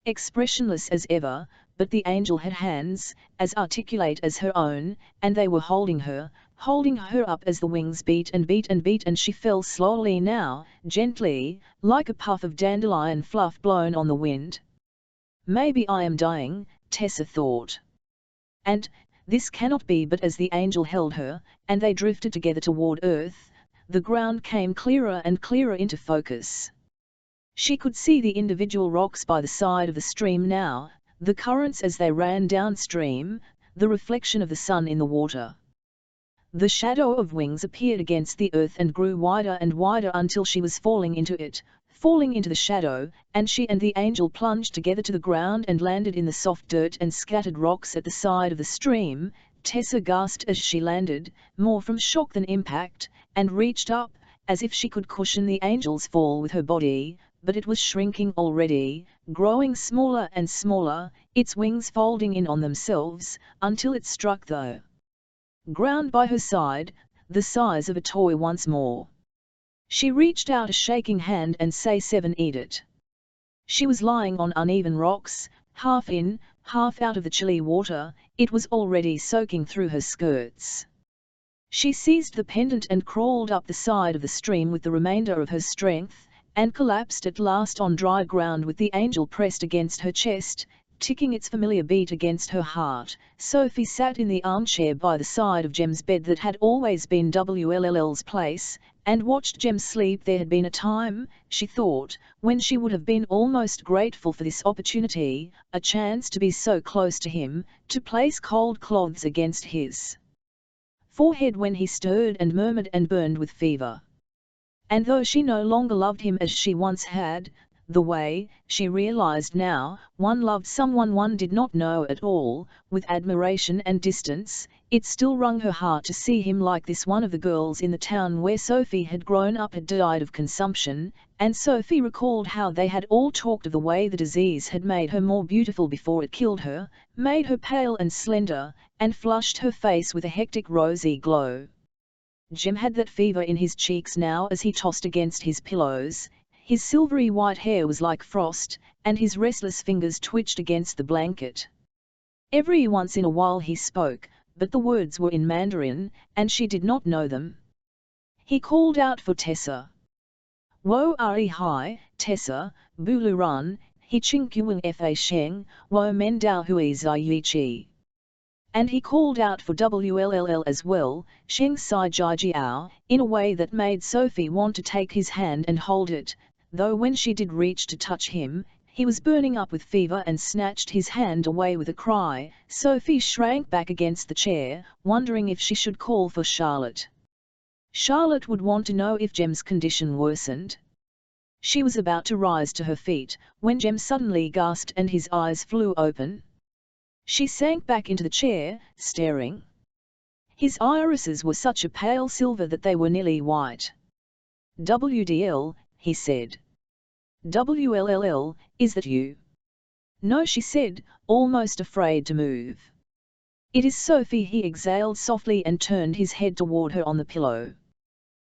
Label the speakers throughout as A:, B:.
A: expressionless as ever, but the angel had hands, as articulate as her own, and they were holding her up as the wings beat and beat and beat, and she fell slowly now, gently, like a puff of dandelion fluff blown on the wind. Maybe I am dying, Tessa thought. And, this cannot be, but as the angel held her, and they drifted together toward earth, the ground came clearer and clearer into focus. She could see the individual rocks by the side of the stream now, the currents as they ran downstream, the reflection of the sun in the water. The shadow of wings appeared against the earth and grew wider and wider until she was falling into it, falling into the shadow, and she and the angel plunged together to the ground and landed in the soft dirt and scattered rocks at the side of the stream. Tessa gasped as she landed, more from shock than impact, and reached up, as if she could cushion the angel's fall with her body, but it was shrinking already, growing smaller and smaller, its wings folding in on themselves, until it struck the ground by her side, the size of a toy once more. She reached out a shaking hand and say 7 eat it. She was lying on uneven rocks, half in, half out of the chilly water, it was already soaking through her skirts. She seized the pendant and crawled up the side of the stream with the remainder of her strength, and collapsed at last on dry ground with the angel pressed against her chest, ticking its familiar beat against her heart. Sophie sat in the armchair by the side of Jem's bed that had always been WLL's place, and watched Jem sleep. There had been a time, she thought, when she would have been almost grateful for this opportunity, a chance to be so close to him, to place cold cloths against his forehead when he stirred and murmured and burned with fever. And though she no longer loved him as she once had, the way, she realized now, one loved someone one did not know at all, with admiration and distance, it still wrung her heart to see him like this. One of the girls in the town where Sophie had grown up had died of consumption, and Sophie recalled how they had all talked of the way the disease had made her more beautiful before it killed her, made her pale and slender, and flushed her face with a hectic rosy glow. Jem had that fever in his cheeks now as he tossed against his pillows. His silvery white hair was like frost, and his restless fingers twitched against the blanket. Every once in a while he spoke, but the words were in Mandarin, and she did not know them. He called out for Tessa. Wo ari hai, Tessa, bulu run, he ching kuang fa sheng, wo men dao hui zai yi chi. And he called out for WLLL as well, Sheng Sai Jai Jiao, in a way that made Sophie want to take his hand and hold it, though when she did reach to touch him, he was burning up with fever and snatched his hand away with a cry. Sophie shrank back against the chair, wondering if she should call for Charlotte. Charlotte would want to know if Jem's condition worsened. She was about to rise to her feet, when Jem suddenly gasped and his eyes flew open. She sank back into the chair, staring. His irises were such a pale silver that they were nearly white. WDL, he said. WLLL, is that you? No, she said, almost afraid to move. It is Sophie, he exhaled softly and turned his head toward her on the pillow.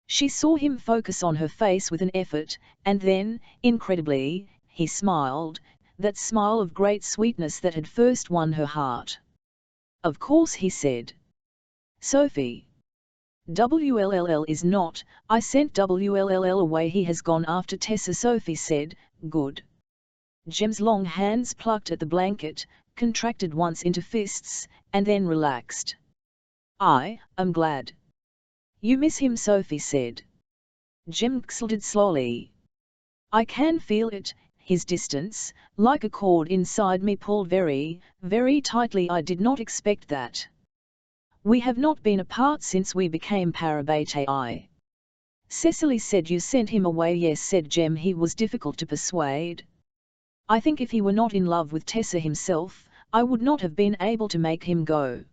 A: She saw him focus on her face with an effort, and then, incredibly, he smiled, that smile of great sweetness that had first won her heart. Of course, he said. Sophie. WLLL is not, I sent WLLL away, he has gone after Tessa, Sophie said. Good. Jem's long hands plucked at the blanket, contracted once into fists, and then relaxed. I am glad. You miss him, Sophie said. Jem exhaled slowly. I can feel it, his distance, like a cord inside me pulled very, very tightly. I did not expect that. We have not been apart since we became parabate. Cecily said you sent him away. Yes, said Jem, he was difficult to persuade. I think if he were not in love with Tessa himself, I would not have been able to make him go.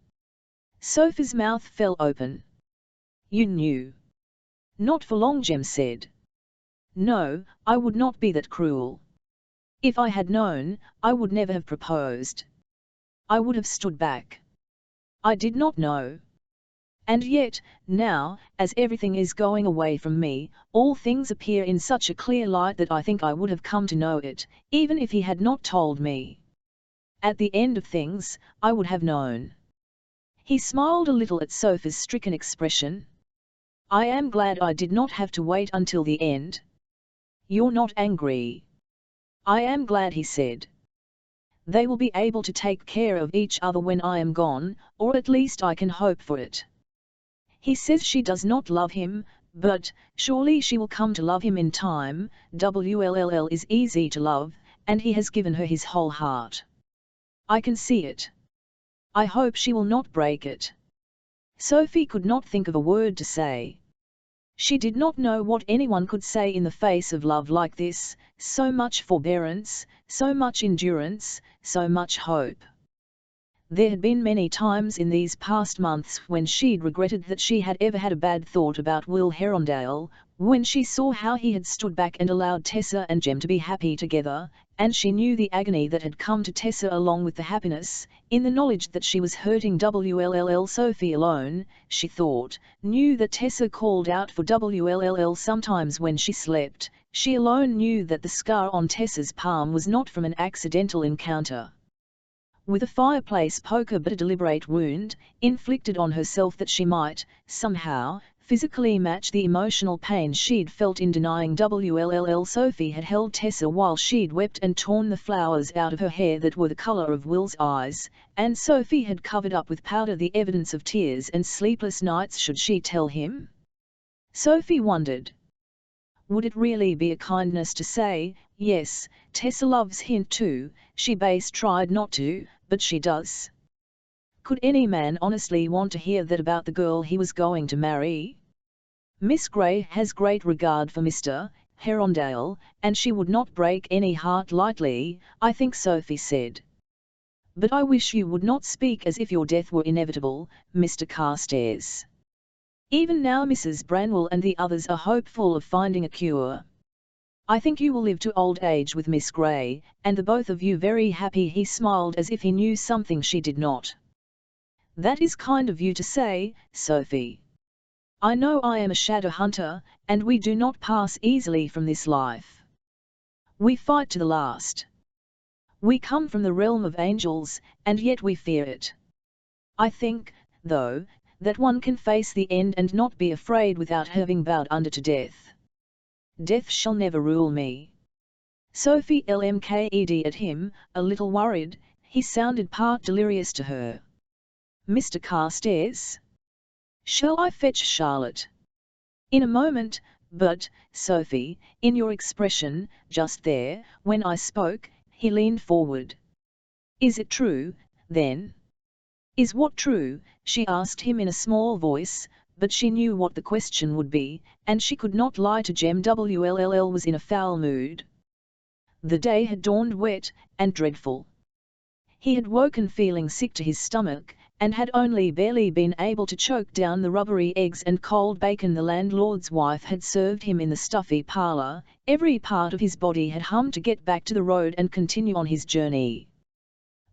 A: Sophie's mouth fell open. You knew? Not for long, Jem said. No, I would not be that cruel. If I had known, I would never have proposed. I would have stood back. I did not know. And yet, now, as everything is going away from me, all things appear in such a clear light that I think I would have come to know it, even if he had not told me. At the end of things, I would have known. He smiled a little at Sophie's stricken expression. I am glad I did not have to wait until the end. You're not angry. I am glad, he said. They will be able to take care of each other when I am gone, or at least I can hope for it. He says she does not love him, but surely she will come to love him in time. WLLL is easy to love, and he has given her his whole heart. I can see it. I hope she will not break it. Sophie could not think of a word to say. She did not know what anyone could say in the face of love like this, so much forbearance, so much endurance, so much hope. There had been many times in these past months when she'd regretted that she had ever had a bad thought about Will Herondale, when she saw how he had stood back and allowed Tessa and Jem to be happy together, and she knew the agony that had come to Tessa along with the happiness, in the knowledge that she was hurting WLLL. Sophie alone, she thought, knew that Tessa called out for WLLL sometimes when she slept. She alone knew that the scar on Tessa's palm was not from an accidental encounter with a fireplace poker, but a deliberate wound, inflicted on herself that she might, somehow, physically match the emotional pain she'd felt in denying WLLL. Sophie had held Tessa while she'd wept and torn the flowers out of her hair that were the colour of Will's eyes, and Sophie had covered up with powder the evidence of tears and sleepless nights. Should she tell him? Sophie wondered. Would it really be a kindness to say, yes, Tessa loves him too? She tried not to, but she does. Could any man honestly want to hear that about the girl he was going to marry? Miss Grey has great regard for Mr. Herondale, and she would not break any heart lightly, I think, Sophie said. But I wish you would not speak as if your death were inevitable, Mr. Carstairs. Even now Mrs. Branwell and the others are hopeful of finding a cure. I think you will live to old age with Miss Grey, and the both of you very happy. He smiled as if he knew something she did not. That is kind of you to say, Sophie. I know I am a shadow hunter, and we do not pass easily from this life. We fight to the last. We come from the realm of angels, and yet we fear it. I think, though, that one can face the end and not be afraid without having bowed under to death. Death shall never rule me. Sophie looked at him, a little worried. He sounded part delirious to her. Mr. Carstairs? Shall I fetch Charlotte? In a moment, but, Sophie, in your expression, just there, when I spoke, he leaned forward. Is it true, then? Is what true? She asked him in a small voice, but she knew what the question would be, and she could not lie to Jem. WLLL was in a foul mood. The day had dawned wet and dreadful. He had woken feeling sick to his stomach, and had only barely been able to choke down the rubbery eggs and cold bacon the landlord's wife had served him in the stuffy parlour. Every part of his body had hummed to get back to the road and continue on his journey.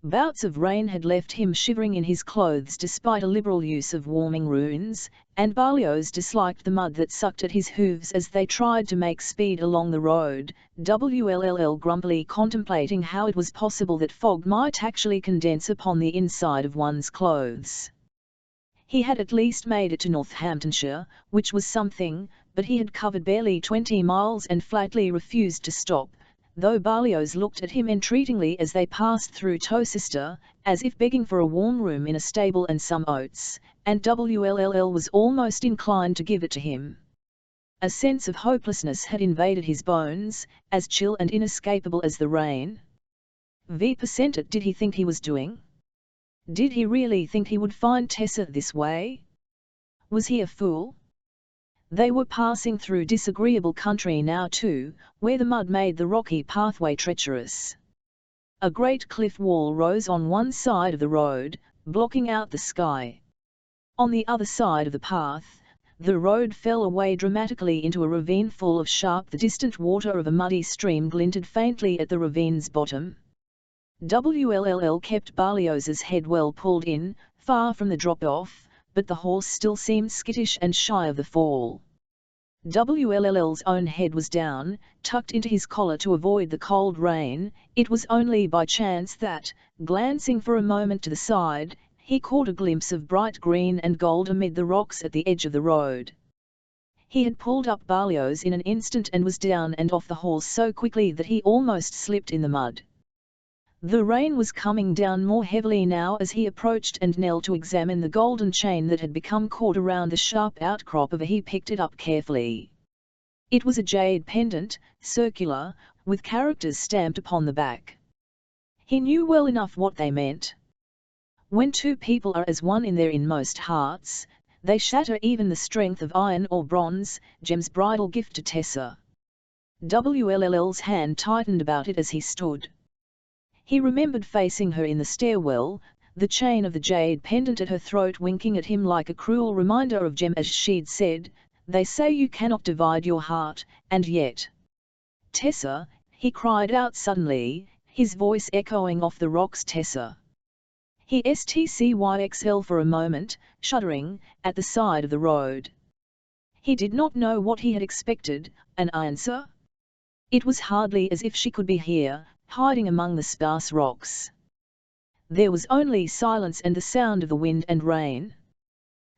A: Bouts of rain had left him shivering in his clothes despite a liberal use of warming runes, and Berlioz disliked the mud that sucked at his hooves as they tried to make speed along the road, WLLL grumpily contemplating how it was possible that fog might actually condense upon the inside of one's clothes. He had at least made it to Northamptonshire, which was something, but he had covered barely 20 miles and flatly refused to stop, though Berlioz looked at him entreatingly as they passed through Towcester, as if begging for a warm room in a stable and some oats, and WLLL was almost inclined to give it to him. A sense of hopelessness had invaded his bones, as chill and inescapable as the rain. What did he think he was doing? Did he really think he would find Tessa this way? Was he a fool? They were passing through disagreeable country now too, where the mud made the rocky pathway treacherous. A great cliff wall rose on one side of the road, blocking out the sky. On the other side of the path, the road fell away dramatically into a ravine full of sharp. The distant water of a muddy stream glinted faintly at the ravine's bottom. WLLL kept Berlioz's head well pulled in, far from the drop-off, but the horse still seemed skittish and shy of the fall. WLL's own head was down, tucked into his collar to avoid the cold rain. It was only by chance that, glancing for a moment to the side, he caught a glimpse of bright green and gold amid the rocks at the edge of the road. He had pulled up Berlioz in an instant and was down and off the horse so quickly that he almost slipped in the mud. The rain was coming down more heavily now as he approached and knelt to examine the golden chain that had become caught around the sharp outcrop of a. He picked it up carefully. It was a jade pendant, circular, with characters stamped upon the back. He knew well enough what they meant. When two people are as one in their inmost hearts, they shatter even the strength of iron or bronze. Jem's bridal gift to Tessa. WLL's hand tightened about it as he stood. He remembered facing her in the stairwell, the chain of the jade pendant at her throat winking at him like a cruel reminder of Jem as she'd said, "They say you cannot divide your heart, and yet." "Tessa," he cried out suddenly, his voice echoing off the rocks. "Tessa." He stcyxl for a moment, shuddering, at the side of the road. He did not know what he had expected, an answer? It was hardly as if she could be here, hiding among the sparse rocks. There was only silence and the sound of the wind and rain.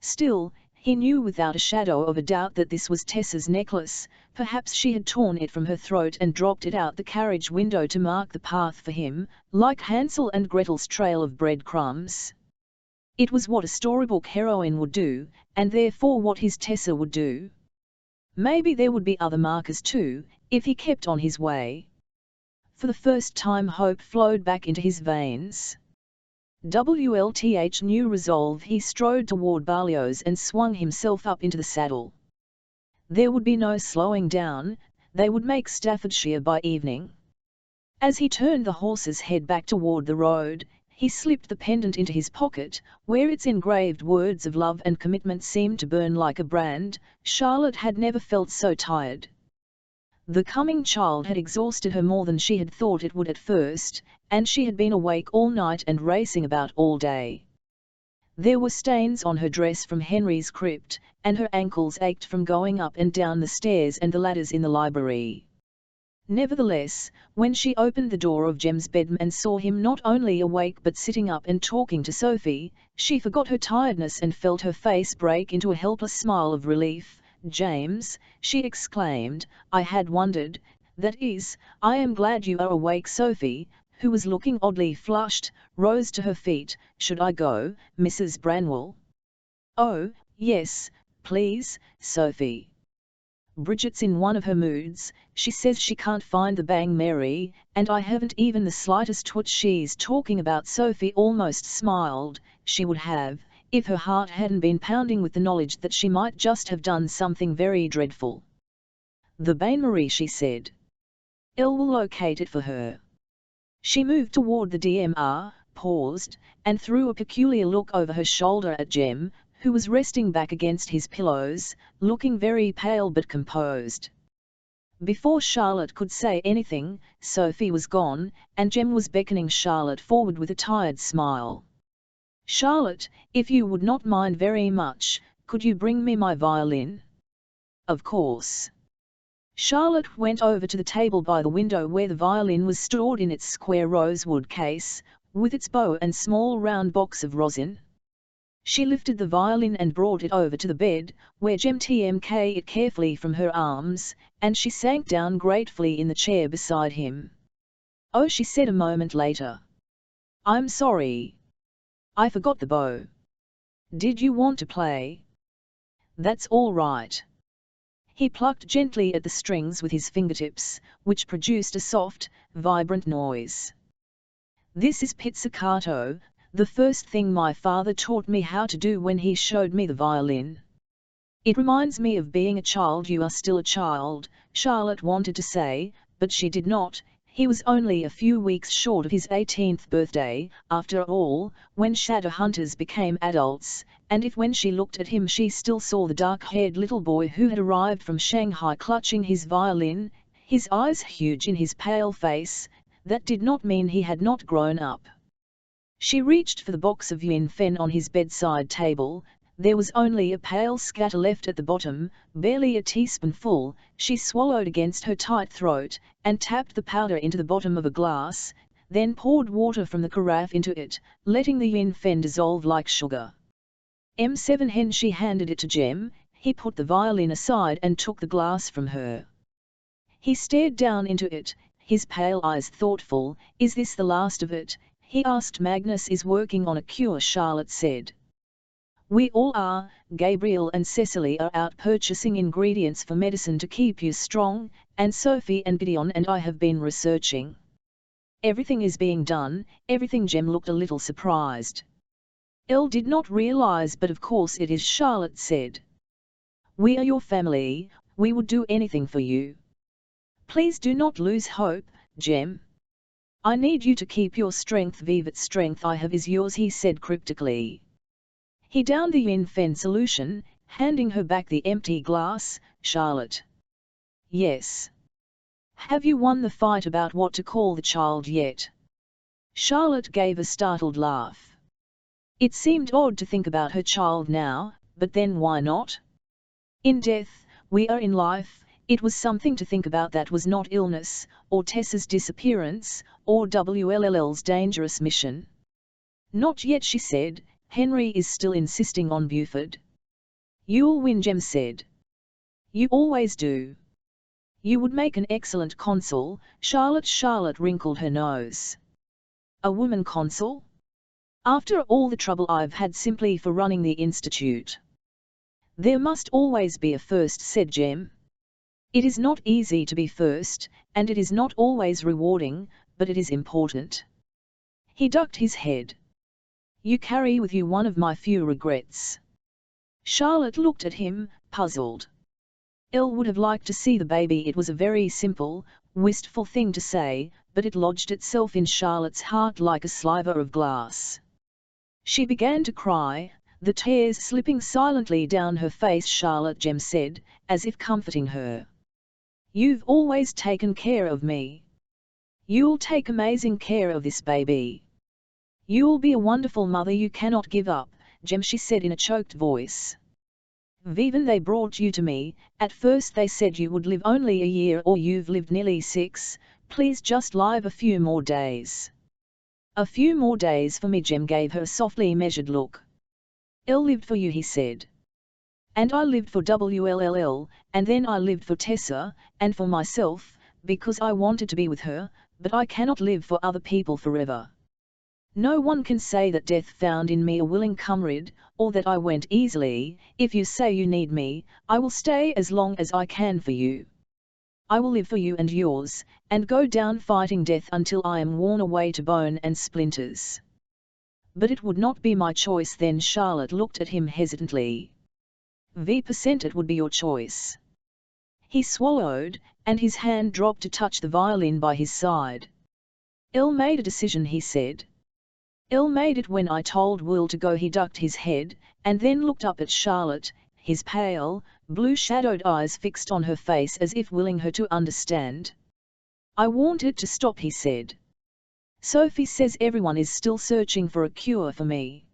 A: Still, he knew without a shadow of a doubt that this was Tessa's necklace. Perhaps she had torn it from her throat and dropped it out the carriage window to mark the path for him, like Hansel and Gretel's trail of breadcrumbs. It was what a storybook heroine would do, and therefore what his Tessa would do. Maybe there would be other markers too, if he kept on his way. For the first time hope flowed back into his veins. WLTH new resolve. He strode toward Berlioz and swung himself up into the saddle. There would be no slowing down, they would make Staffordshire by evening. As he turned the horse's head back toward the road, he slipped the pendant into his pocket, where its engraved words of love and commitment seemed to burn like a brand. Charlotte had never felt so tired. The coming child had exhausted her more than she had thought it would at first, and she had been awake all night and racing about all day. There were stains on her dress from Henry's crypt, and her ankles ached from going up and down the stairs and the ladders in the library. Nevertheless, when she opened the door of Jem's bedroom and saw him not only awake but sitting up and talking to Sophie, she forgot her tiredness and felt her face break into a helpless smile of relief. "James," she exclaimed, "I had wondered, that is, I am glad you are awake." Sophie, who was looking oddly flushed, rose to her feet. "Should I go, Mrs. Branwell?" "Oh, yes, please, Sophie. Bridget's in one of her moods. She says she can't find the Bang Mary, and I haven't even the slightest what she's talking about." Sophie almost smiled. She would have, if her heart hadn't been pounding with the knowledge that she might just have done something very dreadful. "The bain-marie," she said. "Elle will locate it for her." She moved toward the DMR, paused, and threw a peculiar look over her shoulder at Jem, who was resting back against his pillows, looking very pale but composed. Before Charlotte could say anything, Sophie was gone, and Jem was beckoning Charlotte forward with a tired smile. "Charlotte, if you would not mind very much, could you bring me my violin?" "Of course." Charlotte went over to the table by the window where the violin was stored in its square rosewood case, with its bow and small round box of rosin. She lifted the violin and brought it over to the bed, where Jem took it carefully from her arms, and she sank down gratefully in the chair beside him. "Oh," she said a moment later. "I'm sorry. I forgot the bow. Did you want to play?" "That's all right." He plucked gently at the strings with his fingertips, which produced a soft, vibrant noise. "This is pizzicato, the first thing my father taught me how to do when he showed me the violin. It reminds me of being a child." "You are still a child," Charlotte wanted to say, but she did not. He was only a few weeks short of his 18th birthday, after all, when shadow hunters became adults, and if when she looked at him she still saw the dark-haired little boy who had arrived from Shanghai clutching his violin, his eyes huge in his pale face, that did not mean he had not grown up. She reached for the box of Yin Fen on his bedside table. There was only a pale scatter left at the bottom, barely a teaspoonful. She swallowed against her tight throat, and tapped the powder into the bottom of a glass, then poured water from the carafe into it, letting the yin fen dissolve like sugar. M7 hen she handed it to Jem. He put the violin aside and took the glass from her. He stared down into it, his pale eyes thoughtful. Is this the last of it? He asked. Magnus is working on a cure, Charlotte said. We all are. Gabriel and Cecily are out purchasing ingredients for medicine to keep you strong, and Sophie and Gideon and I have been researching. Everything is being done, everything. Jem looked a little surprised. Elle did not realize, but of course it is, Charlotte said. We are your family, we would do anything for you. Please do not lose hope, Jem. I need you to keep your strength. Vivat strength I have is yours, he said cryptically. He downed the yin fen solution, handing her back the empty glass. Charlotte. Yes. Have you won the fight about what to call the child yet? Charlotte gave a startled laugh. It seemed odd to think about her child now, but then why not? In death, we are in life. It was something to think about that was not illness, or Tessa's disappearance, or WLL's dangerous mission. Not yet, she said. Henry is still insisting on Buford. You'll win, Jem said. You always do. You would make an excellent consul, Charlotte. Charlotte wrinkled her nose. A woman consul? After all the trouble I've had simply for running the institute. There must always be a first, said Jem. It is not easy to be first, and it is not always rewarding, but it is important. He ducked his head. You carry with you one of my few regrets. Charlotte looked at him, puzzled. Elle would have liked to see the baby. It was a very simple, wistful thing to say, but it lodged itself in Charlotte's heart like a sliver of glass. She began to cry, the tears slipping silently down her face. Charlotte, Jem said, as if comforting her. You've always taken care of me. You'll take amazing care of this baby. You'll be a wonderful mother. You cannot give up, Jem, she said in a choked voice. Vivian, they brought you to me. At first they said you would live only a year, or you've lived nearly 6. Please just live a few more days. A few more days for me. Jem gave her a softly measured look. Elle lived for you, he said. And I lived for WLLL, and then I lived for Tessa, and for myself, because I wanted to be with her, but I cannot live for other people forever. No one can say that death found in me a willing comrade, or that I went easily. If you say you need me, I will stay as long as I can for you. I will live for you and yours, and go down fighting death until I am worn away to bone and splinters. But it would not be my choice then. Charlotte looked at him hesitantly. V% it would be your choice. He swallowed, and his hand dropped to touch the violin by his side. Elle made a decision, he said. Elle made it when I told Will to go. He ducked his head, and then looked up at Charlotte, his pale, blue-shadowed eyes fixed on her face as if willing her to understand. I wanted to stop, he said. Sophie says everyone is still searching for a cure for me.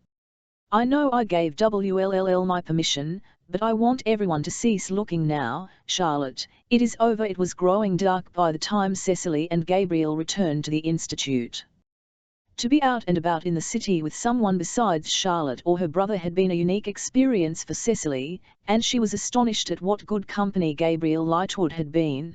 A: I know I gave WLLL my permission, but I want everyone to cease looking now. Charlotte, it is over. It was growing dark by the time Cecily and Gabriel returned to the institute. To be out and about in the city with someone besides Charlotte or her brother had been a unique experience for Cecily, and she was astonished at what good company Gabriel Lightwood had been.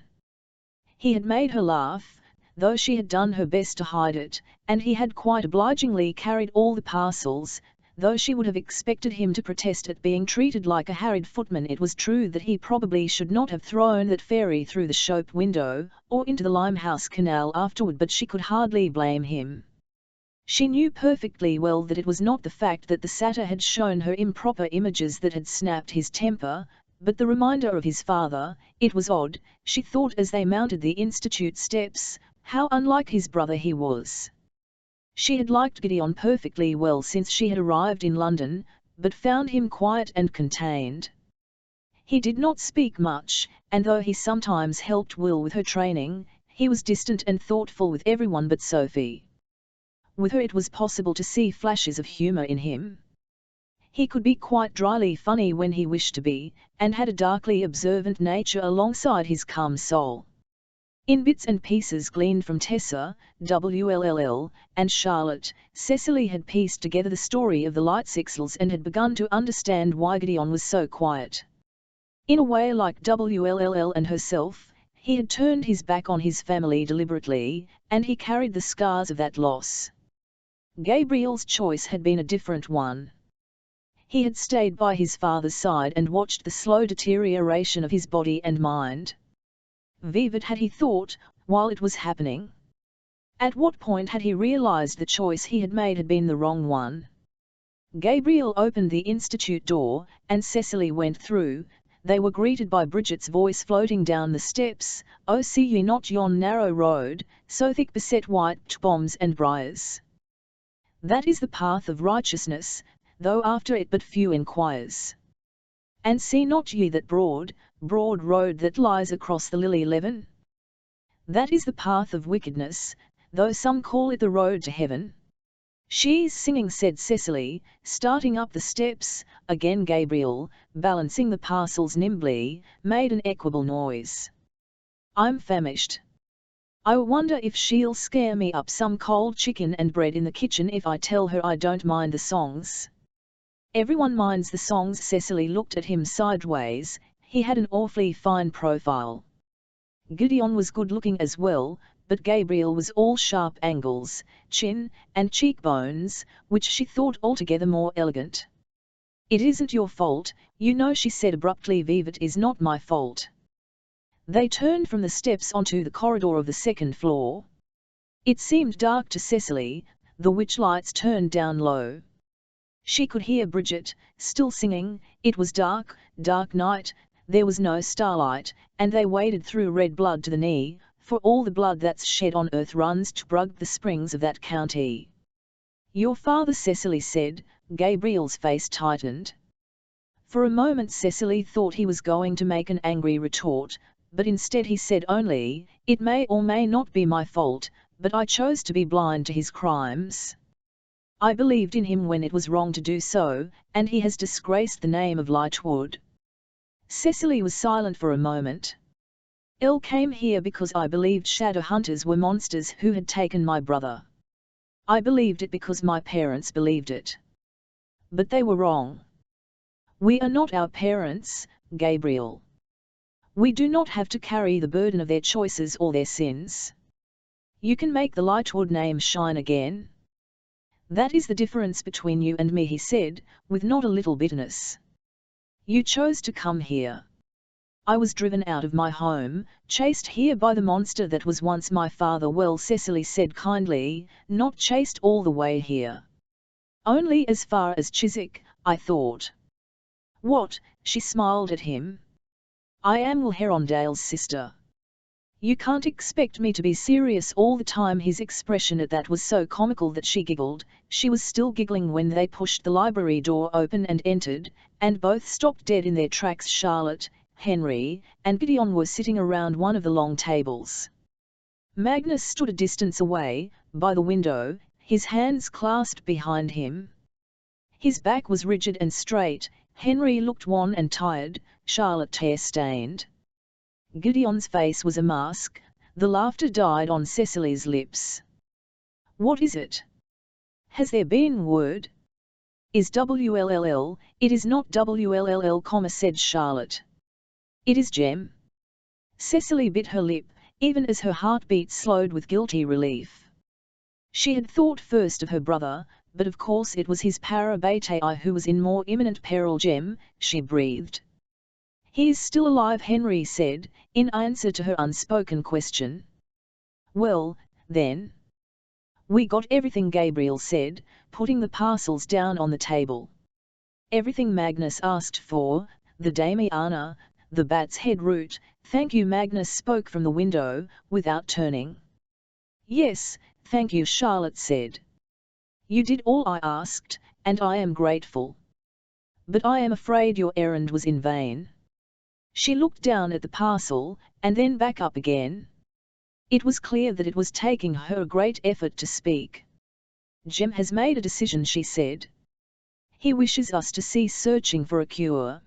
A: He had made her laugh, though she had done her best to hide it, and he had quite obligingly carried all the parcels, though she would have expected him to protest at being treated like a harried footman. It was true that he probably should not have thrown that fairy through the shop window, or into the Limehouse Canal afterward, but she could hardly blame him. She knew perfectly well that it was not the fact that the satyr had shown her improper images that had snapped his temper, but the reminder of his father. It was odd, she thought as they mounted the institute steps, how unlike his brother he was. She had liked Gideon perfectly well since she had arrived in London, but found him quiet and contained. He did not speak much, and though he sometimes helped Will with her training, he was distant and thoughtful with everyone but Sophie. With her it was possible to see flashes of humour in him. He could be quite dryly funny when he wished to be, and had a darkly observant nature alongside his calm soul. In bits and pieces gleaned from Tessa, WLLL, and Charlotte, Cecily had pieced together the story of the Lightsixels and had begun to understand why Gideon was so quiet. In a way like WLLL and herself, he had turned his back on his family deliberately, and he carried the scars of that loss. Gabriel's choice had been a different one. He had stayed by his father's side and watched the slow deterioration of his body and mind. Vivid had he thought, while it was happening. At what point had he realized the choice he had made had been the wrong one? Gabriel opened the institute door, and Cecily went through. They were greeted by Bridget's voice floating down the steps, "Oh, see ye not yon narrow road, so thick beset white bombs and briars? That is the path of righteousness, though after it but few inquires. And see not ye that broad road that lies across the lily leven? That is the path of wickedness, though some call it the road to heaven." "She's singing," said Cecily, starting up the steps. Again Gabriel, balancing the parcels nimbly, made an equable noise. "I'm famished. I wonder if she'll scare me up some cold chicken and bread in the kitchen if I tell her I don't mind the songs." "Everyone minds the songs." Cecily looked at him sideways. He had an awfully fine profile. Gideon was good-looking as well, but Gabriel was all sharp angles, chin, and cheekbones, which she thought altogether more elegant. "It isn't your fault, you know," she said abruptly. "It is not my fault." They turned from the steps onto the corridor of the second floor. It seemed dark to Cecily, the witch lights turned down low. She could hear Bridget, still singing. It was dark night, there was no starlight, and they waded through red blood to the knee, for all the blood that's shed on earth runs to Brug, the springs of that county. "Your father," Cecily said. Gabriel's face tightened. For a moment Cecily thought he was going to make an angry retort, but instead he said only, "It may or may not be my fault, but I chose to be blind to his crimes. I believed in him when it was wrong to do so, and he has disgraced the name of Lightwood." Cecily was silent for a moment. "I came here because I believed shadow hunters were monsters who had taken my brother. I believed it because my parents believed it. But they were wrong. We are not our parents, Gabriel. We do not have to carry the burden of their choices or their sins. You can make the Lightwood name shine again. That is the difference between you and me," he said, with not a little bitterness. "You chose to come here. I was driven out of my home, chased here by the monster that was once my father." "Well," Cecily said kindly, "not chased all the way here. Only as far as Chiswick, I thought." "What?" She smiled at him. "I am Will Herondale's sister. You can't expect me to be serious all the time." His expression at that was so comical that she giggled. She was still giggling when they pushed the library door open and entered, and both stopped dead in their tracks. Charlotte, Henry, and Gideon were sitting around one of the long tables. Magnus stood a distance away, by the window, his hands clasped behind him. His back was rigid and straight. Henry looked wan and tired, Charlotte tear-stained. Gideon's face was a mask. The laughter died on Cecily's lips. "What is it? Has there been word? Is WLLL?" "It is not WLLL, said Charlotte. "It is Jem." Cecily bit her lip, even as her heartbeat slowed with guilty relief. She had thought first of her brother, but of course it was his para-betae who was in more imminent peril. "Jem," she breathed. "He is still alive," Henry said, in answer to her unspoken question. "Well, then. We got everything," Gabriel said, putting the parcels down on the table. "Everything Magnus asked for, the Damiana, the bat's head root." "Thank you." Magnus spoke from the window, without turning. "Yes, thank you," Charlotte said. "You did all I asked, and I am grateful. But I am afraid your errand was in vain." She looked down at the parcel, and then back up again. It was clear that it was taking her a great effort to speak. "Jem has made a decision," she said. He wishes us to cease searching for a cure.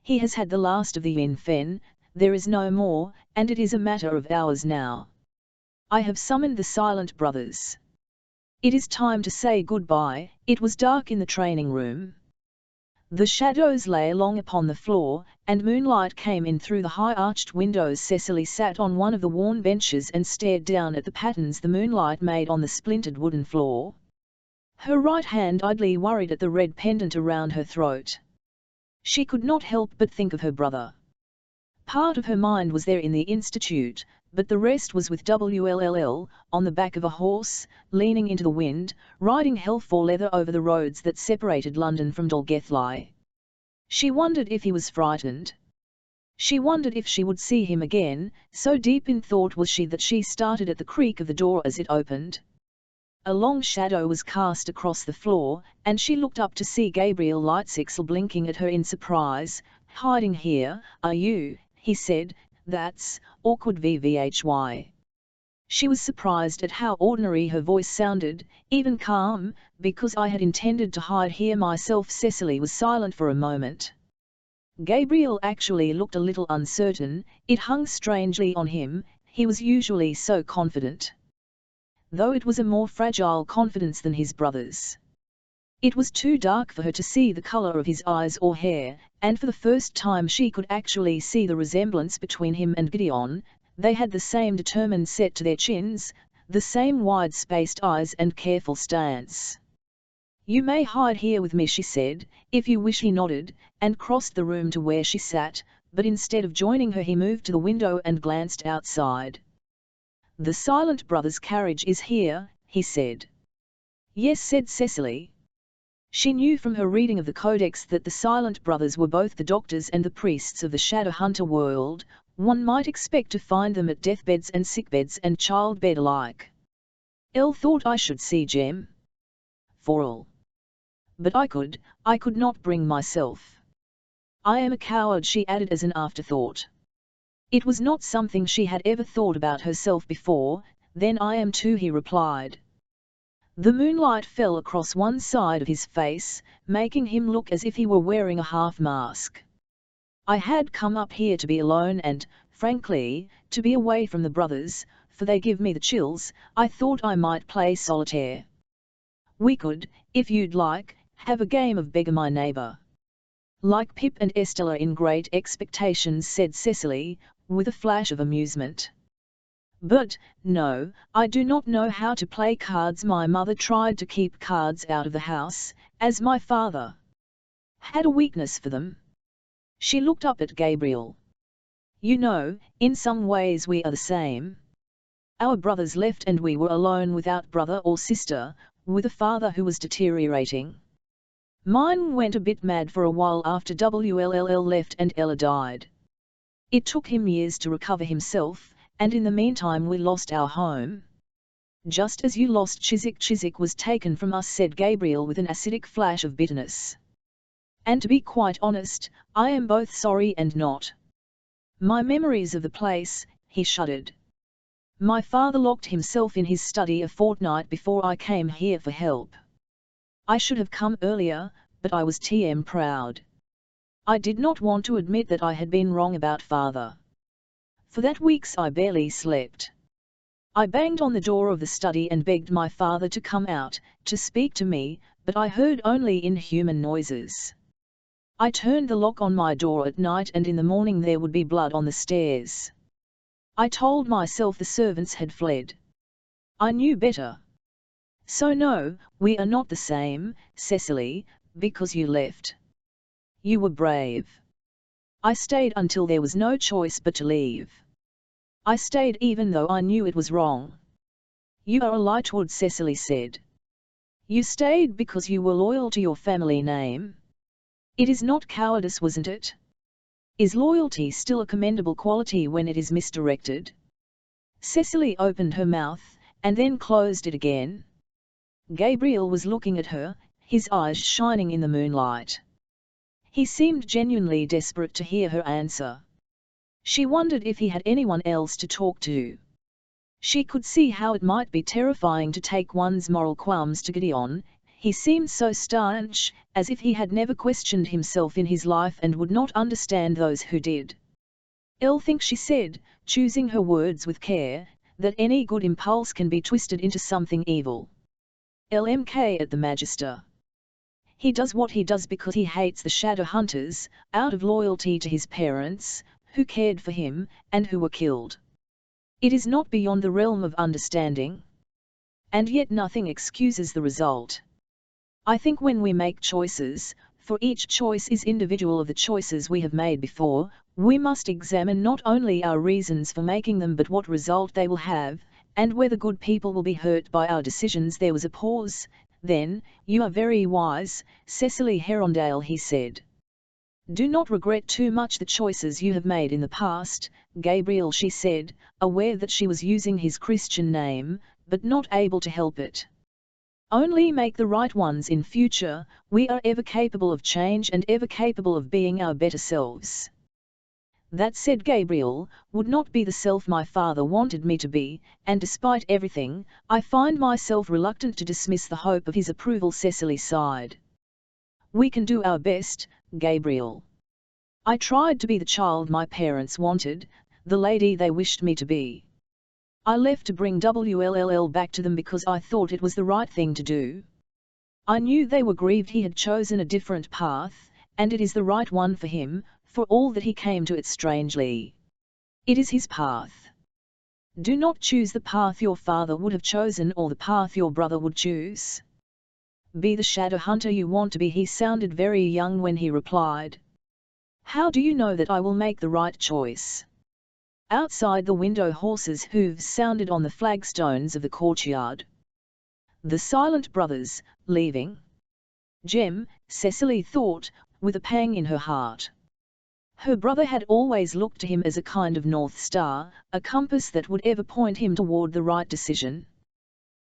A: He has had the last of the yin fen, there is no more, and it is a matter of hours now. I have summoned the Silent Brothers. It is time to say goodbye. It was dark in the training room. The shadows lay along upon the floor, and moonlight came in through the high-arched windows. Cecily sat on one of the worn benches and stared down at the patterns the moonlight made on the splintered wooden floor. Her right hand idly worried at the red pendant around her throat. She could not help but think of her brother. Part of her mind was there in the institute, but the rest was with WLLL, on the back of a horse, leaning into the wind, riding hell for leather over the roads that separated London from Dolgethly. She wondered if he was frightened. She wondered if she would see him again, so deep in thought was she that she started at the creak of the door as it opened. A long shadow was cast across the floor, and she looked up to see Gabriel Lightsixel blinking at her in surprise. "Hiding here, are you?" he said. "That's awkward VVHY. She was surprised at how ordinary her voice sounded, even calm. "Because I had intended to hide here myself." Cecily was silent for a moment. Gabriel actually looked a little uncertain. It hung strangely on him. He was usually so confident. Though it was a more fragile confidence than his brother's. It was too dark for her to see the color of his eyes or hair, and for the first time she could actually see the resemblance between him and Gideon. They had the same determined set to their chins, the same wide-spaced eyes and careful stance. "You may hide here with me," she said, "if you wish." He nodded, and crossed the room to where she sat, but instead of joining her he moved to the window and glanced outside. "The Silent Brothers' carriage is here," he said. "Yes," said Cecily. She knew from her reading of the Codex that the Silent Brothers were both the doctors and the priests of the Shadowhunter world. One might expect to find them at deathbeds and sickbeds and childbed alike. "Elle thought I should see Jem. For all. But I could not bring myself. I am a coward," she added as an afterthought. It was not something she had ever thought about herself before. "Then I am too," he replied. The moonlight fell across one side of his face, making him look as if he were wearing a half-mask. "I had come up here to be alone and, frankly, to be away from the brothers, for they give me the chills. I thought I might play solitaire. We could, if you'd like, have a game of beggar my neighbour." "Like Pip and Estella in Great Expectations," said Cecily, with a flash of amusement. "But, no, I do not know how to play cards. My mother tried to keep cards out of the house, as my father had a weakness for them." She looked up at Gabriel. "You know, in some ways we are the same. Our brothers left and we were alone without brother or sister, with a father who was deteriorating. Mine went a bit mad for a while after WLLL left and Ella died. It took him years to recover himself, and in the meantime we lost our home." "Just as you lost Chiswick." "Chiswick was taken from us," said Gabriel with an acidic flash of bitterness. "And to be quite honest, I am both sorry and not. My memories of the place," he shuddered. "My father locked himself in his study a fortnight before I came here for help. I should have come earlier, but I was proud. I did not want to admit that I had been wrong about father. For that weeks I barely slept. I banged on the door of the study and begged my father to come out, to speak to me, but I heard only inhuman noises. I turned the lock on my door at night and in the morning there would be blood on the stairs. I told myself the servants had fled. I knew better. So no, we are not the same, Cecily, because you left. You were brave. I stayed until there was no choice but to leave. I stayed even though I knew it was wrong." "You are a Lightwood," Cecily said. "You stayed because you were loyal to your family name. It is not cowardice, wasn't it? Is loyalty still a commendable quality when it is misdirected?" Cecily opened her mouth, and then closed it again. Gabriel was looking at her, his eyes shining in the moonlight. He seemed genuinely desperate to hear her answer. She wondered if he had anyone else to talk to. She could see how it might be terrifying to take one's moral qualms to Gideon. He seemed so staunch, as if he had never questioned himself in his life and would not understand those who did. "I'll think," she said, choosing her words with care, "that any good impulse can be twisted into something evil. LMK at the Magister. He does what he does because he hates the shadow hunters, out of loyalty to his parents, who cared for him, and who were killed. It is not beyond the realm of understanding. And yet nothing excuses the result. I think when we make choices, for each choice is individual of the choices we have made before, we must examine not only our reasons for making them but what result they will have, and whether good people will be hurt by our decisions." There was a pause. "Then, you are very wise, Cecily Herondale," he said. "Do not regret too much the choices you have made in the past, Gabriel," she said, aware that she was using his Christian name, but not able to help it. "Only make the right ones in future. We are ever capable of change and ever capable of being our better selves." "That," said Gabriel, "would not be the self my father wanted me to be, and despite everything, I find myself reluctant to dismiss the hope of his approval." Cecily sighed. "We can do our best, Gabriel. I tried to be the child my parents wanted, the lady they wished me to be. I left to bring WLLL back to them because I thought it was the right thing to do. I knew they were grieved he had chosen a different path, and it is the right one for him, for all that he came to it strangely. It is his path. Do not choose the path your father would have chosen or the path your brother would choose. Be the shadow hunter you want to be." He sounded very young when he replied. "How do you know that I will make the right choice?" Outside the window horses' hooves sounded on the flagstones of the courtyard. The silent brothers, leaving. Jem, Cecily thought, with a pang in her heart. Her brother had always looked to him as a kind of North Star, a compass that would ever point him toward the right decision.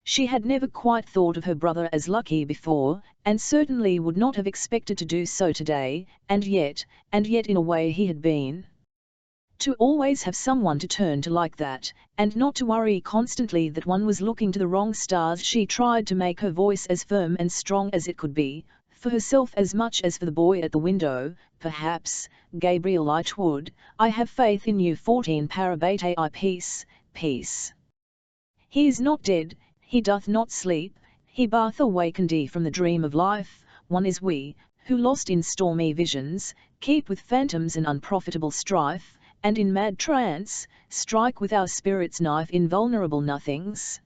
A: She had never quite thought of her brother as lucky before, and certainly would not have expected to do so today, and yet in a way he had been. To always have someone to turn to like that, and not to worry constantly that one was looking to the wrong stars. She tried to make her voice as firm and strong as it could be, for herself as much as for the boy at the window. "Perhaps, Gabriel, it would. I have faith in you." 14 Parabate I peace, peace. "He is not dead, he doth not sleep, he bath awakened from the dream of life. One is we, who lost in stormy visions, keep with phantoms and unprofitable strife, and in mad trance, strike with our spirit's knife invulnerable nothings.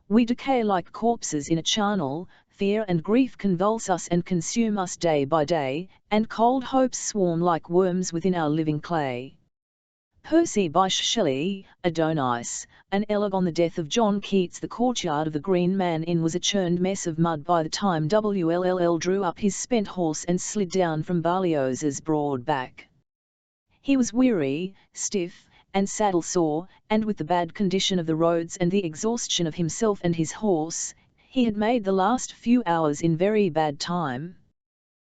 A: We decay like corpses in a charnel, fear and grief convulse us and consume us day by day, and cold hopes swarm like worms within our living clay." Percy Bysshe Shelley, Adonis, an eloge on the death of John Keats. The courtyard of the Green Man Inn was a churned mess of mud by the time WLLL drew up his spent horse and slid down from Berlioz's broad back. He was weary, stiff, and saddle-sore, and with the bad condition of the roads and the exhaustion of himself and his horse, he had made the last few hours in very bad time.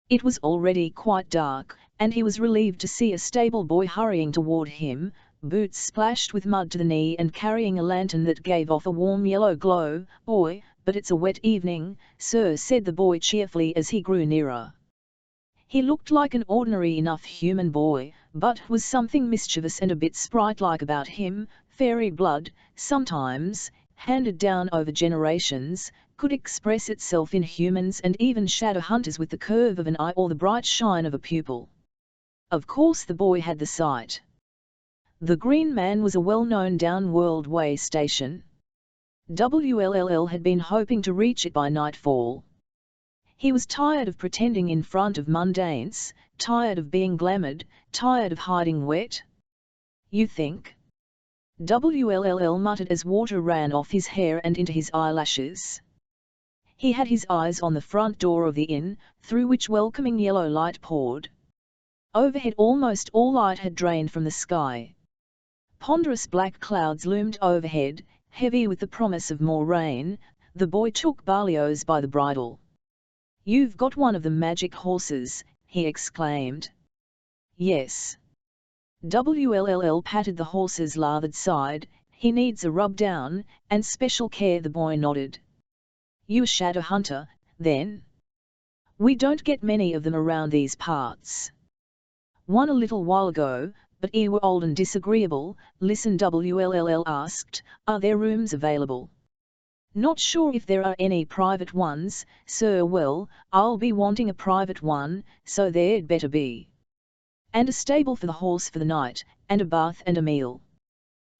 A: It was already quite dark, and he was relieved to see a stable boy hurrying toward him, boots splashed with mud to the knee and carrying a lantern that gave off a warm yellow glow. "Boy, but it's a wet evening, sir," said the boy cheerfully as he grew nearer. He looked like an ordinary enough human boy, but was something mischievous and a bit sprite-like about him. Fairy blood, sometimes, handed down over generations, could express itself in humans and even shadow hunters with the curve of an eye or the bright shine of a pupil. Of course the boy had the sight. The Green Man was a well-known down-world way station. WLLL had been hoping to reach it by nightfall. He was tired of pretending in front of mundanes, tired of being glamoured, tired of hiding wet. "You think?" WLLL muttered as water ran off his hair and into his eyelashes. He had his eyes on the front door of the inn, through which welcoming yellow light poured. Overhead almost all light had drained from the sky. Ponderous black clouds loomed overhead, heavy with the promise of more rain. The boy took Berlioz by the bridle. "You've got one of the magic horses," he exclaimed. "Yes." WLLL patted the horse's lathered side. "He needs a rub down, and special care." The boy nodded. "You a shadow hunter, then? We don't get many of them around these parts. One a little while ago, but ye were old and disagreeable. Listen, WLLL asked, are there rooms available? Not sure if there are any private ones, sir. Well, I'll be wanting a private one, so there'd better be. And a stable for the horse for the night, and a bath and a meal.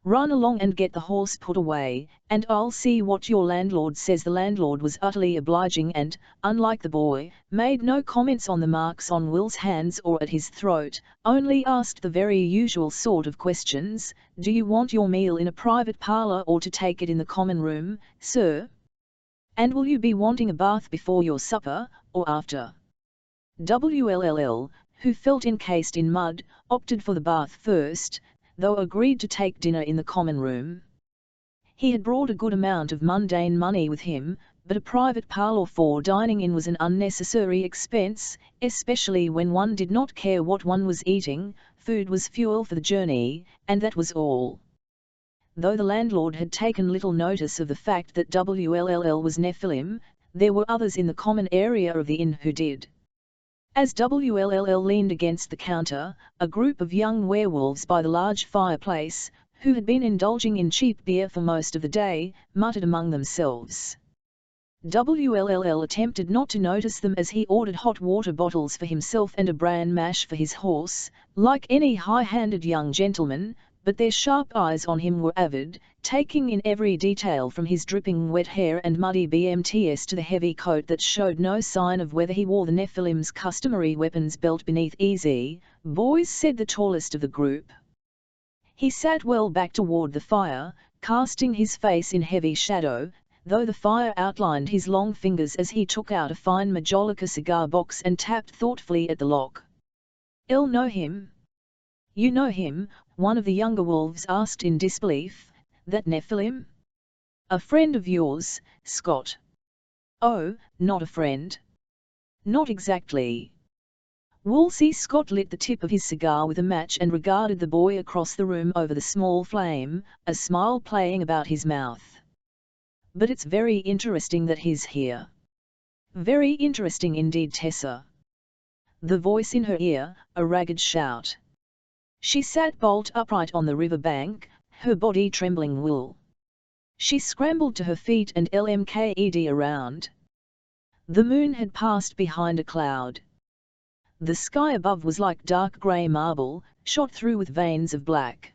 A: Run along and get the horse put away, and I'll see what your landlord says. The landlord was utterly obliging and, unlike the boy, made no comments on the marks on Will's hands or at his throat, only asked the very usual sort of questions. Do you want your meal in a private parlour or to take it in the common room, sir? And will you be wanting a bath before your supper, or after? WLLL, who felt encased in mud, opted for the bath first, though agreed to take dinner in the common room. He had brought a good amount of mundane money with him, but a private parlour for dining in was an unnecessary expense, especially when one did not care what one was eating. Food was fuel for the journey, and that was all. Though the landlord had taken little notice of the fact that WLLL was Nephilim, there were others in the common area of the inn who did. As WLLL leaned against the counter, a group of young werewolves by the large fireplace, who had been indulging in cheap beer for most of the day, muttered among themselves. WLLL attempted not to notice them as he ordered hot water bottles for himself and a bran mash for his horse, like any high-handed young gentleman, but their sharp eyes on him were avid, taking in every detail from his dripping wet hair and muddy BMTS to the heavy coat that showed no sign of whether he wore the Nephilim's customary weapons belt beneath. Easy, boys, said the tallest of the group. He sat well back toward the fire, casting his face in heavy shadow, though the fire outlined his long fingers as he took out a fine Majolica cigar box and tapped thoughtfully at the lock. "I'll know him." "You know him?" one of the younger wolves asked in disbelief. "That Nephilim? A friend of yours, Scott?" "Oh, not a friend." "Not exactly." Woolsey Scott lit the tip of his cigar with a match and regarded the boy across the room over the small flame, a smile playing about his mouth. "But it's very interesting that he's here." "Very interesting indeed, Tessa." The voice in her ear, a ragged shout. She sat bolt upright on the river bank, her body trembling. Will. She scrambled to her feet and LMKED around. The moon had passed behind a cloud. The sky above was like dark grey marble, shot through with veins of black.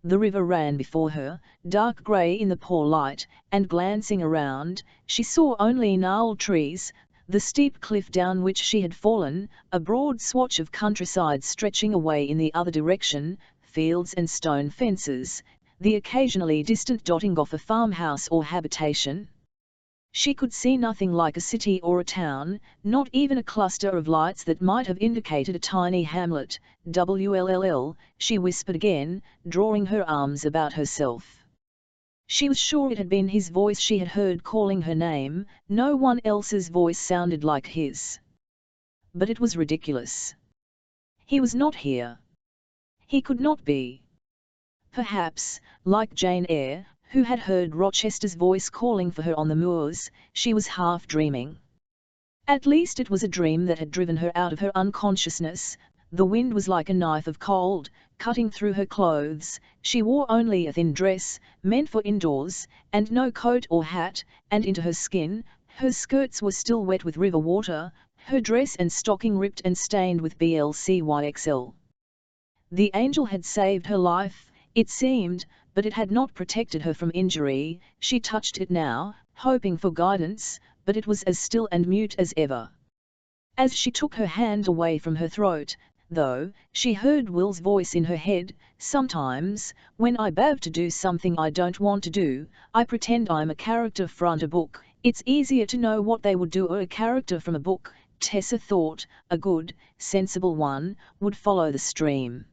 A: The river ran before her, dark grey in the poor light, and glancing around, she saw only gnarled trees, the steep cliff down which she had fallen, a broad swatch of countryside stretching away in the other direction, fields and stone fences, the occasionally distant dotting off a farmhouse or habitation. She could see nothing like a city or a town, not even a cluster of lights that might have indicated a tiny hamlet. WLLL, she whispered again, drawing her arms about herself. She was sure it had been his voice she had heard calling her name. No one else's voice sounded like his. But it was ridiculous. He was not here. He could not be. Perhaps, like Jane Eyre, who had heard Rochester's voice calling for her on the moors, she was half dreaming. At least it was a dream that had driven her out of her unconsciousness. The wind was like a knife of cold, cutting through her clothes. She wore only a thin dress, meant for indoors, and no coat or hat, and into her skin, her skirts were still wet with river water, her dress and stocking ripped and stained with BLCYXL. The angel had saved her life, it seemed, but it had not protected her from injury. She touched it now, hoping for guidance, but it was as still and mute as ever. As she took her hand away from her throat, though, she heard Will's voice in her head. "Sometimes, when I bav to do something I don't want to do, I pretend I'm a character front a book. It's easier to know what they would do or a character from a book." Tessa thought, a good, sensible one, would follow the stream.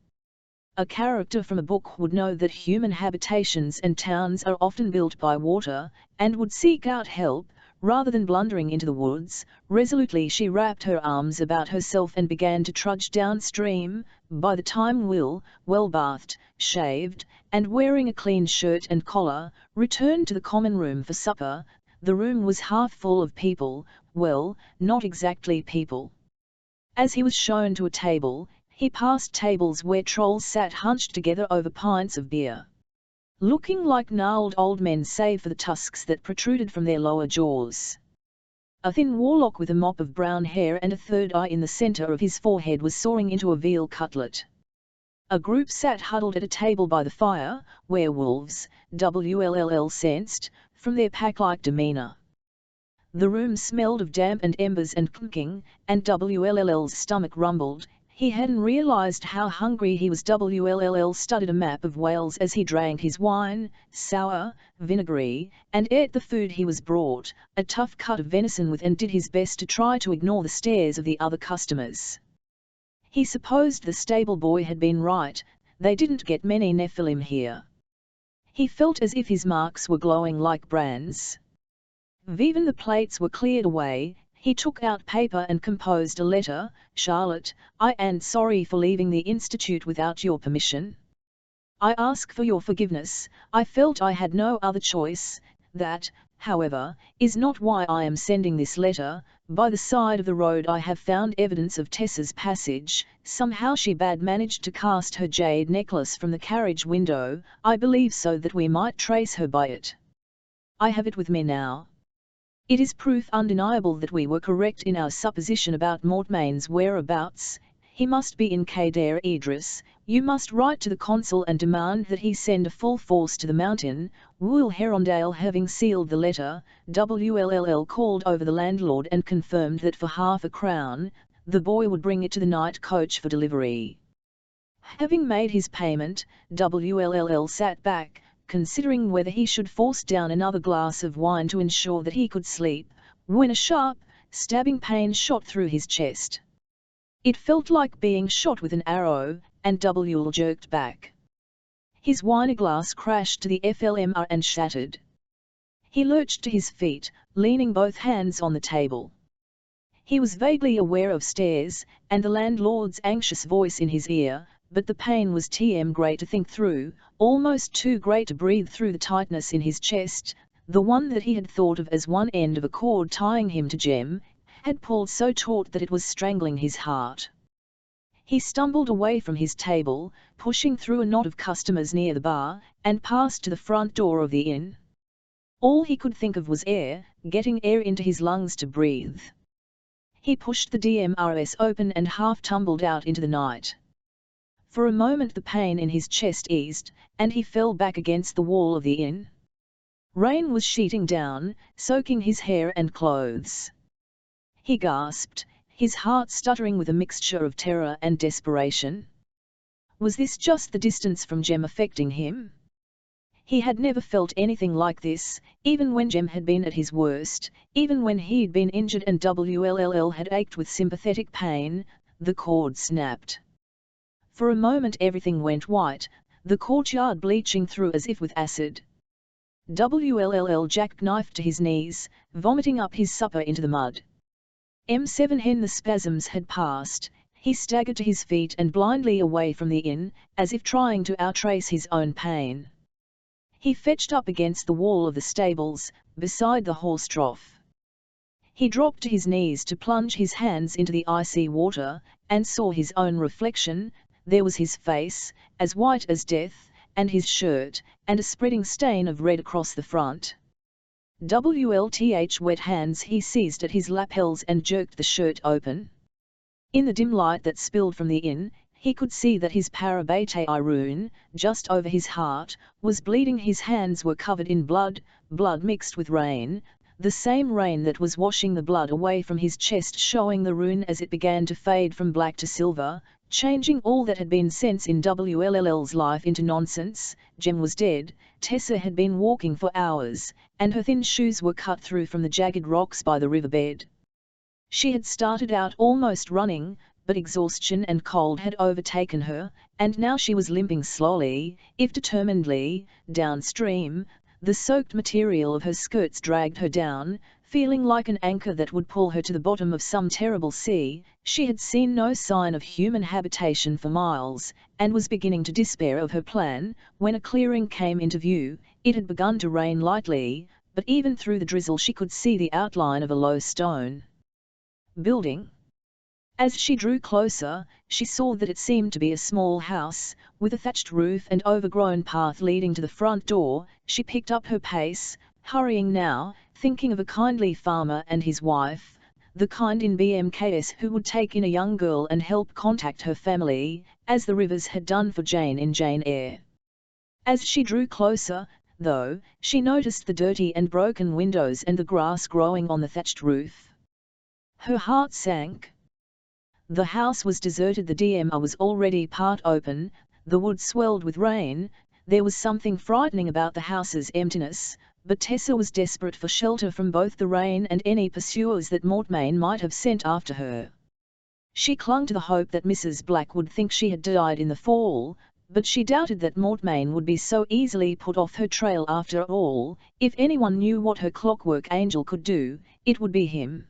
A: A character from a book would know that human habitations and towns are often built by water, and would seek out help, rather than blundering into the woods. Resolutely she wrapped her arms about herself and began to trudge downstream. By the time Will, well bathed, shaved, and wearing a clean shirt and collar, returned to the common room for supper, the room was half full of people, well, not exactly people. As he was shown to a table, he passed tables where trolls sat hunched together over pints of beer, looking like gnarled old men save for the tusks that protruded from their lower jaws. A thin warlock with a mop of brown hair and a third eye in the centre of his forehead was sawing into a veal cutlet. A group sat huddled at a table by the fire, werewolves, WLLL sensed, from their pack-like demeanour. The room smelled of damp and embers and cooking, and WLLL's stomach rumbled. He hadn't realised how hungry he was. WLLL studied a map of Wales as he drank his wine, sour, vinegary, and ate the food he was brought, a tough cut of venison with, and did his best to try to ignore the stares of the other customers. He supposed the stable boy had been right, they didn't get many Nephilim here. He felt as if his marks were glowing like brands. Even the plates were cleared away. He took out paper and composed a letter. Charlotte, I am sorry for leaving the Institute without your permission. I ask for your forgiveness. I felt I had no other choice. That, however, is not why I am sending this letter. By the side of the road I have found evidence of Tessa's passage. Somehow she bad managed to cast her jade necklace from the carriage window. I believe so that we might trace her by it. I have it with me now. It is proof undeniable that we were correct in our supposition about Mortmain's whereabouts. He must be in Cadair Idris. You must write to the consul and demand that he send a full force to the mountain. Will Herondale, having sealed the letter, WLLL called over the landlord and confirmed that for £0.50, the boy would bring it to the night coach for delivery. Having made his payment, WLLL sat back, considering whether he should force down another glass of wine to ensure that he could sleep, when a sharp, stabbing pain shot through his chest. It felt like being shot with an arrow, and WL jerked back. His wine glass crashed to the FLMR and shattered. He lurched to his feet, leaning both hands on the table. He was vaguely aware of stairs, and the landlord's anxious voice in his ear, but the pain was great to think through, almost too great to breathe through the tightness in his chest. The one that he had thought of as one end of a cord tying him to Jem, had pulled so taut that it was strangling his heart. He stumbled away from his table, pushing through a knot of customers near the bar, and passed to the front door of the inn. All he could think of was air, getting air into his lungs to breathe. He pushed the DMRS open and half tumbled out into the night. For a moment the pain in his chest eased, and he fell back against the wall of the inn. Rain was sheeting down, soaking his hair and clothes. He gasped, his heart stuttering with a mixture of terror and desperation. Was this just the distance from Jem affecting him? He had never felt anything like this, even when Jem had been at his worst, even when he'd been injured and WLLL had ached with sympathetic pain. The cord snapped. For a moment everything went white, the courtyard bleaching through as if with acid. WLLL jackknifed to his knees, vomiting up his supper into the mud. M7 Hen the spasms had passed, he staggered to his feet and blindly away from the inn, as if trying to outrace his own pain. He fetched up against the wall of the stables, beside the horse trough. He dropped to his knees to plunge his hands into the icy water, and saw his own reflection. There was his face, as white as death, and his shirt, and a spreading stain of red across the front. WLTH wet hands he seized at his lapels and jerked the shirt open. In the dim light that spilled from the inn, he could see that his parabate rune, just over his heart, was bleeding. His hands were covered in blood, blood mixed with rain, the same rain that was washing the blood away from his chest, showing the rune as it began to fade from black to silver, changing all that had been sense in WLLL's life into nonsense. Jem was dead. Tessa had been walking for hours, and her thin shoes were cut through from the jagged rocks by the riverbed. She had started out almost running, but exhaustion and cold had overtaken her, and now she was limping slowly, if determinedly, downstream. The soaked material of her skirts dragged her down, feeling like an anchor that would pull her to the bottom of some terrible sea. She had seen no sign of human habitation for miles, and was beginning to despair of her plan, when a clearing came into view. It had begun to rain lightly, but even through the drizzle she could see the outline of a low stone. building. As she drew closer, she saw that it seemed to be a small house, with a thatched roof and overgrown path leading to the front door. She picked up her pace, hurrying now, thinking of a kindly farmer and his wife, the kind in BMKS who would take in a young girl and help contact her family, as the Rivers had done for Jane in Jane Eyre. As she drew closer, though, she noticed the dirty and broken windows and the grass growing on the thatched roof. Her heart sank. The house was deserted, the DMR was already part open, the wood swelled with rain. There was something frightening about the house's emptiness, but Tessa was desperate for shelter from both the rain and any pursuers that Mortmain might have sent after her. She clung to the hope that Mrs. Black would think she had died in the fall, but she doubted that Mortmain would be so easily put off her trail after all. If anyone knew what her clockwork angel could do, it would be him.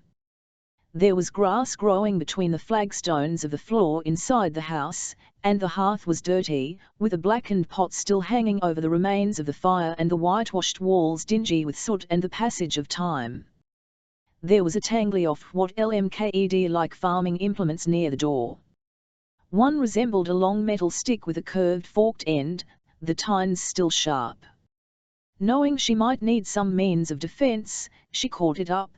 A: There was grass growing between the flagstones of the floor inside the house, and the hearth was dirty, with a blackened pot still hanging over the remains of the fire and the whitewashed walls dingy with soot and the passage of time. There was a tangly off what LMKED-like farming implements near the door. One resembled a long metal stick with a curved forked end, the tines still sharp. Knowing she might need some means of defense, she caught it up,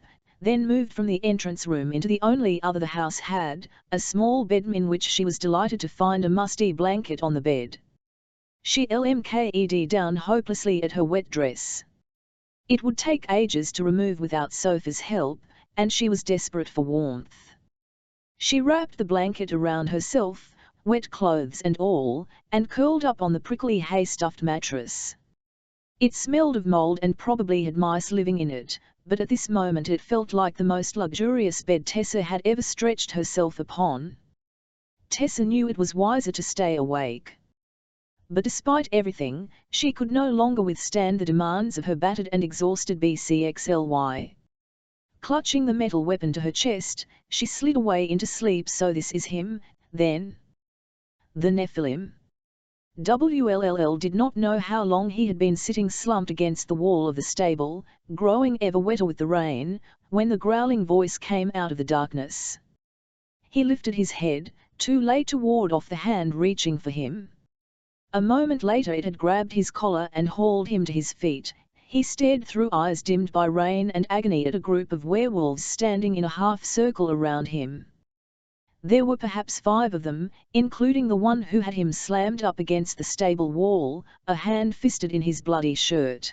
A: then moved from the entrance room into the only other the house had, a small bedroom in which she was delighted to find a musty blanket on the bed. She LMKED down hopelessly at her wet dress. It would take ages to remove without Sophie's help, and she was desperate for warmth. She wrapped the blanket around herself, wet clothes and all, and curled up on the prickly hay-stuffed mattress. It smelled of mold and probably had mice living in it, but at this moment it felt like the most luxurious bed Tessa had ever stretched herself upon. Tessa knew it was wiser to stay awake. But despite everything, she could no longer withstand the demands of her battered and exhausted BCXLY. Clutching the metal weapon to her chest, she slid away into sleep. So this is him, then? The Nephilim? WLLL did not know how long he had been sitting slumped against the wall of the stable, growing ever wetter with the rain, when the growling voice came out of the darkness. He lifted his head, too late to ward off the hand reaching for him. A moment later it had grabbed his collar and hauled him to his feet. He stared through eyes dimmed by rain and agony at a group of werewolves standing in a half-circle around him. There were perhaps 5 of them, including the one who had him slammed up against the stable wall, a hand fisted in his bloody shirt.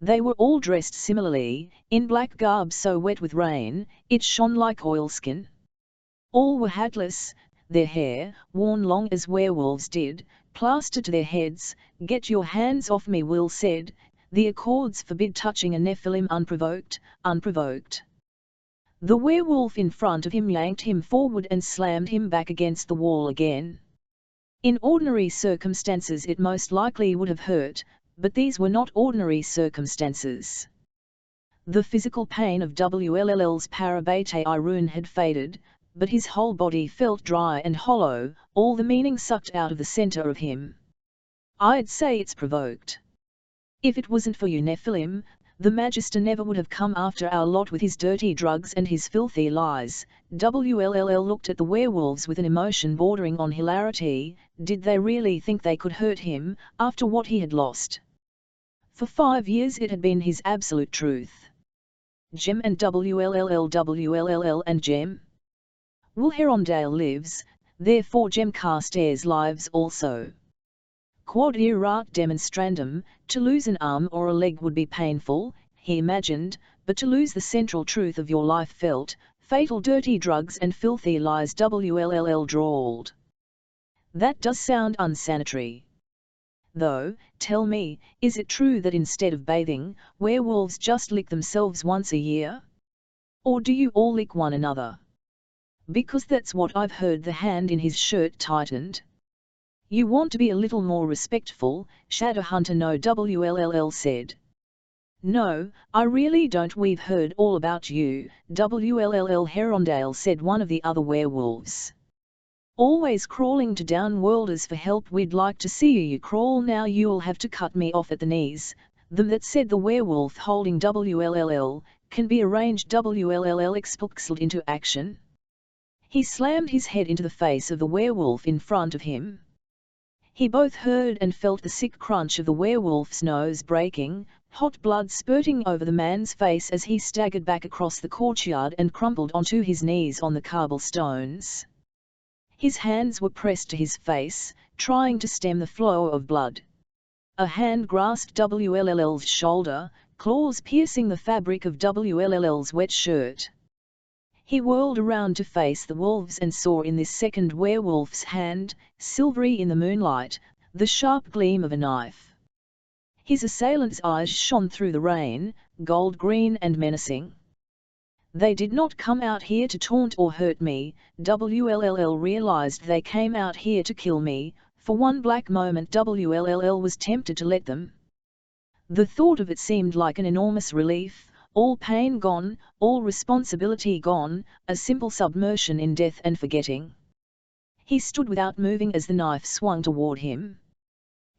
A: They were all dressed similarly, in black garb so wet with rain, it shone like oilskin. All were hatless, their hair, worn long as werewolves did, plastered to their heads. "Get your hands off me," Will said. "The Accords forbid touching a Nephilim unprovoked." The werewolf in front of him yanked him forward and slammed him back against the wall again. In ordinary circumstances it most likely would have hurt, but these were not ordinary circumstances. The physical pain of WLL's Parabate Irune had faded, but his whole body felt dry and hollow, all the meaning sucked out of the center of him. "I'd say it's provoked. If it wasn't for you Nephilim, the Magister never would have come after our lot with his dirty drugs and his filthy lies." WLLL looked at the werewolves with an emotion bordering on hilarity. Did they really think they could hurt him, after what he had lost? For 5 years it had been his absolute truth. Gem and WLLL and Gem. Will Herondale lives, therefore Gem Carstairs lives also. Quod erat demonstrandum, to lose an arm or a leg would be painful, he imagined, but to lose the central truth of your life felt, fatal. Dirty drugs and filthy lies, WLLL drawled. That does sound unsanitary. Though, tell me, is it true that instead of bathing, werewolves just lick themselves once a year? Or do you all lick one another? Because that's what I've heard. The hand in his shirt tightened. You want to be a little more respectful, Shadowhunter. No, WLLL said. No, I really don't. We've heard all about you, WLLL Herondale said one of the other werewolves. Always crawling to downworlders for help. We'd like to see you crawl now. You'll have to cut me off at the knees. Them that said the werewolf holding WLLL, can be arranged WLLL expulsed into action. He slammed his head into the face of the werewolf in front of him. He both heard and felt the sick crunch of the werewolf's nose breaking, hot blood spurting over the man's face as he staggered back across the courtyard and crumpled onto his knees on the cobblestones. His hands were pressed to his face, trying to stem the flow of blood. A hand grasped WLL's shoulder, claws piercing the fabric of WLL's wet shirt. He whirled around to face the wolves and saw in this second werewolf's hand, silvery in the moonlight, the sharp gleam of a knife. His assailant's eyes shone through the rain, gold-green and menacing. They did not come out here to taunt or hurt me, WLLL realized they came out here to kill me. For one black moment WLLL was tempted to let them. The thought of it seemed like an enormous relief, all pain gone, all responsibility gone, a simple submersion in death and forgetting. He stood without moving as the knife swung toward him.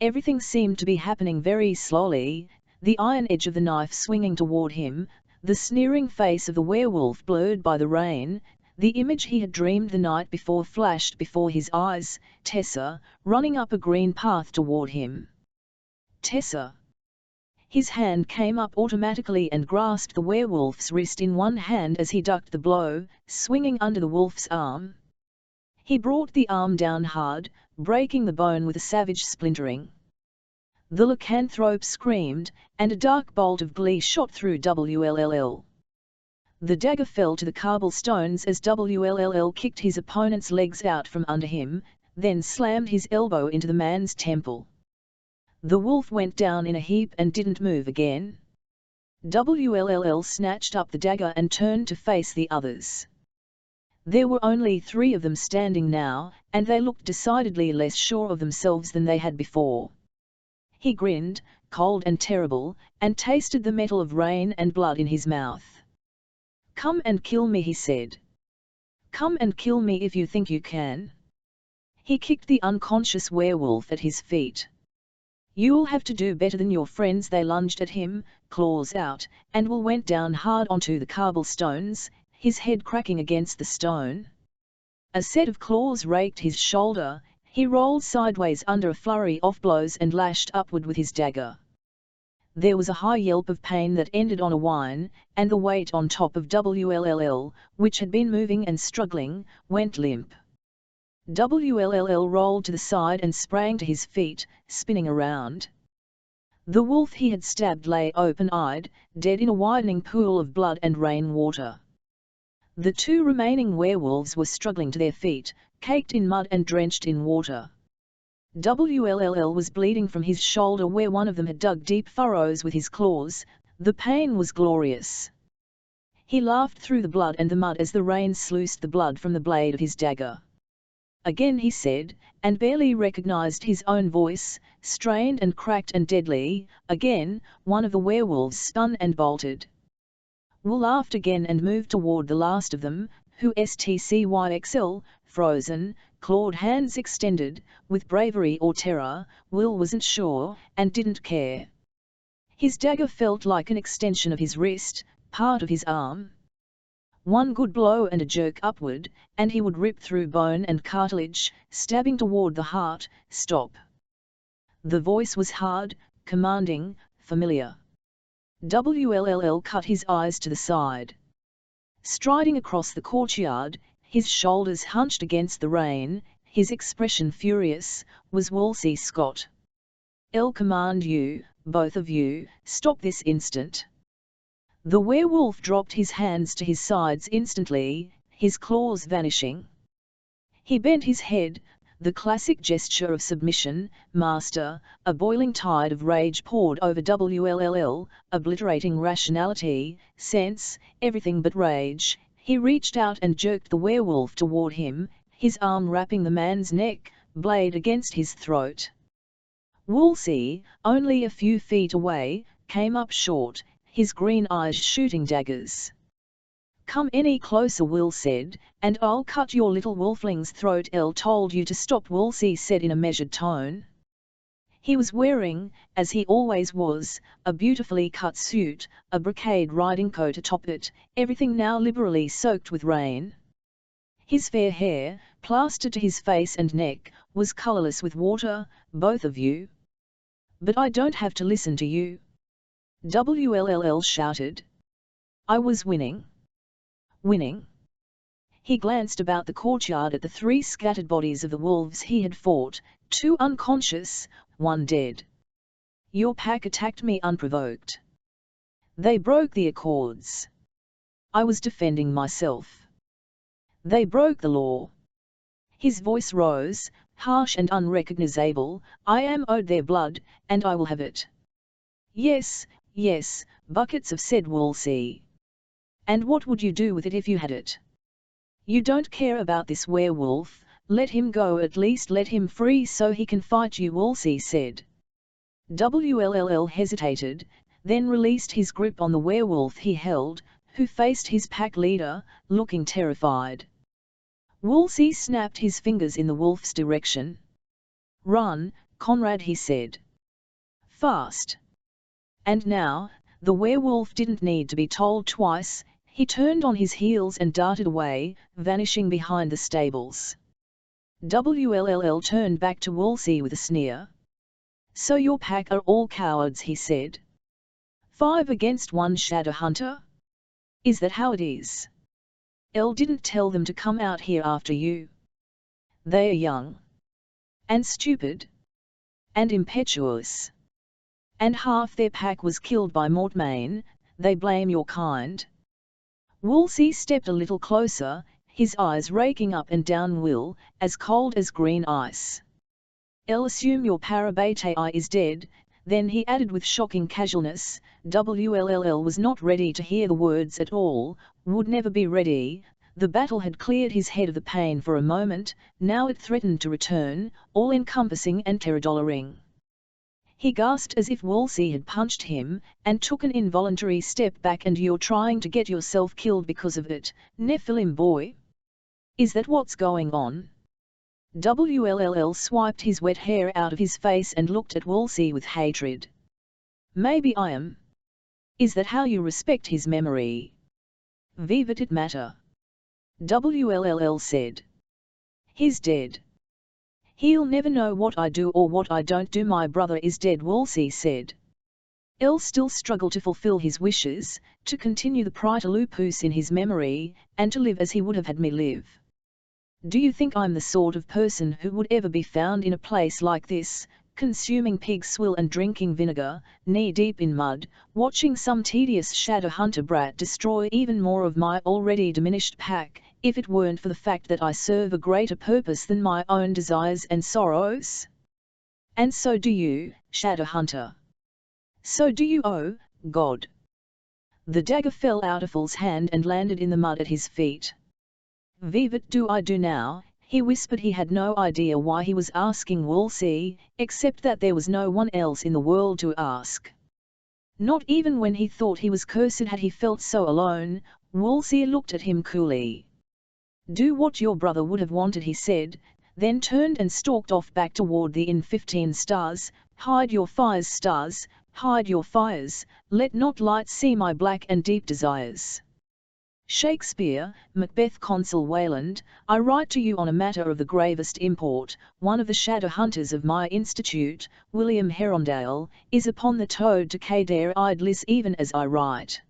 A: Everything seemed to be happening very slowly, the iron edge of the knife swinging toward him, the sneering face of the werewolf blurred by the rain. The image he had dreamed the night before flashed before his eyes, Tessa, running up a green path toward him. Tessa. His hand came up automatically and grasped the werewolf's wrist in one hand as he ducked the blow, swinging under the wolf's arm. He brought the arm down hard, breaking the bone with a savage splintering. The lycanthrope screamed, and a dark bolt of glee shot through WLLL. The dagger fell to the cobblestones as WLLL kicked his opponent's legs out from under him, then slammed his elbow into the man's temple. The wolf went down in a heap and didn't move again. WLLL snatched up the dagger and turned to face the others. There were only 3 of them standing now, and they looked decidedly less sure of themselves than they had before. He grinned, cold and terrible, and tasted the metal of rain and blood in his mouth. "Come and kill me," he said. "Come and kill me if you think you can." He kicked the unconscious werewolf at his feet. "You'll have to do better than your friends." They lunged at him, claws out, and Will went down hard onto the cobblestones, his head cracking against the stone. A set of claws raked his shoulder, he rolled sideways under a flurry of blows and lashed upward with his dagger. There was a high yelp of pain that ended on a whine, and the weight on top of WLLL, which had been moving and struggling, went limp. WLLL rolled to the side and sprang to his feet, spinning around. The wolf he had stabbed lay open-eyed, dead in a widening pool of blood and rain water. The 2 remaining werewolves were struggling to their feet, caked in mud and drenched in water. WLLL was bleeding from his shoulder where one of them had dug deep furrows with his claws. The pain was glorious. He laughed through the blood and the mud as the rain sluiced the blood from the blade of his dagger. Again he said, and barely recognized his own voice, strained and cracked and deadly. Again, one of the werewolves spun and bolted. Will laughed again and moved toward the last of them, who stcyxl, frozen, clawed hands extended, with bravery or terror. Will wasn't sure, and didn't care. His dagger felt like an extension of his wrist, part of his arm. One good blow and a jerk upward, and he would rip through bone and cartilage, stabbing toward the heart. "Stop." The voice was hard, commanding, familiar. WLLL cut his eyes to the side. Striding across the courtyard, his shoulders hunched against the rain, his expression furious, was Wolsey Scott. "I'll command you, both of you, stop this instant." The werewolf dropped his hands to his sides instantly, his claws vanishing. He bent his head, the classic gesture of submission. "Master." A boiling tide of rage poured over WLLL, obliterating rationality, sense, everything but rage. He reached out and jerked the werewolf toward him, his arm wrapping the man's neck, blade against his throat. Wolsey, only a few feet away, came up short, his green eyes shooting daggers. "Come any closer," Will said, "and I'll cut your little wolfling's throat." "Elle told you to stop," Wolsey said in a measured tone. He was wearing, as he always was, a beautifully cut suit, a brocade riding coat atop it, everything now liberally soaked with rain. His fair hair, plastered to his face and neck, was colourless with water, both of you. But I don't have to listen to you. WLLL shouted. I was winning. Winning. He glanced about the courtyard at the 3 scattered bodies of the wolves he had fought, 2 unconscious, 1 dead. Your pack attacked me unprovoked. They broke the accords. I was defending myself. They broke the law. His voice rose, harsh and unrecognizable. I am owed their blood, and I will have it. Yes, yes, buckets of, said Woolsey. And what would you do with it if you had it? You don't care about this werewolf. Let him go, at least let him free so he can fight you, Woolsey said. WLLL hesitated, then released his grip on the werewolf he held, who faced his pack leader, looking terrified. Woolsey snapped his fingers in the wolf's direction. Run, Conrad, he said. Fast. And now, the werewolf didn't need to be told twice. He turned on his heels and darted away, vanishing behind the stables. WLLL turned back to Woolsey with a sneer. So your pack are all cowards, he said. 5 against 1 shadow hunter? Is that how it is? Elle didn't tell them to come out here after you. They are young. And stupid. And impetuous. And half their pack was killed by Mortmain. They blame your kind. Woolsey stepped a little closer, his eyes raking up and down. Will, as cold as green ice. I'll assume your Parabatai is dead. Then he added with shocking casualness. WLLL was not ready to hear the words at all, would never be ready. The battle had cleared his head of the pain for a moment, now it threatened to return, all-encompassing and terror-dollaring. He gasped as if Woolsey had punched him, and took an involuntary step back. And you're trying to get yourself killed because of it, Nephilim boy? Is that what's going on? WLLL swiped his wet hair out of his face and looked at Woolsey with hatred. Maybe I am. Is that how you respect his memory? Vivat it matter. WLLL said. He's dead. He'll never know what I do or what I don't do. My brother is dead, Woolsey said. Elle still struggled to fulfill his wishes, to continue the Praetalupus in his memory, and to live as he would have had me live. Do you think I'm the sort of person who would ever be found in a place like this, consuming pig swill and drinking vinegar, knee-deep in mud, watching some tedious shadow hunter brat destroy even more of my already diminished pack, if it weren't for the fact that I serve a greater purpose than my own desires and sorrows? And so do you, shadow hunter. So do you, oh, God. The dagger fell out of Will's hand and landed in the mud at his feet. Vivat do I do now, he whispered. He had no idea why he was asking Woolsey, except that there was no one else in the world to ask. Not even when he thought he was cursed had he felt so alone. Woolsey looked at him coolly. Do what your brother would have wanted, he said, then turned and stalked off back toward the inn. 15 stars, hide your fires, stars, hide your fires, let not light see my black and deep desires. Shakespeare, Macbeth. Consul Wayland, I write to you on a matter of the gravest import. One of the shadow hunters of my institute, William Herondale, is upon the toad to Cadair Idlis even as I write.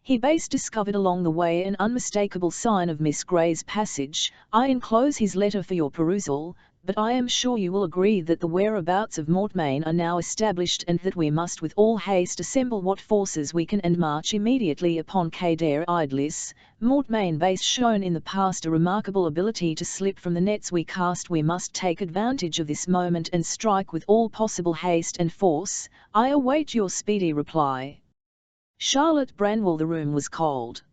A: He base discovered along the way an unmistakable sign of Miss Grey's passage. I enclose his letter for your perusal, but I am sure you will agree that the whereabouts of Mortmain are now established and that we must with all haste assemble what forces we can and march immediately upon Cadair Idlis. Mortmain base shown in the past a remarkable ability to slip from the nets we cast. We must take advantage of this moment and strike with all possible haste and force. I await your speedy reply. Charlotte Branwell. The room was cold.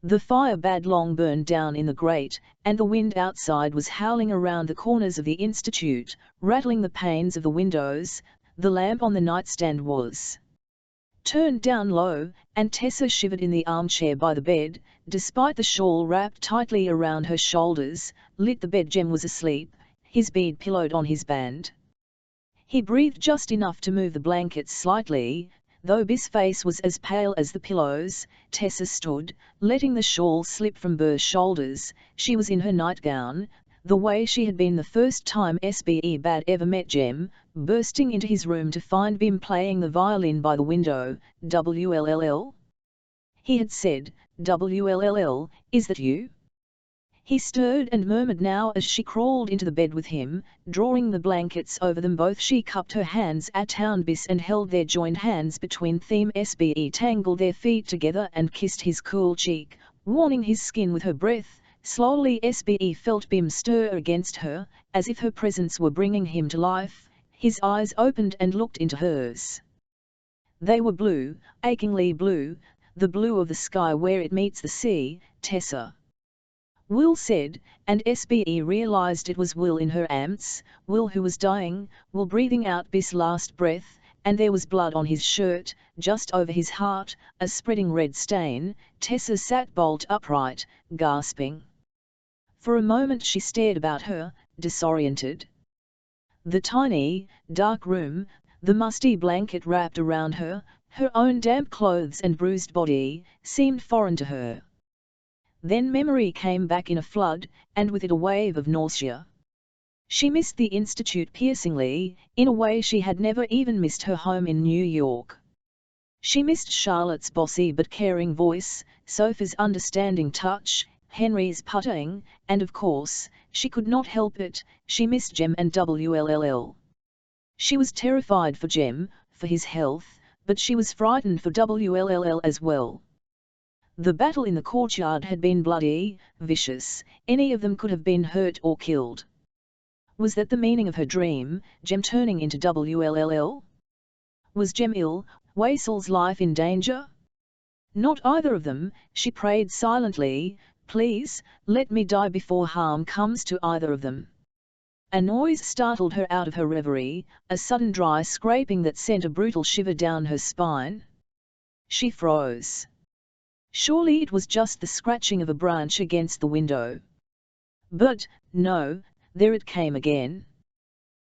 A: The fire bad long burned down in the grate, and the wind outside was howling around the corners of the institute, rattling the panes of the windows. The lamp on the nightstand was turned down low, and Tessa shivered in the armchair by the bed, despite the shawl wrapped tightly around her shoulders. Lit the bed. Jem was asleep, his bead pillowed on his band. He breathed just enough to move the blankets slightly. Though B's face was as pale as the pillows, Tessa stood, letting the shawl slip from Burr's shoulders. She was in her nightgown, the way she had been the first time Bad ever met Jem, bursting into his room to find Bim playing the violin by the window. "WLLL?" he had said. "WLLL, is that you?" He stirred and murmured now as she crawled into the bed with him, drawing the blankets over them both. She cupped her hands around Bis and held their joined hands between them. Tangled their feet together and kissed his cool cheek, warming his skin with her breath. Slowly felt Bim stir against her, as if her presence were bringing him to life. His eyes opened and looked into hers. They were blue, achingly blue, the blue of the sky where it meets the sea. "Tessa," Will said, and realized it was Will in her arms, Will who was dying, Will breathing out Bis' last breath, and there was blood on his shirt, just over his heart, a spreading red stain. Tessa sat bolt upright, gasping. For a moment she stared about her, disoriented. The tiny, dark room, the musty blanket wrapped around her, her own damp clothes and bruised body, seemed foreign to her. Then memory came back in a flood, and with it a wave of nausea. She missed the Institute piercingly, in a way she had never even missed her home in New York. She missed Charlotte's bossy but caring voice, Sophie's understanding touch, Henry's putting, and of course, she could not help it, she missed Jem and WLLL. She was terrified for Jem, for his health, but she was frightened for WLLL as well. The battle in the courtyard had been bloody, vicious, any of them could have been hurt or killed. Was that the meaning of her dream, Jem turning into WLLL? Was Jem ill, Waisel's life in danger? Not either of them, she prayed silently, "Please, let me die before harm comes to either of them." A noise startled her out of her reverie, a sudden dry scraping that sent a brutal shiver down her spine. She froze. Surely it was just the scratching of a branch against the window. But, no, there it came again.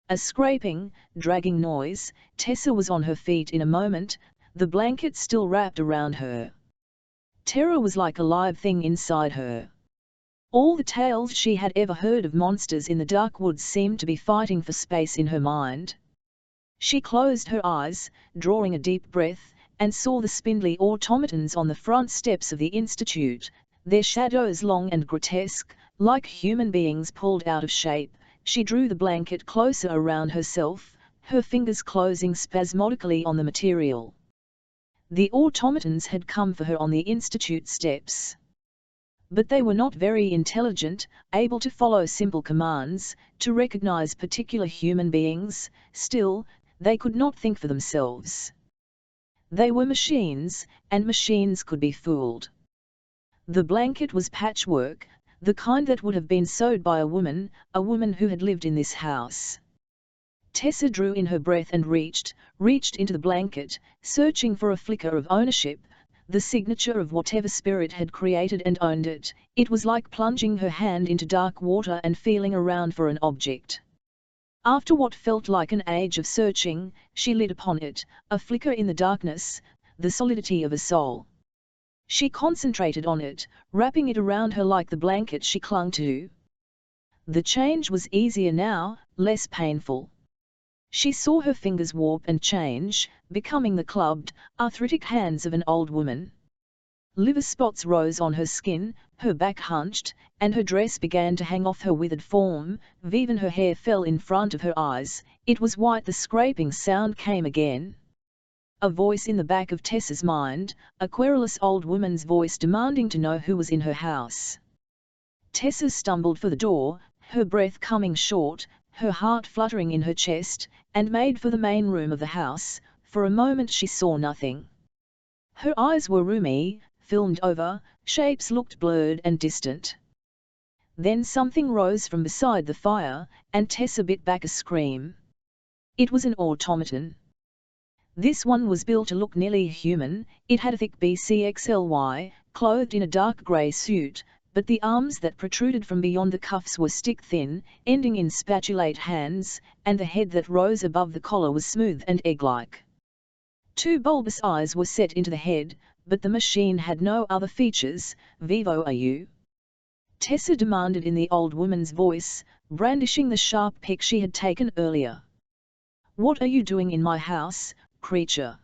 A: A scraping, dragging noise. Tessa was on her feet in a moment, the blanket still wrapped around her. Terror was like a live thing inside her. All the tales she had ever heard of monsters in the dark woods seemed to be fighting for space in her mind. She closed her eyes, drawing a deep breath, and saw the spindly automatons on the front steps of the Institute, their shadows long and grotesque, like human beings pulled out of shape. She drew the blanket closer around herself, her fingers closing spasmodically on the material. The automatons had come for her on the Institute steps. But they were not very intelligent, able to follow simple commands, to recognize particular human beings. Still, they could not think for themselves. They were machines, and machines could be fooled. The blanket was patchwork, the kind that would have been sewed by a woman who had lived in this house. Tessa drew in her breath and reached into the blanket, searching for a flicker of ownership, the signature of whatever spirit had created and owned it. It was like plunging her hand into dark water and feeling around for an object. After what felt like an age of searching, she lit upon it, a flicker in the darkness, the solidity of a soul. She concentrated on it, wrapping it around her like the blanket she clung to. The change was easier now, less painful. She saw her fingers warp and change, becoming the clubbed, arthritic hands of an old woman. Liver spots rose on her skin, her back hunched, and her dress began to hang off her withered form. Even her hair fell in front of her eyes. It was white. The scraping sound came again. A voice in the back of Tessa's mind, a querulous old woman's voice demanding to know who was in her house. Tessa stumbled for the door, her breath coming short, her heart fluttering in her chest, and made for the main room of the house. For a moment she saw nothing. Her eyes were rheumy, filmed over, shapes looked blurred and distant. Then something rose from beside the fire, and Tessa bit back a scream. It was an automaton. This one was built to look nearly human. It had a thick BCXLY, clothed in a dark grey suit, but the arms that protruded from beyond the cuffs were stick-thin, ending in spatulate hands, and the head that rose above the collar was smooth and egg-like. 2 bulbous eyes were set into the head, but the machine had no other features. "Vivo are you?" Tessa demanded in the old woman's voice, brandishing the sharp pick she had taken earlier. "What are you doing in my house, creature?"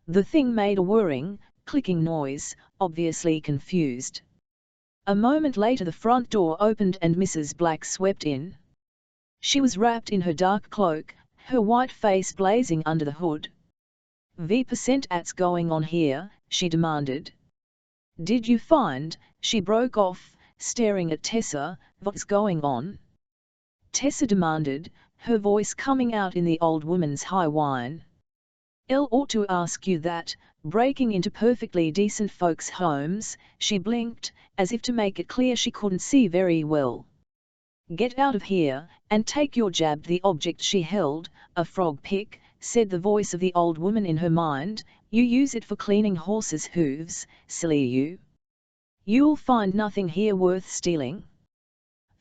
A: The thing made a whirring, clicking noise, obviously confused. A moment later the front door opened and Mrs. Black swept in. She was wrapped in her dark cloak, her white face blazing under the hood. "What's going on here?" she demanded. "Did you find?" she broke off, staring at Tessa. "What's going on?" Tessa demanded, her voice coming out in the old woman's high whine. "Elle ought to ask you that, breaking into perfectly decent folks' homes." She blinked, as if to make it clear she couldn't see very well. "Get out of here, and take your jab." The object she held, a frog pick, said the voice of the old woman in her mind. "You use it for cleaning horses' hooves, silly you. You'll find nothing here worth stealing."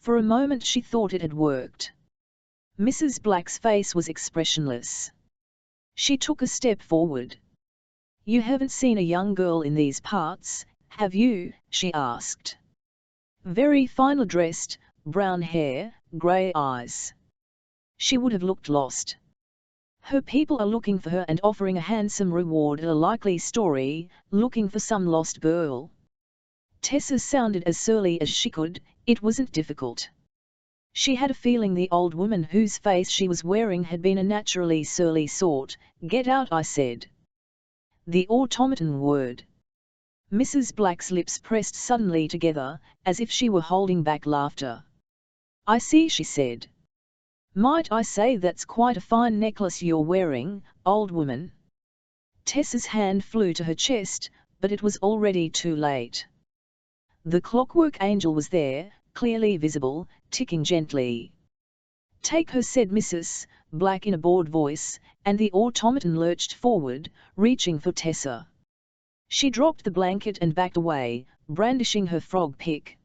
A: For a moment she thought it had worked. Mrs. Black's face was expressionless. She took a step forward. "You haven't seen a young girl in these parts, have you?" she asked. "Very finely dressed, brown hair, grey eyes." She would have looked lost. "Her people are looking for her and offering a handsome reward." A likely story, looking for some lost girl. Tessa sounded as surly as she could. It wasn't difficult. She had a feeling the old woman whose face she was wearing had been a naturally surly sort. "Get out, I said." The automaton word. Mrs. Black's lips pressed suddenly together, as if she were holding back laughter. "I see," she said. "Might I say that's quite a fine necklace you're wearing, old woman?" Tessa's hand flew to her chest, but it was already too late. The Clockwork Angel was there, clearly visible, ticking gently. "Take her," said Mrs. Black in a bored voice, and the automaton lurched forward, reaching for Tessa. She dropped the blanket and backed away, brandishing her frog pick.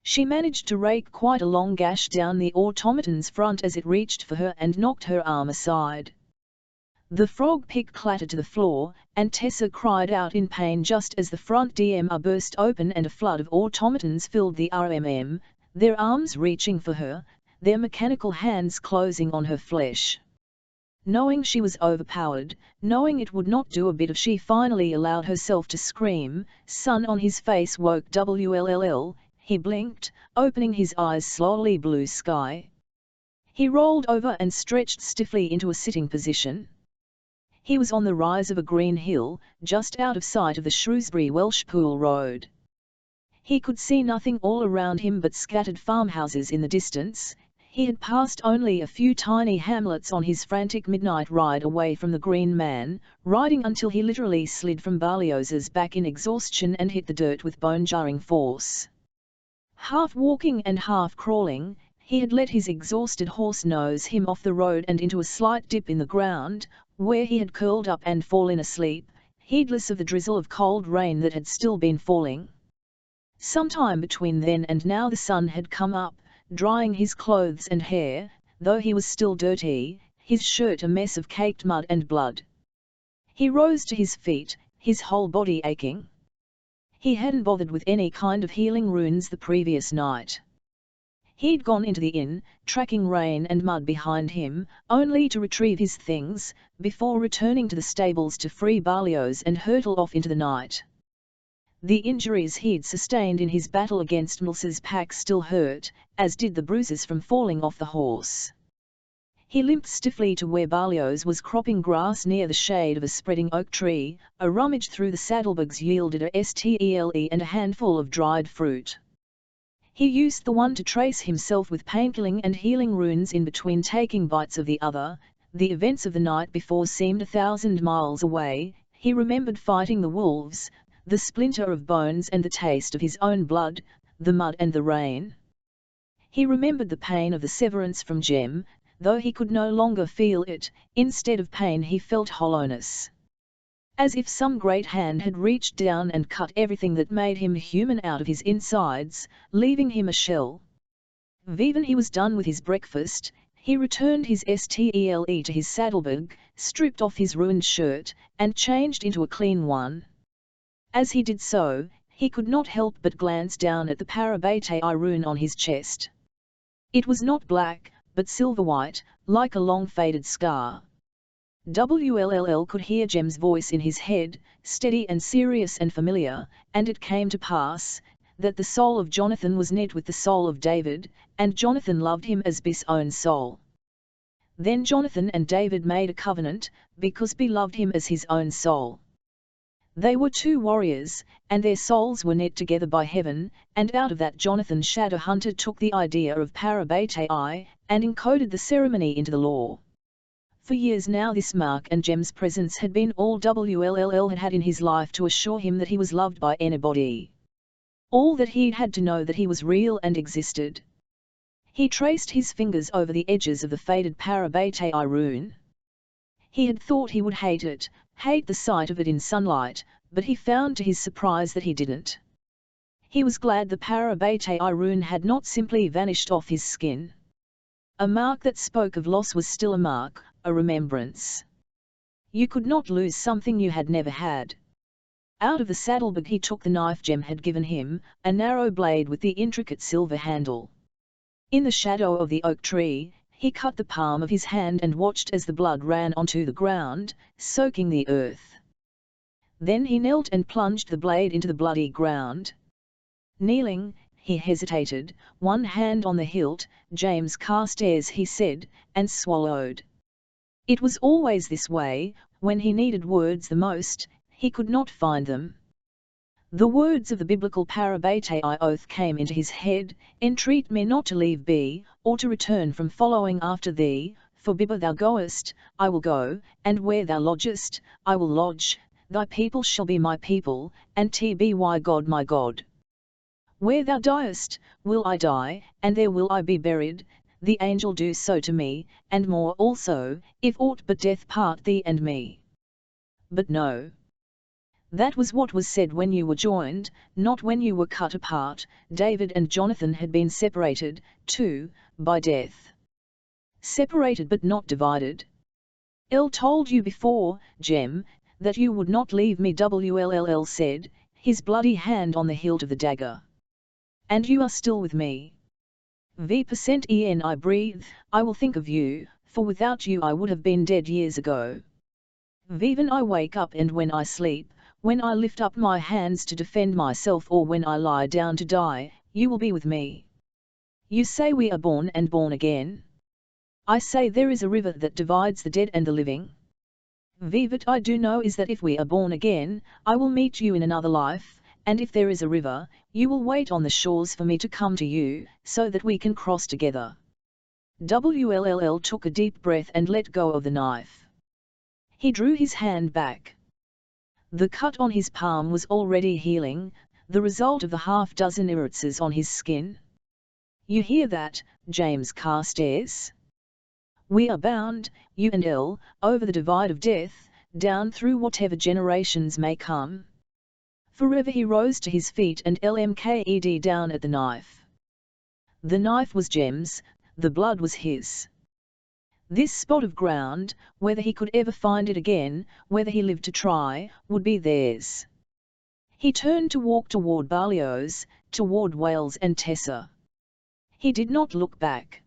A: She managed to rake quite a long gash down the automaton's front as it reached for her and knocked her arm aside. The frog pick clattered to the floor, and Tessa cried out in pain just as the front door burst open and a flood of automatons filled the room, their arms reaching for her, their mechanical hands closing on her flesh. Knowing she was overpowered, knowing it would not do a bit if she finally allowed herself to scream, sun on his face woke WLLL, he blinked, opening his eyes slowly. Blue sky. He rolled over and stretched stiffly into a sitting position. He was on the rise of a green hill, just out of sight of the Shrewsbury Welshpool Road. He could see nothing all around him but scattered farmhouses in the distance. He had passed only a few tiny hamlets on his frantic midnight ride away from the Green Man, riding until he literally slid from Berlioz's back in exhaustion and hit the dirt with bone-jarring force. Half walking and half crawling, he had let his exhausted horse nose him off the road and into a slight dip in the ground, where he had curled up and fallen asleep, heedless of the drizzle of cold rain that had still been falling. Sometime between then and now the sun had come up, drying his clothes and hair, though he was still dirty, his shirt a mess of caked mud and blood. He rose to his feet, his whole body aching. He hadn't bothered with any kind of healing runes the previous night. He'd gone into the inn, tracking rain and mud behind him, only to retrieve his things, before returning to the stables to free Berlioz and hurtle off into the night. The injuries he'd sustained in his battle against Mils's pack still hurt, as did the bruises from falling off the horse. He limped stiffly to where Berlioz was cropping grass near the shade of a spreading oak tree. A rummage through the saddlebags yielded a stle and a handful of dried fruit. He used the one to trace himself with painkilling and healing runes in between taking bites of the other. The events of the night before seemed 1,000 miles away. He remembered fighting the wolves, the splinter of bones and the taste of his own blood, the mud and the rain. He remembered the pain of the severance from Jem, though he could no longer feel it. Instead of pain he felt hollowness. As if some great hand had reached down and cut everything that made him human out of his insides, leaving him a shell. Even he was done with his breakfast, he returned his stle to his saddlebag, stripped off his ruined shirt, and changed into a clean one. As he did so, he could not help but glance down at the Parabatai rune on his chest. It was not black, but silver-white, like a long faded scar. Wll could hear Jem's voice in his head, steady and serious and familiar, and it came to pass, that the soul of Jonathan was knit with the soul of David, and Jonathan loved him as Bis' own soul. Then Jonathan and David made a covenant, because Bi loved him as his own soul. They were two warriors, and their souls were knit together by heaven, and out of that Jonathan Shadowhunter took the idea of Parabatai, and encoded the ceremony into the law. For years now this Mark and Jem's presence had been all Wll had had in his life to assure him that he was loved by anybody. All that he had to know that he was real and existed. He traced his fingers over the edges of the faded Parabatai rune. He had thought he would hate it, hate the sight of it in sunlight, but he found to his surprise that he didn't. He was glad the Parabatai rune had not simply vanished off his skin. A mark that spoke of loss was still a mark, a remembrance. You could not lose something you had never had. Out of the saddlebag he took the knife Jem had given him, a narrow blade with the intricate silver handle. In the shadow of the oak tree, he cut the palm of his hand and watched as the blood ran onto the ground, soaking the earth. Then he knelt and plunged the blade into the bloody ground. Kneeling, he hesitated, one hand on the hilt. "James Carstairs," he said, and swallowed. It was always this way, when he needed words the most, he could not find them. The words of the biblical Parabatai oath came into his head: "Entreat me not to leave Bi, or to return from following after thee, for whither thou goest, I will go, and where thou lodgest, I will lodge, thy people shall be my people, and tby God my God. Where thou diest, will I die, and there will I be buried, the angel do so to me, and more also, if aught but death part thee and me." But no. That was what was said when you were joined, not when you were cut apart. David and Jonathan had been separated, too, by death. Separated but not divided. "El told you before, Jem, that you would not leave me," Wll said, his bloody hand on the hilt of the dagger. "And you are still with me. V% en I breathe, I will think of you, for without you I would have been dead years ago. Even I wake up and when I sleep, when I lift up my hands to defend myself or when I lie down to die, you will be with me. You say we are born and born again. I say there is a river that divides the dead and the living. What I do know is that if we are born again, I will meet you in another life, and if there is a river, you will wait on the shores for me to come to you, so that we can cross together." Wll took a deep breath and let go of the knife. He drew his hand back. The cut on his palm was already healing, the result of the half-dozen irritants on his skin. "You hear that, James Carstairs? We are bound, you and El, over the divide of death, down through whatever generations may come." Forever he rose to his feet and lmked down at the knife. The knife was Jem's, the blood was his. This spot of ground, whether he could ever find it again, whether he lived to try, would be theirs. He turned to walk toward Barlio's, toward Wales and Tessa. He did not look back.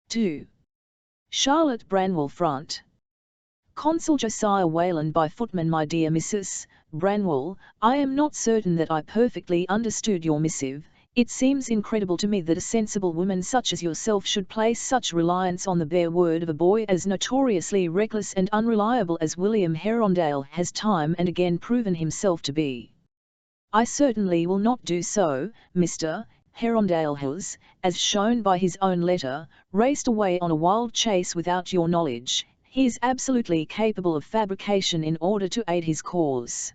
A: 2. Charlotte Branwell front. Consul Josiah Whalen by footman. "My dear Mrs. Branwell, I am not certain that I perfectly understood your missive. It seems incredible to me that a sensible woman such as yourself should place such reliance on the bare word of a boy as notoriously reckless and unreliable as William Herondale has time and again proven himself to be. I certainly will not do so. Mr. Herondale has, as shown by his own letter, raced away on a wild chase without your knowledge. He is absolutely capable of fabrication in order to aid his cause.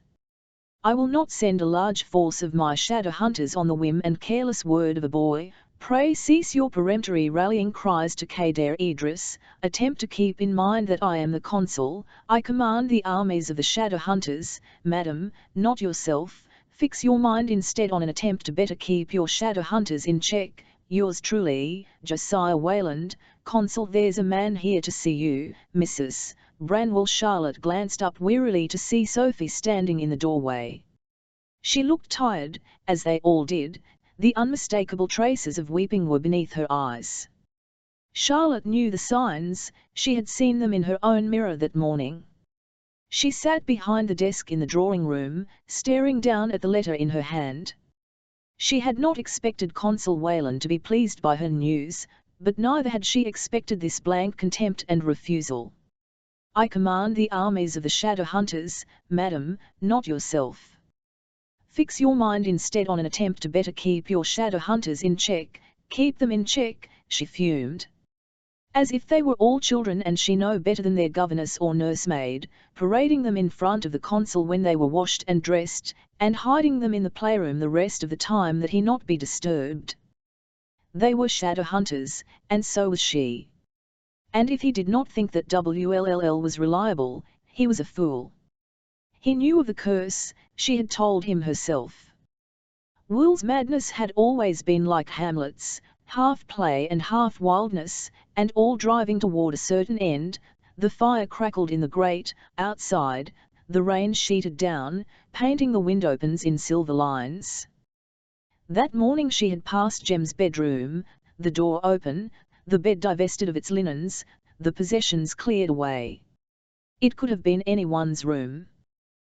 A: I will not send a large force of my shadow hunters on the whim and careless word of a boy, Pray cease your peremptory rallying cries to Kader Idris, attempt to keep in mind that I am the consul, I command the armies of the shadow hunters, madam, not yourself, fix your mind instead on an attempt to better keep your shadow hunters in check, yours truly, Josiah Wayland, consul. There's a man here to see you, Mrs. Branwell. Charlotte glanced up wearily to see Sophie standing in the doorway. She looked tired, as they all did. The unmistakable traces of weeping were beneath her eyes. Charlotte knew the signs, she had seen them in her own mirror that morning. She sat behind the desk in the drawing-room, staring down at the letter in her hand. She had not expected Consul Wayland to be pleased by her news, but neither had she expected this blank contempt and refusal. I command the armies of the shadow hunters, madam, not yourself. Fix your mind instead on an attempt to better keep your shadow hunters in check, keep them in check, she fumed. As if they were all children and she no better than their governess or nursemaid, parading them in front of the consul when they were washed and dressed, and hiding them in the playroom the rest of the time that he not be disturbed. They were shadow hunters, and so was she. And if he did not think that WLLL was reliable, he was a fool. He knew of the curse, she had told him herself. Will's madness had always been like Hamlet's, half play and half wildness, and all driving toward a certain end. The fire crackled in the grate, outside, the rain sheeted down, painting the windowpanes in silver lines. That morning she had passed Jem's bedroom, the door open, the bed divested of its linens, the possessions cleared away. It could have been anyone's room.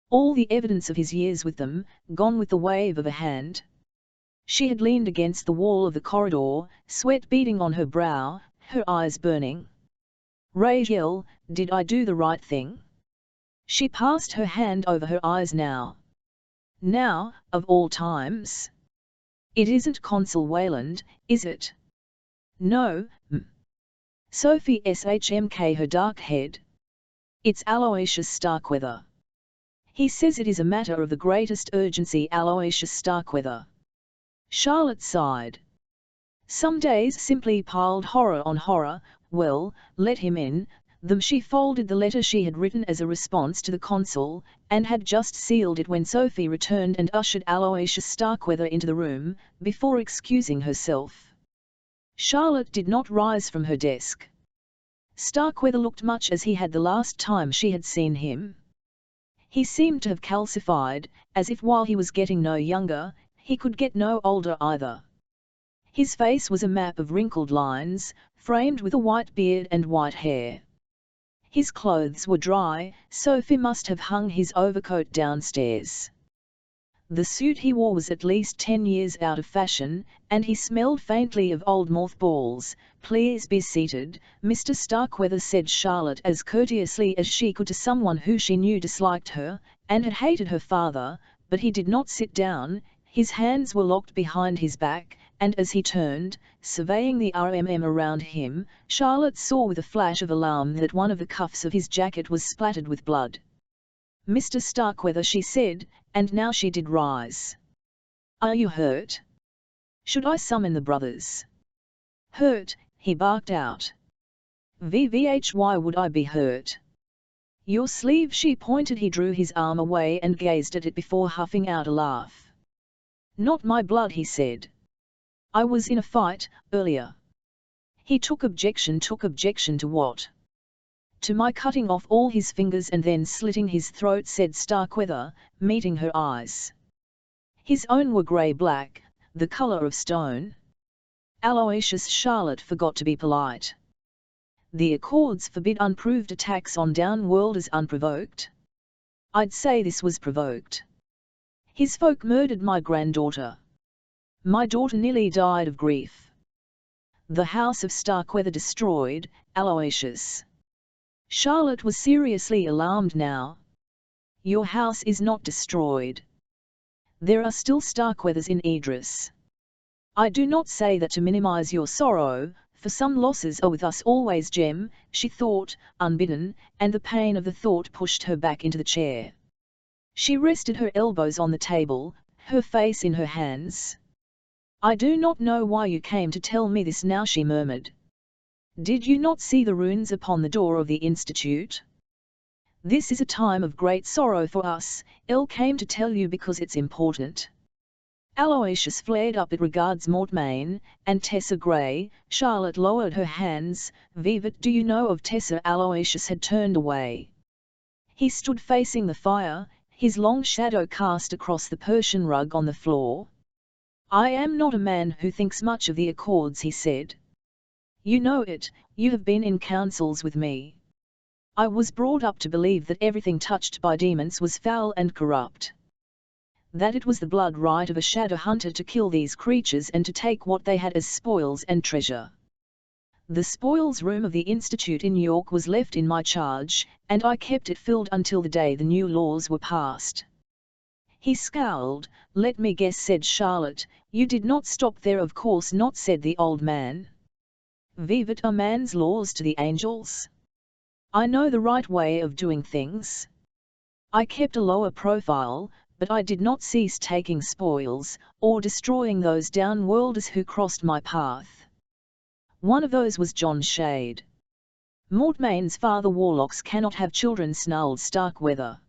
A: All the evidence of his years with them, gone with the wave of a hand. She had leaned against the wall of the corridor, sweat beading on her brow, her eyes burning. Rachel, did I do the right thing? She passed her hand over her eyes now. Now, of all times. It isn't Consul Wayland, is it? No, Sophie shmk her dark head. It's Aloysius Starkweather. He says it is a matter of the greatest urgency. Aloysius Starkweather. Charlotte sighed. Some days simply piled horror on horror. Well, let him in. She folded the letter she had written as a response to the consul, and had just sealed it when Sophie returned and ushered Aloysius Starkweather into the room, before excusing herself. Charlotte did not rise from her desk. Starkweather looked much as he had the last time she had seen him. He seemed to have calcified, as if while he was getting no younger, he could get no older either. His face was a map of wrinkled lines, framed with a white beard and white hair. His clothes were dry, Sophie must have hung his overcoat downstairs. The suit he wore was at least 10 years out of fashion, and he smelled faintly of old mothballs. Please be seated, Mr. Starkweather, said Charlotte as courteously as she could to someone who she knew disliked her, and had hated her father, but he did not sit down. His hands were locked behind his back, and as he turned, surveying the RMM around him, Charlotte saw with a flash of alarm that one of the cuffs of his jacket was splattered with blood. Mr. Starkweather, she said, and now she did rise. Are you hurt? Should I summon the brothers? Hurt, he barked out. Why would I be hurt? Your sleeve, she pointed. He drew his arm away and gazed at it before huffing out a laugh. Not my blood, he said. I was in a fight, earlier. He took objection to what? To my cutting off all his fingers and then slitting his throat, said Starkweather, meeting her eyes. His own were grey-black, the colour of stone. Aloysius, Charlotte forgot to be polite. The Accords forbid unproved attacks on down-worlders unprovoked. I'd say this was provoked. His folk murdered my granddaughter. My daughter nearly died of grief. The house of Starkweather destroyed, Aloysius. Charlotte was seriously alarmed now. Your house is not destroyed. There are still Starkweathers in Idris. I do not say that to minimize your sorrow, for some losses are with us always, Jem, she thought, unbidden, and the pain of the thought pushed her back into the chair. She rested her elbows on the table, her face in her hands. I do not know why you came to tell me this now, she murmured. Did you not see the runes upon the door of the institute? This is a time of great sorrow for us. Elle came to tell you because it's important. Aloysius flared up. It regards Mortmain and Tessa Gray. Charlotte lowered her hands. Vivat, do you know of Tessa? Aloysius had turned away. He stood facing the fire, his long shadow cast across the Persian rug on the floor. I am not a man who thinks much of the Accords, he said. You know it, you have been in councils with me. I was brought up to believe that everything touched by demons was foul and corrupt. That it was the blood right of a shadow hunter to kill these creatures and to take what they had as spoils and treasure. The spoils room of the Institute in York was left in my charge, and I kept it filled until the day the new laws were passed. He scowled. Let me guess, said Charlotte. You did not stop there. Of course not, said the old man. Vivat are man's laws to the angels. I know the right way of doing things. I kept a lower profile, but I did not cease taking spoils, or destroying those downworlders who crossed my path. One of those was John Shade. Mortmain's father. Warlocks cannot have children, snarled Starkweather.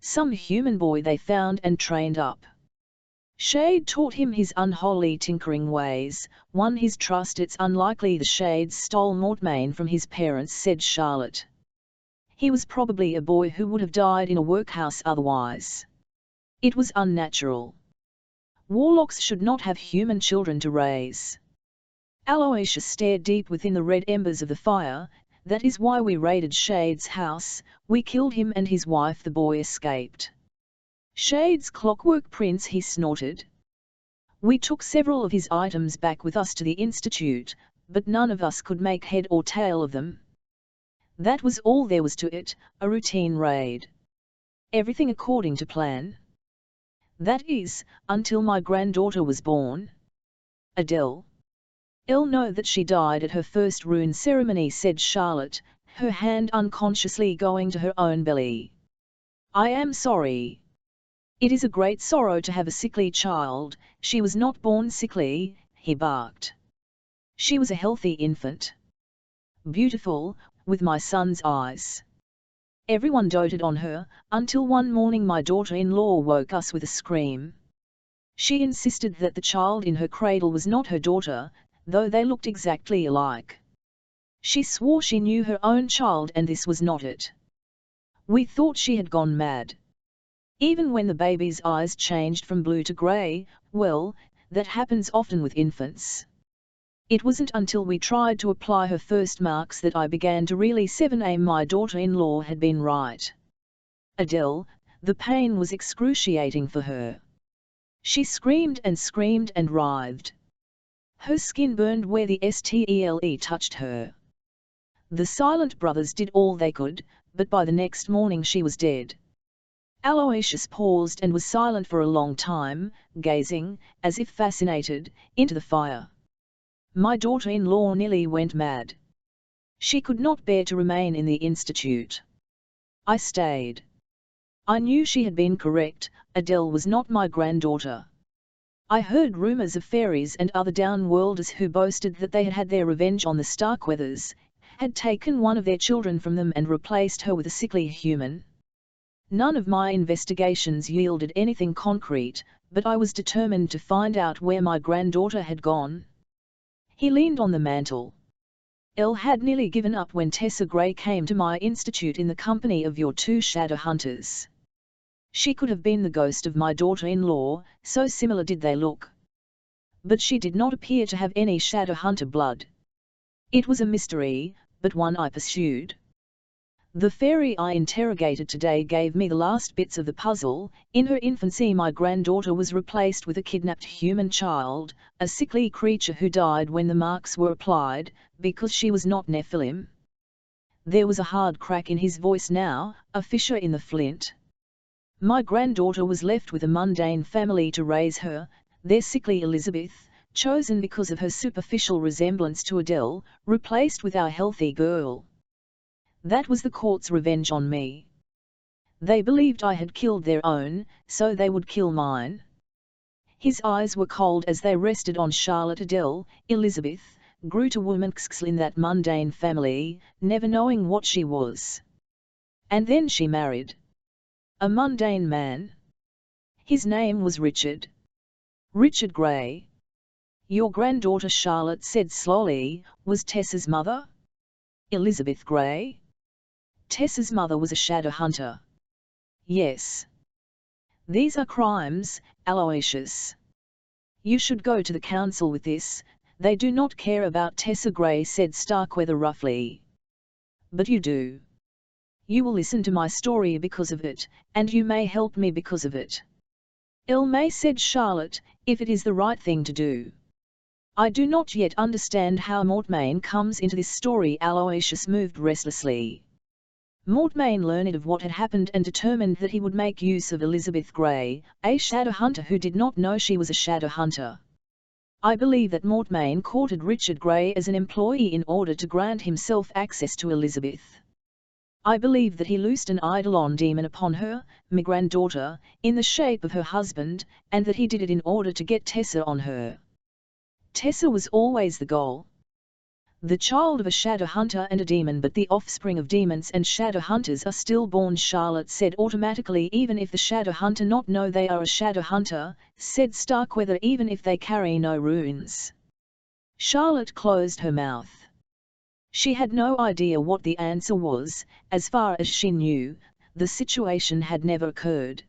A: Some human boy they found and trained up. Shade taught him his unholy tinkering ways, won his trust. It's unlikely the Shades stole Mortmain from his parents, said Charlotte. He was probably a boy who would have died in a workhouse otherwise. It was unnatural. Warlocks should not have human children to raise. Aloysius stared deep within the red embers of the fire. That is why we raided Shade's house. We killed him and his wife. The boy escaped. Shade's Clockwork prince, he snorted. We took several of his items back with us to the Institute, but none of us could make head or tail of them. That was all there was to it, a routine raid. Everything according to plan. That is, until my granddaughter was born. Adele. I'll know that she died at her first rune ceremony, said Charlotte, her hand unconsciously going to her own belly. I am sorry. It is a great sorrow to have a sickly child. She was not born sickly, he barked. She was a healthy infant. Beautiful, with my son's eyes. Everyone doted on her, until one morning my daughter-in-law woke us with a scream. She insisted that the child in her cradle was not her daughter, though they looked exactly alike. She swore she knew her own child and this was not it. We thought she had gone mad. Even when the baby's eyes changed from blue to grey, well, that happens often with infants. It wasn't until we tried to apply her first marks that I began to really 7 my daughter-in-law had been right. Adele, the pain was excruciating for her. She screamed and writhed. Her skin burned where the stle touched her. The Silent brothers did all they could, but by the next morning she was dead. Aloysius paused and was silent for a long time, gazing, as if fascinated, into the fire. My daughter-in-law nearly went mad. She could not bear to remain in the Institute. I stayed. I knew she had been correct. Adele was not my granddaughter. I heard rumours of fairies and other downworlders who boasted that they had had their revenge on the Starkweathers, had taken one of their children from them and replaced her with a sickly human. None of my investigations yielded anything concrete, but I was determined to find out where my granddaughter had gone. He leaned on the mantel. Elle had nearly given up when Tessa Gray came to my institute in the company of your 2 shadow hunters. She could have been the ghost of my daughter-in-law, so similar did they look. But she did not appear to have any shadow hunter blood. It was a mystery, but one I pursued. The fairy I interrogated today gave me the last bits of the puzzle. In her infancy my granddaughter was replaced with a kidnapped human child, a sickly creature who died when the marks were applied, because she was not Nephilim. There was a hard crack in his voice now, a fissure in the flint. My granddaughter was left with a mundane family to raise her, their sickly Elizabeth, chosen because of her superficial resemblance to Adele, replaced with our healthy girl. That was the court's revenge on me. They believed I had killed their own, so they would kill mine. His eyes were cold as they rested on Charlotte Adele. Elizabeth grew to woman's in that mundane family, never knowing what she was. And then she married a mundane man. His name was Richard. Richard Grey. Your granddaughter, Charlotte said slowly, was Tessa's mother? Elizabeth Grey? Tessa's mother was a shadow hunter. Yes. These are crimes, Aloysius. You should go to the council with this. They do not care about Tessa Grey, said Starkweather roughly. But you do. You will listen to my story because of it, and you may help me because of it. Il may, said Charlotte, if it is the right thing to do. I do not yet understand how Mortmain comes into this story. Aloysius moved restlessly. Mortmain learned of what had happened and determined that he would make use of Elizabeth Grey, a shadow hunter who did not know she was a shadow hunter. I believe that Mortmain courted Richard Grey as an employee in order to grant himself access to Elizabeth. I believe that he loosed an eidolon demon upon her, my granddaughter, in the shape of her husband, and that he did it in order to get Tessa on her. Tessa was always the goal. The child of a shadow hunter and a demon, but the offspring of demons and shadow hunters are stillborn, Charlotte said automatically. Even if the shadow hunter not know they are a shadow hunter, said Starkweather, even if they carry no runes. Charlotte closed her mouth. She had no idea what the answer was. As far as she knew, the situation had never occurred.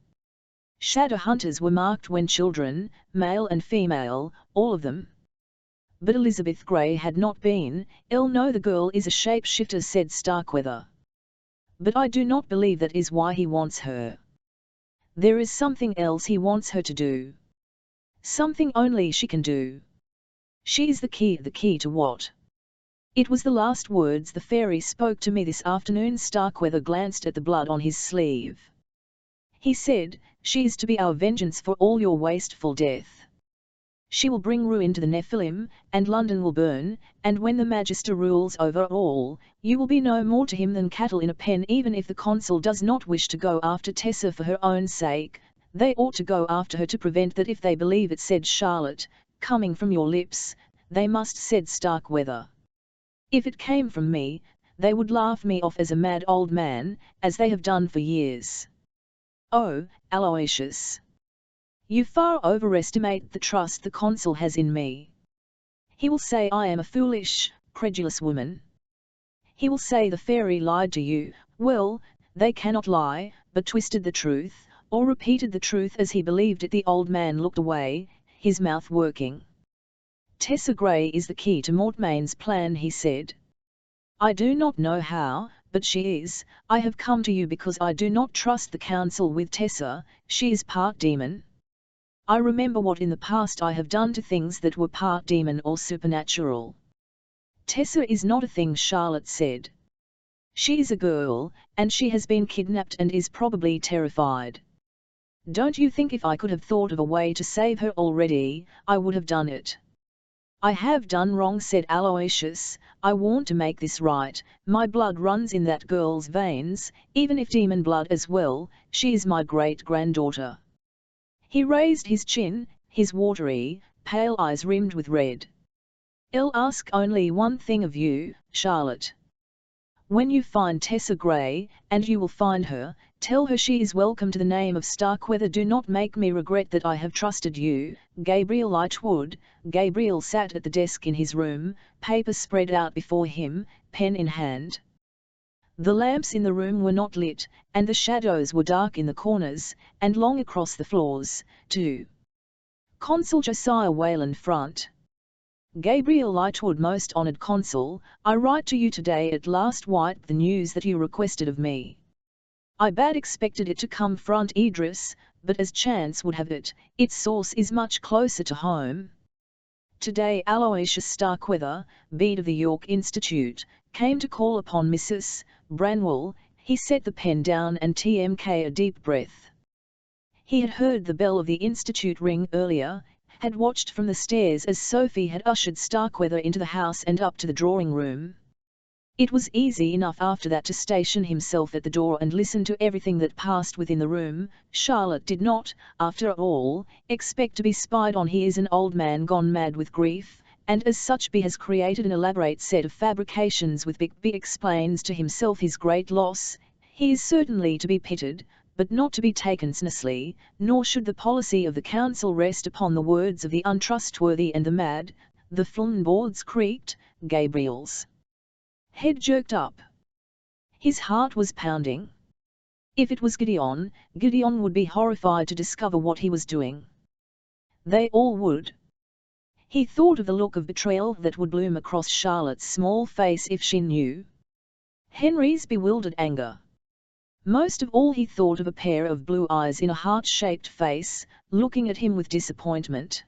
A: Shadow hunters were marked when children, male and female, all of them. But Elizabeth Grey had not been. Il know the girl is a shapeshifter, said Starkweather. But I do not believe that is why he wants her. There is something else he wants her to do. Something only she can do. She is the key to what? It was the last words the fairy spoke to me this afternoon. Starkweather glanced at the blood on his sleeve. He said, she is to be our vengeance for all your wasteful death. She will bring ruin to the Nephilim, and London will burn, and when the Magister rules over all, you will be no more to him than cattle in a pen. Even if the consul does not wish to go after Tessa for her own sake, they ought to go after her to prevent that if they believe it, said Charlotte. Coming from your lips, they must, said Starkweather. If it came from me, they would laugh me off as a mad old man, as they have done for years. Oh, Aloysius! You far overestimate the trust the consul has in me. He will say I am a foolish, credulous woman. He will say the fairy lied to you. Well, they cannot lie, but twisted the truth, or repeated the truth as he believed it. The old man looked away, his mouth working. Tessa Grey is the key to Mortmain's plan, he said. I do not know how, but she is. I have come to you because I do not trust the council with Tessa. She is part demon. I remember what in the past I have done to things that were part demon or supernatural. Tessa is not a thing, Charlotte said. She is a girl, and she has been kidnapped and is probably terrified. Don't you think if I could have thought of a way to save her already, I would have done it? I have done wrong, said Aloysius. I want to make this right. My blood runs in that girl's veins, even if demon blood as well. She is my great-granddaughter. He raised his chin, his watery, pale eyes rimmed with red. I'll ask only one thing of you, Charlotte. When you find Tessa Grey, and you will find her, tell her she is welcome to the name of Starkweather. Do not make me regret that I have trusted you, Gabriel Lightwood. Gabriel sat at the desk in his room, paper spread out before him, pen in hand. The lamps in the room were not lit, and the shadows were dark in the corners, and long across the floors, too. Consul Josiah Wayland Front. Gabriel Lightwood, most honoured consul, I write to you today at last with the news that you requested of me. I bad expected it to come front Idris, but as chance would have it, its source is much closer to home. Today Aloysius Starkweather, Bede of the York Institute, came to call upon Mrs. Branwell. He set the pen down and took a deep breath. He had heard the bell of the Institute ring earlier, had watched from the stairs as Sophie had ushered Starkweather into the house and up to the drawing room. It was easy enough after that to station himself at the door and listen to everything that passed within the room. Charlotte did not, after all, expect to be spied on. He is an old man gone mad with grief, and as such B has created an elaborate set of fabrications with B explains to himself his great loss. He is certainly to be pitied, but not to be taken seriously, nor should the policy of the council rest upon the words of the untrustworthy and the mad. The floorboards creaked, Gabriel's head jerked up. His heart was pounding. If it was Gideon, Gideon would be horrified to discover what he was doing. They all would. He thought of the look of betrayal that would bloom across Charlotte's small face if she knew. Henry's bewildered anger. Most of all he thought of a pair of blue eyes in a heart-shaped face, looking at him with disappointment.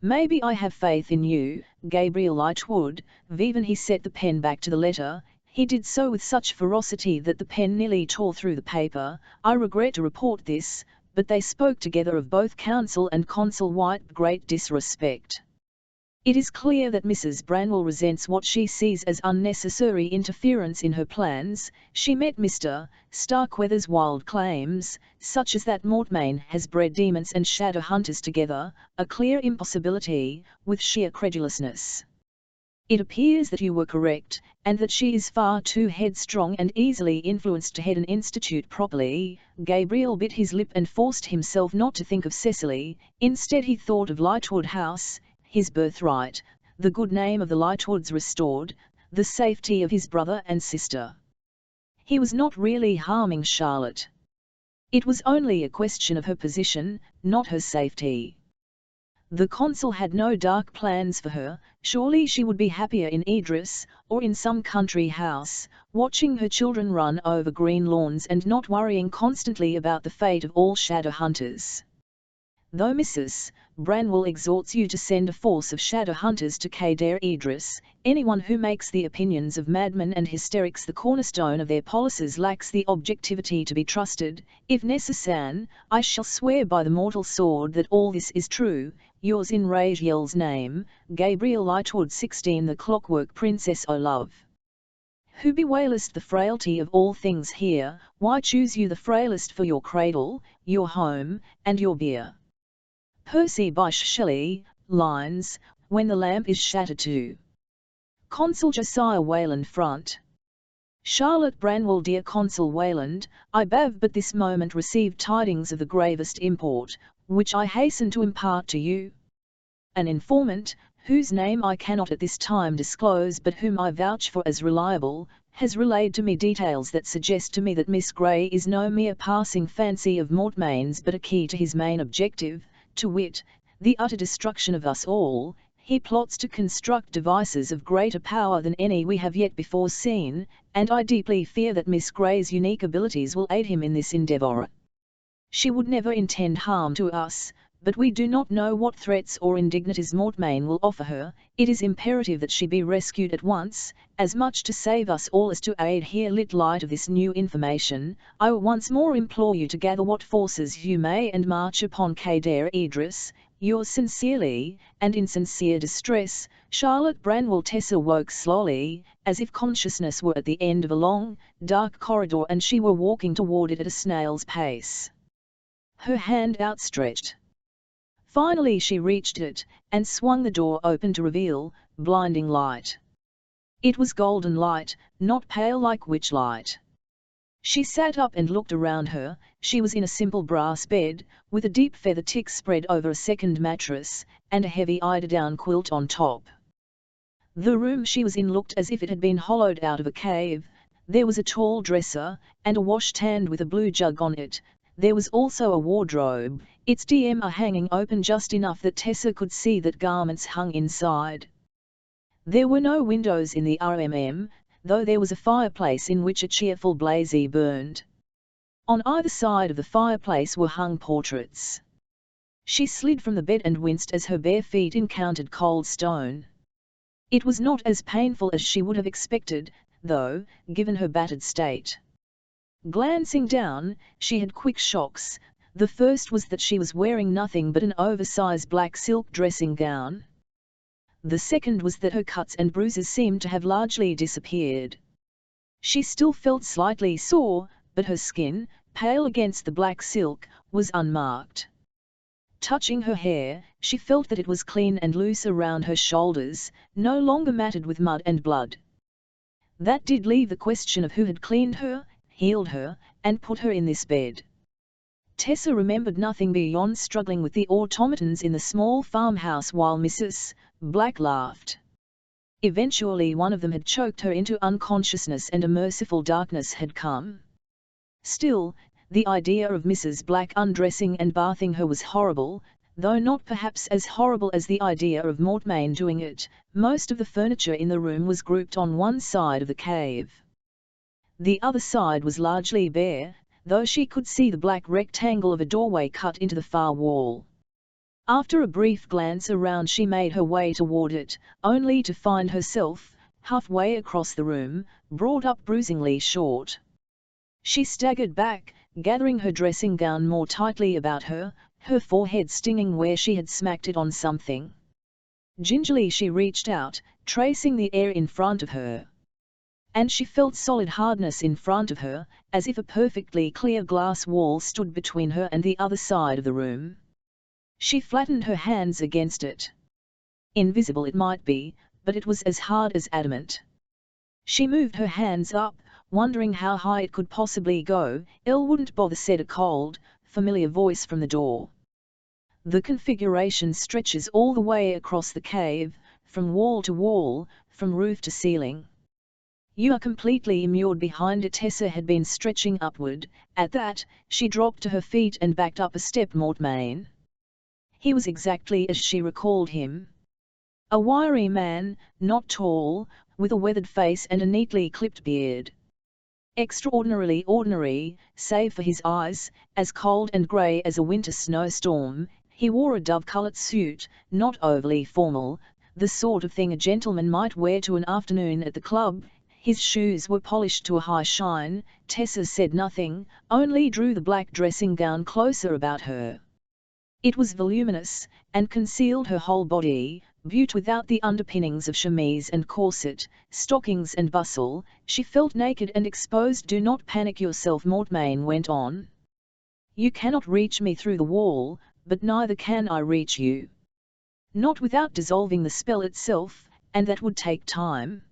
A: "Maybe I have faith in you, Gabriel Lightwood." Vivan he set the pen back to the letter. He did so with such ferocity that the pen nearly tore through the paper. "I regret to report this, but they spoke together of both counsel and Consul White with great disrespect. It is clear that Mrs. Branwell resents what she sees as unnecessary interference in her plans. She met Mr. Starkweather's wild claims, such as that Mortmain has bred demons and shadow hunters together, a clear impossibility, with sheer credulousness. It appears that you were correct, and that she is far too headstrong and easily influenced to head an institute properly." Gabriel bit his lip and forced himself not to think of Cecily. Instead he thought of Lightwood House, his birthright, the good name of the Lightwoods restored, the safety of his brother and sister. He was not really harming Charlotte. It was only a question of her position, not her safety. The consul had no dark plans for her. Surely she would be happier in Idris, or in some country house, watching her children run over green lawns and not worrying constantly about the fate of all shadow hunters. Though Mrs. Branwell exhorts you to send a force of shadow hunters to Kader Idris, anyone who makes the opinions of madmen and hysterics the cornerstone of their policies lacks the objectivity to be trusted. If necessary, I shall swear by the mortal sword that all this is true. Yours in Raziel's name, Gabriel Lightwood 16. The Clockwork Princess. O love, who bewailest the frailty of all things here, why choose you the frailest for your cradle, your home, and your bier? Percy Bysshe Shelley, lines, when the lamp is shattered to. Consul Josiah Wayland Front. Charlotte Branwell. Dear Consul Wayland, I have but this moment received tidings of the gravest import, which I hasten to impart to you. An informant, whose name I cannot at this time disclose but whom I vouch for as reliable, has relayed to me details that suggest to me that Miss Grey is no mere passing fancy of Mortmain's but a key to his main objective, to wit, the utter destruction of us all. He plots to construct devices of greater power than any we have yet before seen, and I deeply fear that Miss Grey's unique abilities will aid him in this endeavour. She would never intend harm to us, but we do not know what threats or indignities Mortmain will offer her. It is imperative that she be rescued at once, as much to save us all as to aid here lit light of this new information. I once more implore you to gather what forces you may and march upon Kader Idris. Yours sincerely, and in sincere distress, Charlotte Branwell. Tessa woke slowly, as if consciousness were at the end of a long, dark corridor and she were walking toward it at a snail's pace. Her hand outstretched. Finally she reached it, and swung the door open to reveal blinding light. It was golden light, not pale like witch light. She sat up and looked around her. She was in a simple brass bed, with a deep feather tick spread over a second mattress, and a heavy eiderdown quilt on top. The room she was in looked as if it had been hollowed out of a cave. There was a tall dresser, and a washstand with a blue jug on it. There was also a wardrobe, its DM hanging open just enough that Tessa could see that garments hung inside. There were no windows in the RMM, though there was a fireplace in which a cheerful blaze burned. On either side of the fireplace were hung portraits. She slid from the bed and winced as her bare feet encountered cold stone. It was not as painful as she would have expected, though, given her battered state. Glancing down, she had quick shocks. The first was that she was wearing nothing but an oversized black silk dressing gown. The second was that her cuts and bruises seemed to have largely disappeared. She still felt slightly sore, but her skin, pale against the black silk, was unmarked. Touching her hair, she felt that it was clean and loose around her shoulders, no longer matted with mud and blood. That did leave the question of who had cleaned her, healed her, and put her in this bed. Tessa remembered nothing beyond struggling with the automatons in the small farmhouse while Mrs. Black laughed. Eventually one of them had choked her into unconsciousness and a merciful darkness had come. Still, the idea of Mrs. Black undressing and bathing her was horrible, though not perhaps as horrible as the idea of Mortmain doing it. Most of the furniture in the room was grouped on one side of the cave. The other side was largely bare, though she could see the black rectangle of a doorway cut into the far wall. After a brief glance around she made her way toward it, only to find herself, halfway across the room, brought up bruisingly short. She staggered back, gathering her dressing gown more tightly about her, her forehead stinging where she had smacked it on something. Gingerly she reached out, tracing the air in front of her. And she felt solid hardness in front of her, as if a perfectly clear glass wall stood between her and the other side of the room. She flattened her hands against it. Invisible it might be, but it was as hard as adamant. She moved her hands up, wondering how high it could possibly go. "Elle wouldn't bother," said a cold, familiar voice from the door. The configuration stretches all the way across the cave, from wall to wall, from roof to ceiling. You are completely immured behind it. Tessa had been stretching upward. At that, she dropped to her feet and backed up a step. Mortmain. He was exactly as she recalled him. A wiry man, not tall, with a weathered face and a neatly clipped beard. Extraordinarily ordinary, save for his eyes, as cold and grey as a winter snowstorm. He wore a dove-coloured suit, not overly formal, the sort of thing a gentleman might wear to an afternoon at the club. His shoes were polished to a high shine. Tessa said nothing, only drew the black dressing gown closer about her. It was voluminous, and concealed her whole body, butte without the underpinnings of chemise and corset, stockings and bustle. She felt naked and exposed. "Do not panic yourself," Mortmain went on. "You cannot reach me through the wall, but neither can I reach you. Not without dissolving the spell itself, and that would take time."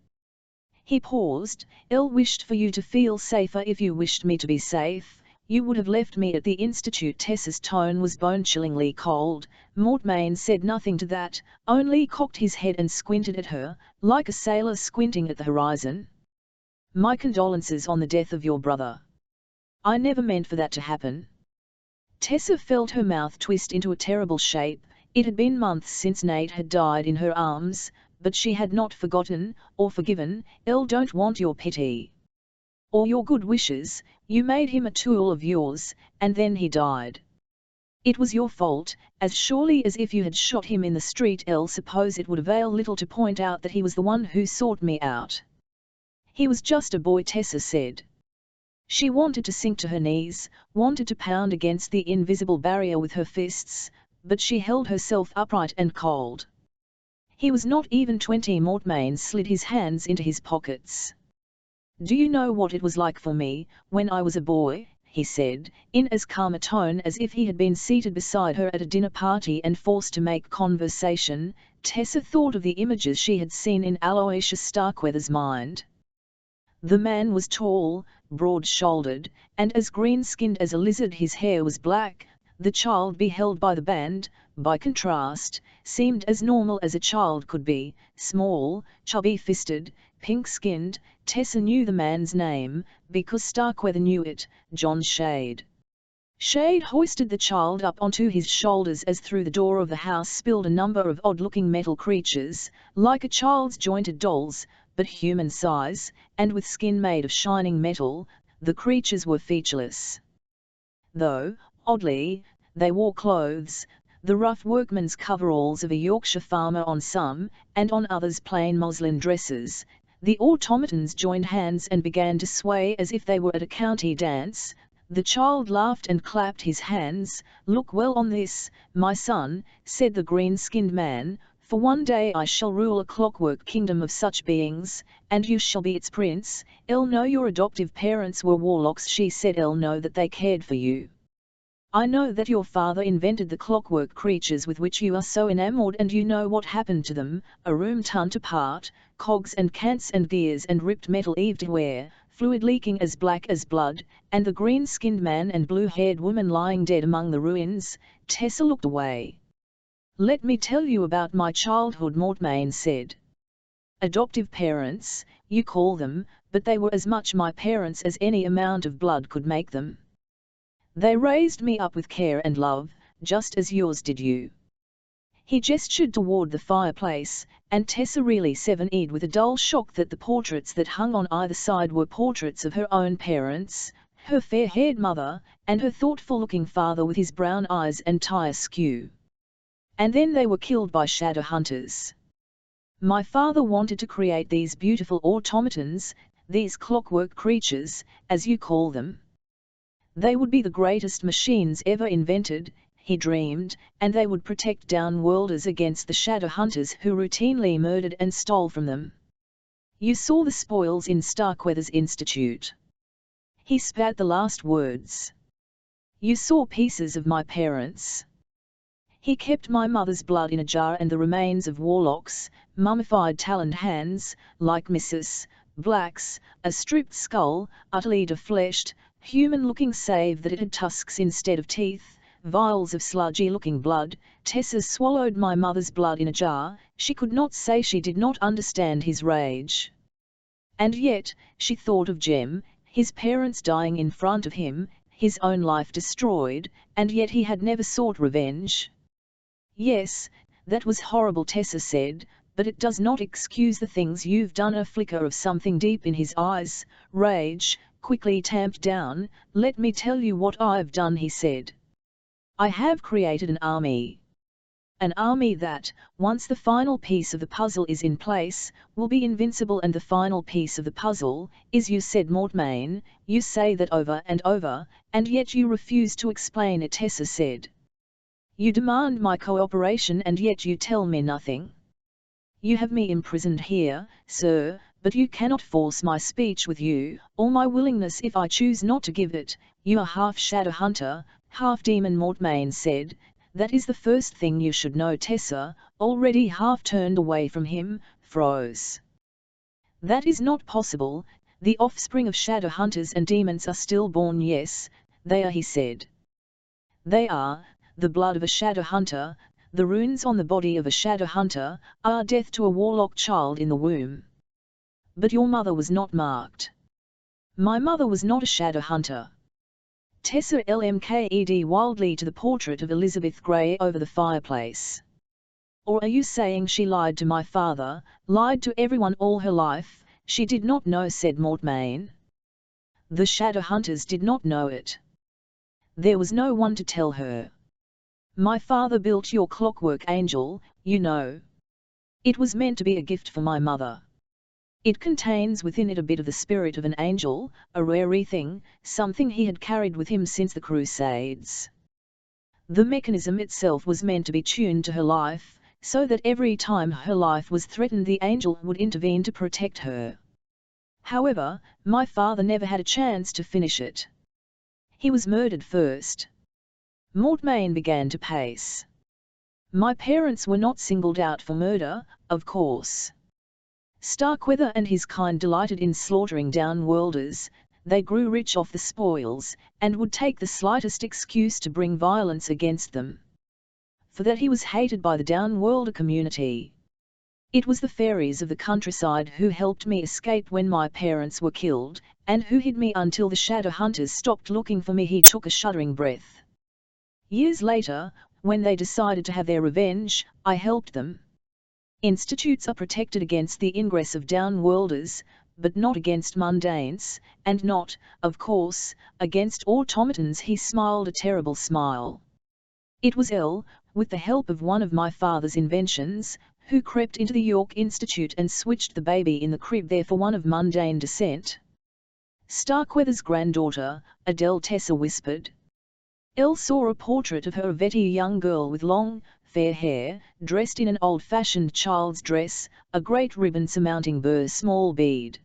A: He paused. "Elle wished for you to feel safer. If you wished me to be safe, you would have left me at the Institute." Tessa's tone was bone-chillingly cold. Mortmain said nothing to that, only cocked his head and squinted at her, like a sailor squinting at the horizon. "My condolences on the death of your brother. I never meant for that to happen." Tessa felt her mouth twist into a terrible shape. It had been months since Nate had died in her arms, but she had not forgotten, or forgiven. "Elle don't want your pity. Or your good wishes. You made him a tool of yours, and then he died. It was your fault, as surely as if you had shot him in the street. Elle suppose it would avail little to point out that he was the one who sought me out. He was just a boy," Tessa said. She wanted to sink to her knees, wanted to pound against the invisible barrier with her fists, but she held herself upright and cold. "He was not even 20. Mortmain slid his hands into his pockets. "Do you know what it was like for me, when I was a boy?" he said, in as calm a tone as if he had been seated beside her at a dinner party and forced to make conversation. Tessa thought of the images she had seen in Aloysius Starkweather's mind. The man was tall, broad-shouldered, and as green-skinned as a lizard. His hair was black. The child beheld by the band, by contrast, seemed as normal as a child could be, small, chubby-fisted, pink-skinned. Tessa knew the man's name, because Starkweather knew it, John Shade. Shade hoisted the child up onto his shoulders as through the door of the house spilled a number of odd-looking metal creatures, like a child's jointed dolls, but human size, and with skin made of shining metal. The creatures were featureless, though, oddly, they wore clothes, the rough workman's coveralls of a Yorkshire farmer on some, and on others plain muslin dresses. The automatons joined hands and began to sway as if they were at a county dance. The child laughed and clapped his hands. "Look well on this, my son," said the green-skinned man, For one day I shall rule a clockwork kingdom of such beings, and you shall be its prince. Know your adoptive parents were warlocks, she said. Know that they cared for you. I know that your father invented the clockwork creatures with which you are so enamored, and you know what happened to them, a room torn apart, cogs and cants and gears and ripped metal everywhere, fluid leaking as black as blood, and the green-skinned man and blue-haired woman lying dead among the ruins. Tessa looked away. Let me tell you about my childhood, Mortmain said. Adoptive parents, you call them, but they were as much my parents as any amount of blood could make them. They raised me up with care and love, just as yours did you. He gestured toward the fireplace, and Tessa really sevened with a dull shock that the portraits that hung on either side were portraits of her own parents, her fair-haired mother, and her thoughtful-looking father with his brown eyes and tie askew. And then they were killed by shadow hunters. My father wanted to create these beautiful automatons, these clockwork creatures, as you call them. They would be the greatest machines ever invented, he dreamed, and they would protect downworlders against the shadow hunters who routinely murdered and stole from them. You saw the spoils in Starkweather's Institute. He spat the last words. You saw pieces of my parents. He kept my mother's blood in a jar and the remains of warlocks, mummified taloned hands, like Mrs. Black's, a stripped skull, utterly defleshed, human-looking save that it had tusks instead of teeth, vials of sludgy-looking blood. Tessa swallowed my mother's blood in a jar. She could not say she did not understand his rage. And yet, she thought of Jem, his parents dying in front of him, his own life destroyed, and yet he had never sought revenge. Yes, that was horrible, Tessa said, but it does not excuse the things you've done. A flicker of something deep in his eyes, rage, quickly tamped down. Let me tell you what I've done, he said. I have created an army. An army that, once the final piece of the puzzle is in place, will be invincible. And the final piece of the puzzle is you, said Mortmain. You say that over and over, and yet you refuse to explain it, Tessa said. You demand my cooperation and yet you tell me nothing. You have me imprisoned here, sir, but you cannot force my speech with you, or my willingness if I choose not to give it. You are half shadow hunter, half demon, Mortmain said. That is the first thing you should know. Tessa, already half turned away from him, froze. That is not possible. The offspring of shadow hunters and demons are stillborn. Yes, they are, he said. They are. The blood of a shadow hunter, the runes on the body of a shadow hunter, are death to a warlock child in the womb. But your mother was not marked. My mother was not a shadow hunter. Tessa lmked wildly to the portrait of Elizabeth Grey over the fireplace. Or are you saying she lied to my father, lied to everyone all her life? She did not know, said Mortmain. The shadow hunters did not know it. There was no one to tell her. My father built your clockwork angel, you know. It was meant to be a gift for my mother. It contains within it a bit of the spirit of an angel, a rare thing, something he had carried with him since the Crusades. The mechanism itself was meant to be tuned to her life, so that every time her life was threatened the angel would intervene to protect her. However, my father never had a chance to finish it. He was murdered first. Mortmain began to pace. My parents were not singled out for murder, of course. Starkweather and his kind delighted in slaughtering downworlders. They grew rich off the spoils, and would take the slightest excuse to bring violence against them. For that he was hated by the downworlder community. It was the fairies of the countryside who helped me escape when my parents were killed, and who hid me until the shadow hunters stopped looking for me. He took a shuddering breath. Years later, when they decided to have their revenge, I helped them. Institutes are protected against the ingress of downworlders, but not against mundanes, and not, of course, against automatons. He smiled a terrible smile. It was with the help of one of my father's inventions, who crept into the York Institute and switched the baby in the crib there for one of mundane descent. Starkweather's granddaughter, Adele, Tessa whispered. Elle saw a portrait of her, a vetty young girl with long, fair hair, dressed in an old-fashioned child's dress, a great ribbon surmounting her small bead.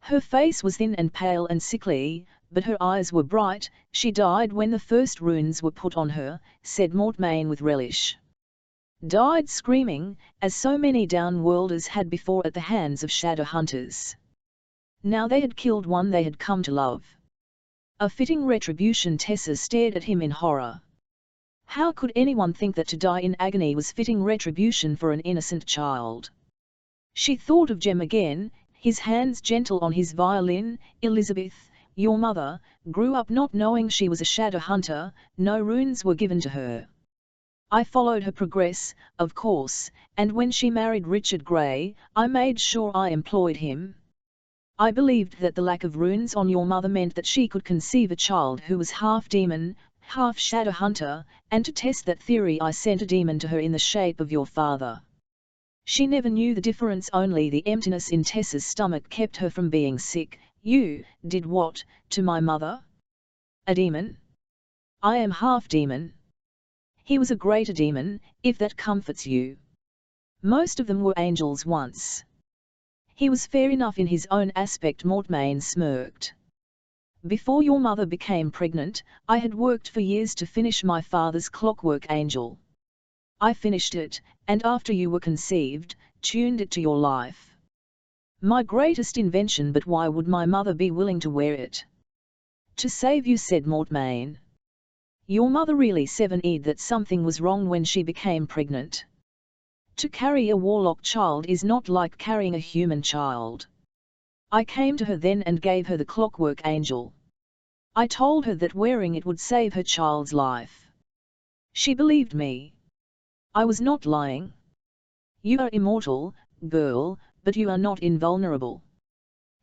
A: Her face was thin and pale and sickly, but her eyes were bright. She died when the first runes were put on her, said Mortmain with relish. Died screaming, as so many down-worlders had before at the hands of shadow hunters. Now they had killed one they had come to love. A fitting retribution. Tessa stared at him in horror. How could anyone think that to die in agony was fitting retribution for an innocent child? She thought of Jem again, his hands gentle on his violin. Elizabeth, your mother, grew up not knowing she was a shadow hunter, no runes were given to her. I followed her progress, of course, and when she married Richard Grey, I made sure I employed him. I believed that the lack of runes on your mother meant that she could conceive a child who was half demon, half shadow hunter, and to test that theory I sent a demon to her in the shape of your father. She never knew the difference, only the emptiness in Tessa's stomach kept her from being sick. You did what to my mother? A demon? I am half demon. He was a greater demon, if that comforts you. Most of them were angels once. He was fair enough in his own aspect. Mortmain smirked. Before your mother became pregnant, I had worked for years to finish my father's Clockwork angel. I finished it, and after you were conceived, tuned it to your life. My greatest invention, but why would my mother be willing to wear it? To save you, said Mortmain. Your mother really seven-eyed that something was wrong when she became pregnant. To carry a warlock child is not like carrying a human child. I came to her then and gave her the Clockwork angel. I told her that wearing it would save her child's life. She believed me. I was not lying. You are immortal, girl, but you are not invulnerable.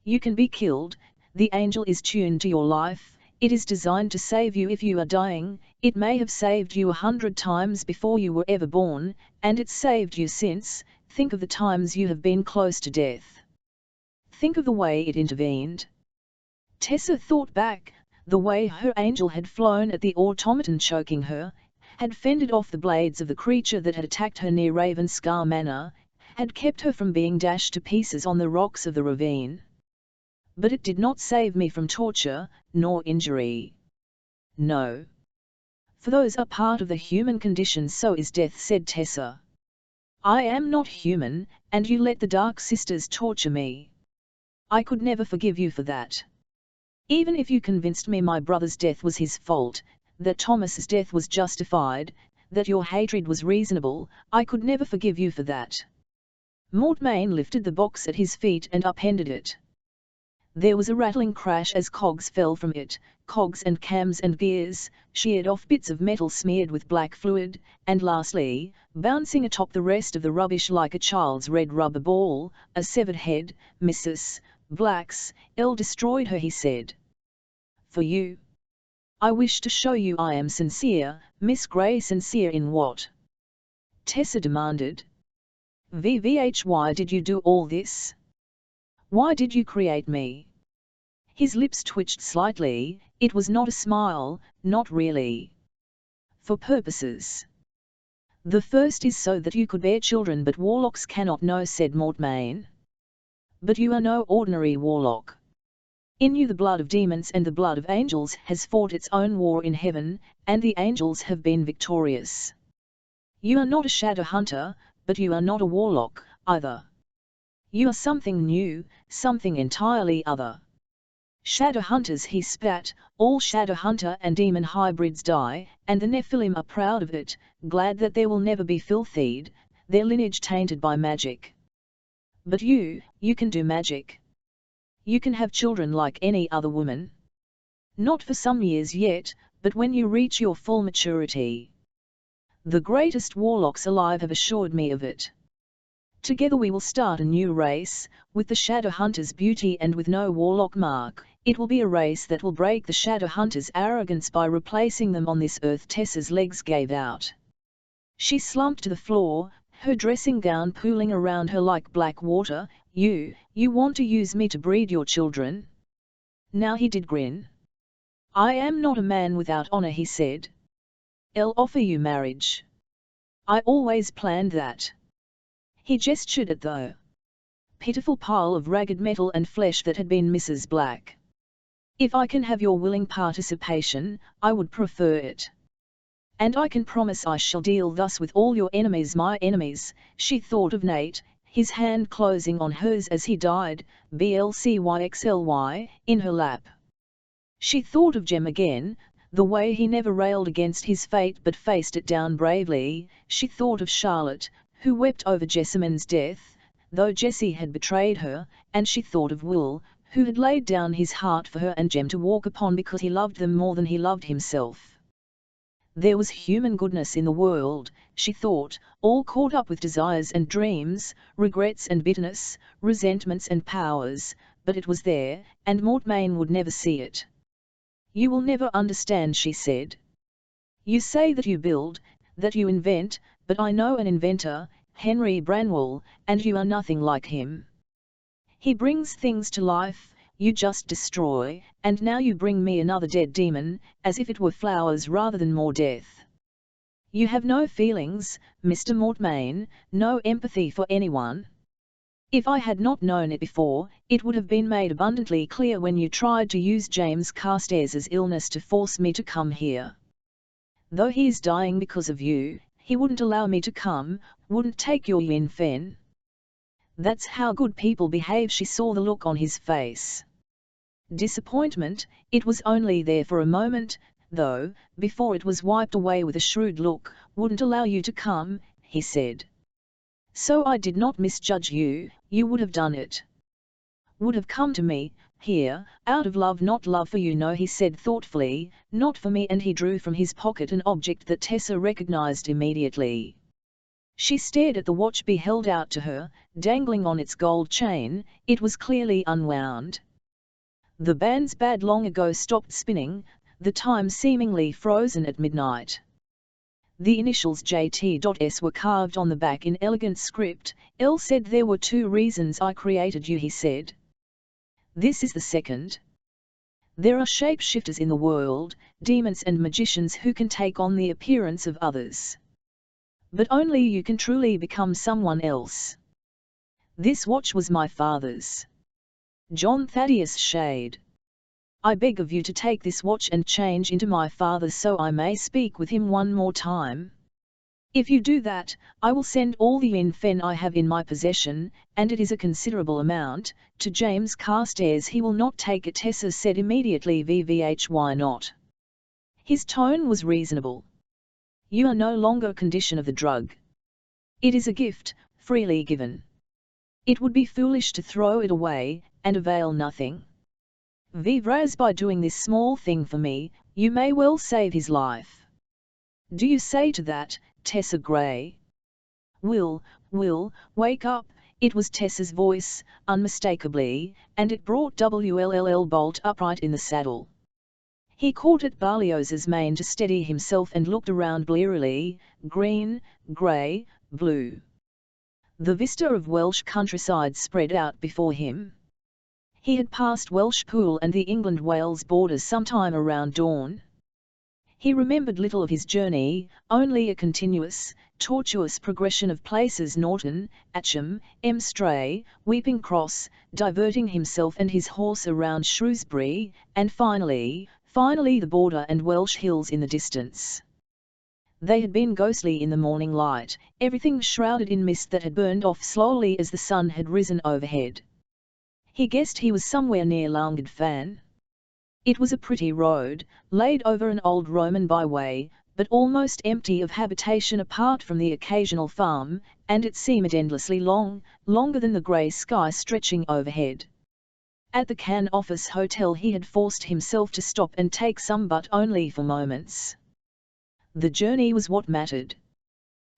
A: You can be killed. The angel is tuned to your life. It is designed to save you if you are dying. It may have saved you 100 times before you were ever born, and it's saved you since. Think of the times you have been close to death. Think of the way it intervened. Tessa thought back, the way her angel had flown at the automaton choking her, had fended off the blades of the creature that had attacked her near Ravenscar Manor, had kept her from being dashed to pieces on the rocks of the ravine. But it did not save me from torture, nor injury. No. For those are part of the human condition, so is death, said Tessa. I am not human, and you let the Dark Sisters torture me. I could never forgive you for that. Even if you convinced me my brother's death was his fault, that Thomas's death was justified, that your hatred was reasonable, I could never forgive you for that. Mortmain lifted the box at his feet and upended it. There was a rattling crash as cogs fell from it, cogs and cams and gears, sheared off bits of metal smeared with black fluid, and lastly, bouncing atop the rest of the rubbish like a child's red rubber ball, a severed head. Mrs. Black's L destroyed her, he said. For you. I wish to show you I am sincere. Miss Grey, sincere in what? Tessa demanded. VVH, why did you do all this? Why did you create me? His lips twitched slightly. It was not a smile, not really. For purposes. The first is so that you could bear children, but warlocks cannot know, said Mortmain. But you are no ordinary warlock. In you the blood of demons and the blood of angels has fought its own war in heaven, and the angels have been victorious. You are not a shadow hunter, but you are not a warlock, either. You are something new, something entirely other. Shadow hunters, he spat, all shadow hunter and demon hybrids die, and the Nephilim are proud of it, glad that there will never be filthied, their lineage tainted by magic. But you can do magic. You can have children like any other woman. Not for some years yet, but when you reach your full maturity. The greatest warlocks alive have assured me of it. Together we will start a new race, with the Shadow Hunter's beauty and with no warlock mark. It will be a race that will break the Shadow Hunter's arrogance by replacing them on this earth. Tessa's legs gave out. She slumped to the floor, her dressing gown pooling around her like black water. You want to use me to breed your children? Now he did grin. I am not a man without honor, he said. I'll offer you marriage. I always planned that. He gestured at the pitiful pile of ragged metal and flesh that had been Mrs. Black. If I can have your willing participation, I would prefer it. And I can promise I shall deal thus with all your enemies, my enemies. She thought of Nate, his hand closing on hers as he died, BLCYXLY, in her lap. She thought of Jem again, the way he never railed against his fate but faced it down bravely. She thought of Charlotte, who wept over Jessamine's death, though Jessie had betrayed her, and she thought of Will, who had laid down his heart for her and Jem to walk upon because he loved them more than he loved himself. There was human goodness in the world, she thought, all caught up with desires and dreams, regrets and bitterness, resentments and powers, but it was there, and Mortmain would never see it. You will never understand, she said. You say that you build, that you invent, but I know an inventor, Henry Branwell, and you are nothing like him. He brings things to life, you just destroy, and now you bring me another dead demon, as if it were flowers rather than more death. You have no feelings, Mr. Mortmain, no empathy for anyone. If I had not known it before, it would have been made abundantly clear when you tried to use James Carstairs' illness to force me to come here. Though he is dying because of you, he wouldn't allow me to come, wouldn't take your Yin Fen. That's how good people behave. She saw the look on his face. Disappointment, it was only there for a moment, though, before it was wiped away with a shrewd look. Wouldn't allow you to come, he said. So I did not misjudge you, you would have done it. Would have come to me, here, out of love, not love for you, no, he said thoughtfully, not for me, and he drew from his pocket an object that Tessa recognized immediately. She stared at the watch be held out to her, dangling on its gold chain. It was clearly unwound. The band's bad long ago stopped spinning, the time seemingly frozen at midnight. The initials JT.S were carved on the back in elegant script. L said, there were 2 reasons I created you, he said. This is the second. There are shapeshifters in the world, demons and magicians who can take on the appearance of others. But only you can truly become someone else. This watch was my father's. John Thaddeus Shade. I beg of you to take this watch and change into my father's so I may speak with him one more time. If you do that, I will send all the Yin Fen I have in my possession, and it is a considerable amount, to James Carstairs. He will not take it, Tessa said immediately. Why not? His tone was reasonable. You are no longer a condition of the drug. It is a gift, freely given. It would be foolish to throw it away, and avail nothing. Vivraz, by doing this small thing for me, you may well save his life. Do you say to that, Tessa Gray? Will, wake up. It was Tessa's voice, unmistakably, and it brought Wll bolt upright in the saddle. He caught at Berlioz's mane to steady himself and looked around blearily. Green, grey, blue. The vista of Welsh countryside spread out before him. He had passed Welshpool and the England-Wales border sometime around dawn. He remembered little of his journey, only a continuous, tortuous progression of places: Norton, Atcham, Stray, Weeping Cross, diverting himself and his horse around Shrewsbury, and finally the border and Welsh hills in the distance. They had been ghostly in the morning light, everything shrouded in mist that had burned off slowly as the sun had risen overhead. He guessed he was somewhere near Llangadfan. It was a pretty road, laid over an old Roman byway, but almost empty of habitation apart from the occasional farm, and it seemed endlessly long, longer than the grey sky stretching overhead. At the Cannes Office Hotel he had forced himself to stop and take some, but only for moments. The journey was what mattered.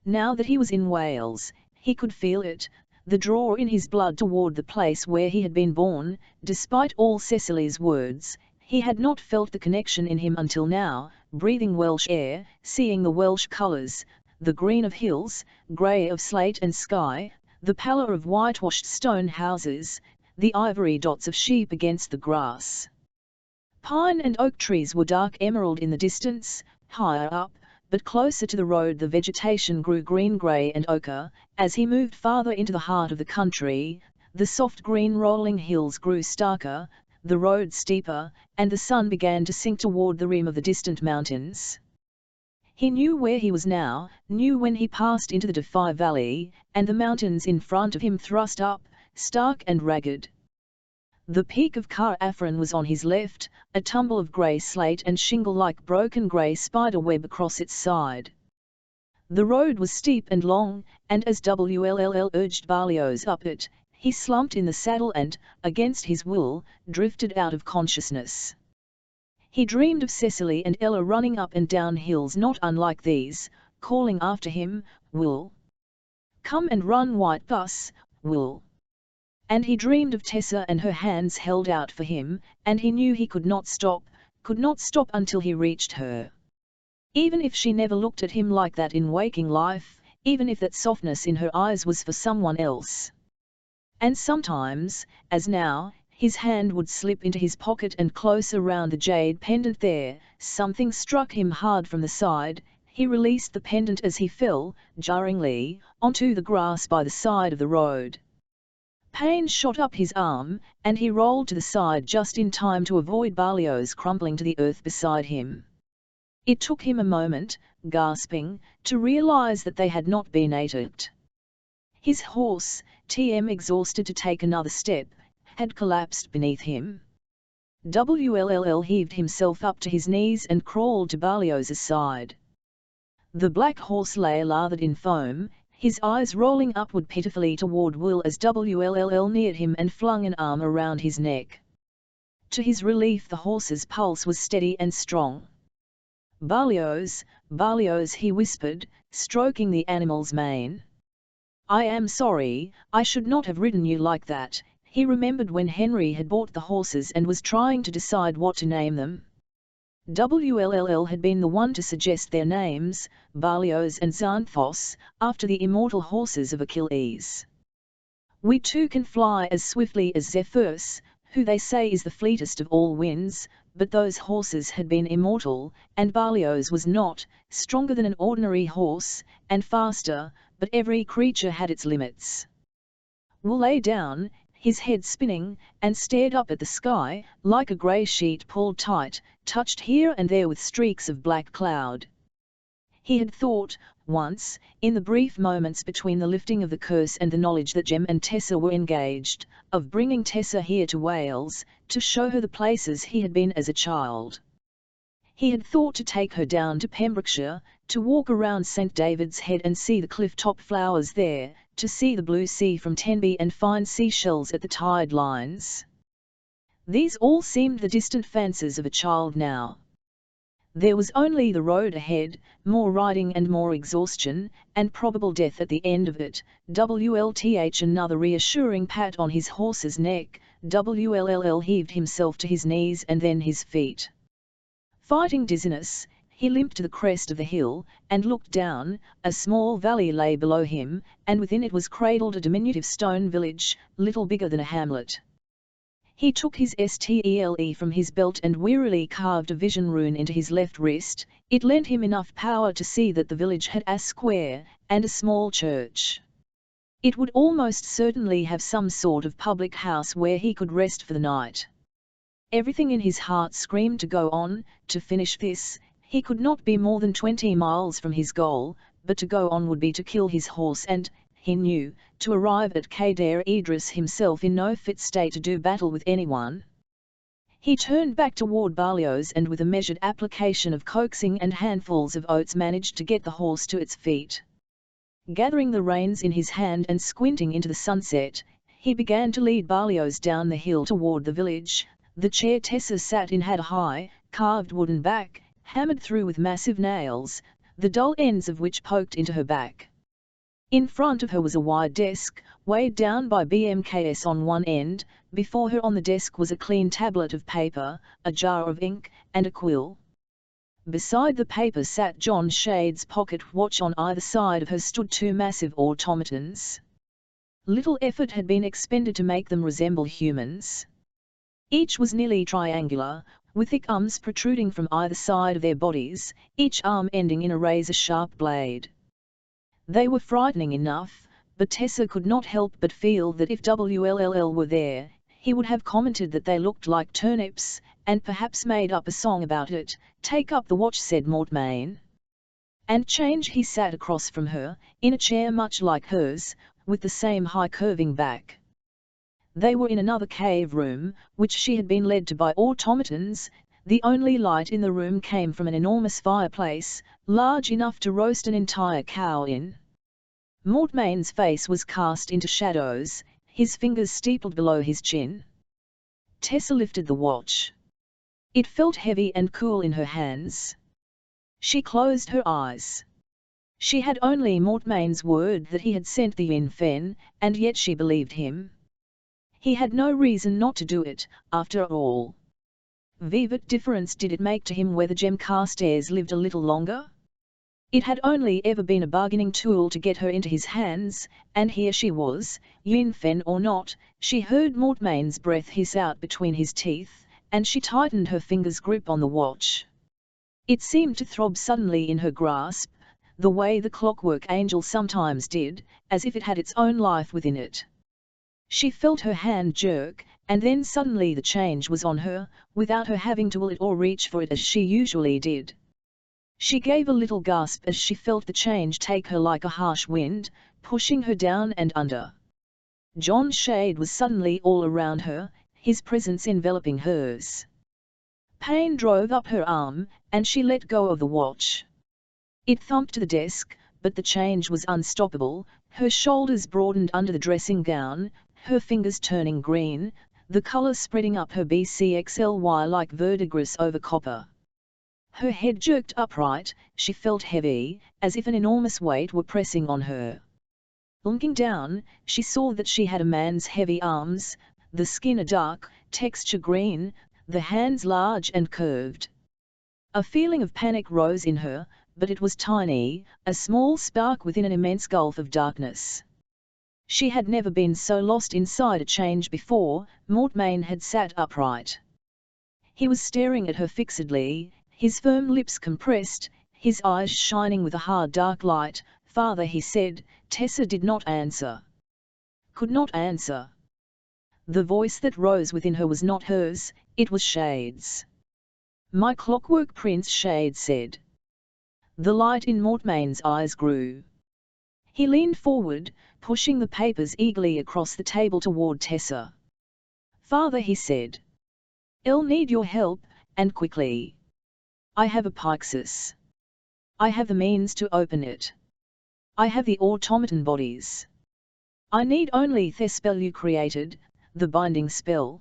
A: Now that he was in Wales, he could feel it, the draw in his blood toward the place where he had been born. Despite all Cecily's words, he had not felt the connection in him until now, breathing Welsh air, seeing the Welsh colours, the green of hills, grey of slate and sky, the pallor of whitewashed stone houses, the ivory dots of sheep against the grass. Pine and oak trees were dark emerald in the distance. Higher up, but closer to the road the vegetation grew green-grey and ochre. As he moved farther into the heart of the country, the soft green rolling hills grew starker, the road steeper, and the sun began to sink toward the rim of the distant mountains. He knew where he was now, knew when he passed into the Defy Valley, and the mountains in front of him thrust up, stark and ragged. The peak of Car Afrin was on his left, a tumble of grey slate and shingle like broken grey spider web across its side. The road was steep and long, and as Wll urged Berlioz up it, he slumped in the saddle and, against his will, drifted out of consciousness. He dreamed of Cecily and Ella running up and down hills not unlike these, calling after him, "Will. Come and run White Bus, Will." And he dreamed of Tessa and her hands held out for him, and he knew he could not stop until he reached her. Even if she never looked at him like that in waking life, even if that softness in her eyes was for someone else. And sometimes, as now, his hand would slip into his pocket and close around the jade pendant there, something struck him hard from the side, he released the pendant as he fell, jarringly, onto the grass by the side of the road. Pain shot up his arm, and he rolled to the side just in time to avoid Berlioz crumpling to the earth beside him. It took him a moment, gasping, to realize that they had not been attacked. His horse, exhausted to take another step, had collapsed beneath him. Wll heaved himself up to his knees and crawled to Berlioz's side. The black horse lay lathered in foam, his eyes rolling upward pitifully toward Will as Wll neared him and flung an arm around his neck. To his relief the horse's pulse was steady and strong. "Berlioz, Berlioz," he whispered, stroking the animal's mane. "I am sorry, I should not have ridden you like that." He remembered when Henry had bought the horses and was trying to decide what to name them. Wll had been the one to suggest their names, Berlioz and Xanthos, after the immortal horses of Achilles. "We too can fly as swiftly as Zephyrus, who they say is the fleetest of all winds," but those horses had been immortal, and Berlioz was not, stronger than an ordinary horse, and faster, but every creature had its limits. Will lay down, his head spinning, and stared up at the sky, like a grey sheet pulled tight, touched here and there with streaks of black cloud. He had thought, once, in the brief moments between the lifting of the curse and the knowledge that Jem and Tessa were engaged, of bringing Tessa here to Wales, to show her the places he had been as a child. He had thought to take her down to Pembrokeshire, to walk around St. David's Head and see the cliff-top flowers there, to see the blue sea from Tenby and find seashells at the tide lines. These all seemed the distant fancies of a child now. There was only the road ahead, more riding and more exhaustion, and probable death at the end of it. WLTH another reassuring pat on his horse's neck. Wll heaved himself to his knees and then his feet. Fighting dizziness, he limped to the crest of the hill, and looked down. A small valley lay below him, and within it was cradled a diminutive stone village, little bigger than a hamlet. He took his STELE from his belt and wearily carved a vision rune into his left wrist. It lent him enough power to see that the village had a square, and a small church. It would almost certainly have some sort of public house where he could rest for the night. Everything in his heart screamed to go on, to finish this. He could not be more than 20 miles from his goal, but to go on would be to kill his horse and, he knew, to arrive at Cadair Idris himself in no fit state to do battle with anyone. He turned back toward Berlioz and with a measured application of coaxing and handfuls of oats managed to get the horse to its feet. Gathering the reins in his hand and squinting into the sunset, he began to lead Berlioz down the hill toward the village. The chair Tessa sat in had a high, carved wooden back, hammered through with massive nails, the dull ends of which poked into her back. In front of her was a wide desk, weighed down by BMKS on one end. Before her on the desk was a clean tablet of paper, a jar of ink, and a quill. Beside the paper sat John Shade's pocket watch. On either side of her stood two massive automatons. Little effort had been expended to make them resemble humans. Each was nearly triangular, with thick arms protruding from either side of their bodies, each arm ending in a razor-sharp blade. They were frightening enough, but Tessa could not help but feel that if WLLL were there, he would have commented that they looked like turnips, and perhaps made up a song about it. "Take up the watch," said Mortmain. "And change." He sat across from her, in a chair much like hers, with the same high curving back. They were in another cave room, which she had been led to by automatons. The only light in the room came from an enormous fireplace, large enough to roast an entire cow in. Mortmain's face was cast into shadows, his fingers steepled below his chin. Tessa lifted the watch. It felt heavy and cool in her hands. She closed her eyes. She had only Mortmain's word that he had sent the Yin Fen, and yet she believed him. He had no reason not to do it, after all. What difference did it make to him whether Jem Carstairs lived a little longer? It had only ever been a bargaining tool to get her into his hands, and here she was, Yin Fen or not. She heard Mortmain's breath hiss out between his teeth, and she tightened her fingers' grip on the watch. It seemed to throb suddenly in her grasp, the way the Clockwork Angel sometimes did, as if it had its own life within it. She felt her hand jerk, and then suddenly the change was on her, without her having to will it or reach for it as she usually did. She gave a little gasp as she felt the change take her like a harsh wind, pushing her down and under. John Shade was suddenly all around her, his presence enveloping hers. Pain drove up her arm, and she let go of the watch. It thumped to the desk, but the change was unstoppable. Her shoulders broadened under the dressing gown, her fingers turning green, the colour spreading up her BCXLY like verdigris over copper. Her head jerked upright, she felt heavy, as if an enormous weight were pressing on her. Looking down, she saw that she had a man's heavy arms, the skin a dark, texture green, the hands large and curved. A feeling of panic rose in her, but it was tiny, a small spark within an immense gulf of darkness. She had never been so lost inside a change before. Mortmain had sat upright. He was staring at her fixedly, his firm lips compressed, his eyes shining with a hard dark light. "Father," he said. Tessa did not answer. Could not answer. The voice that rose within her was not hers, it was Shade's. "My Clockwork Prince," Shade said. The light in Mortmain's eyes grew. He leaned forward, pushing the papers eagerly across the table toward Tessa. "Father," he said. "I'll need your help, and quickly. I have a Pyxis. I have the means to open it. I have the automaton bodies. I need only the spell you created, the binding spell.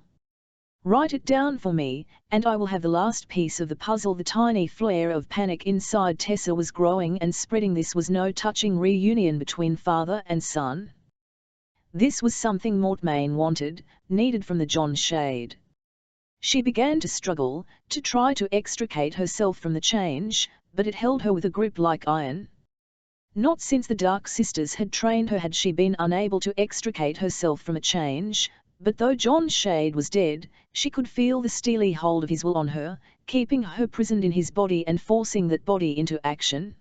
A: Write it down for me, and I will have the last piece of the puzzle." The tiny flare of panic inside Tessa was growing and spreading. This was no touching reunion between father and son. This was something Mortmain wanted, needed from the John Shade. She began to struggle, to try to extricate herself from the change, but it held her with a grip like iron. Not since the Dark Sisters had trained her had she been unable to extricate herself from a change, but though John Shade was dead, she could feel the steely hold of his will on her, keeping her prisoned in his body and forcing that body into action.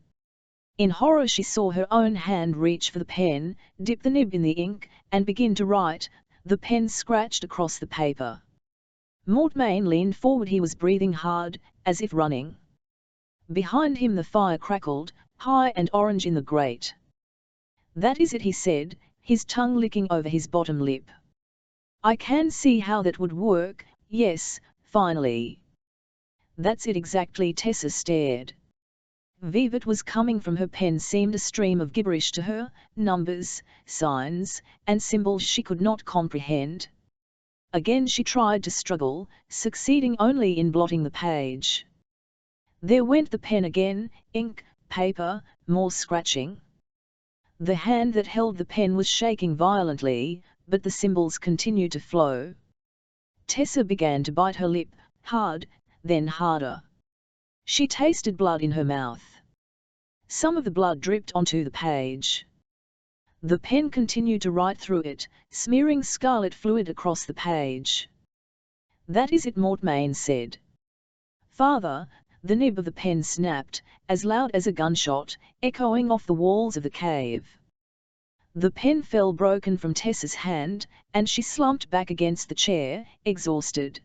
A: In horror she saw her own hand reach for the pen, dip the nib in the ink, and begin to write. The pen scratched across the paper. Mortmain leaned forward. He was breathing hard, as if running. Behind him the fire crackled, high and orange in the grate. "That is it," he said, his tongue licking over his bottom lip. "I can see how that would work, yes, finally." "That's it exactly." Tessa stared. What was coming from her pen seemed a stream of gibberish to her, numbers, signs, and symbols she could not comprehend. Again she tried to struggle, succeeding only in blotting the page. There went the pen again, ink, paper, more scratching. The hand that held the pen was shaking violently, but the symbols continued to flow. Tessa began to bite her lip, hard, then harder. She tasted blood in her mouth. Some of the blood dripped onto the page. The pen continued to write through it, smearing scarlet fluid across the page. "That is it," Mortmain said. "Father," the nib of the pen snapped, as loud as a gunshot, echoing off the walls of the cave. The pen fell broken from Tessa's hand, and she slumped back against the chair, exhausted.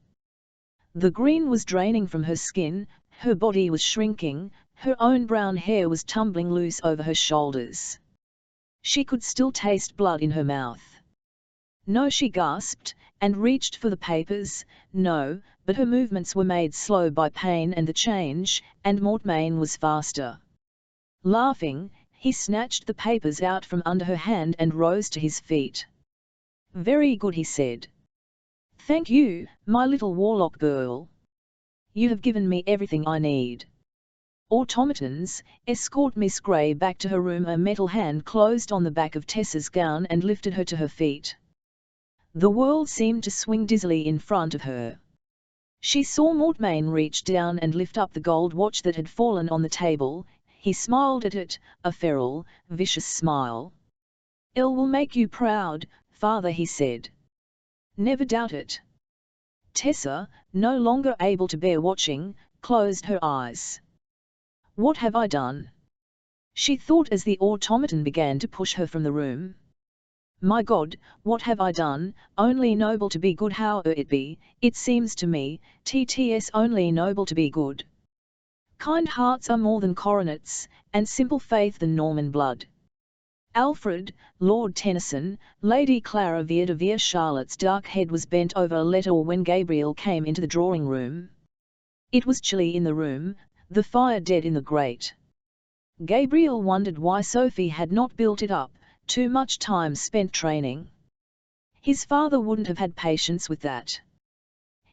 A: The green was draining from her skin, her body was shrinking, her own brown hair was tumbling loose over her shoulders. She could still taste blood in her mouth. "No," she gasped, and reached for the papers. "No," but her movements were made slow by pain and the change, and Mortmain was faster. Laughing, he snatched the papers out from under her hand and rose to his feet. "Very good," he said. "Thank you, my little warlock girl. You have given me everything I need. Automatons, escort Miss Grey back to her room." A metal hand closed on the back of Tessa's gown and lifted her to her feet. The world seemed to swing dizzily in front of her. She saw Mortmain reach down and lift up the gold watch that had fallen on the table. He smiled at it, a feral, vicious smile. "Elle will make you proud, father," he said. "Never doubt it." Tessa, no longer able to bear watching, closed her eyes. "What have I done?" she thought as the automaton began to push her from the room. "My God, what have I done? Only noble to be good, how it be, it seems to me, tts only noble to be good. Kind hearts are more than coronets, and simple faith than Norman blood." Alfred, Lord Tennyson, Lady Clara Vere de Vere. Charlotte's dark head was bent over a letter when Gabriel came into the drawing room. It was chilly in the room, the fire dead in the grate. Gabriel wondered why Sophie had not built it up, too much time spent training. His father wouldn't have had patience with that.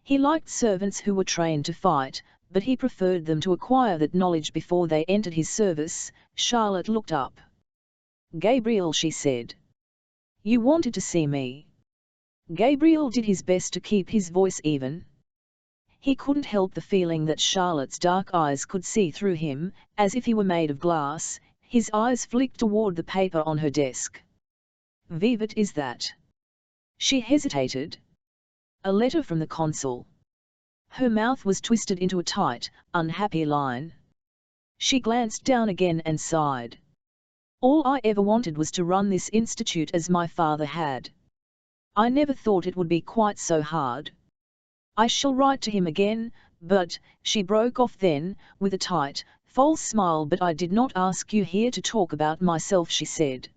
A: He liked servants who were trained to fight, but he preferred them to acquire that knowledge before they entered his service. Charlotte looked up. "Gabriel," she said. "You wanted to see me." Gabriel did his best to keep his voice even. He couldn't help the feeling that Charlotte's dark eyes could see through him, as if he were made of glass. His eyes flicked toward the paper on her desk. "Vivat is that?" She hesitated. "A letter from the consul." Her mouth was twisted into a tight, unhappy line. She glanced down again and sighed. "All I ever wanted was to run this institute as my father had. I never thought it would be quite so hard. I shall write to him again, but," she broke off then, with a tight, false smile, "but I did not ask you here to talk about myself," she said.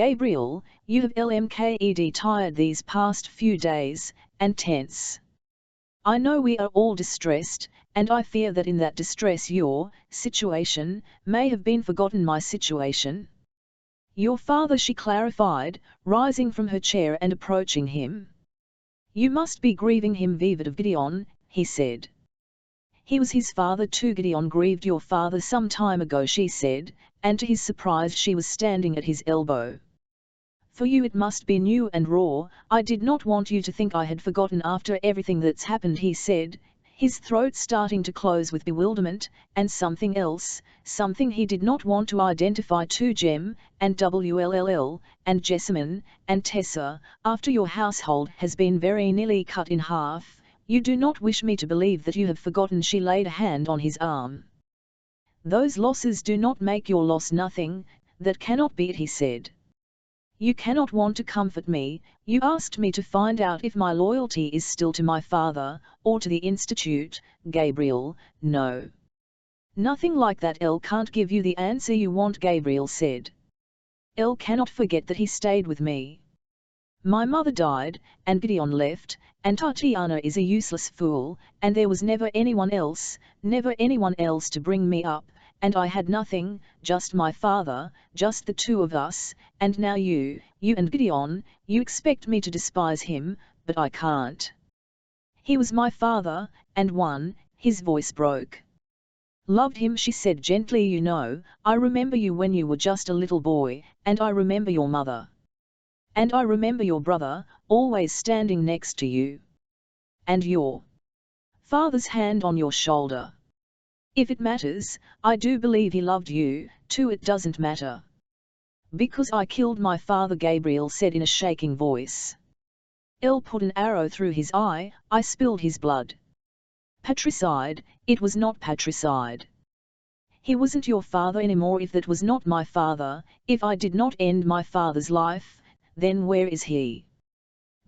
A: "Gabriel, you have lmked tired these past few days, and tense. I know we are all distressed, and I fear that in that distress your situation may have been forgotten my situation." "Your father," she clarified, rising from her chair and approaching him. "You must be grieving him." "Vivat of Gideon," he said. "He was his father too." "Gideon grieved your father some time ago," she said, and to his surprise she was standing at his elbow. "For you it must be new and raw. I did not want you to think I had forgotten after everything that's happened," he said, his throat starting to close with bewilderment, "and something else, something he did not want to identify too. Jem, and Wll, and Jessamine, and Tessa, after your household has been very nearly cut in half, you do not wish me to believe that you have forgotten." She laid a hand on his arm. "Those losses do not make your loss nothing, that cannot be it," he said. "You cannot want to comfort me. You asked me to find out if my loyalty is still to my father, or to the Institute." "Gabriel, no. Nothing like that. Elle can't give you the answer you want," Gabriel said. "Elle cannot forget that he stayed with me. My mother died, and Gideon left, and Tatiana is a useless fool, and there was never anyone else to bring me up, and I had nothing, just my father, just the two of us, and now you and Gideon, you expect me to despise him, but I can't. He was my father, and one," his voice broke. "Loved him," she said gently. "You know, I remember you when you were just a little boy, and I remember your mother. And I remember your brother, always standing next to you. And your father's hand on your shoulder. If it matters, I do believe he loved you, too." "It doesn't matter. Because I killed my father," Gabriel said in a shaking voice. "Elle put an arrow through his eye, I spilled his blood. Patricide, it was not patricide. He wasn't your father anymore. If that was not my father, if I did not end my father's life, then where is he?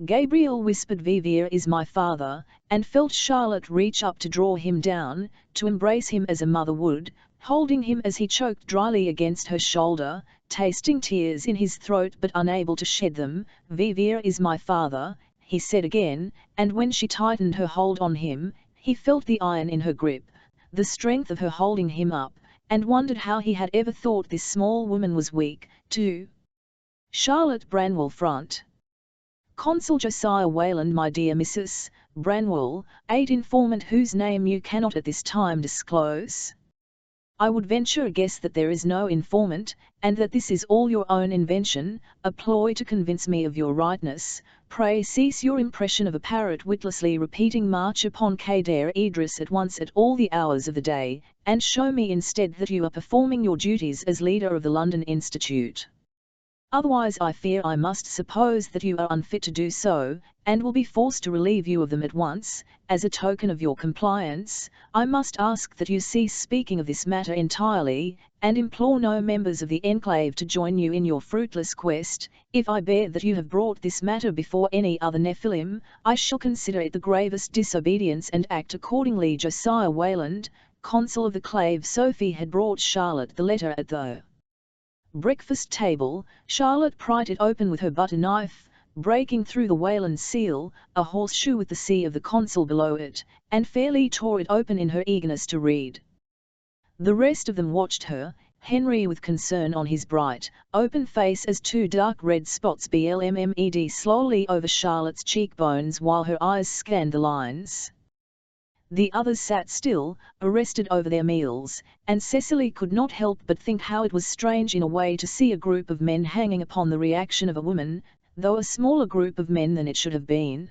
A: Gabriel whispered. Vivier is my father, and felt Charlotte reach up to draw him down, to embrace him as a mother would, holding him as he choked dryly against her shoulder, tasting tears in his throat but unable to shed them. Vivier is my father, he said again, and when she tightened her hold on him, he felt the iron in her grip, the strength of her holding him up, and wondered how he had ever thought this small woman was weak, too. Charlotte Branwell front. Consul Josiah Wayland. My dear Mrs. Branwell, 8 informant whose name you cannot at this time disclose. I would venture a guess that there is no informant, and that this is all your own invention, a ploy to convince me of your rightness. Pray cease your impression of a parrot witlessly repeating march upon Kader Idris at once at all the hours of the day, and show me instead that you are performing your duties as leader of the London Institute. Otherwise I fear I must suppose that you are unfit to do so, and will be forced to relieve you of them at once. As a token of your compliance, I must ask that you cease speaking of this matter entirely, and implore no members of the enclave to join you in your fruitless quest. If I bear that you have brought this matter before any other Nephilim, I shall consider it the gravest disobedience and act accordingly. Josiah Wayland, consul of the clave. Sophie had brought Charlotte the letter at the breakfast table. Charlotte pried it open with her butter knife, breaking through the Wayland seal, a horseshoe with the C of the consul below it, and fairly tore it open in her eagerness to read. The rest of them watched her, Henry with concern on his bright, open face as 2 dark red spots blmmed slowly over Charlotte's cheekbones while her eyes scanned the lines. The others sat still, arrested over their meals, and Cecily could not help but think how it was strange in a way to see a group of men hanging upon the reaction of a woman, though a smaller group of men than it should have been.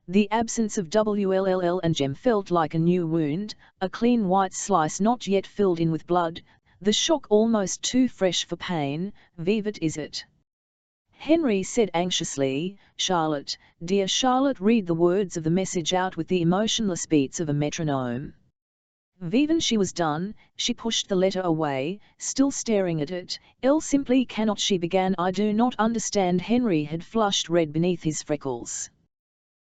A: The absence of WLLL and Jem felt like a new wound, a clean white slice not yet filled in with blood, the shock almost too fresh for pain. Vivat is it? Henry said anxiously. Charlotte, dear Charlotte, read the words of the message out with the emotionless beats of a metronome. Vivan she was done, she pushed the letter away, still staring at it. Simply cannot she began. I do not understand. Henry had flushed red beneath his freckles.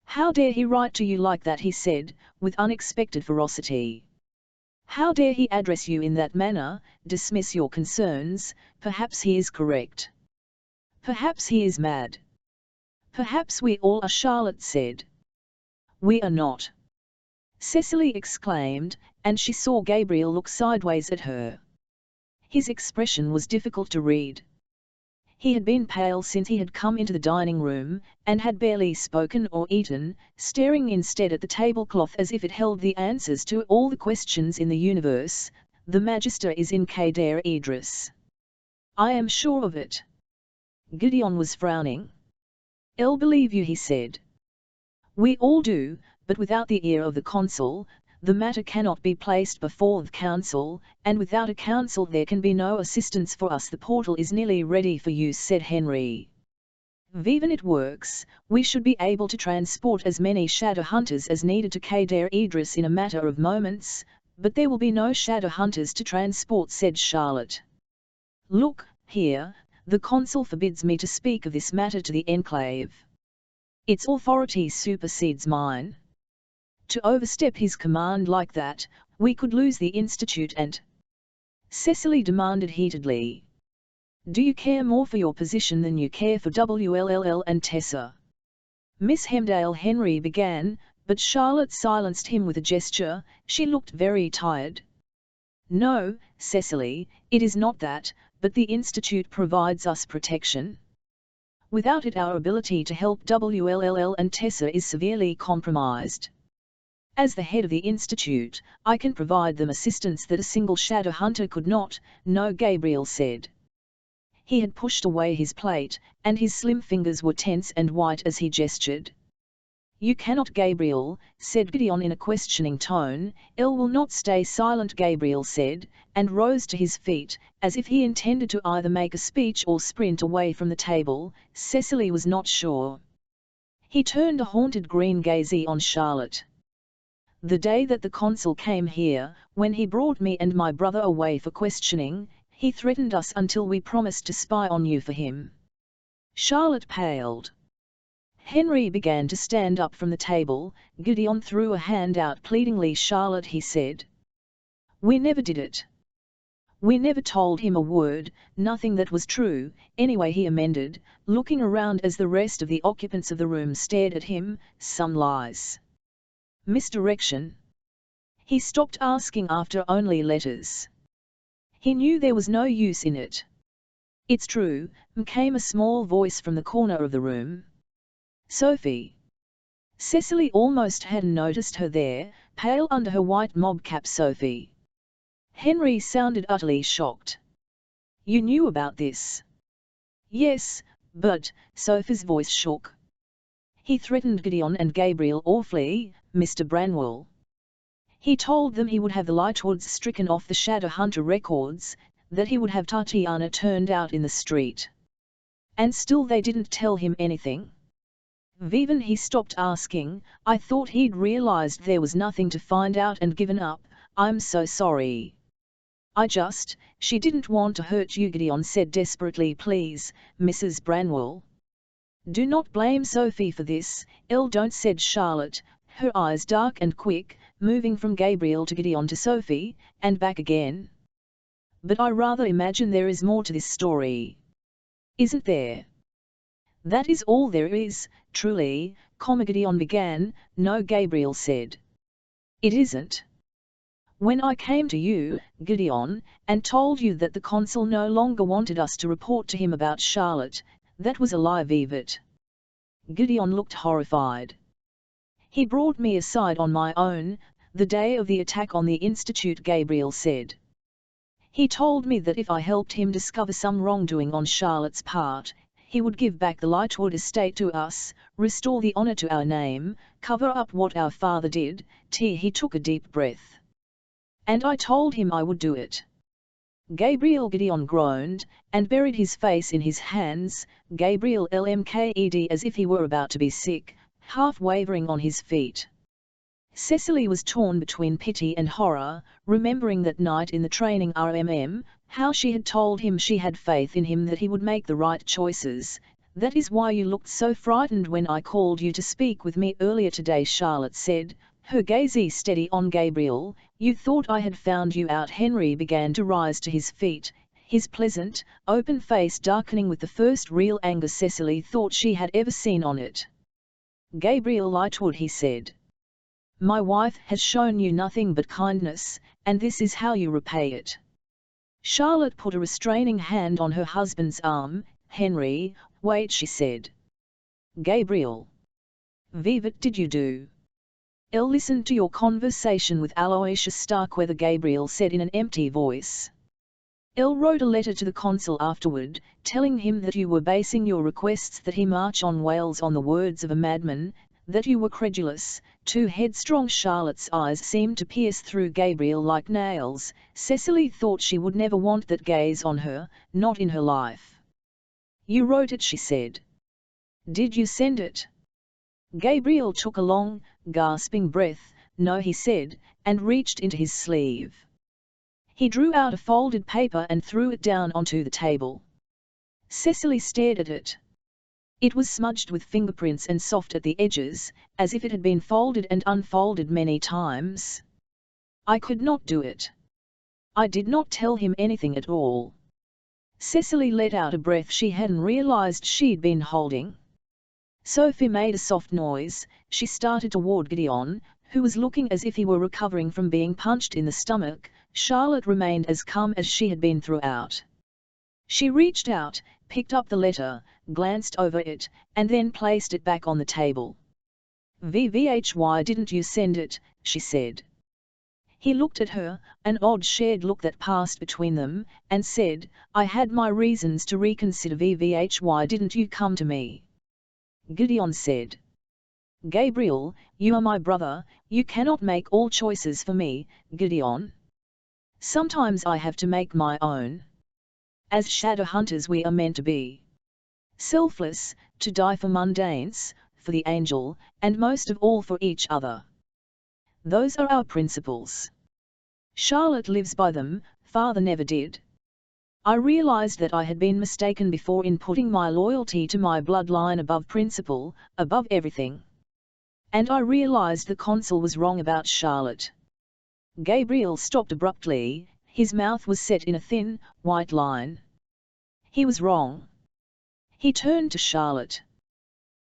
A: How dare he write to you like that, he said, with unexpected ferocity. How dare he address you in that manner? Dismiss your concerns. Perhaps he is correct. Perhaps he is mad. Perhaps we all are, Charlotte said. We are not, Cecily exclaimed, and she saw Gabriel look sideways at her. His expression was difficult to read. He had been pale since he had come into the dining room, and had barely spoken or eaten, staring instead at the tablecloth as if it held the answers to all the questions in the universe. The Magister is in Kader Idris. I am sure of it. Gideon was frowning. I'll believe you, he said. We all do, but without the ear of the consul, the matter cannot be placed before the council, and without a council there can be no assistance for us. The portal is nearly ready for use, said Henry. Vivan it works, we should be able to transport as many shadow hunters as needed to Kader Idris in a matter of moments, but there will be no shadow hunters to transport, said Charlotte. Look, here, the consul forbids me to speak of this matter to the enclave. Its authority supersedes mine. To overstep his command like that, we could lose the institute and... Cecily demanded heatedly. Do you care more for your position than you care for WLLL and Tessa? Miss Hemdale, Henry began, but Charlotte silenced him with a gesture. She looked very tired. No, Cecily, it is not that, but the institute provides us protection. Without it our ability to help WLLL and Tessa is severely compromised. As the head of the institute, I can provide them assistance that a single shadow hunter could not. No, Gabriel said. He had pushed away his plate, and his slim fingers were tense and white as he gestured. You cannot, Gabriel, said Gideon in a questioning tone. Il will not stay silent, Gabriel said, and rose to his feet, as if he intended to either make a speech or sprint away from the table. Cecily was not sure. He turned a haunted green gaze on Charlotte. The day that the consul came here, when he brought me and my brother away for questioning, he threatened us until we promised to spy on you for him." Charlotte paled. Henry began to stand up from the table. Gideon threw a hand out pleadingly. "Charlotte," he said. "We never did it. We never told him a word, nothing that was true, anyway," he amended, looking around as the rest of the occupants of the room stared at him. "Some lies. Misdirection." He stopped asking after only letters. He knew there was no use in it. "It's true," came a small voice from the corner of the room. "Sophie." Cecily almost hadn't noticed her there, pale under her white mob cap. "Sophie." Henry sounded utterly shocked. "You knew about this?" "Yes, but," Sophie's voice shook. "He threatened Gideon and Gabriel awfully, Mr. Branwell. He told them he would have the Lightwoods stricken off the Shadowhunter records, that he would have Tatiana turned out in the street. And still they didn't tell him anything." Vivian, he stopped asking. "I thought he'd realized there was nothing to find out and given up. I'm so sorry." She didn't want to hurt you," Gideon said desperately. "Please, Mrs. Branwell. Do not blame Sophie for this." "Don't," said Charlotte, her eyes dark and quick, moving from Gabriel to Gideon to Sophie, and back again. "But I rather imagine there is more to this story. Isn't there?" "That is all there is, truly," Gideon began. "No," Gabriel said. "It isn't. When I came to you, Gideon, and told you that the consul no longer wanted us to report to him about Charlotte, that was a lie, Vivet." Gideon looked horrified. "He brought me aside on my own, the day of the attack on the Institute," Gabriel said. "He told me that if I helped him discover some wrongdoing on Charlotte's part, he would give back the Lightwood estate to us, restore the honor to our name, cover up what our father did." He took a deep breath. "And I told him I would do it." Gideon groaned, and buried his face in his hands. Gabriel lmked as if he were about to be sick, half wavering on his feet. Cecily was torn between pity and horror, remembering that night in the training RMM, how she had told him she had faith in him that he would make the right choices. "That is why you looked so frightened when I called you to speak with me earlier today," Charlotte said, her gaze steady on Gabriel. "You thought I had found you out." Henry began to rise to his feet, his pleasant, open face darkening with the first real anger Cecily thought she had ever seen on it. "Gabriel Lightwood," he said. "My wife has shown you nothing but kindness, and this is how you repay it." Charlotte put a restraining hand on her husband's arm. "Henry, wait," she said. "Gabriel. Vivet, did you do?" "Elle listened to your conversation with Aloysius Starkweather," Gabriel said in an empty voice. "Elle wrote a letter to the consul afterward, telling him that you were basing your requests that he march on Wales on the words of a madman, that you were credulous, too headstrong." Charlotte's eyes seemed to pierce through Gabriel like nails. Cecily thought she would never want that gaze on her, not in her life. "You wrote it," she said. "Did you send it?" Gabriel took a long, gasping breath. "No," he said, and reached into his sleeve. He drew out a folded paper and threw it down onto the table. Cecily stared at it. It was smudged with fingerprints and soft at the edges, as if it had been folded and unfolded many times. "I could not do it. I did not tell him anything at all." Cecily let out a breath she hadn't realized she'd been holding. Sophie made a soft noise. She started toward Gideon, who was looking as if he were recovering from being punched in the stomach. Charlotte remained as calm as she had been throughout. She reached out, picked up the letter, glanced over it, and then placed it back on the table. "Why didn't you send it?" she said. He looked at her, an odd shared look that passed between them, and said, "I had my reasons to reconsider." "Why didn't you come to me?" Gideon said. "Gabriel, you are my brother, you cannot make all choices for me, Gideon. Sometimes I have to make my own. As shadow hunters we are meant to be selfless, to die for mundanes, for the angel, and most of all for each other." Those are our principles. Charlotte lives by them, father never did. I realized that I had been mistaken before in putting my loyalty to my bloodline above principle, above everything. And I realized the consul was wrong about Charlotte. Gabriel stopped abruptly, his mouth was set in a thin, white line. He was wrong. He turned to Charlotte.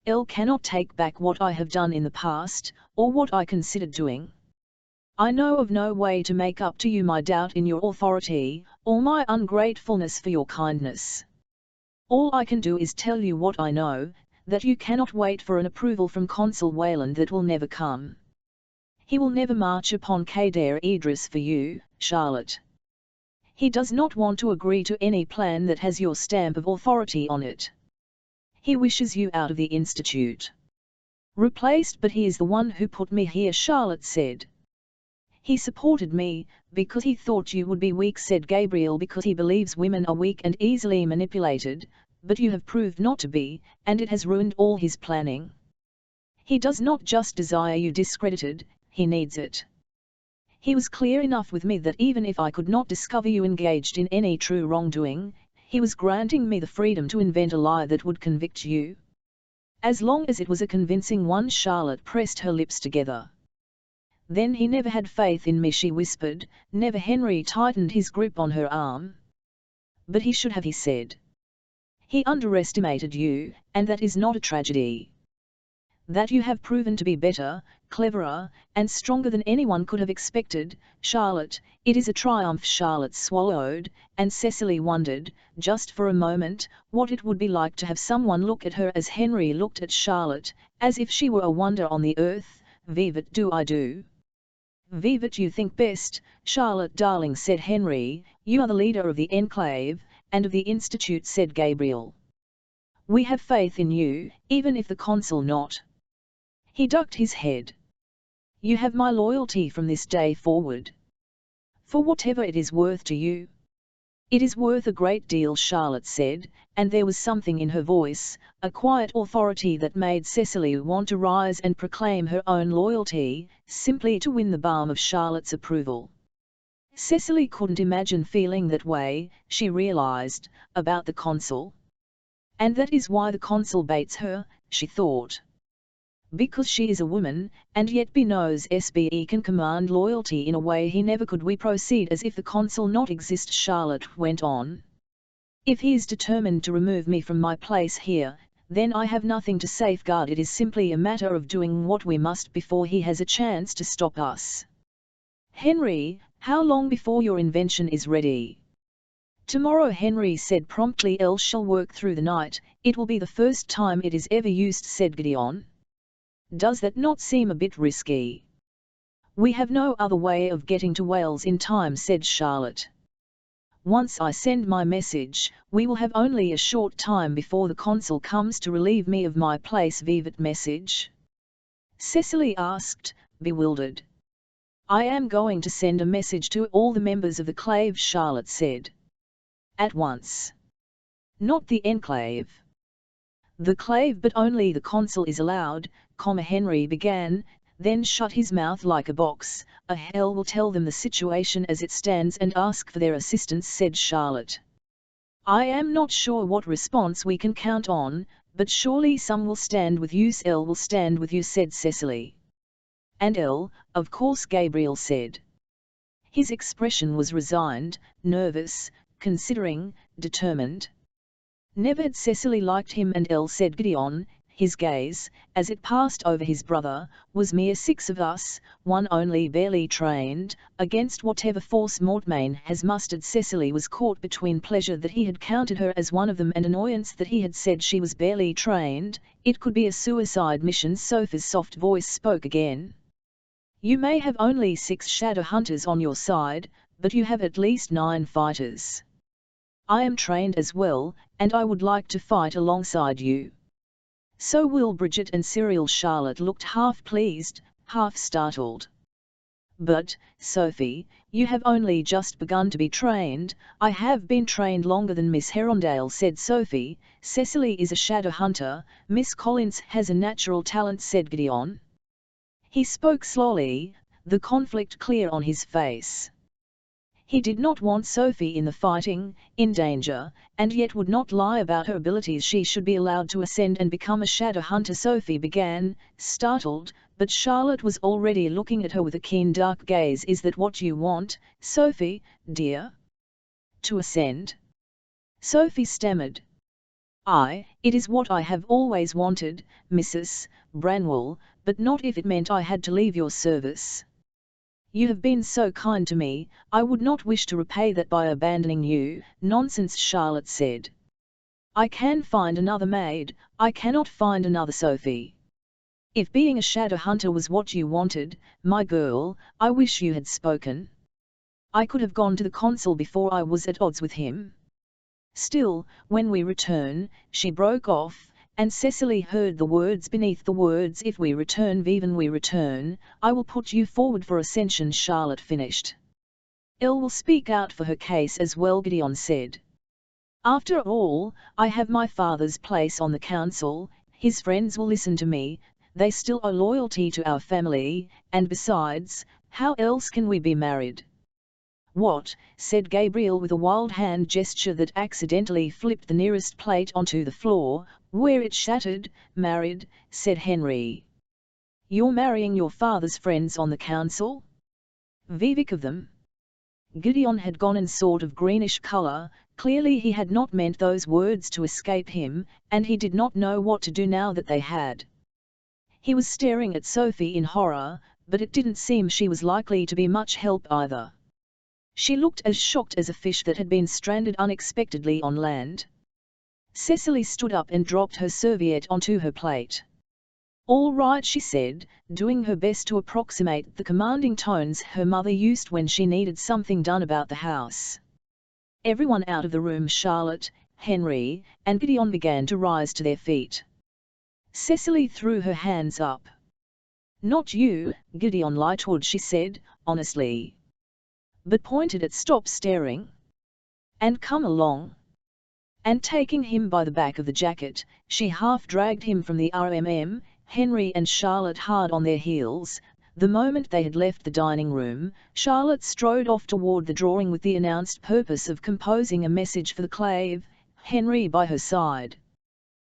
A: Elle cannot take back what I have done in the past, or what I considered doing. I know of no way to make up to you my doubt in your authority, or my ungratefulness for your kindness. All I can do is tell you what I know, that you cannot wait for an approval from Consul Wayland that will never come. He will never march upon Kader Idris for you, Charlotte. He does not want to agree to any plan that has your stamp of authority on it. He wishes you out of the Institute. Replaced, but he is the one who put me here, Charlotte said. He supported me, because he thought you would be weak, said Gabriel, because he believes women are weak and easily manipulated, but you have proved not to be, and it has ruined all his planning. He does not just desire you discredited, he needs it. He was clear enough with me that even if I could not discover you engaged in any true wrongdoing, he was granting me the freedom to invent a lie that would convict you. As long as it was a convincing one. Charlotte pressed her lips together. Then he never had faith in me, she whispered, never. Henry tightened his grip on her arm. But he should have, he said. He underestimated you, and that is not a tragedy. That you have proven to be better, cleverer, and stronger than anyone could have expected, Charlotte, it is a triumph. Charlotte swallowed, and Cecily wondered, just for a moment, what it would be like to have someone look at her as Henry looked at Charlotte, as if she were a wonder on the earth. Vivat do I do. Vivat you think best, Charlotte darling, said Henry. You are the leader of the Enclave, and of the Institute, said Gabriel. We have faith in you, even if the consul not. He ducked his head. You have my loyalty from this day forward. For whatever it is worth to you. It is worth a great deal, Charlotte said, and there was something in her voice, a quiet authority that made Cecily want to rise and proclaim her own loyalty, simply to win the balm of Charlotte's approval. Cecily couldn't imagine feeling that way, she realized, about the consul. And that is why the consul baits her, she thought. Because she is a woman, and yet B knows SBE can command loyalty in a way he never could. We proceed as if the consul not exist, Charlotte went on. If he is determined to remove me from my place here, then I have nothing to safeguard. It is simply a matter of doing what we must before he has a chance to stop us. Henry, how long before your invention is ready? Tomorrow, Henry said promptly. Elle shall work through the night. It will be the first time it is ever used, said Gideon. Does that not seem a bit risky? We have no other way of getting to Wales in time, said Charlotte. Once I send my message, we will have only a short time before the consul comes to relieve me of my place. Vivat message? Cecily asked, bewildered. I am going to send a message to all the members of the Clave, Charlotte said. At once. Not the Enclave. The Clave, but only the consul is allowed, Henry began, then shut his mouth like a box. A hell will tell them the situation as it stands and ask for their assistance, said Charlotte. I am not sure what response we can count on, but surely some will stand with you. Elle will stand with you, said Cecily. And Elle, of course, Gabriel said. His expression was resigned, nervous, considering, determined. Never had Cecily liked him, and Elle said Gideon. His gaze, as it passed over his brother, was mere 6 of us, one only barely trained, against whatever force Mortmain has mustered. Cecily was caught between pleasure that he had counted her as one of them and annoyance that he had said she was barely trained. It could be a suicide mission. Sophie's soft voice spoke again. You may have only 6 shadow hunters on your side, but you have at least 9 fighters. I am trained as well, and I would like to fight alongside you. So will Bridget and Cyril. Charlotte looked half pleased, half startled. But, Sophie, you have only just begun to be trained. I have been trained longer than Miss Herondale, said Sophie. Cecily is a shadow hunter, Miss Collins has a natural talent, said Gideon. He spoke slowly, the conflict clear on his face. He did not want Sophie in the fighting, in danger, and yet would not lie about her abilities. She should be allowed to ascend and become a shadow hunter. Sophie began, startled, but Charlotte was already looking at her with a keen dark gaze. Is that what you want, Sophie, dear? To ascend? Sophie stammered. It is what I have always wanted, Mrs. Branwell, but not if it meant I had to leave your service. You have been so kind to me, I would not wish to repay that by abandoning you. Nonsense, Charlotte said. I can find another maid, I cannot find another Sophie. If being a shadow hunter was what you wanted, my girl, I wish you had spoken. I could have gone to the consul before I was at odds with him. Still, when we return, she broke off, and Cecily heard the words beneath the words. If we return, even we return, I will put you forward for ascension, Charlotte finished. Elle will speak out for her case as well, Gideon said. After all, I have my father's place on the council, his friends will listen to me, they still owe loyalty to our family, and besides, how else can we be married? What, said Gabriel with a wild hand gesture that accidentally flipped the nearest plate onto the floor, where it shattered. Married, said Henry. You're marrying your father's friends on the council? Vivek of them? Gideon had gone in sort of greenish colour. Clearly he had not meant those words to escape him, and he did not know what to do now that they had. He was staring at Sophie in horror, but it didn't seem she was likely to be much help either. She looked as shocked as a fish that had been stranded unexpectedly on land. Cecily stood up and dropped her serviette onto her plate. All right, she said, doing her best to approximate the commanding tones her mother used when she needed something done about the house. Everyone out of the room. Charlotte, Henry, and Gideon began to rise to their feet. Cecily threw her hands up. Not you, Gideon Lightwood, she said, honestly. But pointed at stop staring. And come along. And taking him by the back of the jacket, she half dragged him from the RMM, Henry and Charlotte hard on their heels. The moment they had left the dining room, Charlotte strode off toward the drawing with the announced purpose of composing a message for the clave, Henry by her side.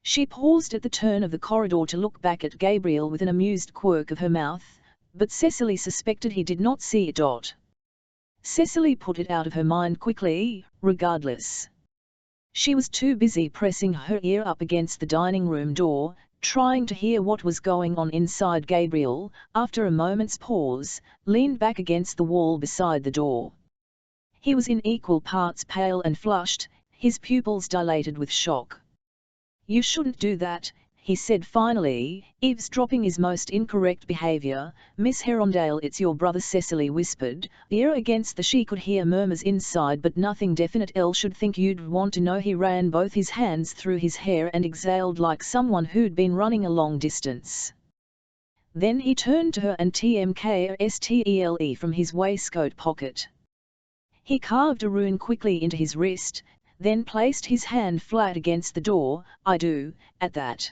A: She paused at the turn of the corridor to look back at Gabriel with an amused quirk of her mouth, but Cecily suspected he did not see it. Cecily put it out of her mind quickly, regardless. She was too busy pressing her ear up against the dining room door, trying to hear what was going on inside. Gabriel, after a moment's pause, leaned back against the wall beside the door. He was in equal parts pale and flushed, his pupils dilated with shock. You shouldn't do that, he said finally. Eavesdropping is most incorrect behavior, Miss Herondale. It's your brother, Cecily whispered, ear against the. She could hear murmurs inside but nothing definite. Elle should think you'd want to know. He ran both his hands through his hair and exhaled like someone who'd been running a long distance. Then he turned to her and TMKSTELE from his waistcoat pocket. He carved a rune quickly into his wrist, then placed his hand flat against the door. I do, at that.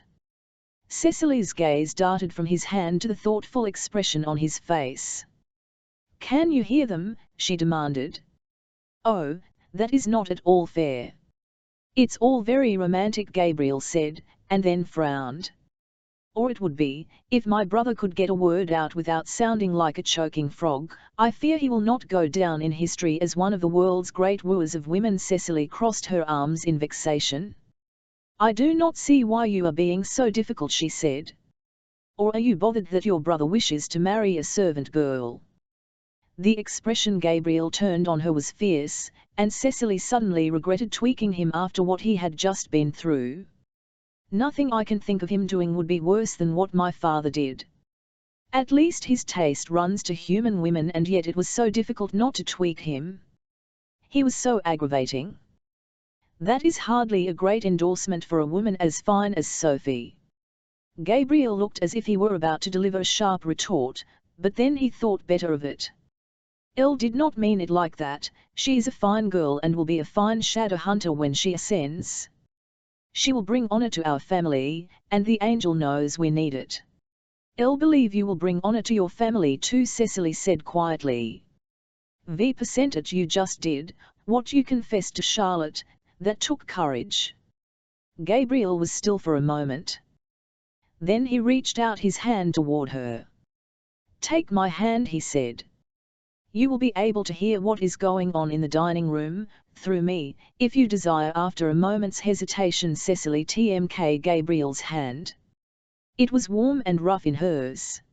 A: Cecily's gaze darted from his hand to the thoughtful expression on his face. Can you hear them? She demanded. Oh, that is not at all fair. It's all very romantic, Gabriel said, and then frowned. Or it would be, if my brother could get a word out without sounding like a choking frog. I fear he will not go down in history as one of the world's great wooers of women. Cecily crossed her arms in vexation. I do not see why you are being so difficult, she said. Or are you bothered that your brother wishes to marry a servant girl? The expression Gabriel turned on her was fierce, and Cecily suddenly regretted tweaking him after what he had just been through. Nothing I can think of him doing would be worse than what my father did. At least his taste runs to human women, and yet it was so difficult not to tweak him. He was so aggravating. That is hardly a great endorsement for a woman as fine as Sophie. Gabriel looked as if he were about to deliver a sharp retort, but then he thought better of it. Elle did not mean it like that. She is a fine girl and will be a fine shadow hunter when she ascends. She will bring honor to our family, and the angel knows we need it. "I'll believe you will bring honor to your family too," Cecily said quietly. "V% it you just did, what you confessed to Charlotte, that took courage." Gabriel was still for a moment. Then he reached out his hand toward her. "Take my hand," he said. "You will be able to hear what is going on in the dining room, through me, if you desire." After a moment's hesitation, Cecily took Gabriel's hand. It was warm and rough in hers.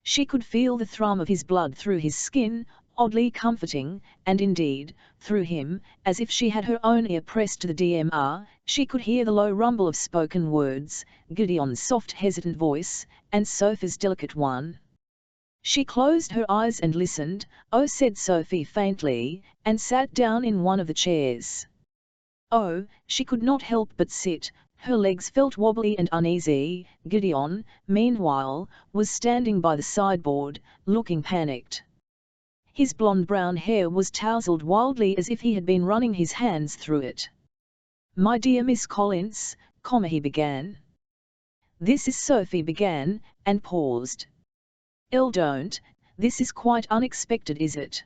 A: She could feel the thrum of his blood through his skin, oddly comforting, and indeed, through him, as if she had her own ear pressed to the DMR, she could hear the low rumble of spoken words, Gideon's soft hesitant voice, and Sophie's delicate one. She closed her eyes and listened. "Oh," said Sophie faintly, and sat down in one of the chairs. Oh, she could not help but sit. Her legs felt wobbly and uneasy. Gideon, meanwhile, was standing by the sideboard, looking panicked. His blonde-brown hair was tousled wildly as if he had been running his hands through it. "My dear Miss Collins," he began. "This is Sophie," began, and paused. "Don't, this is quite unexpected, is it?"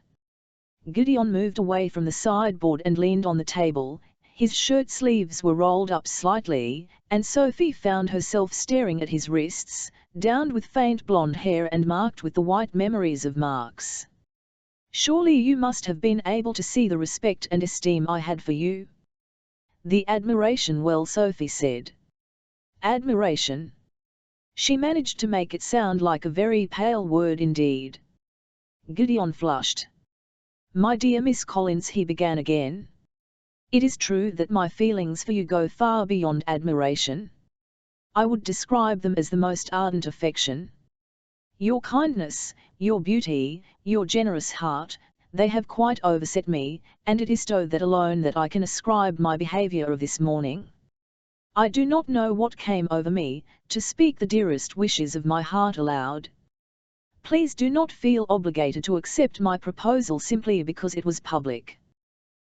A: Gideon moved away from the sideboard and leaned on the table. His shirt sleeves were rolled up slightly, and Sophie found herself staring at his wrists, downed with faint blonde hair and marked with the white memories of marks. "Surely you must have been able to see the respect and esteem I had for you." "The admiration," well, Sophie said. "Admiration." She managed to make it sound like a very pale word indeed. Gideon flushed. "My dear Miss Collins," he began again. "It is true that my feelings for you go far beyond admiration. I would describe them as the most ardent affection. Your kindness, your beauty, your generous heart, they have quite overset me, and it is to that alone that I can ascribe my behavior of this morning. I do not know what came over me, to speak the dearest wishes of my heart aloud. Please do not feel obligated to accept my proposal simply because it was public.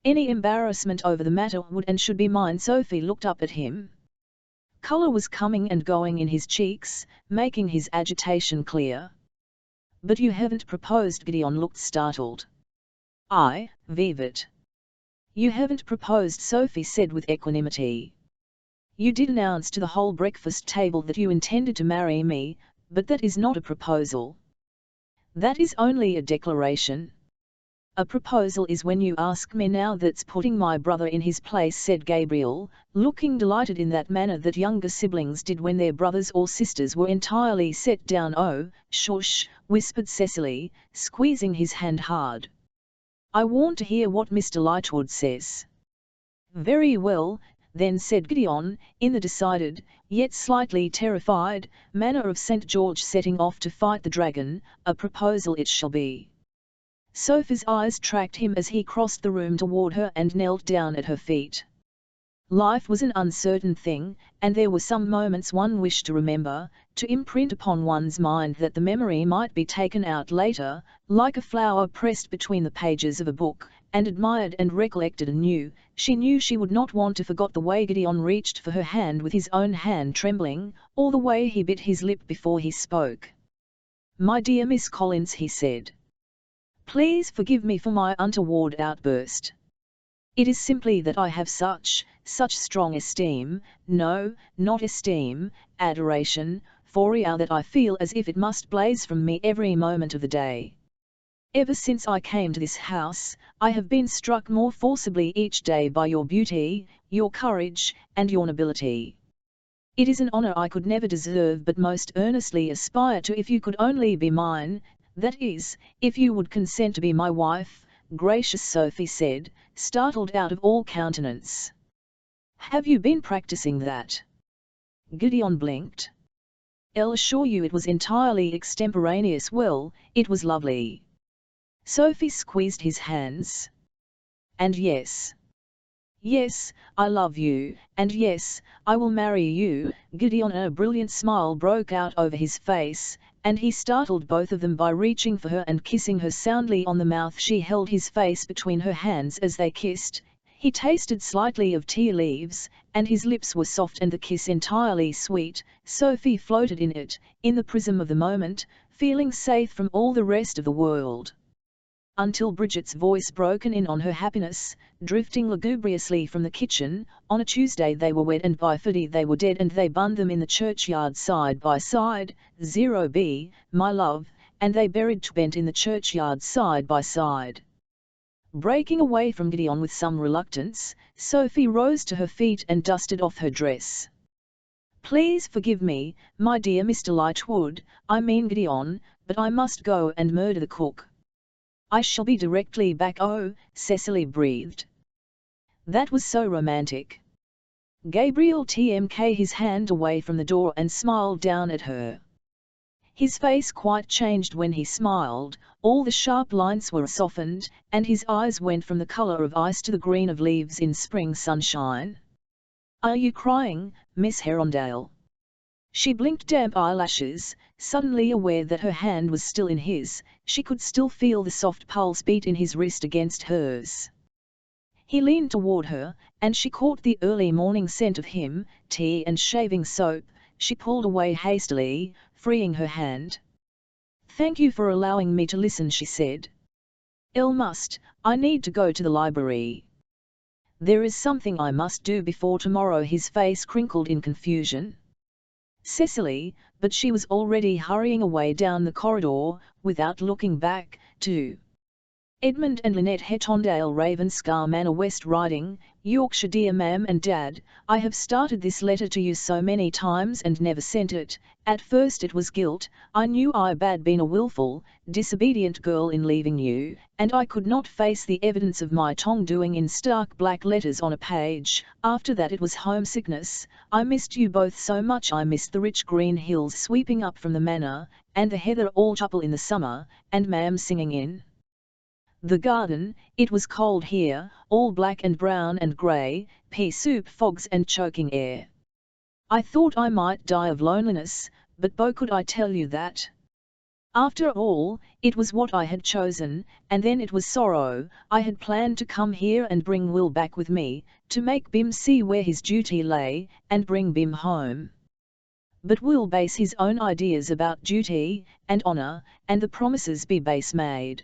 A: Any embarrassment over the matter would and should be mine." Sophie looked up at him. Colour was coming and going in his cheeks, making his agitation clear. "But you haven't proposed." Gideon looked startled. "I, Vivet." "You haven't proposed," Sophie said with equanimity. "You did announce to the whole breakfast table that you intended to marry me, but that is not a proposal. That is only a declaration. A proposal is when you ask me. Now that's putting my brother in his place," said Gabriel, looking delighted in that manner that younger siblings did when their brothers or sisters were entirely set down. "Oh, shush," whispered Cecily, squeezing his hand hard. "I want to hear what Mr. Lightwood says." "Very well, then," said Gideon, in the decided, yet slightly terrified, manner of St. George setting off to fight the dragon, "a proposal it shall be." Sophie's eyes tracked him as he crossed the room toward her and knelt down at her feet. Life was an uncertain thing, and there were some moments one wished to remember, to imprint upon one's mind that the memory might be taken out later, like a flower pressed between the pages of a book, and admired and recollected anew. She knew she would not want to forget the way Gideon reached for her hand with his own hand trembling, or the way he bit his lip before he spoke. "My dear Miss Collins," he said. "Please forgive me for my untoward outburst. It is simply that I have such strong esteem, no, not esteem, adoration, for you that I feel as if it must blaze from me every moment of the day. Ever since I came to this house, I have been struck more forcibly each day by your beauty, your courage, and your nobility. It is an honor I could never deserve but most earnestly aspire to if you could only be mine, that is, if you would consent to be my wife." "Gracious," Sophie said, startled out of all countenance. "Have you been practicing that?" Gideon blinked. "I'll assure you it was entirely extemporaneous." "Well, it was lovely." Sophie squeezed his hands. "And yes. Yes, I love you, and yes, I will marry you." Gideon, a brilliant smile broke out over his face, and he startled both of them by reaching for her and kissing her soundly on the mouth. She held his face between her hands as they kissed. He tasted slightly of tea leaves, and his lips were soft and the kiss entirely sweet. Sophie floated in it, in the prism of the moment, feeling safe from all the rest of the world. Until Bridget's voice broken in on her happiness, drifting lugubriously from the kitchen. On a Tuesday they were wed and by Friday they were dead, and they burned them in the churchyard side by side, 0b, my love, and they buried Twent in the churchyard side by side. Breaking away from Gideon with some reluctance, Sophie rose to her feet and dusted off her dress. Please forgive me, my dear Mr. Lightwood, I mean Gideon, but I must go and murder the cook. I shall be directly back. Oh, Cecily breathed. That was so romantic. Gabriel tmk his hand away from the door and smiled down at her. His face quite changed when he smiled, all the sharp lines were softened, and his eyes went from the color of ice to the green of leaves in spring sunshine. Are you crying, Miss Herondale? She blinked damp eyelashes, suddenly aware that her hand was still in his. She could still feel the soft pulse beat in his wrist against hers. He leaned toward her, and she caught the early morning scent of him, tea and shaving soap. She pulled away hastily, freeing her hand. Thank you for allowing me to listen, she said. I need to go to the library. There is something I must do before tomorrow. His face crinkled in confusion. Cecily, but she was already hurrying away down the corridor, without looking back, to Edmund and Lynette Hetondale, Ravenscar Manor, West Riding, Yorkshire. Dear Ma'am and Dad, I have started this letter to you so many times and never sent it. At first it was guilt. I knew I had been a willful, disobedient girl in leaving you, and I could not face the evidence of my tongue-doing in stark black letters on a page. After that it was homesickness. I missed you both so much. I missed the rich green hills sweeping up from the manor, and the heather all chapel in the summer, and Ma'am singing in the garden. It was cold here, all black and brown and grey, pea soup fogs and choking air. I thought I might die of loneliness, but Bo, could I tell you that? After all, it was what I had chosen, and then it was sorrow. I had planned to come here and bring Will back with me, to make Bim see where his duty lay, and bring Bim home. But Will base his own ideas about duty, and honour, and the promises be base made.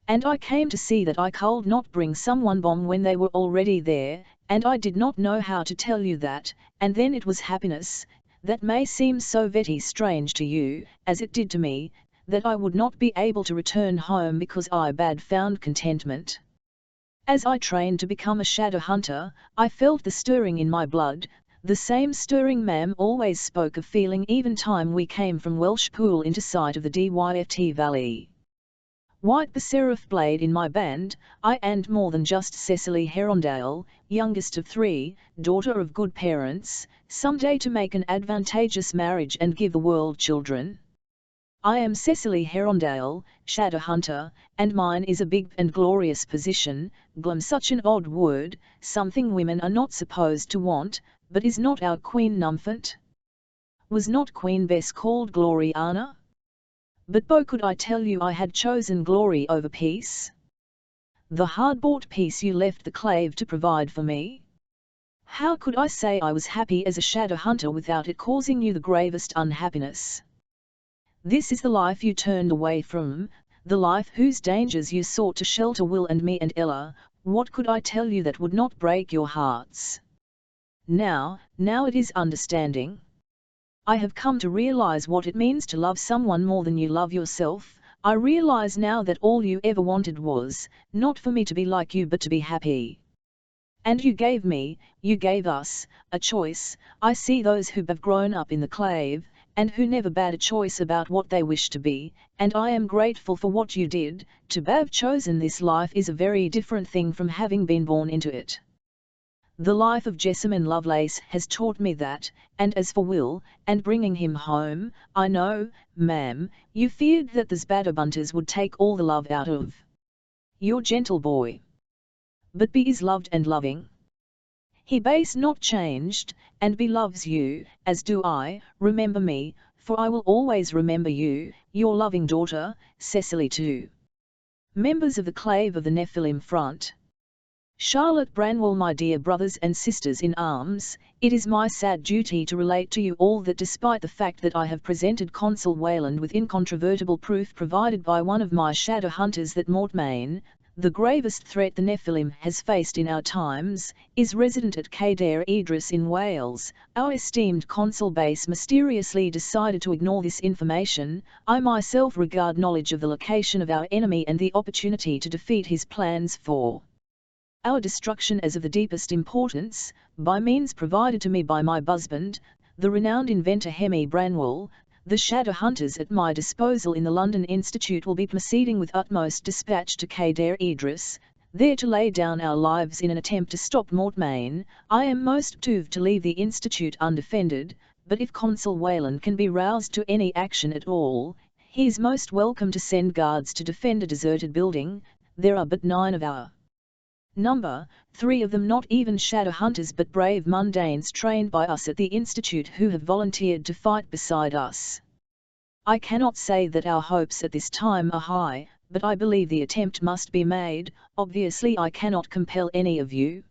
A: And I came to see that I could not bring someone bomb when they were already there, and I did not know how to tell you that, and then it was happiness, that may seem so very strange to you, as it did to me, that I would not be able to return home because I had found contentment. As I trained to become a shadow hunter, I felt the stirring in my blood, the same stirring Ma'am always spoke of feeling even time we came from Welshpool into sight of the Dyft Valley. White Seraph blade in my band, I and more than just Cecily Herondale, youngest of 3, daughter of good parents, someday to make an advantageous marriage and give the world children. I am Cecily Herondale, shadow hunter, and mine is a big and glorious position. Glum, such an odd word, something women are not supposed to want, but is not our Queen Numphant? Was not Queen Bess called Gloriana? But Bo, could I tell you I had chosen glory over peace? The hard-bought peace you left the clave to provide for me? How could I say I was happy as a shadow hunter without it causing you the gravest unhappiness? This is the life you turned away from, the life whose dangers you sought to shelter Will and me and Ella. What could I tell you that would not break your hearts? Now it is understanding. I have come to realize what it means to love someone more than you love yourself. I realize now that all you ever wanted was, not for me to be like you but to be happy. And you gave us, a choice. I see those who have grown up in the clave, and who never had a choice about what they wish to be, and I am grateful for what you did. To have chosen this life is a very different thing from having been born into it. The life of Jessamine Lovelace has taught me that, and as for Will, and bringing him home, I know, Ma'am, you feared that the Zbadabunters would take all the love out of your gentle boy. But B is loved and loving. He base not changed, and B loves you, as do I. Remember me, for I will always remember you, your loving daughter, Cecily. 2. Members of the Clave of the Nephilim Front. Charlotte Branwell, my dear brothers and sisters in arms, it is my sad duty to relate to you all that despite the fact that I have presented Consul Wayland with incontrovertible proof provided by one of my shadow hunters that Mortmain, the gravest threat the Nephilim has faced in our times, is resident at Cadair Idris in Wales, our esteemed consul base mysteriously decided to ignore this information. I myself regard knowledge of the location of our enemy and the opportunity to defeat his plans for our destruction as of the deepest importance, by means provided to me by my husband, the renowned inventor Hemi Branwell. The shadow hunters at my disposal in the London Institute will be proceeding with utmost dispatch to Cadair Idris, there to lay down our lives in an attempt to stop Mortmain. I am most moved to leave the Institute undefended, but if Consul Wayland can be roused to any action at all, he is most welcome to send guards to defend a deserted building. There are but 9 of our number, 3 of them not even shadow hunters but brave mundanes trained by us at the Institute who have volunteered to fight beside us. I cannot say that our hopes at this time are high, but I believe the attempt must be made. Obviously I cannot compel any of you.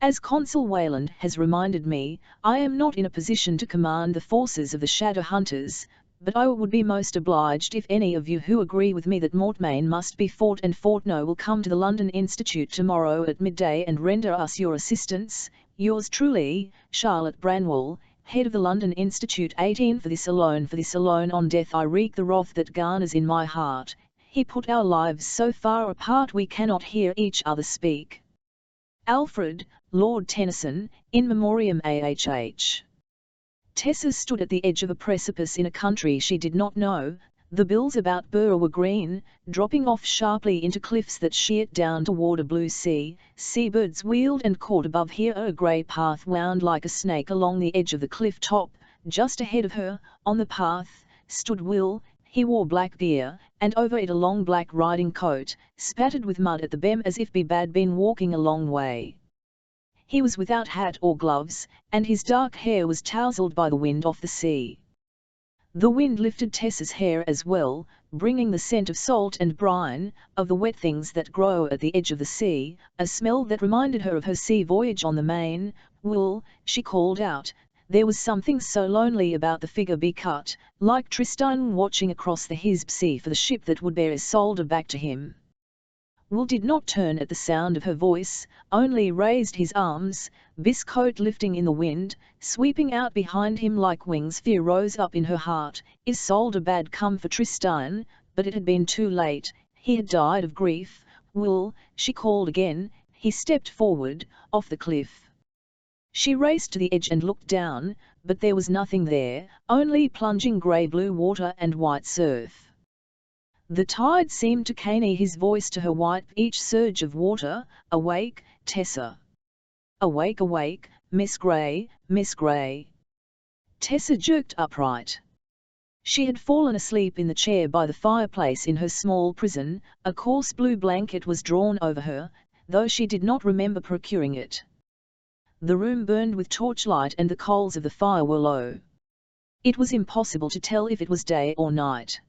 A: As Consul Wayland has reminded me, I am not in a position to command the forces of the shadow hunters, but I would be most obliged if any of you who agree with me that Mortmain must be fought and fought no will come to the London Institute tomorrow at midday and render us your assistance. Yours truly, Charlotte Branwell, head of the London Institute. 18 For this alone on death I wreak the wrath that garners in my heart. He put our lives so far apart we cannot hear each other speak. Alfred, Lord Tennyson, In Memoriam AHH. Tessa stood at the edge of a precipice in a country she did not know. The bills about Burra were green, dropping off sharply into cliffs that sheered down toward a blue sea. Seabirds wheeled and caught above here. A grey path wound like a snake along the edge of the cliff top. Just ahead of her, on the path, stood Will. He wore black gear, and over it a long black riding coat, spattered with mud at the bem as if he had been walking a long way. He was without hat or gloves, and his dark hair was tousled by the wind off the sea. The wind lifted Tessa's hair as well, bringing the scent of salt and brine, of the wet things that grow at the edge of the sea, a smell that reminded her of her sea voyage on the Main. Will, she called out. There was something so lonely about the figure be cut, like Tristan watching across the Hizb Sea for the ship that would bear Isolde back to him. Will did not turn at the sound of her voice, only raised his arms, his coat lifting in the wind, sweeping out behind him like wings. Fear rose up in her heart. Isolde bad come for Tristan, but it had been too late, he had died of grief. Will, she called again. He stepped forward, off the cliff. She raced to the edge and looked down, but there was nothing there, only plunging grey-blue water and white surf. The tide seemed to canny his voice to her wipe each surge of water. Awake, Tessa. Awake, awake, Miss Grey, Miss Grey. Tessa jerked upright. She had fallen asleep in the chair by the fireplace in her small prison. A coarse blue blanket was drawn over her, though she did not remember procuring it. The room burned with torchlight and the coals of the fire were low. It was impossible to tell if it was day or night.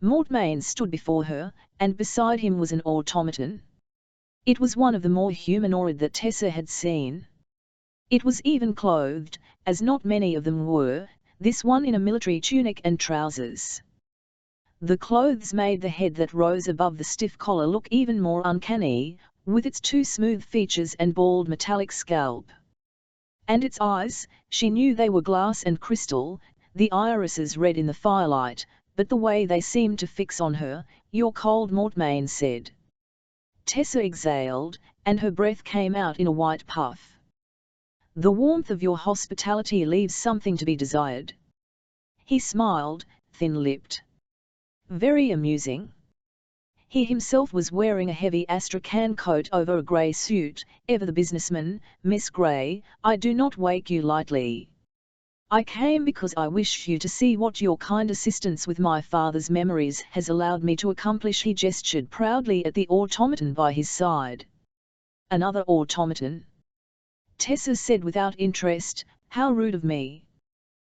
A: Mortmain stood before her, and beside him was an automaton. It was one of the more humanoid that Tessa had seen. It was even clothed, as not many of them were, this one in a military tunic and trousers. The clothes made the head that rose above the stiff collar look even more uncanny, with its 2 smooth features and bald metallic scalp. And its eyes, she knew they were glass and crystal, the irises red in the firelight, but the way they seemed to fix on her. You're cold, Mortmain said. Tessa exhaled, and her breath came out in a white puff. The warmth of your hospitality leaves something to be desired. He smiled, thin-lipped. Very amusing. He himself was wearing a heavy astrakhan coat over a grey suit. Ever the businessman, Miss Grey, I do not wake you lightly. I came because I wish you to see what your kind assistance with my father's memories has allowed me to accomplish. He gestured proudly at the automaton by his side. Another automaton? Tessa said without interest. How rude of me.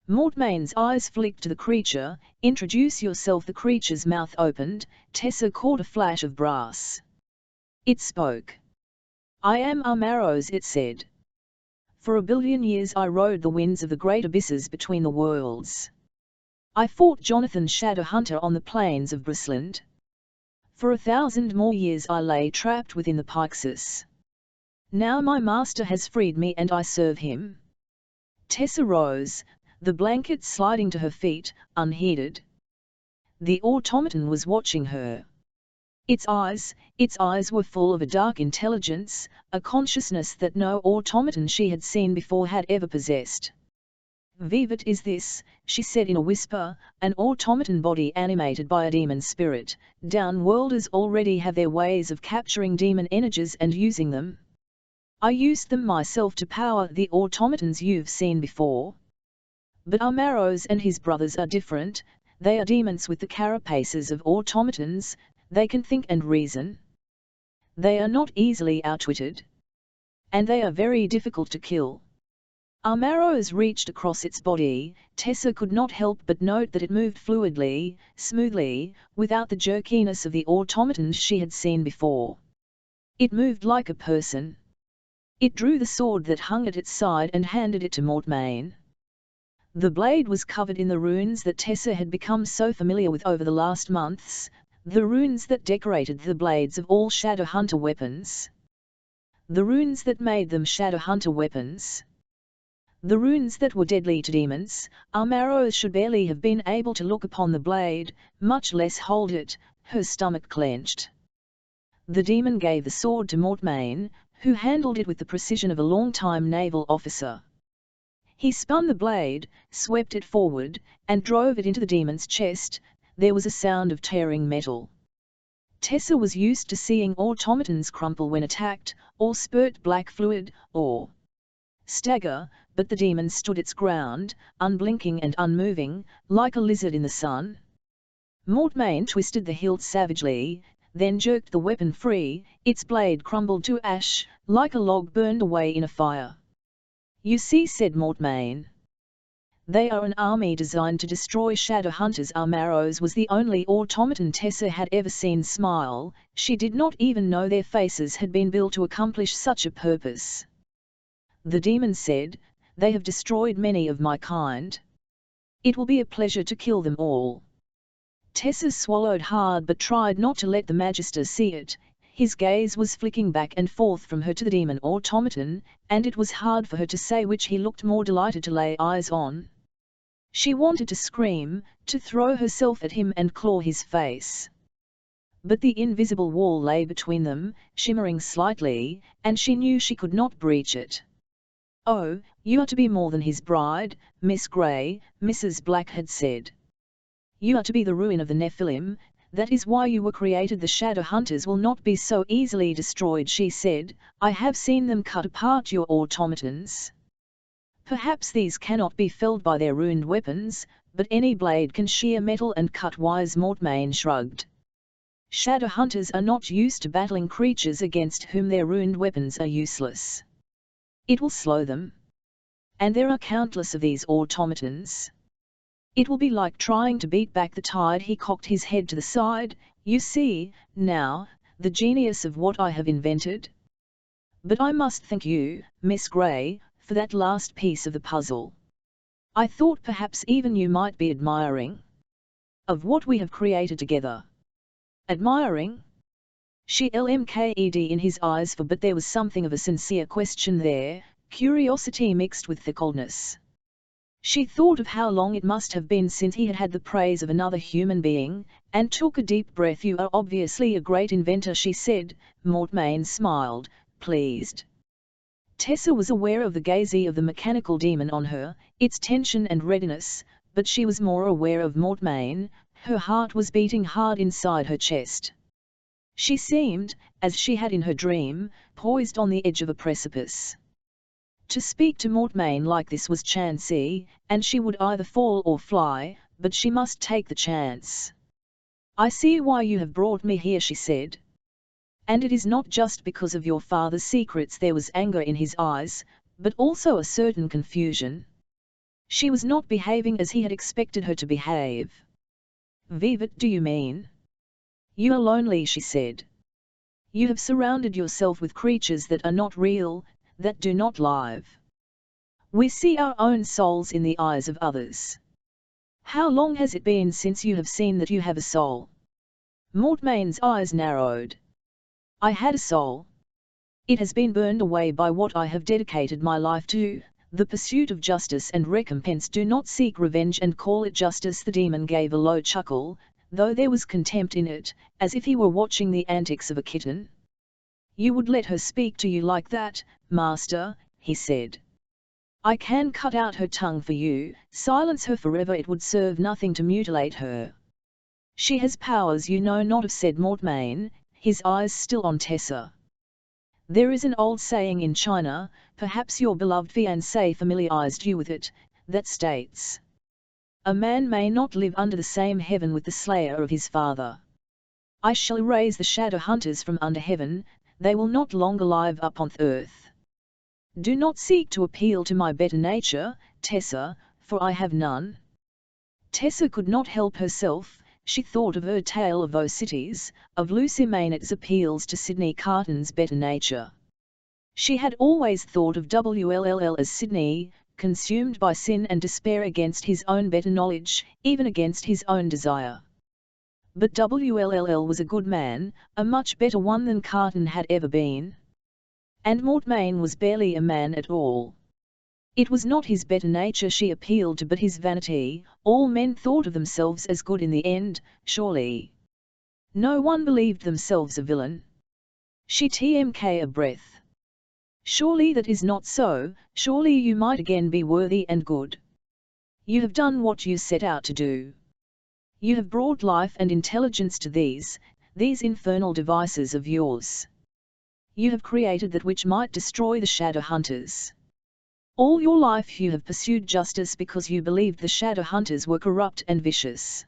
A: Mortmain's eyes flicked to the creature. Introduce yourself. The creature's mouth opened. Tessa caught a flash of brass. It spoke. I am Amaros, it said. For 1 billion years I rode the winds of the great abysses between the worlds. I fought Jonathan Shadowhunter on the plains of Brisland. For 1,000 more years I lay trapped within the Pyxis. Now my master has freed me and I serve him. Tessa rose, the blanket sliding to her feet, unheeded. The automaton was watching her. Its eyes were full of a dark intelligence, a consciousness that no automaton she had seen before had ever possessed. "Vivat is this," she said in a whisper, "an automaton body animated by a demon spirit. Downworlders already have their ways of capturing demon energies and using them. I used them myself to power the automatons you've seen before. But Amaros and his brothers are different. They are demons with the carapaces of automatons. They can think and reason. They are not easily outwitted. And they are very difficult to kill." Amaros reached across its body. Tessa could not help but note that it moved fluidly, smoothly, without the jerkiness of the automatons she had seen before. It moved like a person. It drew the sword that hung at its side and handed it to Mortmain. The blade was covered in the runes that Tessa had become so familiar with over the last months, the runes that decorated the blades of all Shadowhunter weapons. The runes that made them Shadowhunter weapons. The runes that were deadly to demons. Amaros should barely have been able to look upon the blade, much less hold it. Her stomach clenched. The demon gave the sword to Mortmain, who handled it with the precision of a long-time naval officer. He spun the blade, swept it forward, and drove it into the demon's chest. There was a sound of tearing metal. Tessa was used to seeing automatons crumple when attacked, or spurt black fluid, or stagger, but the demon stood its ground, unblinking and unmoving, like a lizard in the sun. Mortmain twisted the hilt savagely, then jerked the weapon free. Its blade crumbled to ash, like a log burned away in a fire. "You see," said Mortmain. "They are an army designed to destroy Shadowhunters." Amaros was the only automaton Tessa had ever seen smile. She did not even know their faces had been built to accomplish such a purpose. The demon said, "They have destroyed many of my kind. It will be a pleasure to kill them all." Tessa swallowed hard but tried not to let the Magister see it. His gaze was flicking back and forth from her to the demon automaton, and it was hard for her to say which he looked more delighted to lay eyes on. She wanted to scream, to throw herself at him and claw his face. But the invisible wall lay between them, shimmering slightly, and she knew she could not breach it. "Oh, you are to be more than his bride, Miss Grey," Mrs. Black had said. "You are to be the ruin of the Nephilim. That is why you were created. The Shadowhunters will not be so easily destroyed," she said. "I have seen them cut apart your automatons. Perhaps these cannot be felled by their ruined weapons, but any blade can shear metal and cut wires." Mortmain shrugged. "Shadowhunters are not used to battling creatures against whom their ruined weapons are useless. It will slow them. And there are countless of these automatons. It will be like trying to beat back the tide." He cocked his head to the side. "You see, now, the genius of what I have invented? But I must thank you, Miss Grey, for that last piece of the puzzle. I thought perhaps even you might be admiring of what we have created together." "Admiring?" She lmked in his eyes, but there was something of a sincere question there, curiosity mixed with the coldness. She thought of how long it must have been since he had had the praise of another human being, and took a deep breath. "You are obviously a great inventor," she said. Mortmain smiled, pleased. Tessa was aware of the gaze of the mechanical demon on her, its tension and readiness, but she was more aware of Mortmain. Her heart was beating hard inside her chest. She seemed, as she had in her dream, poised on the edge of a precipice. To speak to Mortmain like this was chancy, and she would either fall or fly, but she must take the chance. "I see why you have brought me here," she said. "And it is not just because of your father's secrets." There was anger in his eyes, but also a certain confusion. She was not behaving as he had expected her to behave. "Vivat, do you mean? You are lonely," she said. You have surrounded yourself with creatures that are not real, that do not live. We see our own souls in the eyes of others. How long has it been since you have seen that you have a soul? Mortmain's eyes narrowed. I had a soul. It has been burned away by what I have dedicated my life to, the pursuit of justice and recompense. Do not seek revenge and call it justice. The demon gave a low chuckle, though there was contempt in it, as if he were watching the antics of a kitten. You would let her speak to you like that, master, he said. I can cut out her tongue for you, silence her forever. It would serve nothing to mutilate her. She has powers you know not of, said Mortmain, his eyes still on Tessa. There is an old saying in China, perhaps your beloved fiancé familiarized you with it, that states, a man may not live under the same heaven with the slayer of his father. I shall raise the shadow hunters from under heaven, they will not longer live upon earth. Do not seek to appeal to my better nature, Tessa, for I have none. Tessa could not help herself. She thought of her tale of those cities, of Lucy Maynard's appeals to Sydney Carton's better nature. She had always thought of Wll as Sydney, consumed by sin and despair against his own better knowledge, even against his own desire. But Wll was a good man, a much better one than Carton had ever been. And Mortmain was barely a man at all. It was not his better nature she appealed to but his vanity. All men thought of themselves as good in the end, surely. No one believed themselves a villain. She tmk a breath. Surely that is not so, surely you might again be worthy and good. You have done what you set out to do. You have brought life and intelligence to these infernal devices of yours. You have created that which might destroy the shadow hunters. All your life you have pursued justice because you believed the shadow hunters were corrupt and vicious.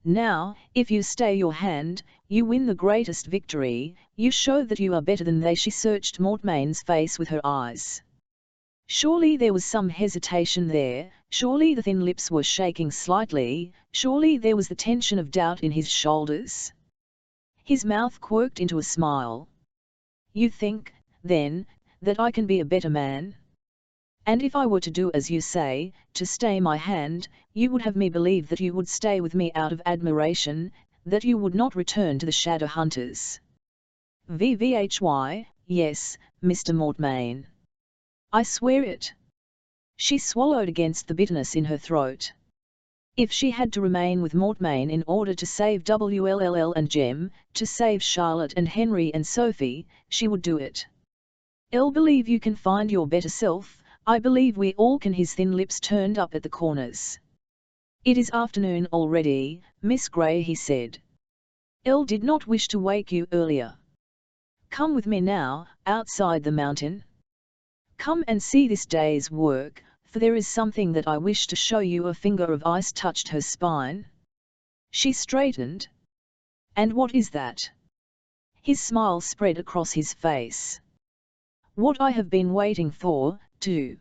A: Now, if you stay your hand, you win the greatest victory, you show that you are better than they. She searched Mortmain's face with her eyes. Surely there was some hesitation there, surely the thin lips were shaking slightly, surely there was the tension of doubt in his shoulders. His mouth quirked into a smile. You think, then, that I can be a better man? And if I were to do as you say, to stay my hand, you would have me believe that you would stay with me out of admiration, that you would not return to the shadow hunters. VVHY, yes, Mr. Mortmain. I swear it. She swallowed against the bitterness in her throat. If she had to remain with Mortmain in order to save Wll and Jem, to save Charlotte and Henry and Sophie, she would do it. I'll believe you can find your better self. I believe we all can. His thin lips turned up at the corners. It is afternoon already, Miss Grey, he said. Elle did not wish to wake you earlier. Come with me now, outside the mountain. Come and see this day's work, for there is something that I wish to show you. A finger of ice touched her spine. She straightened. And what is that? His smile spread across his face. What I have been waiting for, too.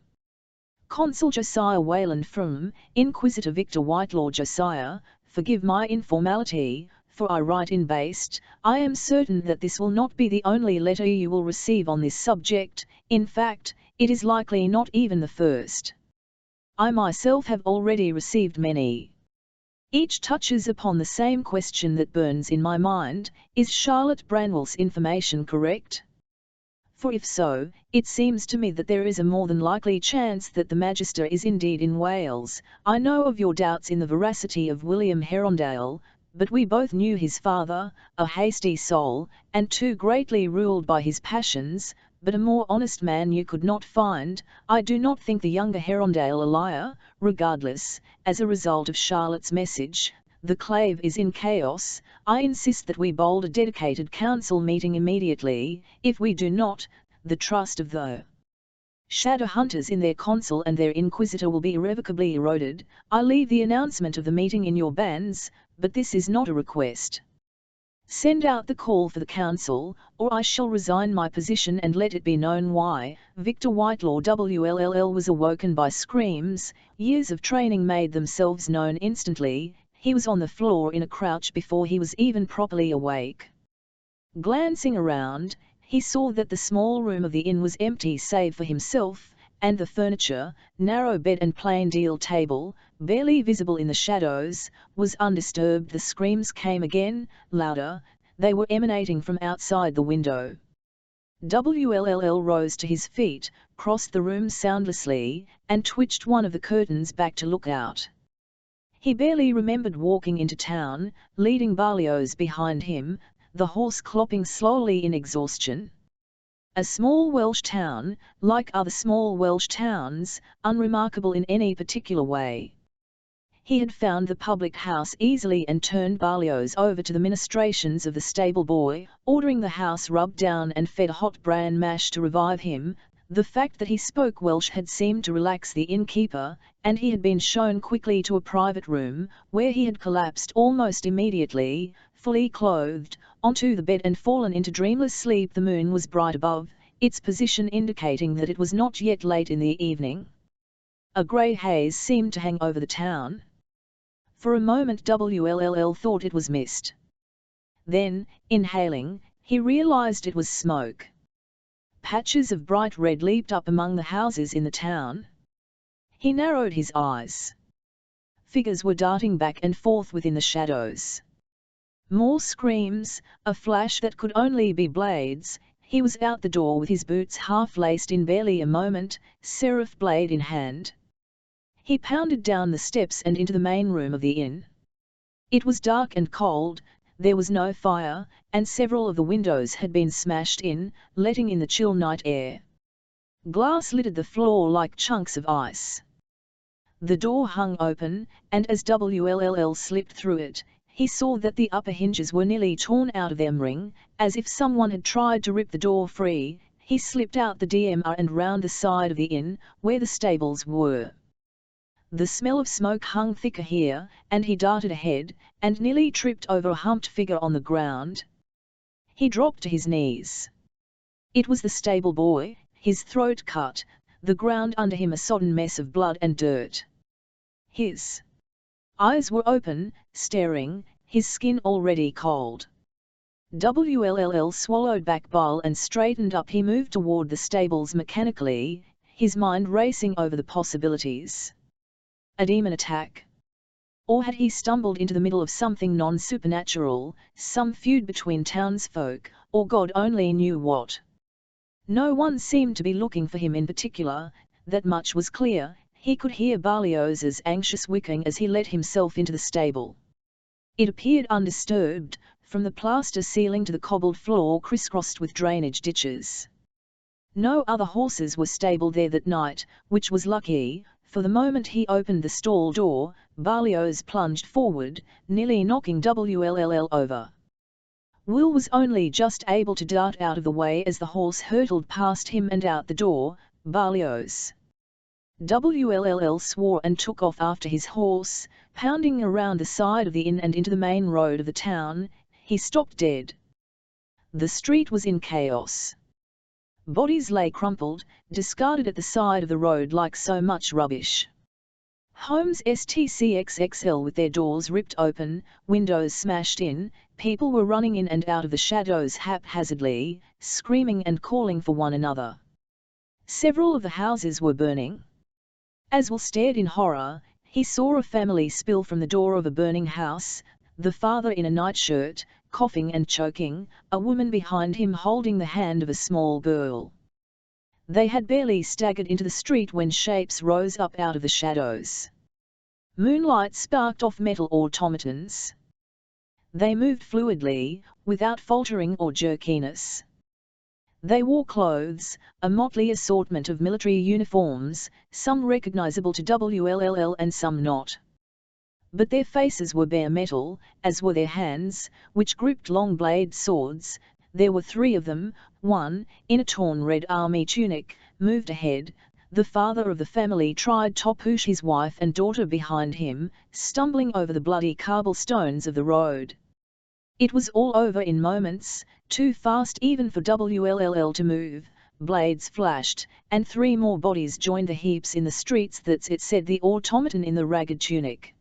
A: Consul Josiah Wayland from, Inquisitor Victor Whitelaw. Josiah, forgive my informality, for I write in haste. I am certain that this will not be the only letter you will receive on this subject, in fact, it is likely not even the first. I myself have already received many. Each touches upon the same question that burns in my mind, is Charlotte Branwell's information correct? For if so, it seems to me that there is a more than likely chance that the Magister is indeed in Wales. I know of your doubts in the veracity of William Herondale, but we both knew his father, a hasty soul, and too greatly ruled by his passions, but a more honest man you could not find. I do not think the younger Herondale a liar. Regardless, as a result of Charlotte's message, the clave is in chaos. I insist that we hold a dedicated council meeting immediately. If we do not, the trust of the shadow hunters in their consul and their inquisitor will be irrevocably eroded. I leave the announcement of the meeting in your hands, but this is not a request. Send out the call for the council, or I shall resign my position and let it be known why. Victor Whitelaw Wll was awoken by screams. Years of training made themselves known instantly. He was on the floor in a crouch before he was even properly awake. Glancing around, he saw that the small room of the inn was empty save for himself, and the furniture, narrow bed and plain deal table, barely visible in the shadows, was undisturbed. The screams came again, louder, they were emanating from outside the window. WLLL rose to his feet, crossed the room soundlessly, and twitched one of the curtains back to look out. He barely remembered walking into town, leading Berlioz behind him, the horse clopping slowly in exhaustion. A small Welsh town, like other small Welsh towns, unremarkable in any particular way. He had found the public house easily and turned Berlioz over to the ministrations of the stable boy, ordering the house rubbed down and fed hot bran mash to revive him. The fact that he spoke Welsh had seemed to relax the innkeeper, and he had been shown quickly to a private room, where he had collapsed almost immediately, fully clothed, onto the bed and fallen into dreamless sleep. The moon was bright above, its position indicating that it was not yet late in the evening. A grey haze seemed to hang over the town. For a moment WLLL thought it was mist. Then, inhaling, he realized it was smoke. Patches of bright red leaped up among the houses in the town. He narrowed his eyes. Figures were darting back and forth within the shadows. More screams, a flash that could only be blades. He was out the door with his boots half laced in barely a moment, seraph blade in hand. He pounded down the steps and into the main room of the inn. It was dark and cold, there was no fire, and several of the windows had been smashed in, letting in the chill night air. Glass littered the floor like chunks of ice. The door hung open, and as WLLL slipped through it, he saw that the upper hinges were nearly torn out of their ring, as if someone had tried to rip the door free. He slipped out the DMR and round the side of the inn, where the stables were. The smell of smoke hung thicker here, and he darted ahead, and nearly tripped over a humped figure on the ground. He dropped to his knees. It was the stable boy, his throat cut, the ground under him a sodden mess of blood and dirt. His eyes were open, staring, his skin already cold. WLLL swallowed back bile and straightened up. He moved toward the stables mechanically, his mind racing over the possibilities. A demon attack? Or had he stumbled into the middle of something non-supernatural, some feud between townsfolk, or God only knew what? No one seemed to be looking for him in particular, that much was clear. He could hear Berlioz's anxious wicking as he let himself into the stable. It appeared undisturbed, from the plaster ceiling to the cobbled floor crisscrossed with drainage ditches. No other horses were stabled there that night, which was lucky, for the moment he opened the stall door, Berlioz plunged forward, nearly knocking WLLL over. Will was only just able to dart out of the way as the horse hurtled past him and out the door. Berlioz. WLLL swore and took off after his horse, pounding around the side of the inn and into the main road of the town. He stopped dead. The street was in chaos. Bodies lay crumpled, discarded at the side of the road like so much rubbish. Homes STCXXL with their doors ripped open, windows smashed in, people were running in and out of the shadows haphazardly, screaming and calling for one another. Several of the houses were burning. As Will stared in horror, he saw a family spill from the door of a burning house, the father in a nightshirt, coughing and choking, a woman behind him holding the hand of a small girl. They had barely staggered into the street when shapes rose up out of the shadows. Moonlight sparked off metal automatons. They moved fluidly, without faltering or jerkiness. They wore clothes, a motley assortment of military uniforms, some recognizable to WLLL and some not. But their faces were bare metal, as were their hands, which gripped long-bladed swords. There were three of them. One, in a torn red army tunic, moved ahead. The father of the family tried to push his wife and daughter behind him, stumbling over the bloody cobblestones of the road. It was all over in moments, too fast even for WLLL to move. Blades flashed, and three more bodies joined the heaps in the streets. That's it, said the automaton in the ragged tunic.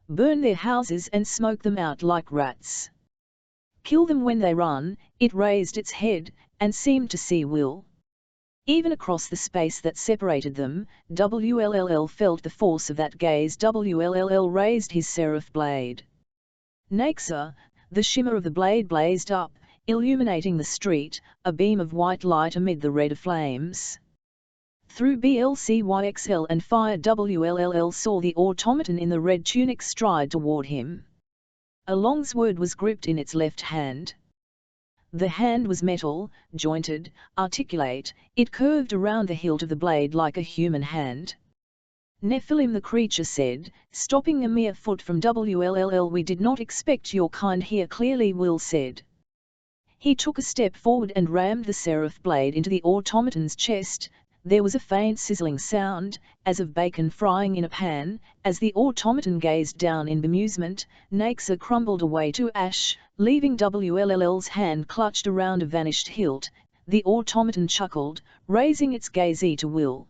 A: Burn their houses and smoke them out like rats. Kill them when they run. It raised its head, and seemed to see Will. Even across the space that separated them, WLLL felt the force of that gaze. WLLL raised his seraph blade. Naxa, the shimmer of the blade blazed up, illuminating the street, a beam of white light amid the red flames. Through BLCYXL and fire, WLLL saw the automaton in the red tunic stride toward him. A long sword was gripped in its left hand. The hand was metal, jointed, articulate. It curved around the hilt of the blade like a human hand. Nephilim, the creature said, stopping a mere foot from WLLL. We did not expect your kind here, clearly, Will said. He took a step forward and rammed the seraph blade into the automaton's chest. There was a faint sizzling sound, as of bacon frying in a pan. As the automaton gazed down in bemusement, Naxa crumbled away to ash, leaving WLLL's hand clutched around a vanished hilt. The automaton chuckled, raising its gaze to Will.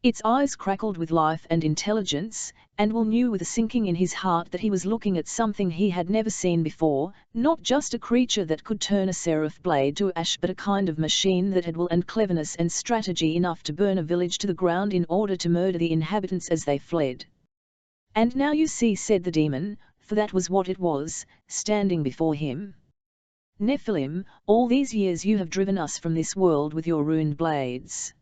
A: Its eyes crackled with life and intelligence, and Will knew with a sinking in his heart that he was looking at something he had never seen before, not just a creature that could turn a seraph blade to ash, but a kind of machine that had will and cleverness and strategy enough to burn a village to the ground in order to murder the inhabitants as they fled. And now you see, said the demon, for that was what it was, standing before him. Nephilim, all these years you have driven us from this world with your ruined blades.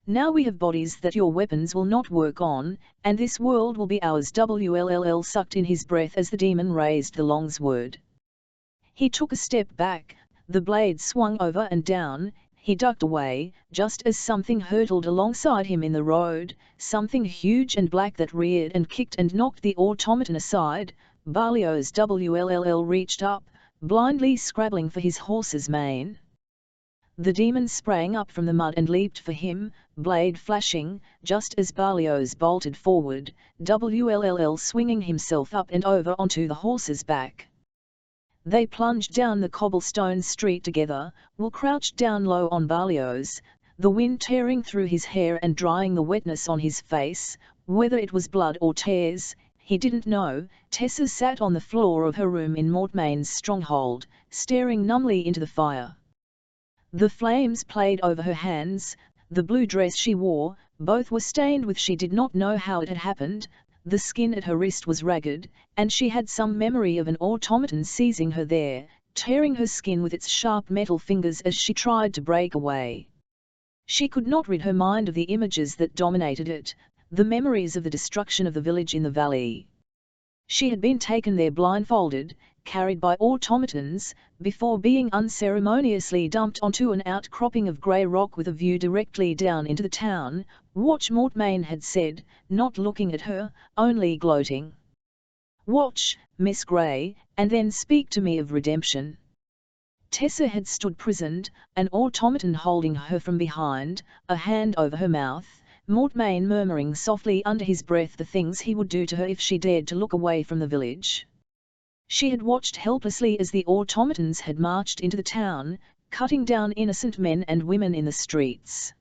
A: Now we have bodies that your weapons will not work on, and this world will be ours. WLLL sucked in his breath as the demon raised the long sword. He took a step back, the blade swung over and down, he ducked away, just as something hurtled alongside him in the road, something huge and black that reared and kicked and knocked the automaton aside. Barlio's WLLL reached up, blindly scrabbling for his horse's mane. The demon sprang up from the mud and leaped for him, blade flashing, just as Barlio's bolted forward, WLLL swinging himself up and over onto the horse's back. They plunged down the cobblestone street together. Will crouched down low on Barlio's, the wind tearing through his hair and drying the wetness on his face. Whether it was blood or tears, he didn't know. Tessa sat on the floor of her room in Mortmain's stronghold, staring numbly into the fire. The flames played over her hands, the blue dress she wore, both were stained with she did not know how it had happened. The skin at her wrist was ragged, and she had some memory of an automaton seizing her there, tearing her skin with its sharp metal fingers as she tried to break away. She could not rid her mind of the images that dominated it, the memories of the destruction of the village in the valley. She had been taken there blindfolded, carried by automatons, before being unceremoniously dumped onto an outcropping of grey rock with a view directly down into the town. Watch, Mortmain had said, not looking at her, only gloating. Watch, Miss Grey, and then speak to me of redemption. Tessa had stood prisoned, an automaton holding her from behind, a hand over her mouth, Mortmain murmuring softly under his breath the things he would do to her if she dared to look away from the village. She had watched helplessly as the automatons had marched into the town, cutting down innocent men and women in the streets.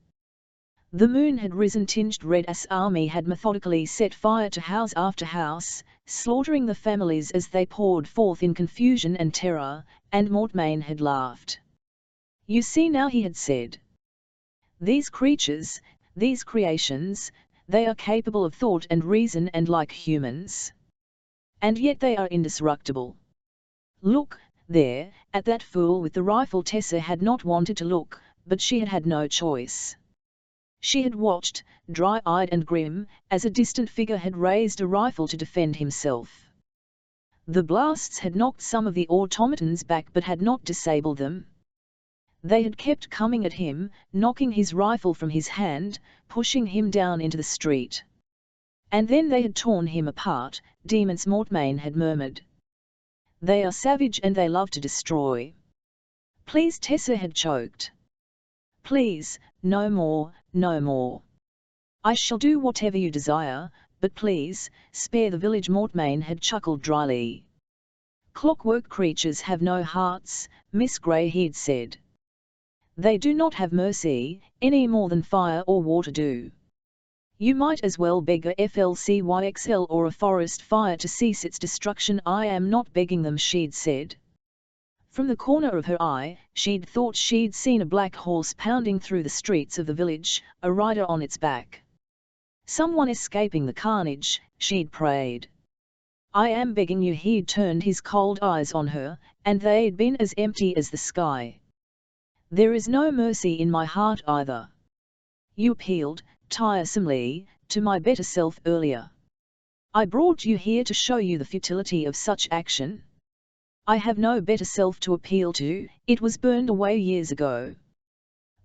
A: The moon had risen tinged red as army had methodically set fire to house after house, slaughtering the families as they poured forth in confusion and terror, and Mortmain had laughed. You see now, he had said. These creatures, these creations, they are capable of thought and reason and like humans. And yet they are indestructible. Look, there, at that fool with the rifle. Tessa had not wanted to look, but she had had no choice. She had watched, dry-eyed and grim, as a distant figure had raised a rifle to defend himself. The blasts had knocked some of the automatons back but had not disabled them. They had kept coming at him, knocking his rifle from his hand, pushing him down into the street. And then they had torn him apart, demons, Mortmain had murmured. They are savage and they love to destroy. Please, Tessa had choked. Please, no more, no more. I shall do whatever you desire, but please, spare the village. Mortmain had chuckled dryly. Clockwork creatures have no hearts, Miss Grey, he'd said. They do not have mercy, any more than fire or water do. You might as well beg a FLCYXL or a forest fire to cease its destruction. I am not begging them, she'd said. From the corner of her eye, she'd thought she'd seen a black horse pounding through the streets of the village, a rider on its back. Someone escaping the carnage, she'd prayed. I am begging you. He'd turned his cold eyes on her, and they'd been as empty as the sky. There is no mercy in my heart either. You appealed, tiresomely, to my better self earlier. I brought you here to show you the futility of such action. I have no better self to appeal to, it was burned away years ago.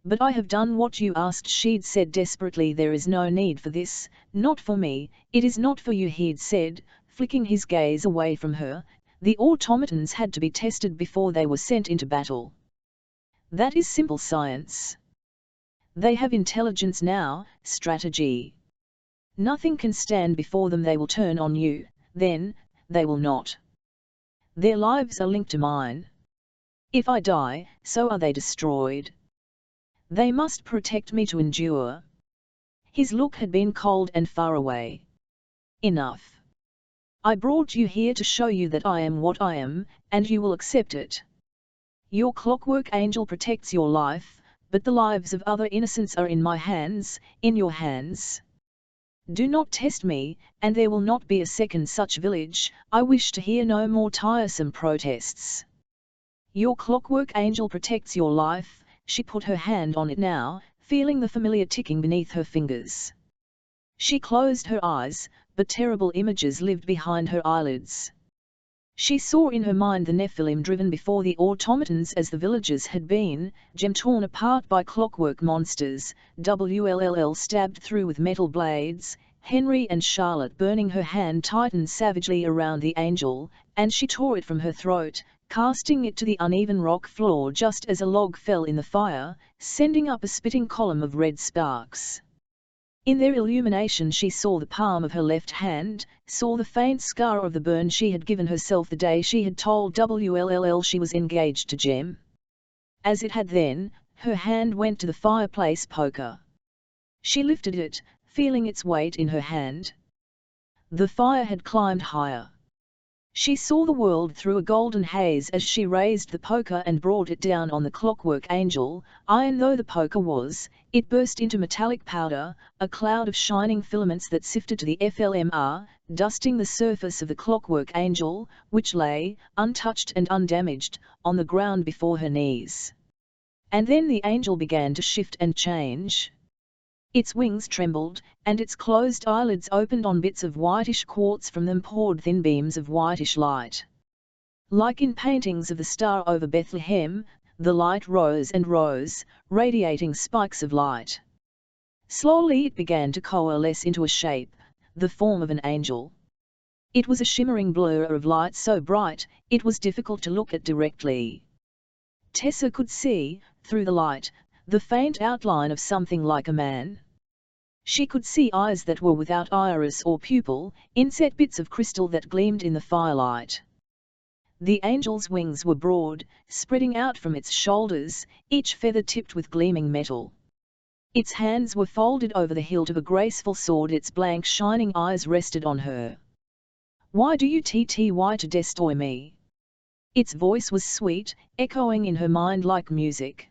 A: But I have done what you asked, she'd said desperately. There is no need for this, not for me, it is not for you, he'd said, flicking his gaze away from her. The automatons had to be tested before they were sent into battle. That is simple science. They have intelligence now, strategy. Nothing can stand before them. They will turn on you, then, they will not. Their lives are linked to mine. If I die, so are they destroyed. They must protect me to endure. His look had been cold and far away. Enough. I brought you here to show you that I am what I am, and you will accept it. Your clockwork angel protects your life, but the lives of other innocents are in my hands, in your hands. Do not test me, and there will not be a second such village. I wish to hear no more tiresome protests. Your clockwork angel protects your life. She put her hand on it now, feeling the familiar ticking beneath her fingers. She closed her eyes, but terrible images lived behind her eyelids. She saw in her mind the Nephilim driven before the automatons as the villages had been, Jem torn apart by clockwork monsters, WLLL stabbed through with metal blades, Henry and Charlotte burning. Her hand tightened savagely around the angel, and she tore it from her throat, casting it to the uneven rock floor just as a log fell in the fire, sending up a spitting column of red sparks. In their illumination she saw the palm of her left hand, saw the faint scar of the burn she had given herself the day she had told WLLL she was engaged to Jem. As it had then, her hand went to the fireplace poker. She lifted it, feeling its weight in her hand. The fire had climbed higher. She saw the world through a golden haze as she raised the poker and brought it down on the clockwork angel. Iron though the poker was, it burst into metallic powder, a cloud of shining filaments that sifted to the FLMR, dusting the surface of the clockwork angel, which lay, untouched and undamaged, on the ground before her knees. And then the angel began to shift and change. Its wings trembled, and its closed eyelids opened. On bits of whitish quartz from them poured thin beams of whitish light. Like in paintings of the star over Bethlehem, the light rose and rose, radiating spikes of light. Slowly it began to coalesce into a shape, the form of an angel. It was a shimmering blur of light so bright, it was difficult to look at directly. Tessa could see, through the light, the faint outline of something like a man. She could see eyes that were without iris or pupil, inset bits of crystal that gleamed in the firelight. The angel's wings were broad, spreading out from its shoulders, each feather tipped with gleaming metal. Its hands were folded over the hilt of a graceful sword. Its blank shining eyes rested on her. Why do you try to destroy me? Its voice was sweet, echoing in her mind like music.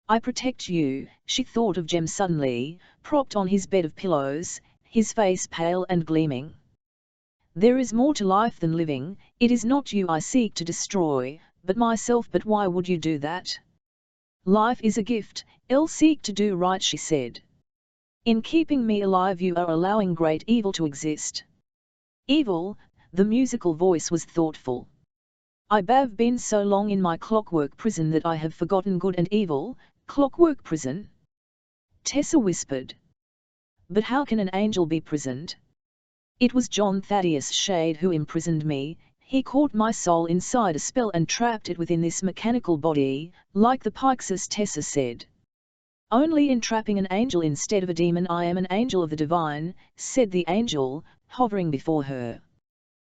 A: I protect you. She thought of Jem suddenly, propped on his bed of pillows, his face pale and gleaming. There is more to life than living. It is not you I seek to destroy, but myself. But why would you do that? Life is a gift, I'll seek to do right, she said. In keeping me alive you are allowing great evil to exist. Evil? The musical voice was thoughtful. I've been so long in my clockwork prison that I have forgotten good and evil. Clockwork prison? Tessa whispered. But how can an angel be prisoned? It was John Thaddeus Shade who imprisoned me. He caught my soul inside a spell and trapped it within this mechanical body, like the Pyxis, Tessa said. Only in trapping an angel instead of a demon. I am an angel of the divine, said the angel, hovering before her.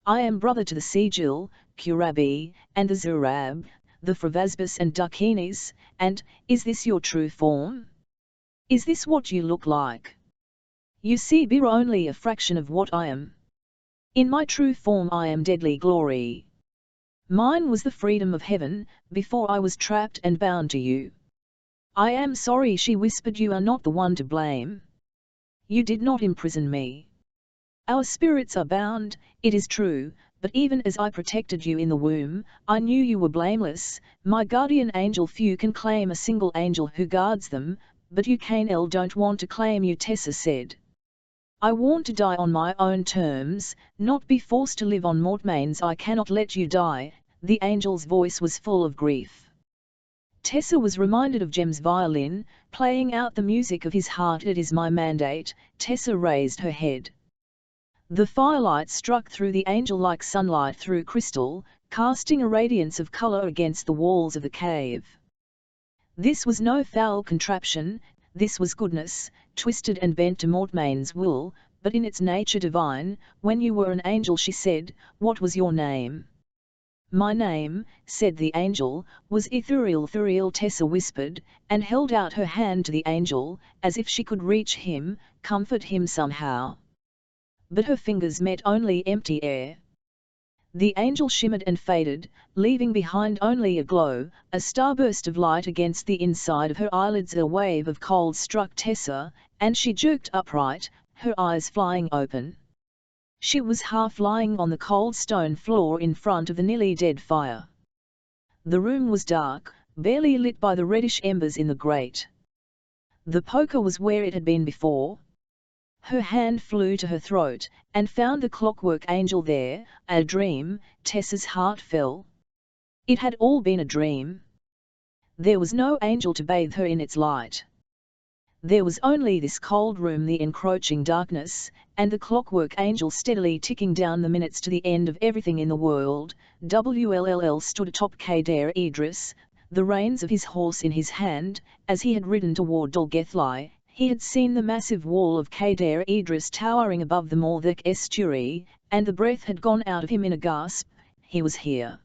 A: I am brother to the Sigil, Kurabi, and the Zurab, the Fravasbas and Dukinis, and, is this your true form? Is this what you look like? You see, be only a fraction of what I am. In my true form I am deadly glory. Mine was the freedom of heaven, before I was trapped and bound to you. I am sorry, she whispered, you are not the one to blame. You did not imprison me. Our spirits are bound, it is true, but even as I protected you in the womb, I knew you were blameless, my guardian angel. Few can claim a single angel who guards them, but you don't want to claim you, Tessa said. I want to die on my own terms, not be forced to live on Mortmain's. I cannot let you die. The angel's voice was full of grief. Tessa was reminded of Jem's violin, playing out the music of his heart. It is my mandate. Tessa raised her head. The firelight struck through the angel like sunlight through crystal, casting a radiance of color against the walls of the cave. This was no foul contraption, this was goodness, twisted and bent to Mortmain's will, but in its nature divine. When you were an angel, she said, what was your name? My name, said the angel, was Ithuriel. Thuriel, Tessa whispered, and held out her hand to the angel, as if she could reach him, comfort him somehow. But her fingers met only empty air. The angel shimmered and faded, leaving behind only a glow, a starburst of light against the inside of her eyelids. A wave of cold struck Tessa, and she jerked upright, her eyes flying open. She was half lying on the cold stone floor in front of the nearly dead fire. The room was dark, barely lit by the reddish embers in the grate. The poker was where it had been before. Her hand flew to her throat, and found the clockwork angel there. A dream. Tessa's heart fell. It had all been a dream. There was no angel to bathe her in its light. There was only this cold room, the encroaching darkness, and the clockwork angel steadily ticking down the minutes to the end of everything in the world. WLLL stood atop Kader Idris, the reins of his horse in his hand, as he had ridden toward Dolgethli. He had seen the massive wall of Kader Idris towering above the Morthak estuary, and the breath had gone out of him in a gasp. He was here.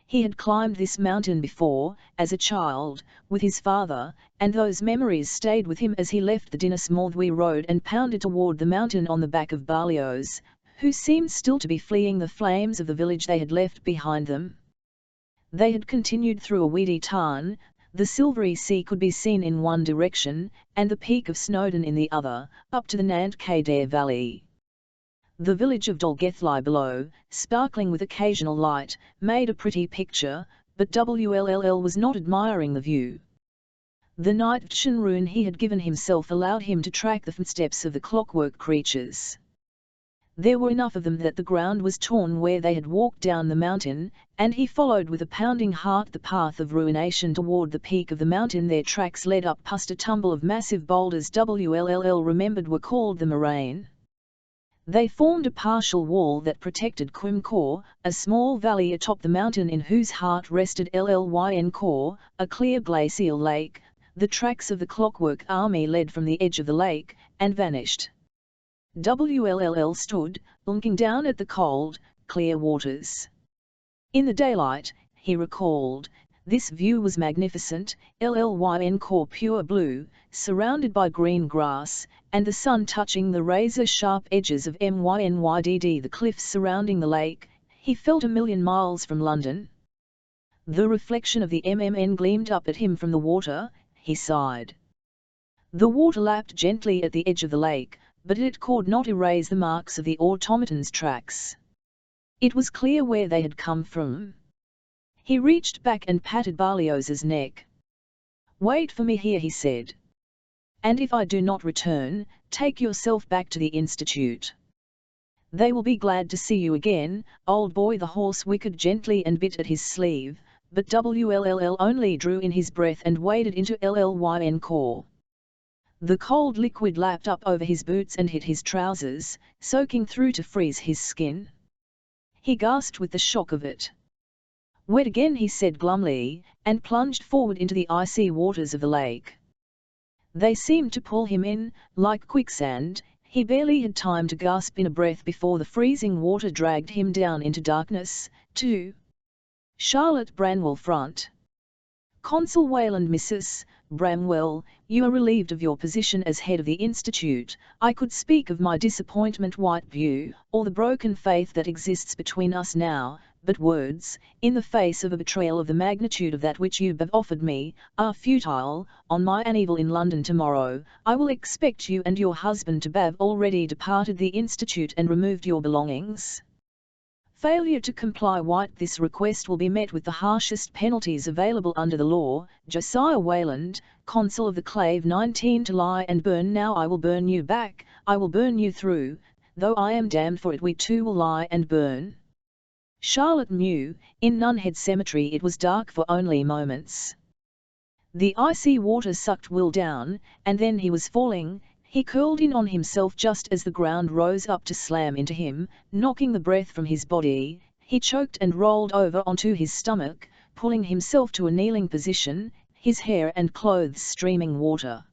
A: He had climbed this mountain before, as a child, with his father, and those memories stayed with him as he left the Dinas Morthwi road and pounded toward the mountain on the back of Barlios, who seemed still to be fleeing the flames of the village they had left behind them. They had continued through a weedy tarn. The silvery sea could be seen in one direction, and the peak of Snowdon in the other, up to the Nant Kader Valley. The village of Dolgethli below, sparkling with occasional light, made a pretty picture, but WLLL was not admiring the view. The night vision rune he had given himself allowed him to track the footsteps of the clockwork creatures. There were enough of them that the ground was torn where they had walked down the mountain, and he followed with a pounding heart the path of ruination toward the peak of the mountain. Their tracks led up past a tumble of massive boulders WLLL remembered were called the moraine. They formed a partial wall that protected Quimcor, a small valley atop the mountain in whose heart rested Llyncor, a clear glacial lake. The tracks of the clockwork army led from the edge of the lake, and vanished. WLLL stood, looking down at the cold, clear waters. In the daylight, he recalled, this view was magnificent. Llyncor pure blue, surrounded by green grass, and the sun touching the razor-sharp edges of Mynydd, the cliffs surrounding the lake. He felt a million miles from London. The reflection of the MMN gleamed up at him from the water. He sighed. The water lapped gently at the edge of the lake, but it could not erase the marks of the automaton's tracks. It was clear where they had come from. He reached back and patted Barlios's neck. Wait for me here, he said. And if I do not return, take yourself back to the Institute. They will be glad to see you again, old boy. The horse whickered gently and bit at his sleeve, but WLLL only drew in his breath and waded into Llyncor. The cold liquid lapped up over his boots and hit his trousers, soaking through to freeze his skin. He gasped with the shock of it. Wet again, he said glumly, and plunged forward into the icy waters of the lake. They seemed to pull him in, like quicksand. He barely had time to gasp in a breath before the freezing water dragged him down into darkness. 2. Charlotte Branwell front. Consul Wayland. Mrs. Bramwell, you are relieved of your position as head of the Institute. I could speak of my disappointment, Whiteview, or the broken faith that exists between us now, but words, in the face of a betrayal of the magnitude of that which you have offered me, are futile. On my arrival in London tomorrow, I will expect you and your husband to have already departed the Institute and removed your belongings. Failure to comply with this request will be met with the harshest penalties available under the law. Josiah Wayland, Consul of the Clave 19. To lie and burn. Now I will burn you back, I will burn you through, though I am damned for it. We too will lie and burn. Charlotte Mew, in Nunhead Cemetery. It was dark for only moments. The icy water sucked Will down, and then he was falling. He curled in on himself just as the ground rose up to slam into him, knocking the breath from his body. He choked and rolled over onto his stomach, pulling himself to a kneeling position, his hair and clothes streaming water.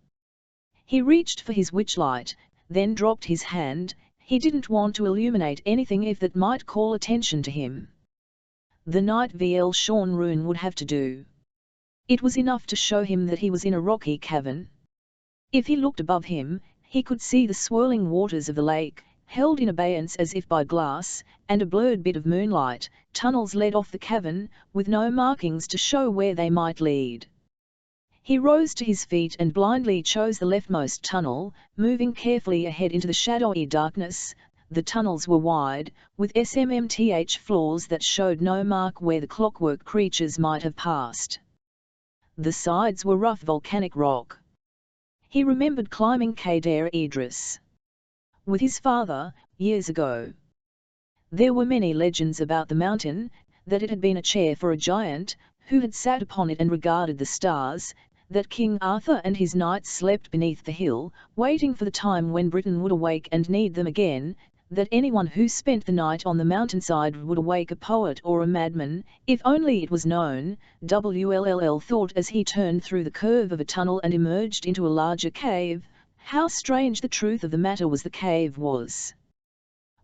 A: He reached for his witchlight, then dropped his hand. He didn't want to illuminate anything if that might call attention to him. The night VL Sean Rune would have to do. It was enough to show him that he was in a rocky cavern. If he looked above him, he could see the swirling waters of the lake, held in abeyance as if by glass, and a blurred bit of moonlight. Tunnels led off the cavern, with no markings to show where they might lead. He rose to his feet and blindly chose the leftmost tunnel, moving carefully ahead into the shadowy darkness. The tunnels were wide, with SMMTH floors that showed no mark where the clockwork creatures might have passed. The sides were rough volcanic rock. He remembered climbing Cadair Idris with his father, years ago. There were many legends about the mountain, that it had been a chair for a giant, who had sat upon it and regarded the stars, that King Arthur and his knights slept beneath the hill, waiting for the time when Britain would awake and need them again, that anyone who spent the night on the mountainside would awake a poet or a madman, if only it was known. WLLL thought as he turned through the curve of a tunnel and emerged into a larger cave. How strange the truth of the matter was. The cave was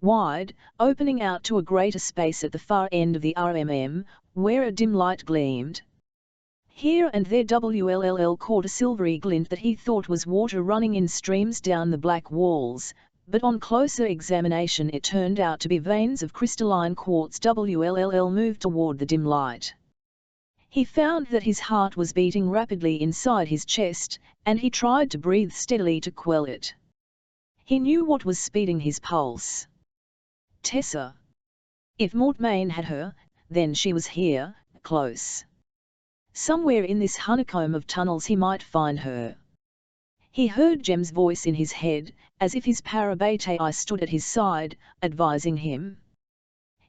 A: wide, opening out to a greater space at the far end of the RMM, where a dim light gleamed. Here and there WLLL caught a silvery glint that he thought was water running in streams down the black walls, but on closer examination it turned out to be veins of crystalline quartz. WLLL moved toward the dim light. He found that his heart was beating rapidly inside his chest, and he tried to breathe steadily to quell it. He knew what was speeding his pulse. Tessa. If Mortmain had her, then she was here, close. Somewhere in this honeycomb of tunnels he might find her. He heard Jem's voice in his head, as if his Parabatai stood at his side, advising him.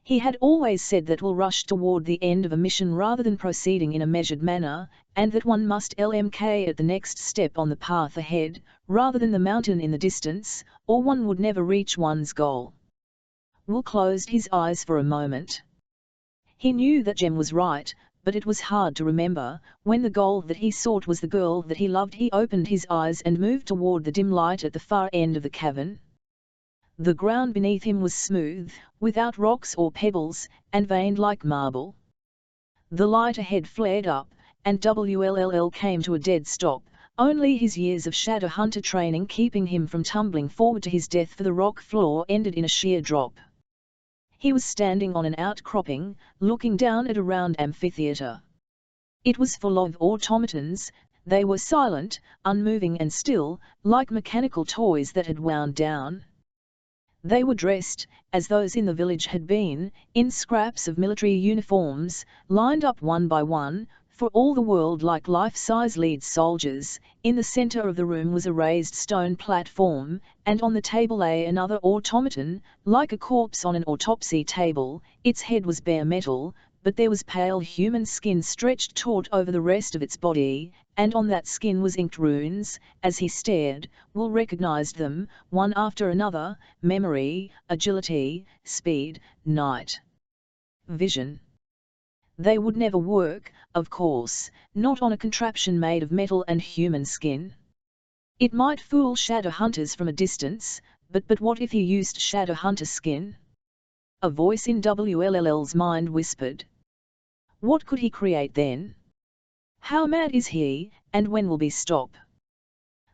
A: He had always said that we'll rush toward the end of a mission rather than proceeding in a measured manner, and that one must LMK at the next step on the path ahead, rather than the mountain in the distance, or one would never reach one's goal. Will closed his eyes for a moment. He knew that Jem was right, but it was hard to remember. When the goal that he sought was the girl that he loved, he opened his eyes and moved toward the dim light at the far end of the cavern. The ground beneath him was smooth, without rocks or pebbles, and veined like marble. The light ahead flared up, and WLLL came to a dead stop, only his years of shadow hunter training keeping him from tumbling forward to his death, for the rock floor ended in a sheer drop. He was standing on an outcropping, looking down at a round amphitheatre. It was full of automatons. They were silent, unmoving and still, like mechanical toys that had wound down. They were dressed, as those in the village had been, in scraps of military uniforms, lined up one by one, for all the world like life-size lead soldiers. In the center of the room was a raised stone platform, and on the table lay another automaton, like a corpse on an autopsy table. Its head was bare metal, but there was pale human skin stretched taut over the rest of its body, and on that skin was inked runes. As he stared, Will recognized them, one after another: memory, agility, speed, night vision. They would never work, of course, not on a contraption made of metal and human skin. It might fool shadow hunters from a distance, but what if he used shadow hunter skin? A voice in WLLL's mind whispered. What could he create then? How mad is he, and when will he stop?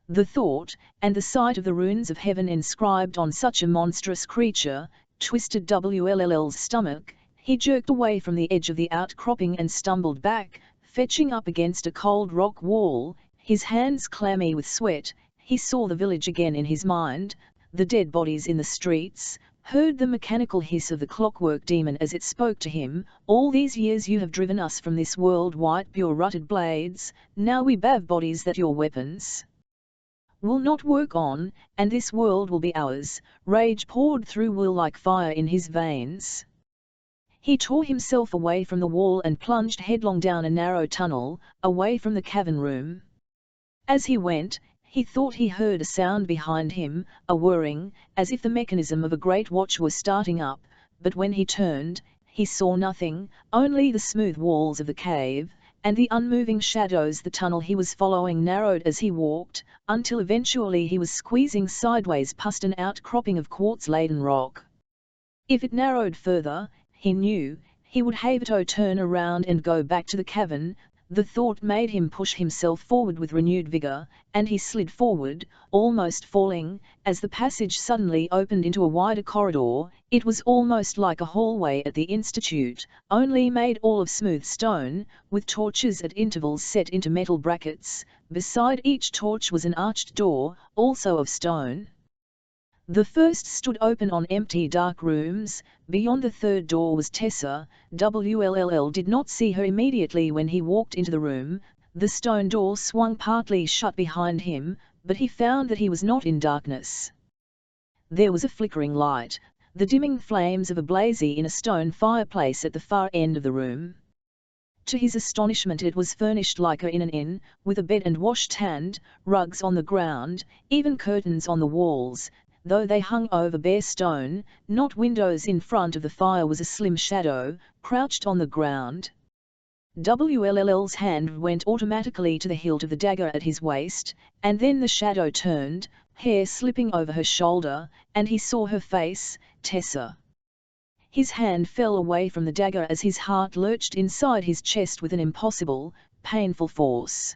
A: The thought, and the sight of the runes of heaven inscribed on such a monstrous creature, twisted WLLL's stomach. He jerked away from the edge of the outcropping and stumbled back, fetching up against a cold rock wall, his hands clammy with sweat. He saw the village again in his mind, the dead bodies in the streets, heard the mechanical hiss of the clockwork demon as it spoke to him. All these years you have driven us from this world, white pure rutted blades, now we have bodies that your weapons will not work on, and this world will be ours. Rage poured through Will like fire in his veins. He tore himself away from the wall and plunged headlong down a narrow tunnel, away from the cavern room. As he went, he thought he heard a sound behind him, a whirring, as if the mechanism of a great watch were starting up, but when he turned, he saw nothing, only the smooth walls of the cave, and the unmoving shadows. The tunnel he was following narrowed as he walked, until eventually he was squeezing sideways past an outcropping of quartz-laden rock. If it narrowed further, he knew, he would have to turn around and go back to the cavern. The thought made him push himself forward with renewed vigor, and he slid forward, almost falling, as the passage suddenly opened into a wider corridor. It was almost like a hallway at the Institute, only made all of smooth stone, with torches at intervals set into metal brackets. Beside each torch was an arched door, also of stone. The first stood open on empty dark rooms. Beyond the third door was Tessa. Will did not see her immediately when he walked into the room. The stone door swung partly shut behind him, but he found that he was not in darkness. There was a flickering light, the dimming flames of a blaze in a stone fireplace at the far end of the room. To his astonishment it was furnished like in an inn, with a bed and washstand, rugs on the ground, even curtains on the walls, though they hung over bare stone. Not windows. In front of the fire was a slim shadow, crouched on the ground. Will's hand went automatically to the hilt of the dagger at his waist, and then the shadow turned, hair slipping over her shoulder, and he saw her face, Tessa. His hand fell away from the dagger as his heart lurched inside his chest with an impossible, painful force.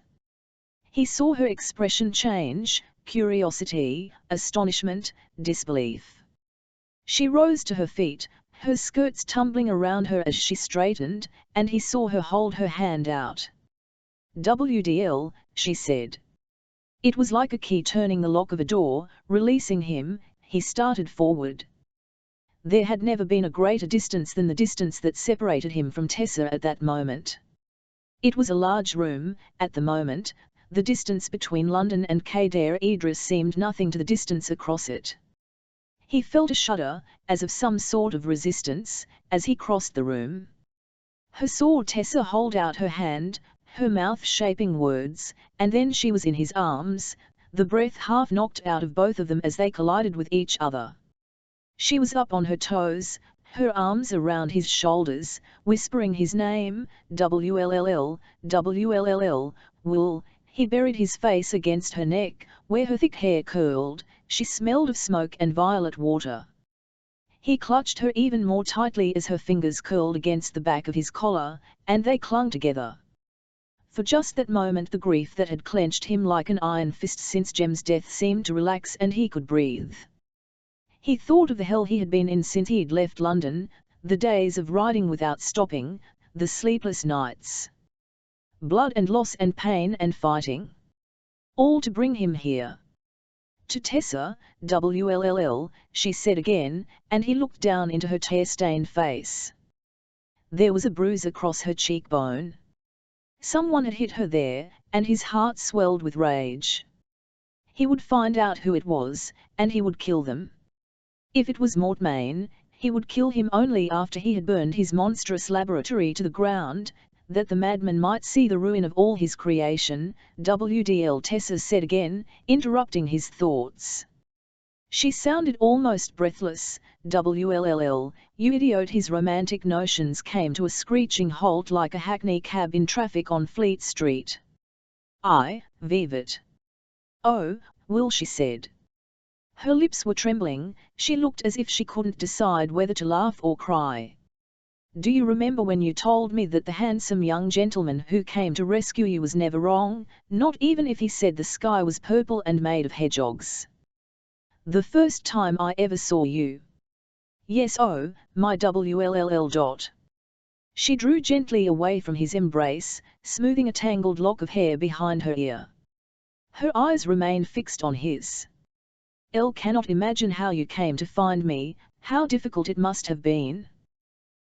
A: He saw her expression change, curiosity, astonishment, disbelief. She rose to her feet, her skirts tumbling around her as she straightened, and he saw her hold her hand out. "WDL," she said. It was like a key turning the lock of a door. Releasing him, he started forward. There had never been a greater distance than the distance that separated him from Tessa at that moment. It was a large room. At the moment, the distance between London and Kader Idris seemed nothing to the distance across it. He felt a shudder, as of some sort of resistance, as he crossed the room. Her saw Tessa hold out her hand, her mouth shaping words, and then she was in his arms, the breath half knocked out of both of them as they collided with each other. She was up on her toes, her arms around his shoulders, whispering his name, WLLL, WLLL, Will. He buried his face against her neck, where her thick hair curled. She smelled of smoke and violet water. He clutched her even more tightly as her fingers curled against the back of his collar, and they clung together. For just that moment the grief that had clenched him like an iron fist since Jem's death seemed to relax and he could breathe. He thought of the hell he had been in since he'd left London, the days of riding without stopping, the sleepless nights. Blood and loss and pain and fighting. All to bring him here. To Tessa, WLLL, she said again, and he looked down into her tear-stained face. There was a bruise across her cheekbone. Someone had hit her there, and his heart swelled with rage. He would find out who it was, and he would kill them. If it was Mortmain, he would kill him only after he had burned his monstrous laboratory to the ground, that the madman might see the ruin of all his creation. WDL, Tessa said again, interrupting his thoughts. She sounded almost breathless. WLLL, you idiot. His romantic notions came to a screeching halt like a hackney cab in traffic on Fleet Street. I, Vivat. Oh, Will, she said. Her lips were trembling, she looked as if she couldn't decide whether to laugh or cry. Do you remember when you told me that the handsome young gentleman who came to rescue you was never wrong, not even if he said the sky was purple and made of hedgehogs? The first time I ever saw you. Yes, oh, my WLLL. She drew gently away from his embrace, smoothing a tangled lock of hair behind her ear. Her eyes remained fixed on his. "Elle cannot imagine how you came to find me, how difficult it must have been.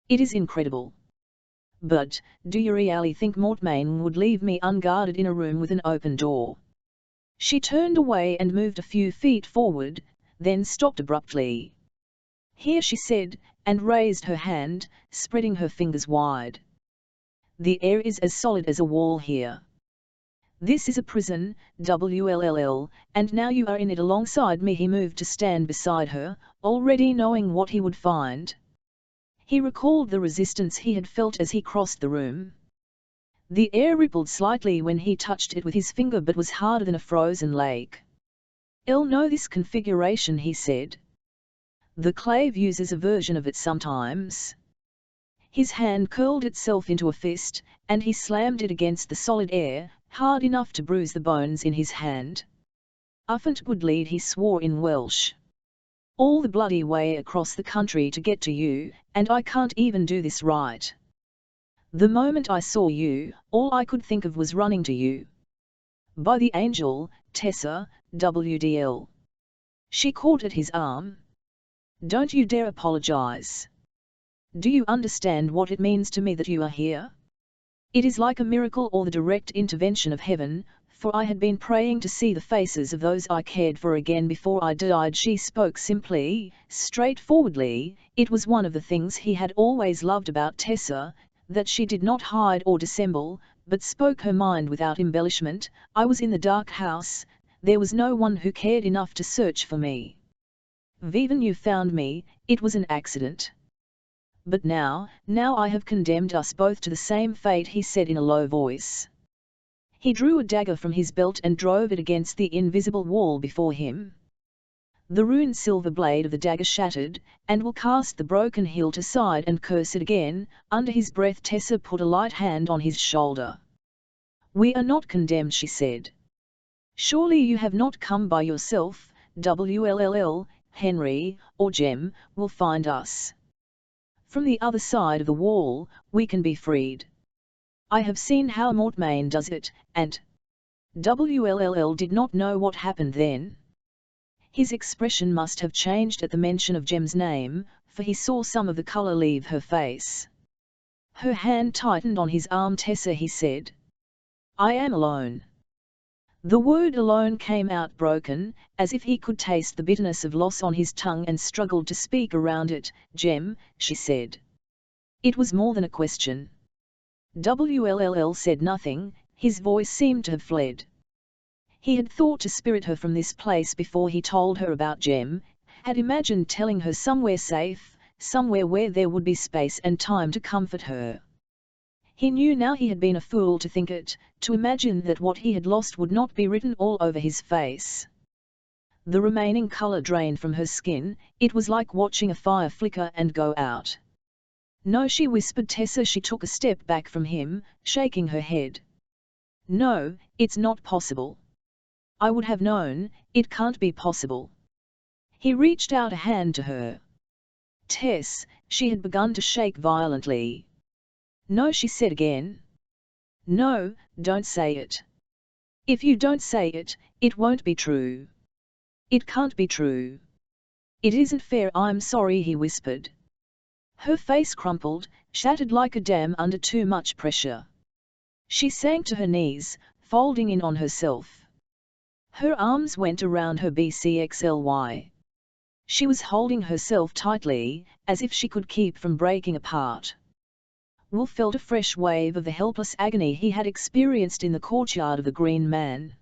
A: It is incredible. But, do you really think Mortmain would leave me unguarded in a room with an open door?" She turned away and moved a few feet forward, then stopped abruptly. "Here," she said, and raised her hand, spreading her fingers wide. "The air is as solid as a wall here. This is a prison, WLLL, and now you are in it alongside me." He moved to stand beside her, already knowing what he would find. He recalled the resistance he had felt as he crossed the room. The air rippled slightly when he touched it with his finger, but was harder than a frozen lake. "I'll know this configuration," he said. "The clave uses a version of it sometimes." His hand curled itself into a fist, and he slammed it against the solid air, hard enough to bruise the bones in his hand. "Uffant good lead," he swore in Welsh. "All the bloody way across the country to get to you, and I can't even do this right. The moment I saw you, all I could think of was running to you. By the angel, Tessa, WDL." She caught at his arm. "Don't you dare apologize. Do you understand what it means to me that you are here? It is like a miracle or the direct intervention of heaven, for I had been praying to see the faces of those I cared for again before I died." She spoke simply, straightforwardly. It was one of the things he had always loved about Tessa, that she did not hide or dissemble, but spoke her mind without embellishment. "I was in the dark house, there was no one who cared enough to search for me. Vivian, you found me, it was an accident. But now I have condemned us both to the same fate," he said in a low voice. He drew a dagger from his belt and drove it against the invisible wall before him. The ruined silver blade of the dagger shattered, and Will cast the broken hilt aside and cursed again. Under his breath Tessa put a light hand on his shoulder. "We are not condemned," she said. "Surely you have not come by yourself, WLLL, Henry, or Jem, will find us. From the other side of the wall, we can be freed. I have seen how Mortmain does it, and..." WLLL did not know what happened then. His expression must have changed at the mention of Jem's name, for he saw some of the color leave her face. Her hand tightened on his arm. "Tessa," he said. "I am alone." The word alone came out broken, as if he could taste the bitterness of loss on his tongue and struggled to speak around it. "Jem," she said. It was more than a question. WLLL said nothing, his voice seemed to have fled. He had thought to spirit her from this place before he told her about Jem, had imagined telling her somewhere safe, somewhere where there would be space and time to comfort her. He knew now he had been a fool to think it, to imagine that what he had lost would not be written all over his face. The remaining color drained from her skin. It was like watching a fire flicker and go out. "No," she whispered. "Tessa." She took a step back from him, shaking her head. "No, it's not possible. I would have known, it can't be possible." He reached out a hand to her. "Tess," she had begun to shake violently. "No," she said again. "No, don't say it. If you don't say it, it won't be true. It can't be true. It isn't fair." "I'm sorry," he whispered. Her face crumpled, shattered like a dam under too much pressure. She sank to her knees, folding in on herself. Her arms went around her BCXLY. She was holding herself tightly, as if she could keep from breaking apart. Will felt a fresh wave of the helpless agony he had experienced in the courtyard of the Green Man.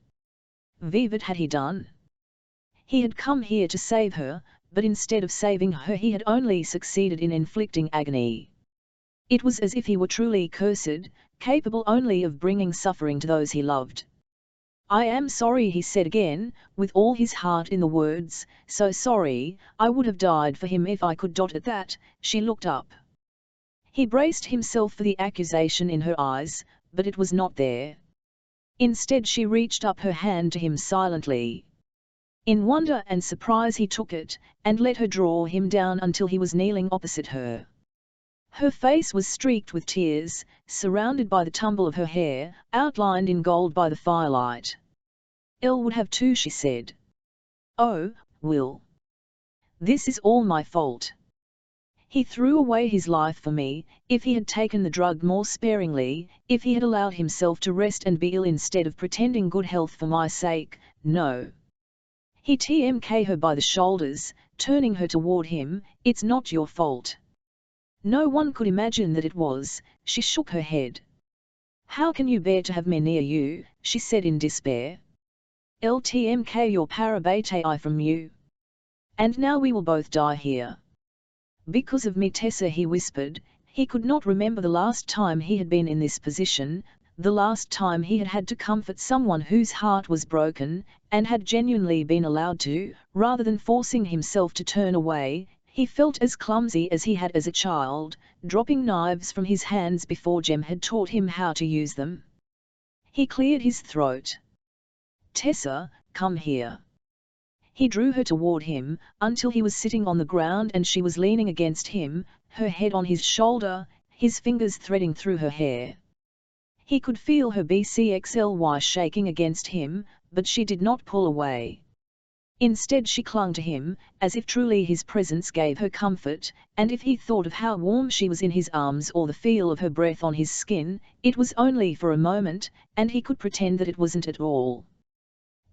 A: What had he done? He had come here to save her, but instead of saving her he had only succeeded in inflicting agony. It was as if he were truly cursed, capable only of bringing suffering to those he loved. "I am sorry," he said again, with all his heart in the words, "so sorry, I would have died for him if I could." At that, she looked up. He braced himself for the accusation in her eyes, but it was not there. Instead she reached up her hand to him silently. In wonder and surprise he took it, and let her draw him down until he was kneeling opposite her. Her face was streaked with tears, surrounded by the tumble of her hair, outlined in gold by the firelight. Elle would have too, she said. Oh, Will. This is all my fault. He threw away his life for me. If he had taken the drug more sparingly, if he had allowed himself to rest and be ill instead of pretending good health for my sake, no. He TMK her by the shoulders, turning her toward him. It's not your fault. No one could imagine that it was. She shook her head. How can you bear to have me near you, she said in despair. LTMK your parabate I from you. And now we will both die here. Because of me, Tessa, he whispered. He could not remember the last time he had been in this position, the last time he had had to comfort someone whose heart was broken, and had genuinely been allowed to, rather than forcing himself to turn away. He felt as clumsy as he had as a child, dropping knives from his hands before Jem had taught him how to use them. He cleared his throat. Tessa, come here. He drew her toward him, until he was sitting on the ground and she was leaning against him, her head on his shoulder, his fingers threading through her hair. He could feel her BCXLY shaking against him, but she did not pull away. Instead she clung to him, as if truly his presence gave her comfort, and if he thought of how warm she was in his arms or the feel of her breath on his skin, it was only for a moment, and he could pretend that it wasn't at all.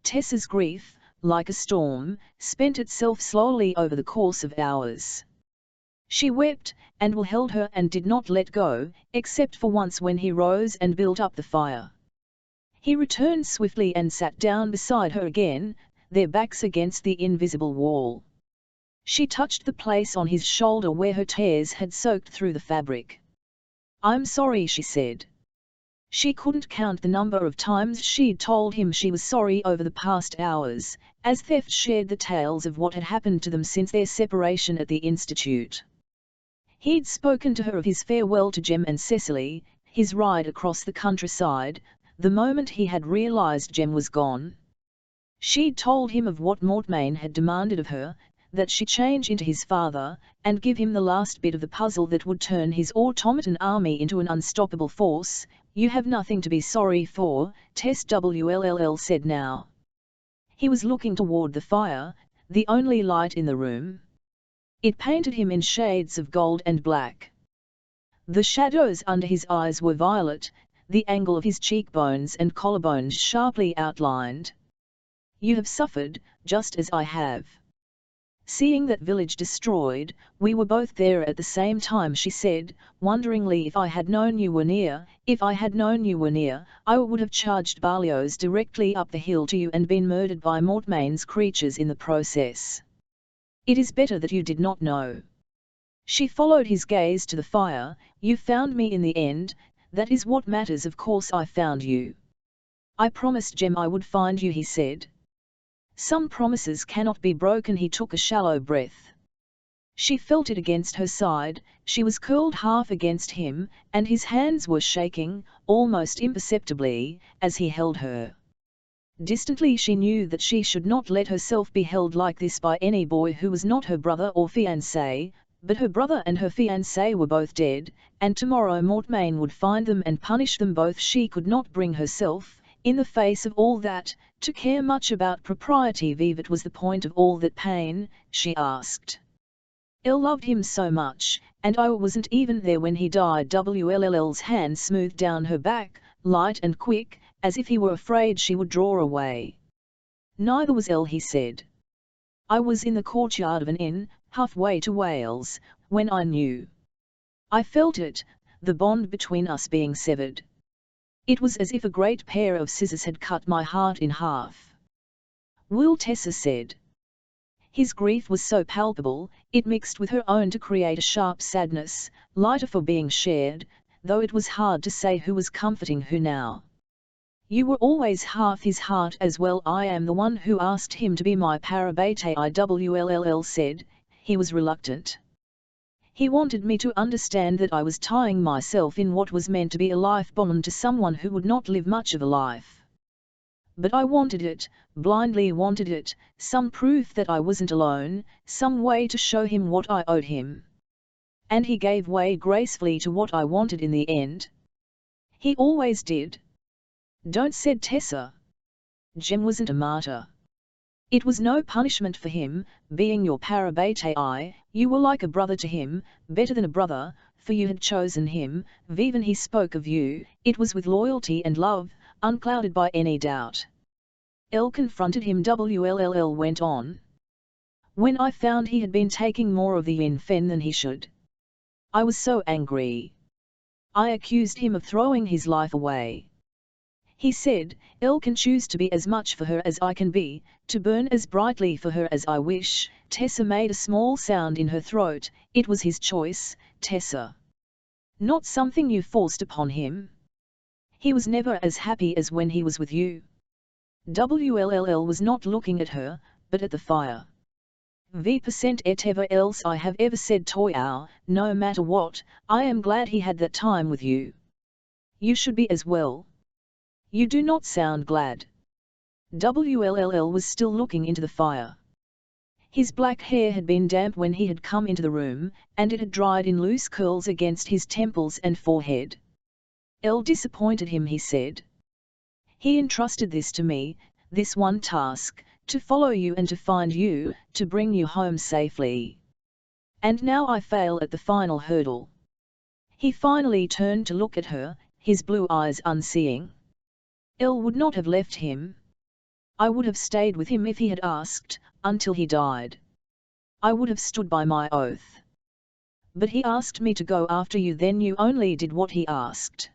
A: Tessa's grief, like a storm, spent itself slowly over the course of hours. She wept, and Will held her and did not let go, except for once when he rose and built up the fire. He returned swiftly and sat down beside her again, their backs against the invisible wall. She touched the place on his shoulder where her tears had soaked through the fabric. I'm sorry, she said. She couldn't count the number of times she'd told him she was sorry over the past hours, as Theft shared the tales of what had happened to them since their separation at the Institute. He'd spoken to her of his farewell to Jem and Cecily, his ride across the countryside, the moment he had realized Jem was gone. She'd told him of what Mortmain had demanded of her, that she change into his father, and give him the last bit of the puzzle that would turn his automaton army into an unstoppable force. You have nothing to be sorry for, Tess WLLL said now. He was looking toward the fire, the only light in the room. It painted him in shades of gold and black. The shadows under his eyes were violet, the angle of his cheekbones and collarbones sharply outlined. You have suffered, just as I have. Seeing that village destroyed, we were both there at the same time, she said, wonderingly. If I had known you were near, I would have charged Barlios directly up the hill to you and been murdered by Mortmain's creatures in the process. It is better that you did not know. She followed his gaze to the fire. You found me in the end, that is what matters. Of course I found you. I promised Jem I would find you, he said. Some promises cannot be broken. He took a shallow breath. She felt it against her side. She was curled half against him, and his hands were shaking, almost imperceptibly, as he held her. Distantly she knew that she should not let herself be held like this by any boy who was not her brother or fiancé, but her brother and her fiancé were both dead, and tomorrow Mortmain would find them and punish them both. She could not bring herself, in the face of all that, to care much about propriety. Vivat was the point of all that pain, she asked. Elle loved him so much, and I wasn't even there when he died. WLL's hand smoothed down her back, light and quick, as if he were afraid she would draw away. Neither was Elle, he said. I was in the courtyard of an inn, halfway to Wales, when I knew. I felt it, the bond between us being severed. It was as if a great pair of scissors had cut my heart in half. Will, Tessa said. His grief was so palpable, it mixed with her own to create a sharp sadness, lighter for being shared, though it was hard to say who was comforting who now. You were always half his heart as well. I am the one who asked him to be my parabate, IWLLL said. He was reluctant. He wanted me to understand that I was tying myself in what was meant to be a life bond to someone who would not live much of a life. But I wanted it, blindly wanted it, some proof that I wasn't alone, some way to show him what I owed him. And he gave way gracefully to what I wanted in the end. He always did. Don't, said Tessa. Jem wasn't a martyr. It was no punishment for him, being your parabatai, you were like a brother to him, better than a brother, for you had chosen him, Vivan he spoke of you, it was with loyalty and love, unclouded by any doubt. El confronted him. Wll went on. When I found he had been taking more of the yin fen than he should, I was so angry. I accused him of throwing his life away. He said, El can choose to be as much for her as I can be, to burn as brightly for her as I wish. Tessa made a small sound in her throat. It was his choice, Tessa. Not something you forced upon him. He was never as happy as when he was with you. Wll was not looking at her, but at the fire. V% whatever else I have ever said Toyao, no matter what, I am glad he had that time with you. You should be as well. You do not sound glad. Wll was still looking into the fire. His black hair had been damp when he had come into the room, and it had dried in loose curls against his temples and forehead. El disappointed him, he said. He entrusted this to me, this one task, to follow you and to find you, to bring you home safely. And now I fail at the final hurdle. He finally turned to look at her, his blue eyes unseeing. El would not have left him. I would have stayed with him if he had asked, until he died. I would have stood by my oath. But he asked me to go after you, then you only did what he asked.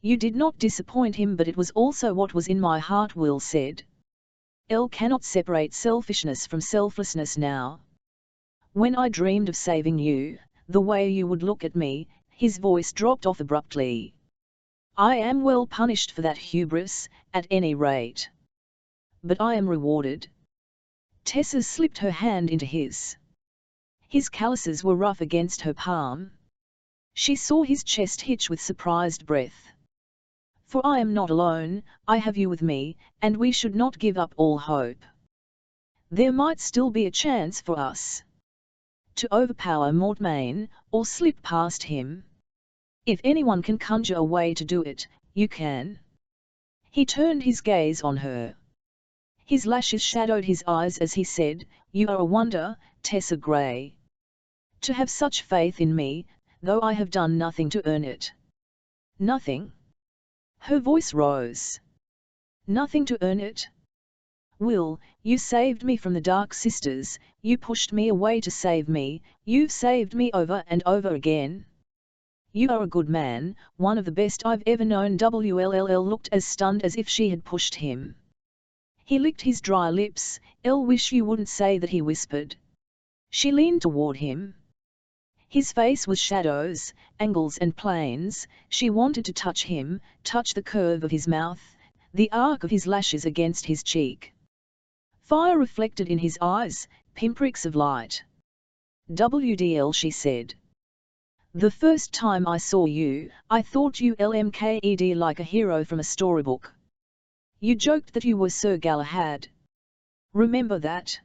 A: You did not disappoint him, but it was also what was in my heart, Will said. El cannot separate selfishness from selflessness now. When I dreamed of saving you, the way you would look at me, his voice dropped off abruptly. I am well punished for that hubris, at any rate. But I am rewarded. Tessa slipped her hand into his. His calluses were rough against her palm. She saw his chest hitch with surprised breath. For I am not alone, I have you with me, and we should not give up all hope. There might still be a chance for us to overpower Mortmain, or slip past him. If anyone can conjure a way to do it, you can. He turned his gaze on her. His lashes shadowed his eyes as he said, You are a wonder, Tessa Gray. To have such faith in me, though I have done nothing to earn it. Nothing? Her voice rose. Nothing to earn it? Will, you saved me from the Dark Sisters, you pushed me away to save me, you've saved me over and over again. You are a good man, one of the best I've ever known. Wll looked as stunned as if she had pushed him. He licked his dry lips. El wish you wouldn't say that, he whispered. She leaned toward him. His face was shadows, angles and planes. She wanted to touch him, touch the curve of his mouth, the arc of his lashes against his cheek. Fire reflected in his eyes, pinpricks of light. WDL, she said. The first time I saw you, I thought you LMKED like a hero from a storybook. You joked that you were Sir Galahad. Remember that?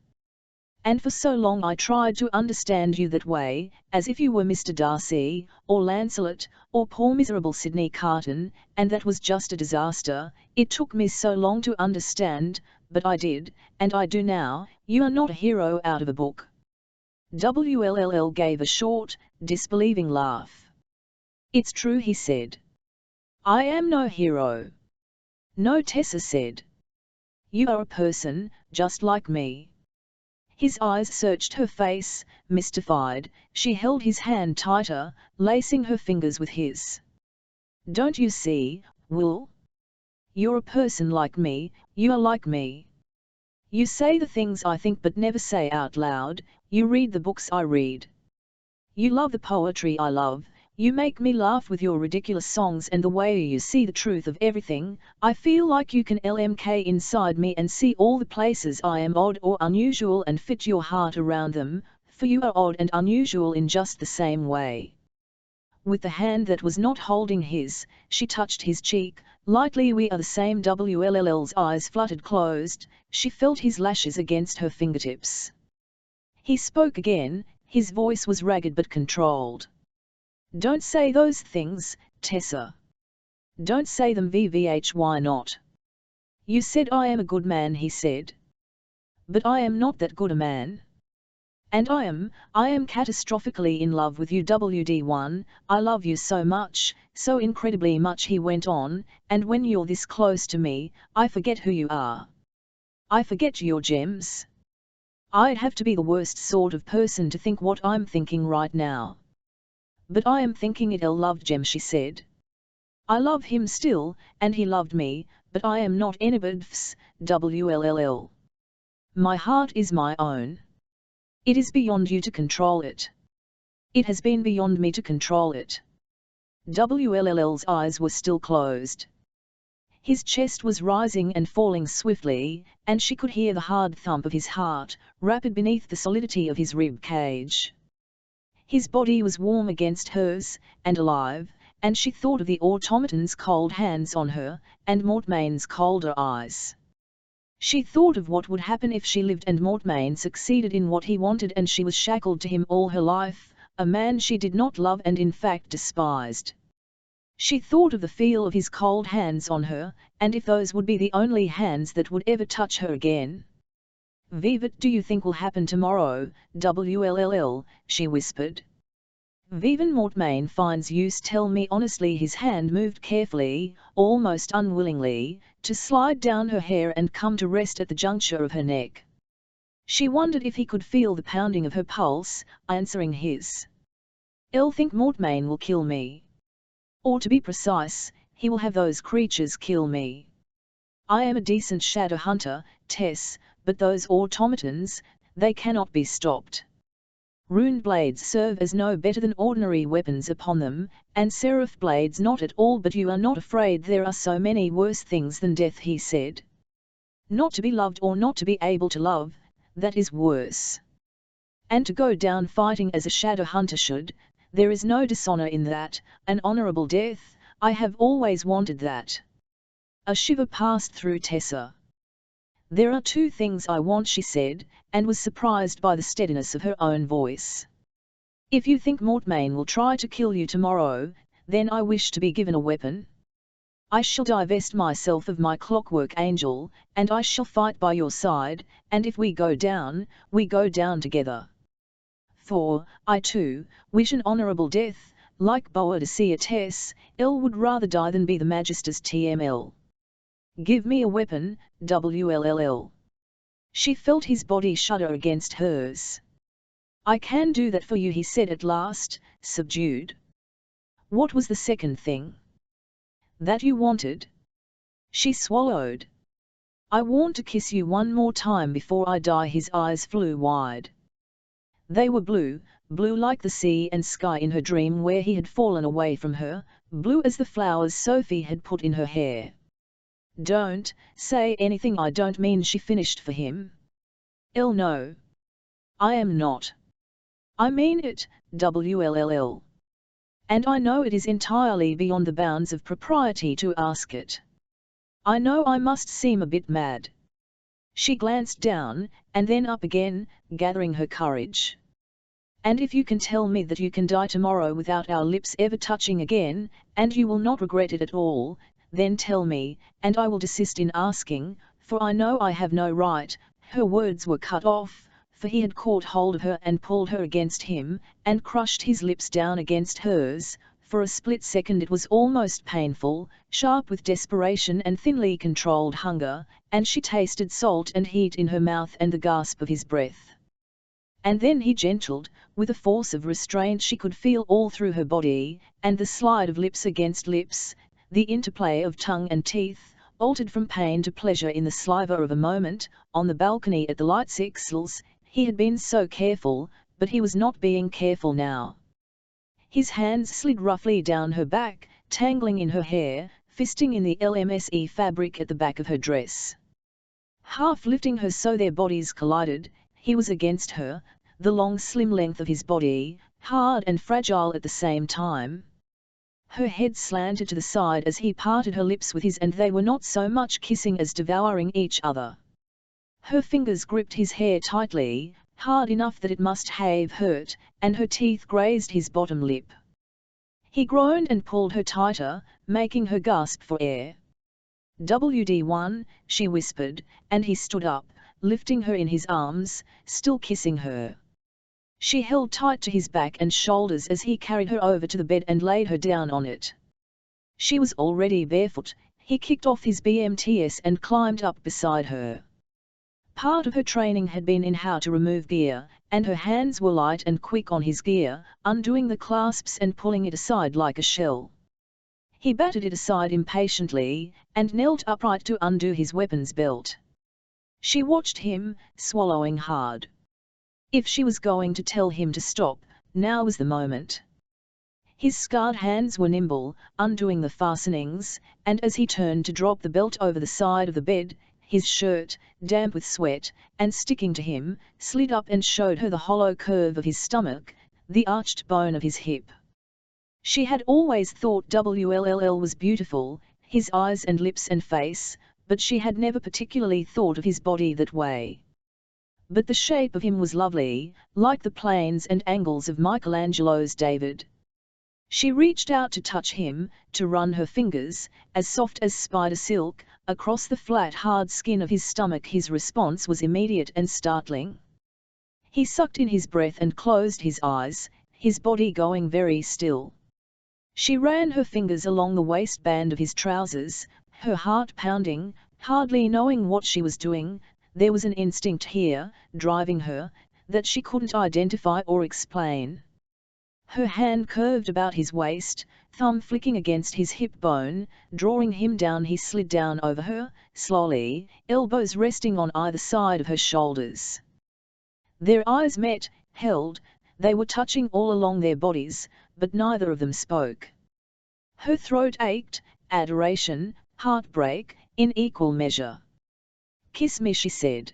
A: And for so long I tried to understand you that way, as if you were Mr. Darcy, or Lancelot, or poor miserable Sidney Carton, and that was just a disaster. It took me so long to understand, but I did, and I do now. You are not a hero out of a book. WLLL gave a short, disbelieving laugh. It's true, he said. I am no hero. No, Tessa said. You are a person, just like me. His eyes searched her face, mystified. She held his hand tighter, lacing her fingers with his. Don't you see, Will? You're a person like me, you are like me. You say the things I think but never say out loud, you read the books I read. You love the poetry I love, you make me laugh with your ridiculous songs and the way you see the truth of everything. I feel like you can LMK inside me and see all the places I am odd or unusual and fit your heart around them, for you are odd and unusual in just the same way. With the hand that was not holding his, she touched his cheek, lightly. We are the same. WLL's eyes fluttered closed, she felt his lashes against her fingertips. He spoke again, His voice was ragged but controlled. "Don't say those things, Tessa. Don't say them, VVH, why not? You said I am a good man," he said. "But I am not that good a man. And I am catastrophically in love with you, WD1, I love you so much, so incredibly much," he went on, "and when you're this close to me, I forget who you are. I forget your gems. I'd have to be the worst sort of person to think what I'm thinking right now. But I am thinking it." Elle loved Jem, she said. "I love him still, and he loved me, but I am not anybody's, WLLL. My heart is my own. It is beyond you to control it. It has been beyond me to control it." WLL's eyes were still closed. His chest was rising and falling swiftly, and she could hear the hard thump of his heart, rapid beneath the solidity of his rib cage. His body was warm against hers, and alive, and she thought of the automaton's cold hands on her, and Mortmain's colder eyes. She thought of what would happen if she lived and Mortmain succeeded in what he wanted and she was shackled to him all her life, a man she did not love and in fact despised. She thought of the feel of his cold hands on her, and if those would be the only hands that would ever touch her again. "What do you think will happen tomorrow, WLLL, she whispered. "Vivan Mortmain finds use, tell me honestly." His hand moved carefully, almost unwillingly, to slide down her hair and come to rest at the juncture of her neck. She wondered if he could feel the pounding of her pulse, answering his. "I'll think Mortmain will kill me. Or to be precise, he will have those creatures kill me. I am a decent shadow hunter, Tess, but those automatons, they cannot be stopped. Rune blades serve as no better than ordinary weapons upon them, and seraph blades not at all. But you are not afraid there are so many worse things than death," he said. "Not to be loved or not to be able to love, that is worse. And to go down fighting as a shadow hunter should, there is no dishonor in that, an honorable death. I have always wanted that." A shiver passed through Tessa. "There are two things I want," she said, and was surprised by the steadiness of her own voice. "If you think Mortmain will try to kill you tomorrow, then I wish to be given a weapon. I shall divest myself of my clockwork angel, and I shall fight by your side, and if we go down together. For, I too, wish an honorable death, like Boadicea. Tess, Elle would rather die than be the Magister's TML. Give me a weapon, WLLL. She felt his body shudder against hers. "I can do that for you," he said at last, subdued. "What was the second thing that you wanted?" She swallowed. "I want to kiss you one more time before I die." His eyes flew wide. They were blue, blue like the sea and sky in her dream where he had fallen away from her, blue as the flowers Sophie had put in her hair. "Don't say anything I don't mean," she finished for him. "Elle, no. I am not. I mean it, WLLL. And I know it is entirely beyond the bounds of propriety to ask it. I know I must seem a bit mad." She glanced down, and then up again, gathering her courage. "And if you can tell me that you can die tomorrow without our lips ever touching again, and you will not regret it at all, then tell me, and I will desist in asking, for I know I have no right." Her words were cut off, for he had caught hold of her and pulled her against him, and crushed his lips down against hers. For a split second it was almost painful, sharp with desperation and thinly controlled hunger, and she tasted salt and heat in her mouth and the gasp of his breath. And then he gentled, with a force of restraint she could feel all through her body, and the slide of lips against lips, the interplay of tongue and teeth, altered from pain to pleasure in the sliver of a moment. On the balcony at the Lightsixels, he had been so careful, but he was not being careful now. His hands slid roughly down her back, tangling in her hair, fisting in the LMSE fabric at the back of her dress. Half lifting her so their bodies collided, he was against her, the long slim length of his body, hard and fragile at the same time. Her head slanted to the side as he parted her lips with his, and they were not so much kissing as devouring each other. Her fingers gripped his hair tightly, hard enough that it must have hurt, and her teeth grazed his bottom lip. He groaned and pulled her tighter, making her gasp for air. "WD1," she whispered, and he stood up, lifting her in his arms, still kissing her. She held tight to his back and shoulders as he carried her over to the bed and laid her down on it. She was already barefoot. He kicked off his BMTS and climbed up beside her. Part of her training had been in how to remove gear, and her hands were light and quick on his gear, undoing the clasps and pulling it aside like a shell. He batted it aside impatiently, and knelt upright to undo his weapons belt. She watched him, swallowing hard. If she was going to tell him to stop, now was the moment. His scarred hands were nimble, undoing the fastenings, and as he turned to drop the belt over the side of the bed, his shirt, damp with sweat, and sticking to him, slid up and showed her the hollow curve of his stomach, the arched bone of his hip. She had always thought WLLL was beautiful, his eyes and lips and face, but she had never particularly thought of his body that way. But the shape of him was lovely, like the planes and angles of Michelangelo's David. She reached out to touch him, to run her fingers, as soft as spider silk, across the flat hard skin of his stomach. His response was immediate and startling. He sucked in his breath and closed his eyes, his body going very still. She ran her fingers along the waistband of his trousers, her heart pounding, hardly knowing what she was doing. There was an instinct here, driving her, that she couldn't identify or explain. Her hand curved about his waist, thumb flicking against his hip bone, drawing him down. He slid down over her, slowly, elbows resting on either side of her shoulders. Their eyes met, held, they were touching all along their bodies, but neither of them spoke. Her throat ached, adoration, heartbreak, in equal measure. "Kiss me," she said.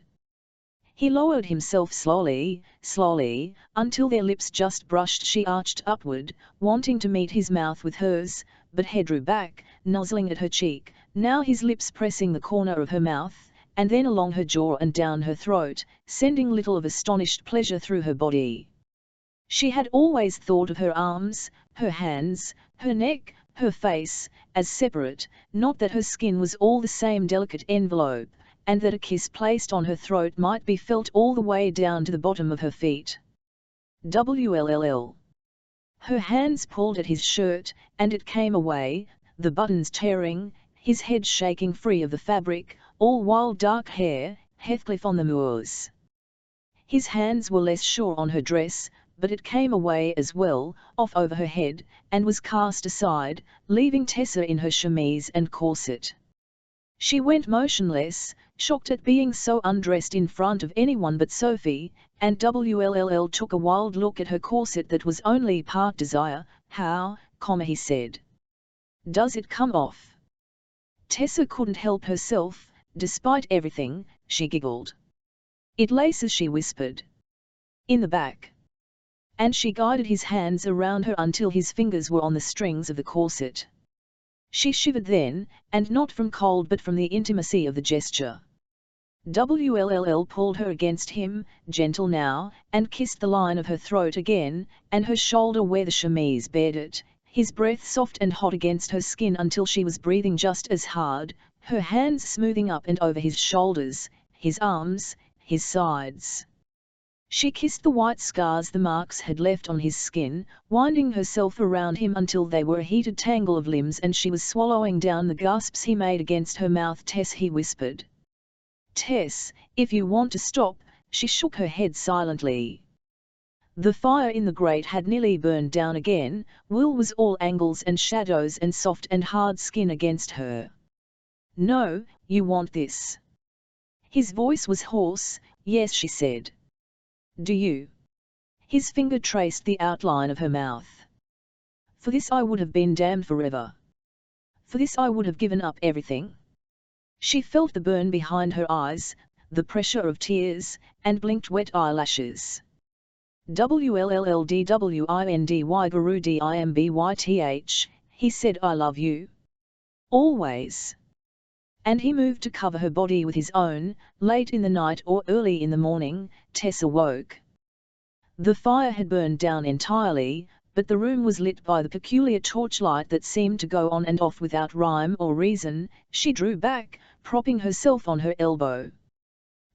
A: He lowered himself slowly, slowly, until their lips just brushed. She arched upward, wanting to meet his mouth with hers, but he drew back, nuzzling at her cheek, now his lips pressing the corner of her mouth, and then along her jaw and down her throat, sending little of astonished pleasure through her body. She had always thought of her arms, her hands, her neck, her face, as separate, not that her skin was all the same delicate envelope, and that a kiss placed on her throat might be felt all the way down to the bottom of her feet. WLLL. Her hands pulled at his shirt, and it came away, the buttons tearing, his head shaking free of the fabric, all while dark hair, Heathcliff on the moors. His hands were less sure on her dress, but it came away as well, off over her head, and was cast aside, leaving Tessa in her chemise and corset. She went motionless, shocked at being so undressed in front of anyone but Sophie, and WLLL took a wild look at her corset that was only part desire. "How," he said. "Does it come off?" Tessa couldn't help herself. "Despite everything," she giggled. "It laces," she whispered. "In the back." And she guided his hands around her until his fingers were on the strings of the corset. She shivered then, and not from cold but from the intimacy of the gesture. WLLL pulled her against him, gentle now, and kissed the line of her throat again, and her shoulder where the chemise bared it, his breath soft and hot against her skin until she was breathing just as hard, her hands smoothing up and over his shoulders, his arms, his sides. She kissed the white scars the marks had left on his skin, winding herself around him until they were a heated tangle of limbs and she was swallowing down the gasps he made against her mouth. "Tess," he whispered. "Tess, if you want to stop," she shook her head silently. The fire in the grate had nearly burned down again. Will was all angles and shadows and soft and hard skin against her. "No, you want this." His voice was hoarse. "Yes," she said. "Do you?" His finger traced the outline of her mouth. "For this I would have been damned forever. For this I would have given up everything." She felt the burn behind her eyes, the pressure of tears, and blinked wet eyelashes. "WLLLDWINDY Guru DIMBYTH, he said, "I love you. Always." and he moved to cover her body with his own. Late in the night or early in the morning, Tess awoke. The fire had burned down entirely, but the room was lit by the peculiar torchlight that seemed to go on and off without rhyme or reason. She drew back, propping herself on her elbow.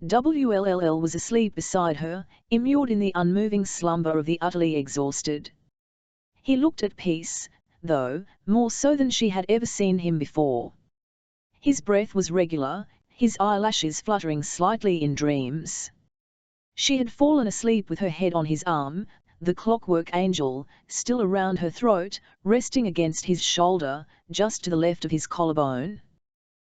A: WLLL was asleep beside her, immured in the unmoving slumber of the utterly exhausted. He looked at peace, though, more so than she had ever seen him before. His breath was regular, his eyelashes fluttering slightly in dreams. She had fallen asleep with her head on his arm, the Clockwork Angel, still around her throat, resting against his shoulder, just to the left of his collarbone.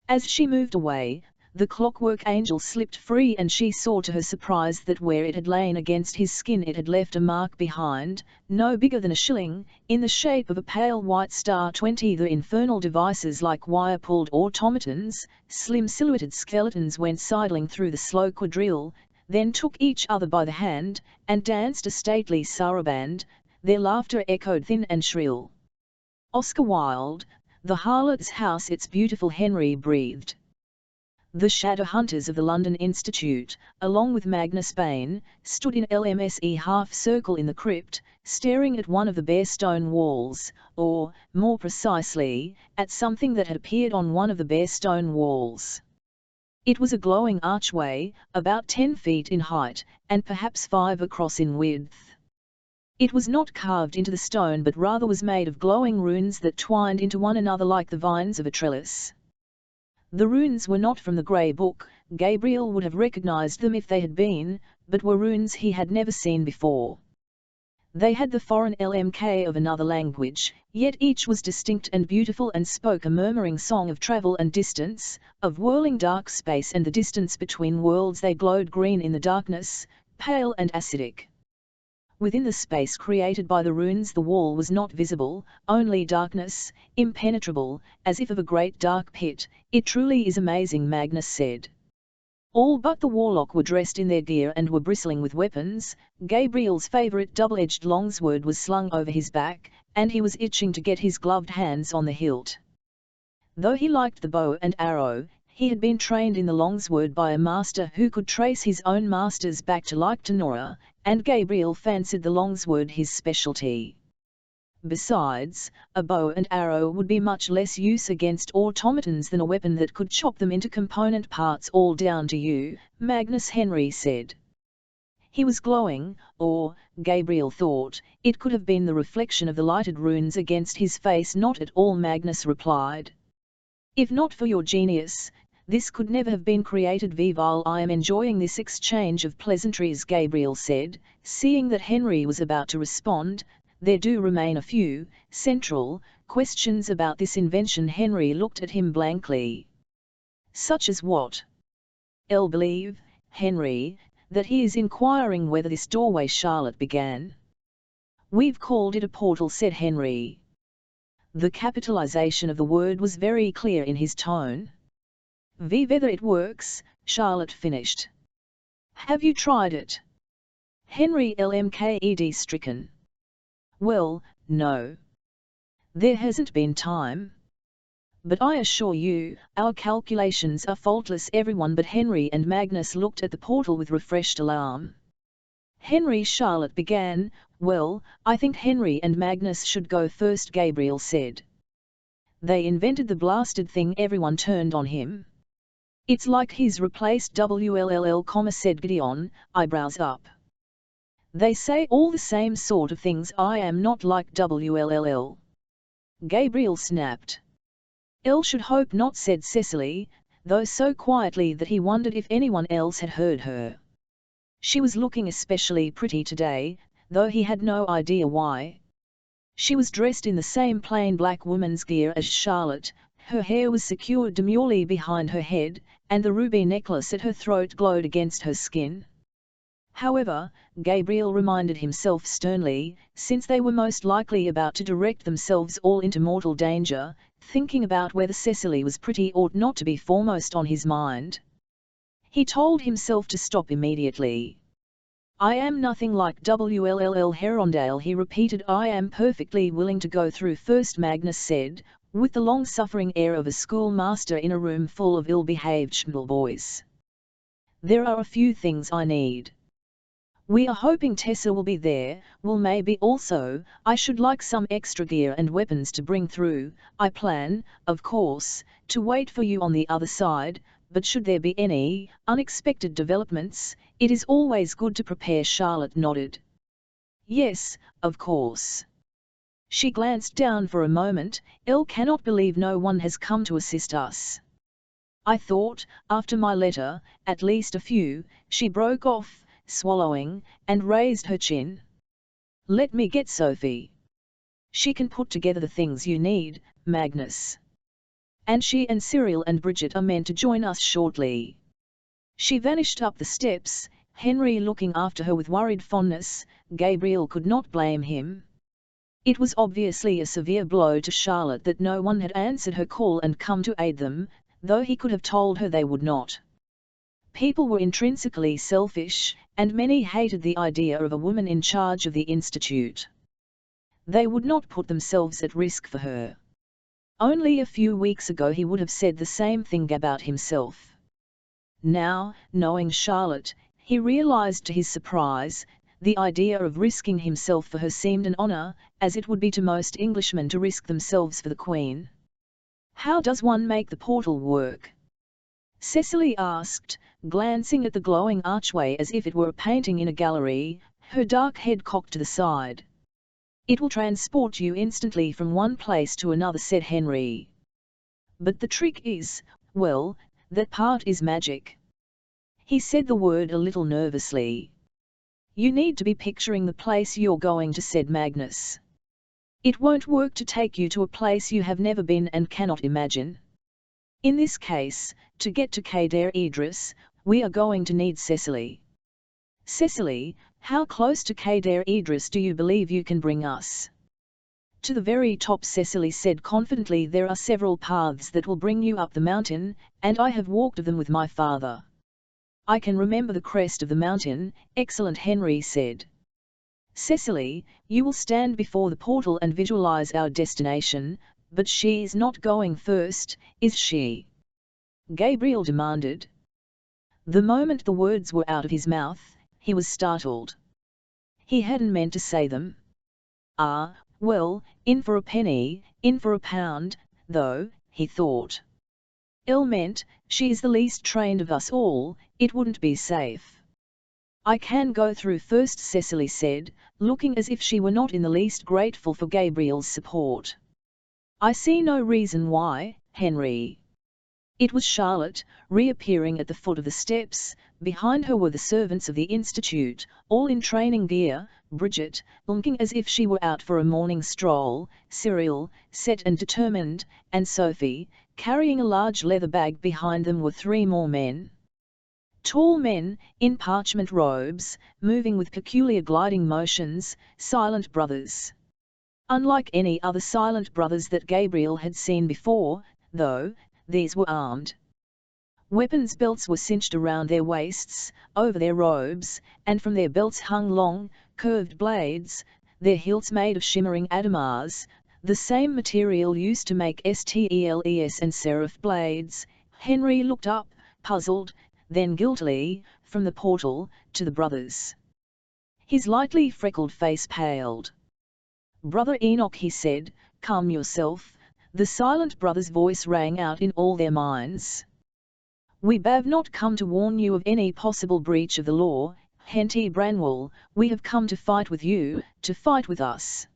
A: As she moved away, the Clockwork Angel slipped free and she saw to her surprise that where it had lain against his skin it had left a mark behind, no bigger than a shilling, in the shape of a pale white star. 20 The infernal devices like wire-pulled automatons, slim silhouetted skeletons went sidling through the slow quadrille, then took each other by the hand, and danced a stately saraband. Their laughter echoed thin and shrill. Oscar Wilde, The Harlot's House. It's beautiful, Henry breathed. The shadow hunters of the London Institute, along with Magnus Bain, stood in LMSE half-circle in the crypt, staring at one of the bare stone walls, or, more precisely, at something that had appeared on one of the bare stone walls. It was a glowing archway, about 10 feet in height, and perhaps 5 across in width. It was not carved into the stone but rather was made of glowing runes that twined into one another like the vines of a trellis. The runes were not from the Grey Book, Gabriel would have recognized them if they had been, but were runes he had never seen before. They had the foreign LMK of another language, yet each was distinct and beautiful and spoke a murmuring song of travel and distance, of whirling dark space and the distance between worlds. They glowed green in the darkness, pale and acidic. Within the space created by the runes the wall was not visible, only darkness, impenetrable, as if of a great dark pit. It truly is amazing, Magnus said. All but the warlock were dressed in their gear and were bristling with weapons. Gabriel's favourite double-edged longsword was slung over his back, and he was itching to get his gloved hands on the hilt. Though he liked the bow and arrow, he had been trained in the longsword by a master who could trace his own masters back to like Tenora, and Gabriel fancied the longsword his specialty. Besides, a bow and arrow would be much less use against automatons than a weapon that could chop them into component parts. All down to you, Magnus, Henry said. He was glowing, or, Gabriel thought, it could have been the reflection of the lighted runes against his face. Not at all, Magnus replied. If not for your genius, this could never have been created. Vival, I am enjoying this exchange of pleasantries, Gabriel said, seeing that Henry was about to respond. There do remain a few central questions about this invention. Henry looked at him blankly. Such as what? I'll believe, Henry, that he is inquiring whether this doorway. Charlotte began. We've called it a portal, said Henry. The capitalization of the word was very clear in his tone. Whether it works, Charlotte finished. Have you tried it? Henry LMKED stricken. Well, no. There hasn't been time. But I assure you, our calculations are faultless. Everyone but Henry and Magnus looked at the portal with refreshed alarm. Henry, Charlotte began. Well, I think Henry and Magnus should go first, Gabriel said. They invented the blasted thing. Everyone turned on him. It's like he's replaced WLLL, said Gideon, eyebrows up. They say all the same sort of things. I am not like WLLL. Gabriel snapped. Elle should hope not, said Cecily, though so quietly that he wondered if anyone else had heard her. She was looking especially pretty today, though he had no idea why. She was dressed in the same plain black woman's gear as Charlotte. Her hair was secured demurely behind her head, and the ruby necklace at her throat glowed against her skin. However, Gabriel reminded himself sternly, since they were most likely about to direct themselves all into mortal danger, thinking about whether Cecily was pretty ought not to be foremost on his mind. He told himself to stop immediately. I am nothing like WLLL Herondale, he repeated. I am perfectly willing to go through first, Magnus said. with the long-suffering air of a schoolmaster in a room full of ill-behaved boys. "There are a few things I need. We are hoping Tessa will be there, well maybe also, I should like some extra gear and weapons to bring through. I plan, of course, to wait for you on the other side, but should there be any unexpected developments, it is always good to prepare." Charlotte nodded. "Yes, of course." She glanced down for a moment. "Elle cannot believe no one has come to assist us. I thought, after my letter, at least a few," she broke off, swallowing, and raised her chin. "Let me get Sophie. She can put together the things you need, Magnus. And she and Cyril and Bridget are meant to join us shortly." She vanished up the steps, Henry looking after her with worried fondness. Gabriel could not blame him. It was obviously a severe blow to Charlotte that no one had answered her call and come to aid them, though he could have told her they would not. People were intrinsically selfish, and many hated the idea of a woman in charge of the institute. They would not put themselves at risk for her. Only a few weeks ago he would have said the same thing about himself. Now, knowing Charlotte, he realized to his surprise, the idea of risking himself for her seemed an honor, as it would be to most Englishmen to risk themselves for the Queen. "How does one make the portal work?" Cecily asked, glancing at the glowing archway as if it were a painting in a gallery, her dark head cocked to the side. "It will transport you instantly from one place to another," said Henry. "But the trick is, well, that part is magic." He said the word a little nervously. "You need to be picturing the place you're going to," said Magnus. "It won't work to take you to a place you have never been and cannot imagine. In this case, to get to Cadair Idris, we are going to need Cecily." "Cecily, how close to Cadair Idris do you believe you can bring us?" "To the very top," Cecily said confidently. "There are several paths that will bring you up the mountain, and I have walked them with my father." "I can remember the crest of the mountain." "Excellent," Henry said. "Cecily, you will stand before the portal and visualize our destination, but she's not going first, is she?" Gabriel demanded. The moment the words were out of his mouth, he was startled. He hadn't meant to say them. "Ah, well, in for a penny, in for a pound, though," he thought. "Elle meant, she is the least trained of us all, it wouldn't be safe." "I can go through first," Cecily said, looking as if she were not in the least grateful for Gabriel's support. "I see no reason why, Henry." It was Charlotte, reappearing at the foot of the steps. Behind her were the servants of the institute, all in training gear, Bridget, looking as if she were out for a morning stroll, Cyril, set and determined, and Sophie, carrying a large leather bag. Behind them were three more men. Tall men, in parchment robes, moving with peculiar gliding motions, silent brothers. Unlike any other silent brothers that Gabriel had seen before, though, these were armed. Weapons belts were cinched around their waists, over their robes, and from their belts hung long, curved blades, their hilts made of shimmering adamars, the same material used to make stels and seraph blades. Henry looked up, puzzled, then guiltily, from the portal, to the brothers. His lightly freckled face paled. "Brother Enoch," he said, "calm yourself." The silent brother's voice rang out in all their minds. "We have not come to warn you of any possible breach of the law, Henty Branwell, we have come to fight with you, to fight with us."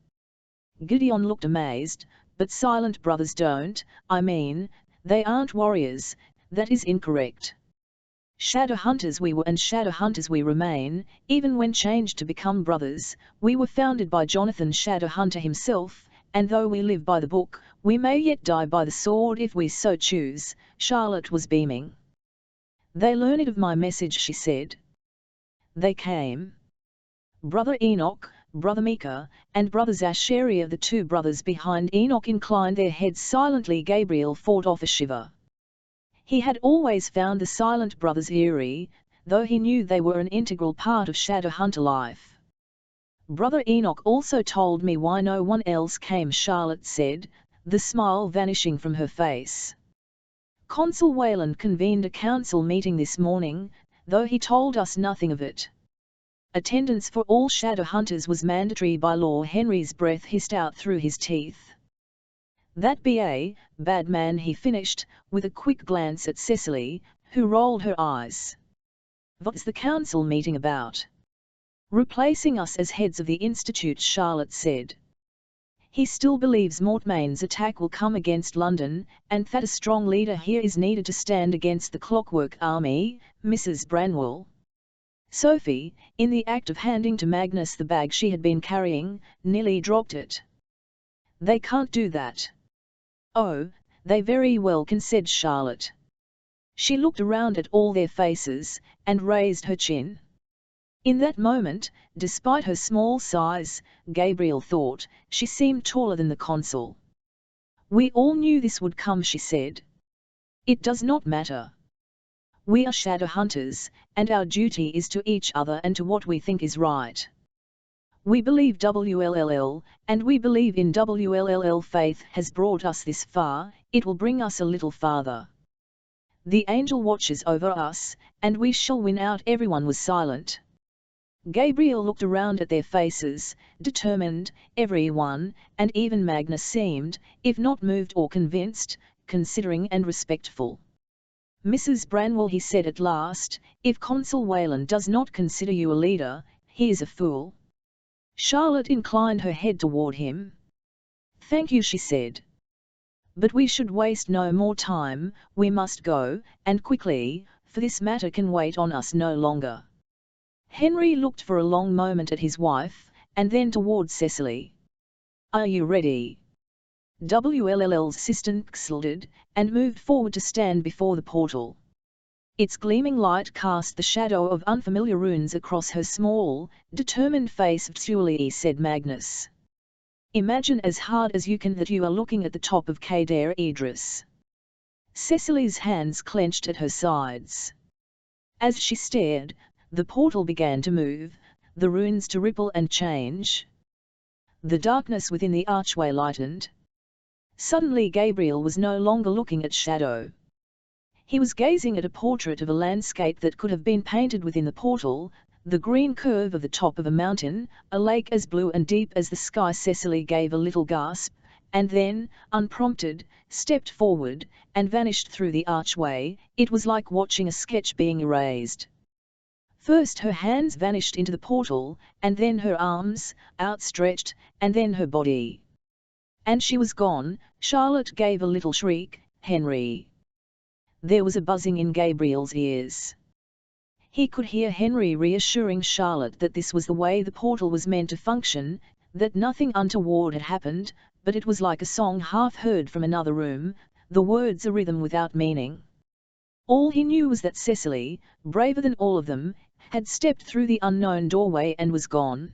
A: Gideon looked amazed. "But silent brothers don't, I mean, they aren't warriors, that is incorrect. Shadow hunters we were and shadow hunters we remain, even when changed to become brothers. We were founded by Jonathan Shadowhunter himself, and though we live by the book, we may yet die by the sword if we so choose." Charlotte was beaming. "They learned of my message," she said. "They came." Brother Enoch, Brother Micah, and Brother Zachariah, the two brothers behind Enoch, inclined their heads silently. Gabriel fought off a shiver. He had always found the silent brothers eerie, though he knew they were an integral part of Shadowhunter life. "Brother Enoch also told me why no one else came," Charlotte said. the smile vanishing from her face. Consul Wayland convened a council meeting this morning, though he told us nothing of it. Attendance for all shadow hunters was mandatory by law. Henry's breath hissed out through his teeth. That be a bad man, he finished, with a quick glance at Cecily, who rolled her eyes. What's the council meeting about? Replacing us as heads of the Institute, Charlotte said. He still believes Mortmain's attack will come against London, and that a strong leader here is needed to stand against the Clockwork army, Mrs. Branwell. Sophie, in the act of handing to Magnus the bag she had been carrying, nearly dropped it. They can't do that. Oh, they very well can, said Charlotte. She looked around at all their faces, and raised her chin. In that moment, despite her small size, Gabriel thought, she seemed taller than the consul. We all knew this would come, she said. It does not matter. We are shadow hunters, and our duty is to each other and to what we think is right. We believe WLLL, and we believe in WLLL. Faith has brought us this far, it will bring us a little farther. The angel watches over us, and we shall win out. Everyone was silent. Gabriel looked around at their faces, determined, everyone, and even Magnus seemed, if not moved or convinced, considering and respectful. Mrs. Branwell, he said at last, if Consul Wayland does not consider you a leader, he is a fool. Charlotte inclined her head toward him. Thank you, she said. But we should waste no more time, we must go, and quickly, for this matter can wait on us no longer. Henry looked for a long moment at his wife, and then toward Cecily. Are you ready? WLLL's assistant xilted, and moved forward to stand before the portal. Its gleaming light cast the shadow of unfamiliar runes across her small, determined face. Surely, said Magnus. Imagine as hard as you can that you are looking at the top of Kader Idris. Cecily's hands clenched at her sides. As she stared, the portal began to move, the runes to ripple and change. The darkness within the archway lightened. Suddenly Gabriel was no longer looking at shadow. He was gazing at a portrait of a landscape that could have been painted within the portal, the green curve of the top of a mountain, a lake as blue and deep as the sky. Cecily gave a little gasp, and then, unprompted, stepped forward, and vanished through the archway. It was like watching a sketch being erased. First her hands vanished into the portal, and then her arms, outstretched, and then her body. And she was gone. Charlotte gave a little shriek. Henry. There was a buzzing in Gabriel's ears. He could hear Henry reassuring Charlotte that this was the way the portal was meant to function, that nothing untoward had happened, but it was like a song half heard from another room, the words a rhythm without meaning. All he knew was that Cecily, braver than all of them, had stepped through the unknown doorway and was gone.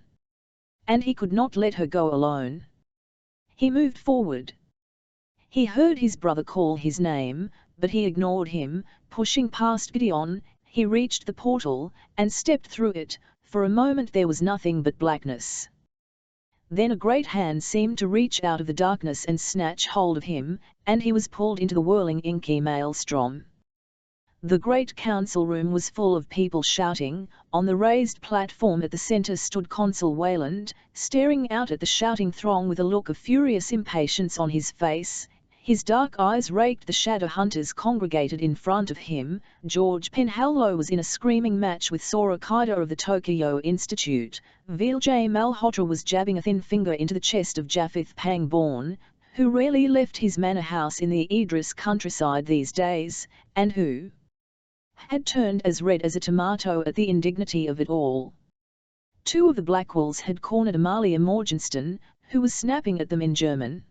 A: And he could not let her go alone. He moved forward. He heard his brother call his name, but he ignored him. Pushing past Gideon, he reached the portal, and stepped through it. For a moment there was nothing but blackness. Then a great hand seemed to reach out of the darkness and snatch hold of him, and he was pulled into the whirling inky maelstrom. The great council room was full of people shouting. On the raised platform at the centre stood Consul Wayland, staring out at the shouting throng with a look of furious impatience on his face. His dark eyes raked the shadow hunters congregated in front of him. George Penhallow was in a screaming match with Sora Kaida of the Tokyo Institute. Viljay Malhotra was jabbing a thin finger into the chest of Japheth Pangborn, who rarely left his manor house in the Idris countryside these days, and who had turned as red as a tomato at the indignity of it all. Two of the Blackwells had cornered Amalia Morgenstern, who was snapping at them in German.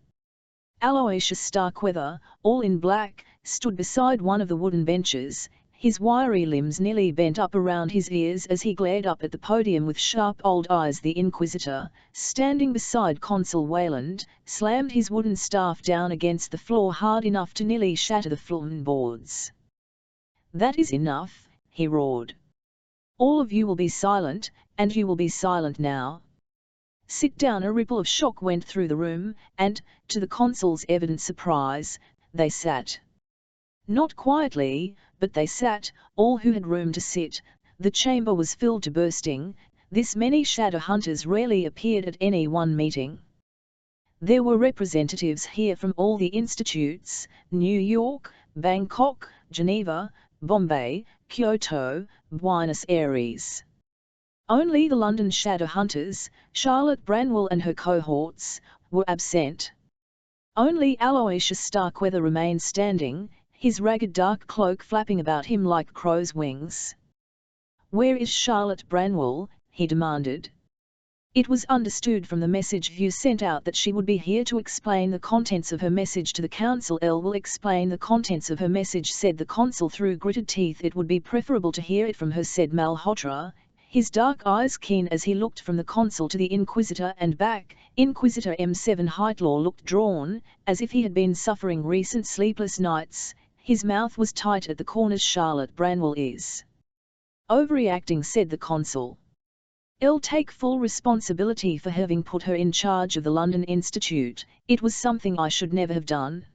A: Aloysius Starkweather, all in black, stood beside one of the wooden benches, his wiry limbs nearly bent up around his ears as he glared up at the podium with sharp old eyes. The Inquisitor, standing beside Consul Wayland, slammed his wooden staff down against the floor hard enough to nearly shatter the floorboards. That is enough, he roared. All of you will be silent, and you will be silent now. Sit down. A ripple of shock went through the room, and, to the consul's evident surprise, they sat. Not quietly, but they sat, all who had room to sit. The chamber was filled to bursting. This many shadow hunters rarely appeared at any one meeting. There were representatives here from all the institutes: New York, Bangkok, Geneva, Bombay, Kyoto, Buenos Aires. Only the London shadow hunters, Charlotte Branwell and her cohorts, were absent. Only Aloysius Starkweather remained standing, his ragged dark cloak flapping about him like crow's wings. "Where is Charlotte Branwell?" he demanded. "It was understood from the message you sent out that she would be here to explain the contents of her message to the council." "Elle will explain the contents of her message," said the consul through gritted teeth. "It would be preferable to hear it from her," said Malhotra, his dark eyes keen as he looked from the consul to the Inquisitor and back. Inquisitor M7 Heightlaw looked drawn, as if he had been suffering recent sleepless nights. His mouth was tight at the corners. "Charlotte Branwell is overreacting," said the consul. "I'll take full responsibility for having put her in charge of the London Institute. It was something I should never have done.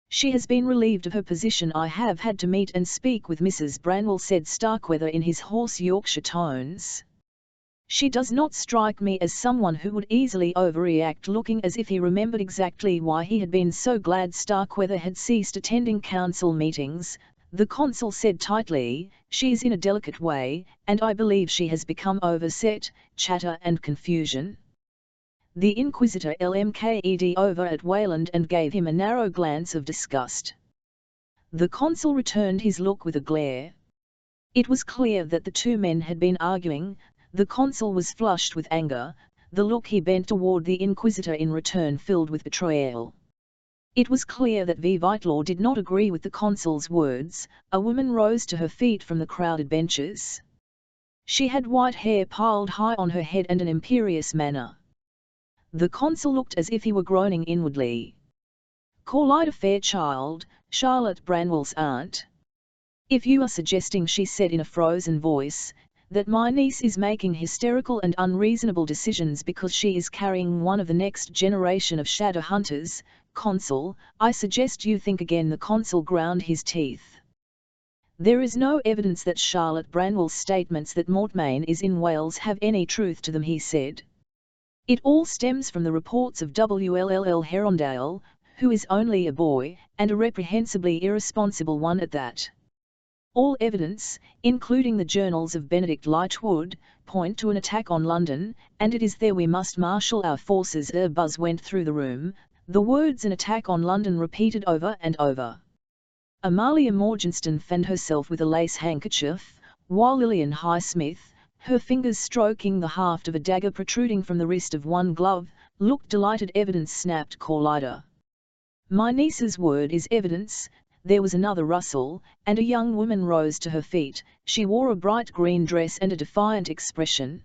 A: She has been relieved of her position." "I have had to meet and speak with Mrs. Branwell," said Starkweather in his hoarse Yorkshire tones. "She does not strike me as someone who would easily overreact." Looking as if he remembered exactly why he had been so glad Starkweather had ceased attending council meetings, the consul said tightly, "She is in a delicate way, and I believe she has become overset, chatter and confusion." The Inquisitor lmked over at Wayland and gave him a narrow glance of disgust. The consul returned his look with a glare. It was clear that the two men had been arguing. The consul was flushed with anger. The look he bent toward the Inquisitor in return filled with betrayal. It was clear that V. Whitelaw did not agree with the consul's words. A woman rose to her feet from the crowded benches. She had white hair piled high on her head and an imperious manner. The consul looked as if he were groaning inwardly. "Call Ida Fairchild, Charlotte Branwell's aunt." "If you are suggesting," she said in a frozen voice, "that my niece is making hysterical and unreasonable decisions because she is carrying one of the next generation of shadow hunters, Consul, I suggest you think again." The consul ground his teeth. "There is no evidence that Charlotte Branwell's statements that Mortmain is in Wales have any truth to them," he said. "It all stems from the reports of Wll Herondale, who is only a boy, and a reprehensibly irresponsible one at that. All evidence, including the journals of Benedict Lightwood, point to an attack on London, and it is there we must marshal our forces." A buzz went through the room, the words "an attack on London" repeated over and over. Amalia Morgenstern fanned herself with a lace handkerchief, while Lillian Highsmith, her fingers stroking the haft of a dagger protruding from the wrist of one glove, looked delighted. "Evidence," snapped Carlida. "My niece's word is evidence." There was another rustle, and a young woman rose to her feet. She wore a bright green dress and a defiant expression.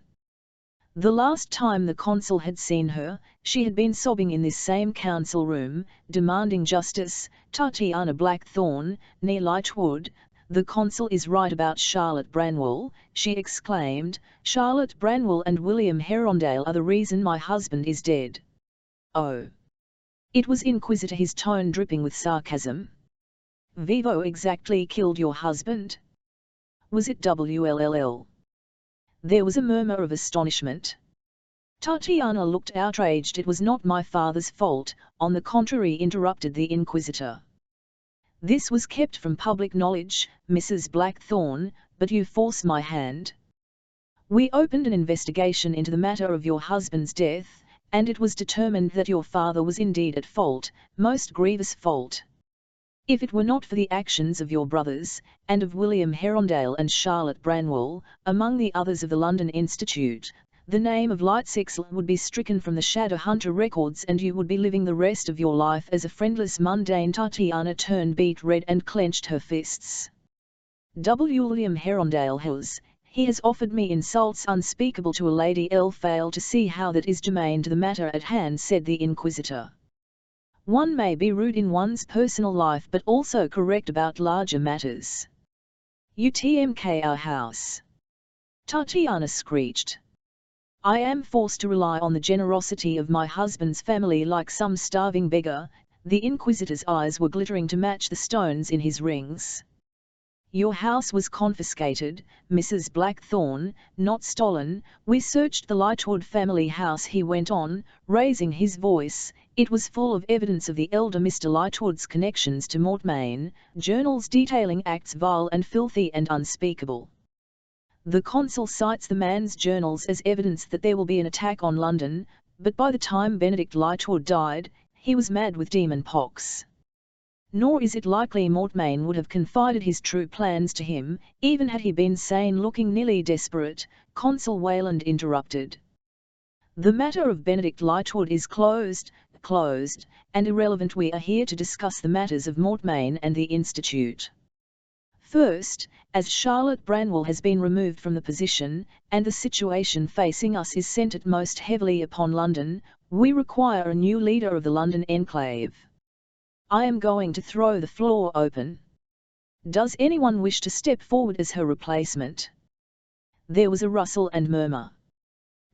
A: The last time the consul had seen her, she had been sobbing in this same council room, demanding justice. "Tatiana Blackthorne, near Lightwood. The consul is right about Charlotte Branwell," she exclaimed. "Charlotte Branwell and William Herondale are the reason my husband is dead." "Oh!" It was Inquisitor, his tone dripping with sarcasm. "Vivo exactly killed your husband? Was it WLLL?" There was a murmur of astonishment. Tatiana looked outraged. "It was not my father's fault, on the contrary," interrupted the Inquisitor. "This was kept from public knowledge, Mrs. Blackthorne, but you force my hand. We opened an investigation into the matter of your husband's death, and it was determined that your father was indeed at fault, most grievous fault. If it were not for the actions of your brothers, and of William Herondale and Charlotte Branwell, among the others of the London Institute, the name of Lightsix would be stricken from the Shadow Hunter records and you would be living the rest of your life as a friendless mundane." Tatiana turned beet red and clenched her fists. "William Herondale he has offered me insults unspeakable to a lady. I'll fail to see how that is germane to the matter at hand," said the Inquisitor. "One may be rude in one's personal life but also correct about larger matters." "UTMK our house!" Tatiana screeched. I am forced to rely on the generosity of my husband's family like some starving beggar." The inquisitor's eyes were glittering to match the stones in his rings. "Your house was confiscated, Mrs. Blackthorne, not stolen. We searched the Lightwood family house," he went on, raising his voice. "It was full of evidence of the elder Mr. Lightwood's connections to Mortmain, journals detailing acts vile and filthy and unspeakable. The consul cites the man's journals as evidence that there will be an attack on London, but by the time Benedict Lightwood died, he was mad with demon pox. Nor is it likely Mortmain would have confided his true plans to him, even had he been sane." Looking nearly desperate, Consul Wayland interrupted. "The matter of Benedict Lightwood is closed, and irrelevant. We are here to discuss the matters of Mortmain and the Institute. First, as Charlotte Branwell has been removed from the position, and the situation facing us is centred most heavily upon London, we require a new leader of the London enclave. I am going to throw the floor open. Does anyone wish to step forward as her replacement?" There was a rustle and murmur.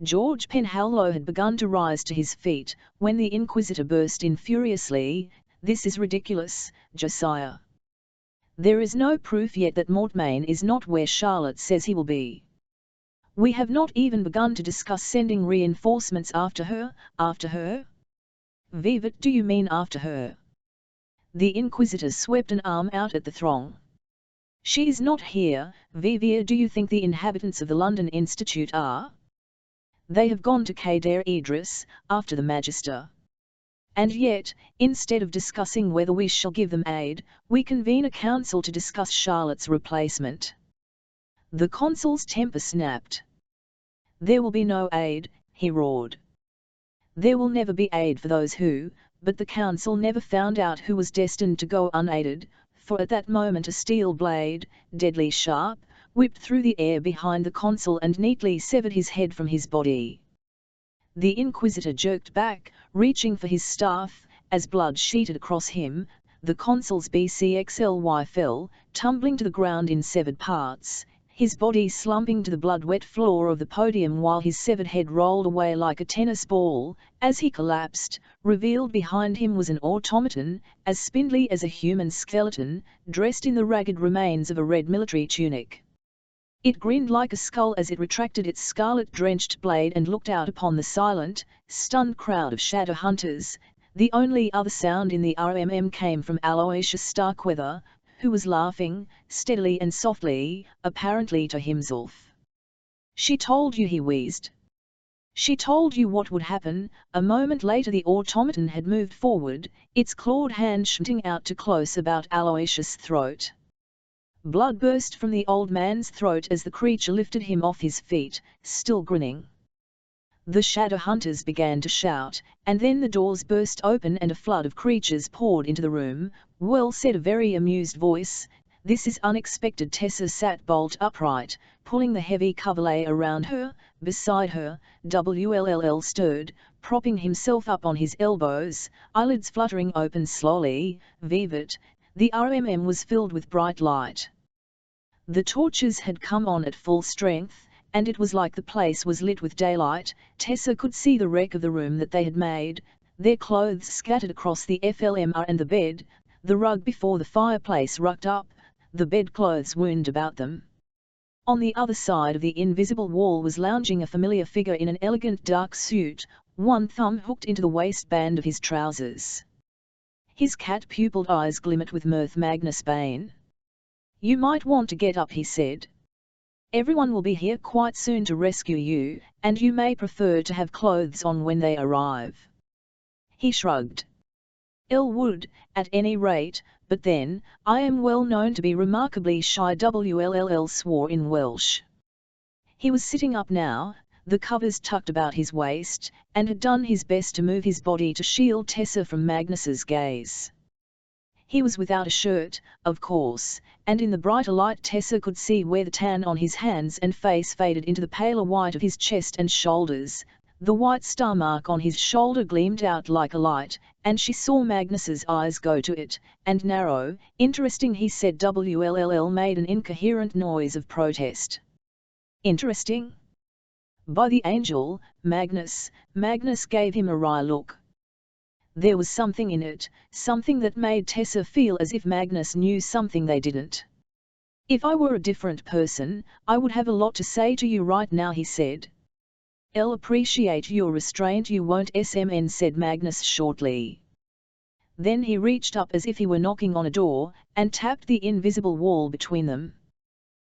A: George Penhallow had begun to rise to his feet, when the inquisitor burst in furiously. "This is ridiculous, Josiah. There is no proof yet that Mortmain is not where Charlotte says he will be. We have not even begun to discuss sending reinforcements after her." "After her? Vivat, do you mean after her?" The inquisitor swept an arm out at the throng. "She is not here, Vivia. Do you think the inhabitants of the London Institute are? They have gone to Cadair Idris, after the Magister. And yet, instead of discussing whether we shall give them aid, we convene a council to discuss Charlotte's replacement." The consul's temper snapped. "There will be no aid," he roared. "There will never be aid for those who—" But the council never found out who was destined to go unaided, for at that moment a steel blade, deadly sharp, whipped through the air behind the consul and neatly severed his head from his body. The inquisitor jerked back, reaching for his staff. As blood sheeted across him, the consul's BCXLY fell, tumbling to the ground in severed parts, his body slumping to the blood-wet floor of the podium while his severed head rolled away like a tennis ball. As he collapsed, revealed behind him was an automaton, as spindly as a human skeleton, dressed in the ragged remains of a red military tunic. It grinned like a skull as it retracted its scarlet-drenched blade and looked out upon the silent, stunned crowd of shadow hunters. The only other sound in the RMM came from Aloysius Starkweather, who was laughing, steadily and softly, apparently to himself. "She told you," he wheezed. "She told you what would happen." A moment later the automaton had moved forward, its clawed hand shooting out to close about Aloysius' throat. Blood burst from the old man's throat as the creature lifted him off his feet, still grinning. The shadow hunters began to shout, and then the doors burst open and a flood of creatures poured into the room. "Well," said a very amused voice, "this is unexpected." Tessa sat bolt upright, pulling the heavy coverlet around her. Beside her, WLLL stirred, propping himself up on his elbows, eyelids fluttering open slowly. Vivat! The RMM was filled with bright light. The torches had come on at full strength, and it was like the place was lit with daylight. Tessa could see the wreck of the room that they had made, their clothes scattered across the FLMR and the bed, the rug before the fireplace rucked up, the bedclothes wound about them. On the other side of the invisible wall was lounging a familiar figure in an elegant dark suit, one thumb hooked into the waistband of his trousers. His cat-pupilled eyes glimmered with mirth. "Magnus Bane. You might want to get up," he said. "Everyone will be here quite soon to rescue you, and you may prefer to have clothes on when they arrive." He shrugged. "Elwood, at any rate, but then, I am well known to be remarkably shy." WLLL swore in Welsh. He was sitting up now, the covers tucked about his waist, and had done his best to move his body to shield Tessa from Magnus's gaze. He was without a shirt, of course, and in the brighter light Tessa could see where the tan on his hands and face faded into the paler white of his chest and shoulders. The white star mark on his shoulder gleamed out like a light, and she saw Magnus's eyes go to it, and narrow. "Interesting," he said. WLLL made an incoherent noise of protest. "Interesting? By the angel, Magnus gave him a wry look. There was something in it, something that made Tessa feel as if Magnus knew something they didn't. If I were a different person, I would have a lot to say to you right now, he said. I'll appreciate your restraint, you won't, SMN, said Magnus shortly. Then he reached up as if he were knocking on a door, and tapped the invisible wall between them.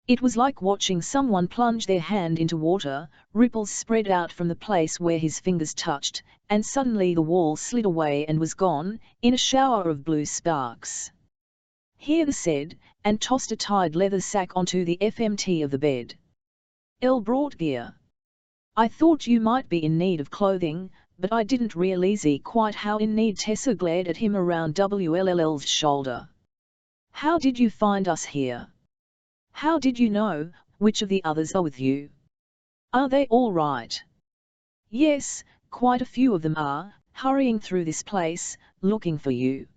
A: It was like watching someone plunge their hand into water. Ripples spread out from the place where his fingers touched, and suddenly the wall slid away and was gone, in a shower of blue sparks. Here, they said, and tossed a tied leather sack onto the FMT of the bed. Elle brought gear. I thought you might be in need of clothing, but I didn't realize quite how in need. Tessa glared at him around WLL's shoulder. How did you find us here? How did you know which of the others are with you? Are they all right? Yes, quite a few of them are, hurrying through this place, looking for you.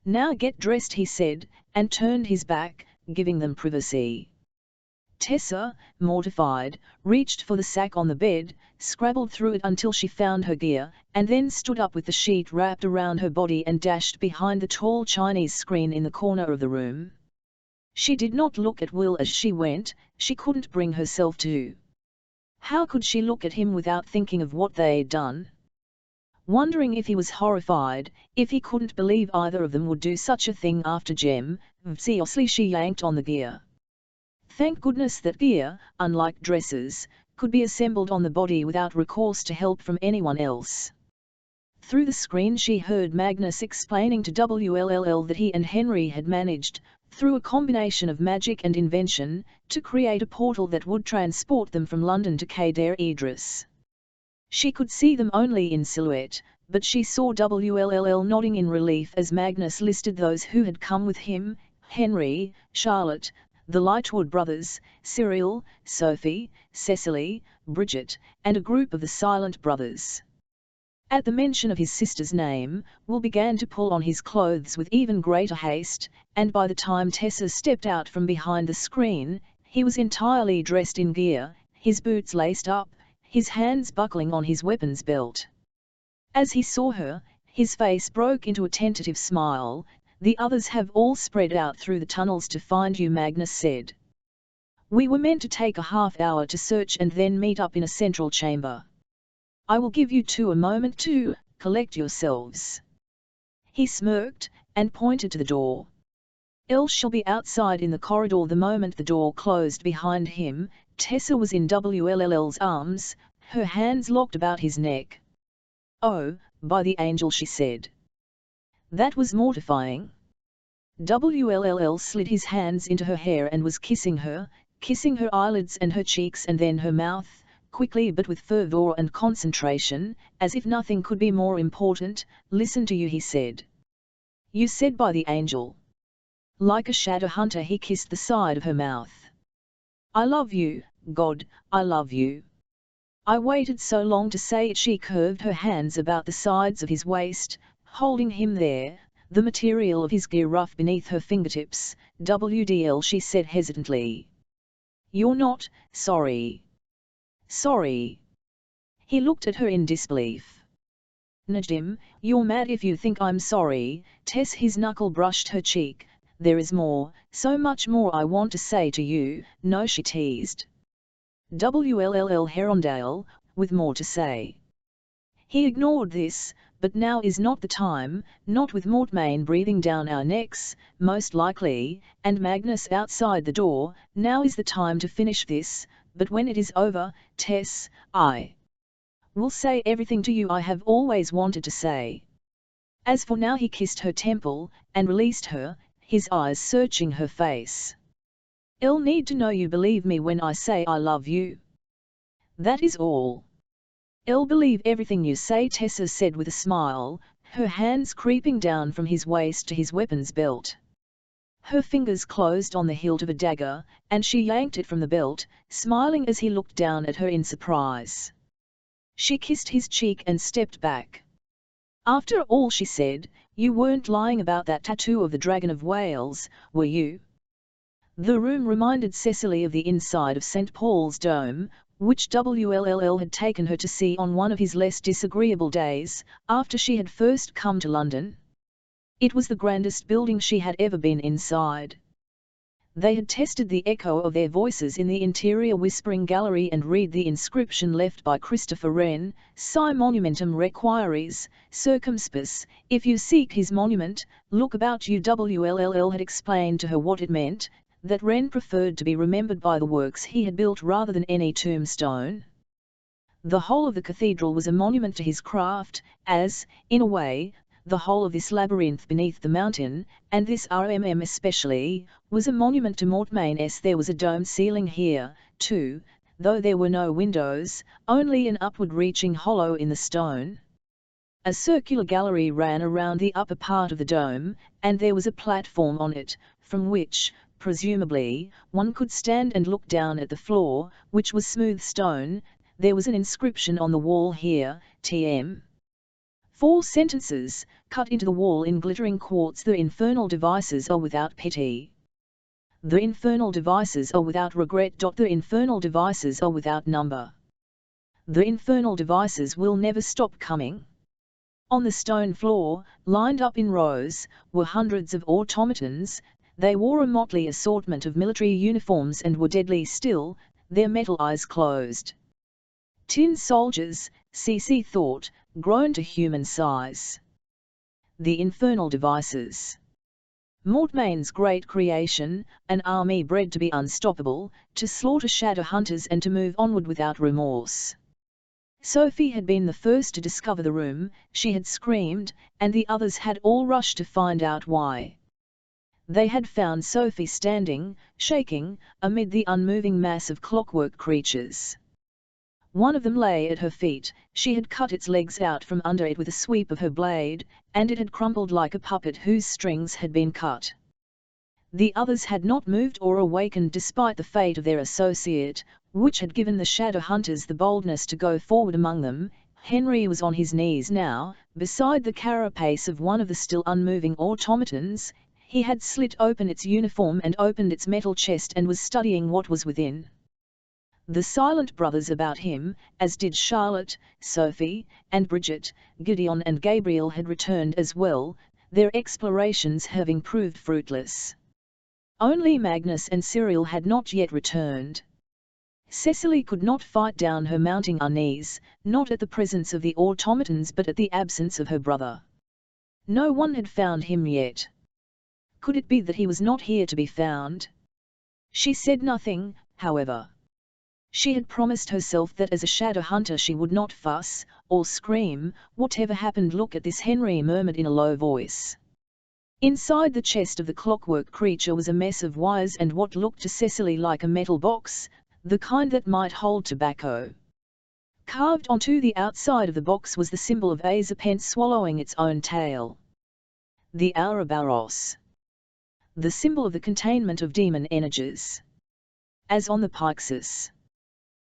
A: Now get dressed, he said, and turned his back, giving them privacy. Tessa, mortified, reached for the sack on the bed, scrabbled through it until she found her gear, and then stood up with the sheet wrapped around her body and dashed behind the tall Chinese screen in the corner of the room. She did not look at Will as she went, she couldn't bring herself to. How could she look at him without thinking of what they'd done? Wondering if he was horrified, if he couldn't believe either of them would do such a thing after Jem, obviously she yanked on the gear. Thank goodness that gear, unlike dresses, could be assembled on the body without recourse to help from anyone else. Through the screen she heard Magnus explaining to WLLL that he and Henry had managed, through a combination of magic and invention, to create a portal that would transport them from London to Kader Idris. She could see them only in silhouette, but she saw WLLL nodding in relief as Magnus listed those who had come with him: Henry, Charlotte, the Lightwood brothers, Cyril, Sophie, Cecily, Bridget, and a group of the Silent brothers. At the mention of his sister's name, Will began to pull on his clothes with even greater haste, and by the time Tessa stepped out from behind the screen, he was entirely dressed in gear, his boots laced up, his hands buckling on his weapons belt. As he saw her, his face broke into a tentative smile. The others have all spread out through the tunnels to find you, Magnus said. We were meant to take a half-hour to search and then meet up in a central chamber. I will give you two a moment to collect yourselves. He smirked, and pointed to the door. Elle shall be outside in the corridor the moment the door closed behind him. Tessa was in WLL's arms, her hands locked about his neck. Oh, by the angel, she said. That was mortifying. WLLL slid his hands into her hair and was kissing her eyelids and her cheeks and then her mouth, quickly but with fervor and concentration, as if nothing could be more important. Listen to you, he said. You said by the angel. Like a shadow hunter he kissed the side of her mouth. I love you, God, I love you. I waited so long to say it. She curved her hands about the sides of his waist, holding him there, the material of his gear rough beneath her fingertips. WDL, she said hesitantly. You're not sorry. Sorry. He looked at her in disbelief. Najim, you're mad if you think I'm sorry. Tess, his knuckle brushed her cheek. There is more, so much more I want to say to you. No, she teased. WLLL Herondale, with more to say. He ignored this, but now is not the time, not with Mortmain breathing down our necks, most likely, and Magnus outside the door. Now is the time to finish this, but when it is over, Tess, I will say everything to you I have always wanted to say. As for now, he kissed her temple, and released her, his eyes searching her face. I'll need to know you believe me when I say I love you. That is all. I'll believe everything you say, Tessa said with a smile, her hands creeping down from his waist to his weapons belt. Her fingers closed on the hilt of a dagger, and she yanked it from the belt, smiling as he looked down at her in surprise. She kissed his cheek and stepped back. After all, she said, you weren't lying about that tattoo of the Dragon of Wales, were you? The room reminded Cecily of the inside of St. Paul's Dome, which WLLL had taken her to see on one of his less disagreeable days, after she had first come to London. It was the grandest building she had ever been inside. They had tested the echo of their voices in the interior whispering gallery and read the inscription left by Christopher Wren, Si monumentum requiris, circumspes, if you seek his monument, look about you. WLLL had explained to her what it meant, that Wren preferred to be remembered by the works he had built rather than any tombstone. The whole of the cathedral was a monument to his craft, as, in a way, the whole of this labyrinth beneath the mountain, and this RMM especially, was a monument to Mortmain's. There was a dome ceiling here, too, though there were no windows, only an upward-reaching hollow in the stone. A circular gallery ran around the upper part of the dome, and there was a platform on it, from which, presumably, one could stand and look down at the floor, which was smooth stone. There was an inscription on the wall here, TM. 4 sentences, cut into the wall in glittering quartz. The infernal devices are without pity. The infernal devices are without regret. The infernal devices are without number. The infernal devices will never stop coming. On the stone floor, lined up in rows, were hundreds of automatons. They wore a motley assortment of military uniforms and were deadly still, their metal eyes closed. Tin soldiers, CC thought, grown to human size. The infernal devices. Mortmain's great creation, an army bred to be unstoppable, to slaughter shadow hunters and to move onward without remorse. Sophie had been the first to discover the room. She had screamed, and the others had all rushed to find out why. They had found Sophie standing, shaking, amid the unmoving mass of clockwork creatures. One of them lay at her feet. She had cut its legs out from under it with a sweep of her blade, and it had crumpled like a puppet whose strings had been cut. The others had not moved or awakened despite the fate of their associate, which had given the shadow hunters the boldness to go forward among them. Henry was on his knees now, beside the carapace of one of the still unmoving automatons. He had slit open its uniform and opened its metal chest and was studying what was within. The silent brothers about him, as did Charlotte, Sophie, and Bridget, Gideon and Gabriel had returned as well, their explorations having proved fruitless. Only Magnus and Cyril had not yet returned. Cecily could not fight down her mounting unease, not at the presence of the automatons but at the absence of her brother. No one had found him yet. Could it be that he was not here to be found? She said nothing, however. She had promised herself that as a shadow hunter she would not fuss, or scream. Whatever happened, look at this, Henry murmured in a low voice. Inside the chest of the clockwork creature was a mess of wires and what looked to Cecily like a metal box, the kind that might hold tobacco. Carved onto the outside of the box was the symbol of a serpent swallowing its own tail. The Ouroboros. The symbol of the containment of demon energies. As on the Pyxis.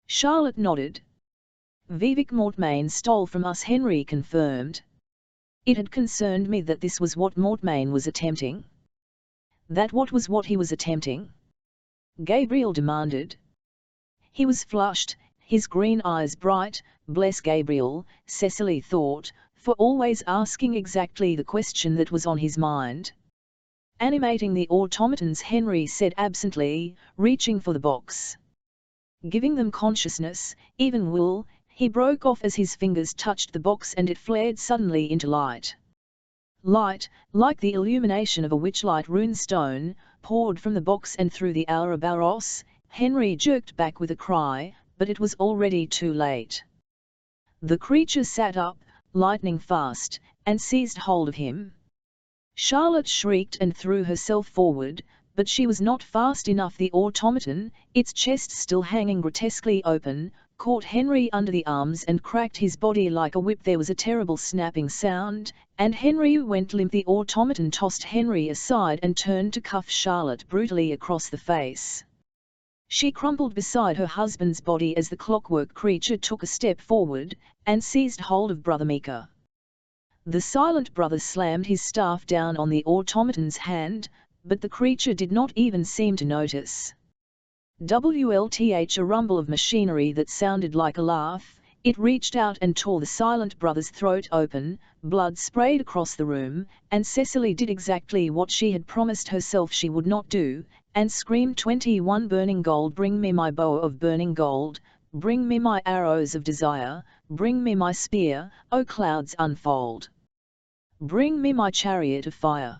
A: Charlotte nodded. Vivek Mortmain stole from us, Henry confirmed. It had concerned me that this was what Mortmain was attempting. That what he was attempting? Gabriel demanded. He was flushed, his green eyes bright. Bless Gabriel, Cecily thought, for always asking exactly the question that was on his mind. Animating the automatons, Henry said absently, reaching for the box. Giving them consciousness, even will. He broke off as his fingers touched the box and it flared suddenly into light. Light, like the illumination of a witchlight rune stone, poured from the box and through the Ouroboros. Henry jerked back with a cry, but it was already too late. The creature sat up, lightning fast, and seized hold of him. Charlotte shrieked and threw herself forward, but she was not fast enough. The automaton, its chest still hanging grotesquely open, caught Henry under the arms and cracked his body like a whip. There was a terrible snapping sound, and Henry went limp. The automaton tossed Henry aside and turned to cuff Charlotte brutally across the face. She crumpled beside her husband's body as the clockwork creature took a step forward, and seized hold of Brother Mika. The silent brother slammed his staff down on the automaton's hand, but the creature did not even seem to notice. WLTH, a rumble of machinery that sounded like a laugh. It reached out and tore the silent brother's throat open, blood sprayed across the room, and Cecily did exactly what she had promised herself she would not do, and screamed 21 burning gold, bring me my bow of burning gold, bring me my arrows of desire, bring me my spear, O clouds unfold. Bring me my chariot of fire.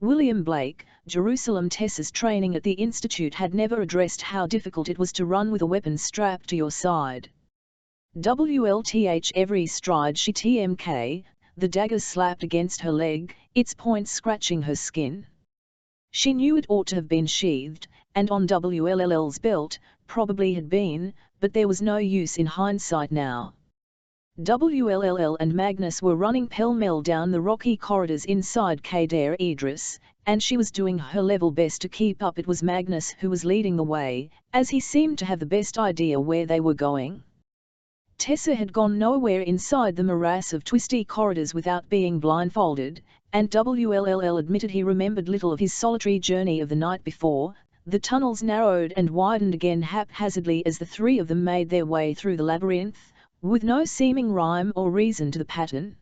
A: William Blake, Jerusalem. Tessa's training at the Institute had never addressed how difficult it was to run with a weapon strapped to your side. WLTH, every stride she TMK, the dagger slapped against her leg, its point scratching her skin. She knew it ought to have been sheathed, and on WLL's belt, probably had been, but there was no use in hindsight now. WLLL and Magnus were running pell-mell down the rocky corridors inside Kader Idris, and she was doing her level best to keep up. It was Magnus who was leading the way, as he seemed to have the best idea where they were going. Tessa had gone nowhere inside the morass of twisty corridors without being blindfolded, and WLLL admitted he remembered little of his solitary journey of the night before. The tunnels narrowed and widened again haphazardly as the three of them made their way through the labyrinth, with no seeming rhyme or reason to the pattern.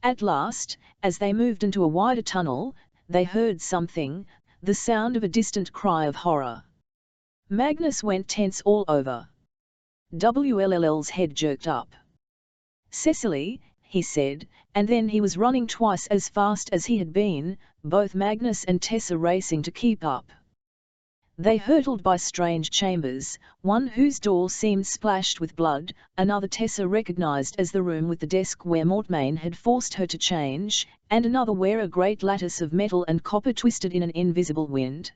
A: At last, as they moved into a wider tunnel, they heard something, the sound of a distant cry of horror. Magnus went tense all over. WLL's head jerked up. Cecily, he said, and then he was running twice as fast as he had been, both Magnus and Tessa racing to keep up. They hurtled by strange chambers, one whose door seemed splashed with blood, another Tessa recognized as the room with the desk where Mortmain had forced her to change, and another where a great lattice of metal and copper twisted in an invisible wind.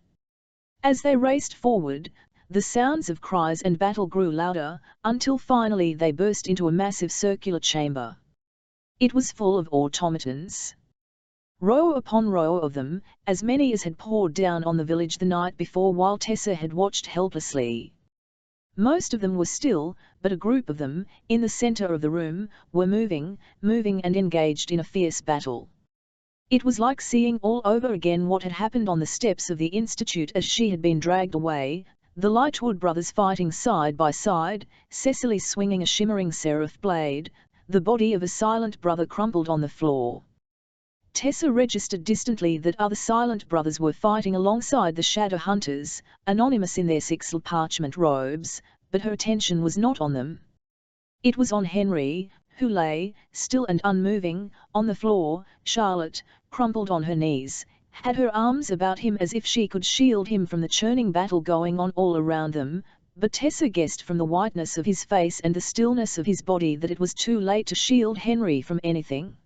A: As they raced forward, the sounds of cries and battle grew louder, until finally they burst into a massive circular chamber. It was full of automatons. Row upon row of them, as many as had poured down on the village the night before while Tessa had watched helplessly. Most of them were still, but a group of them, in the center of the room, were moving and engaged in a fierce battle. It was like seeing all over again what had happened on the steps of the Institute as she had been dragged away, the Lightwood brothers fighting side by side, Cecily swinging a shimmering seraph blade, the body of a silent brother crumpled on the floor. Tessa registered distantly that other silent brothers were fighting alongside the shadow hunters, anonymous in their 6L parchment robes, but her attention was not on them. It was on Henry, who lay, still and unmoving, on the floor. Charlotte, crumpled on her knees, had her arms about him as if she could shield him from the churning battle going on all around them, but Tessa guessed from the whiteness of his face and the stillness of his body that it was too late to shield Henry from anything.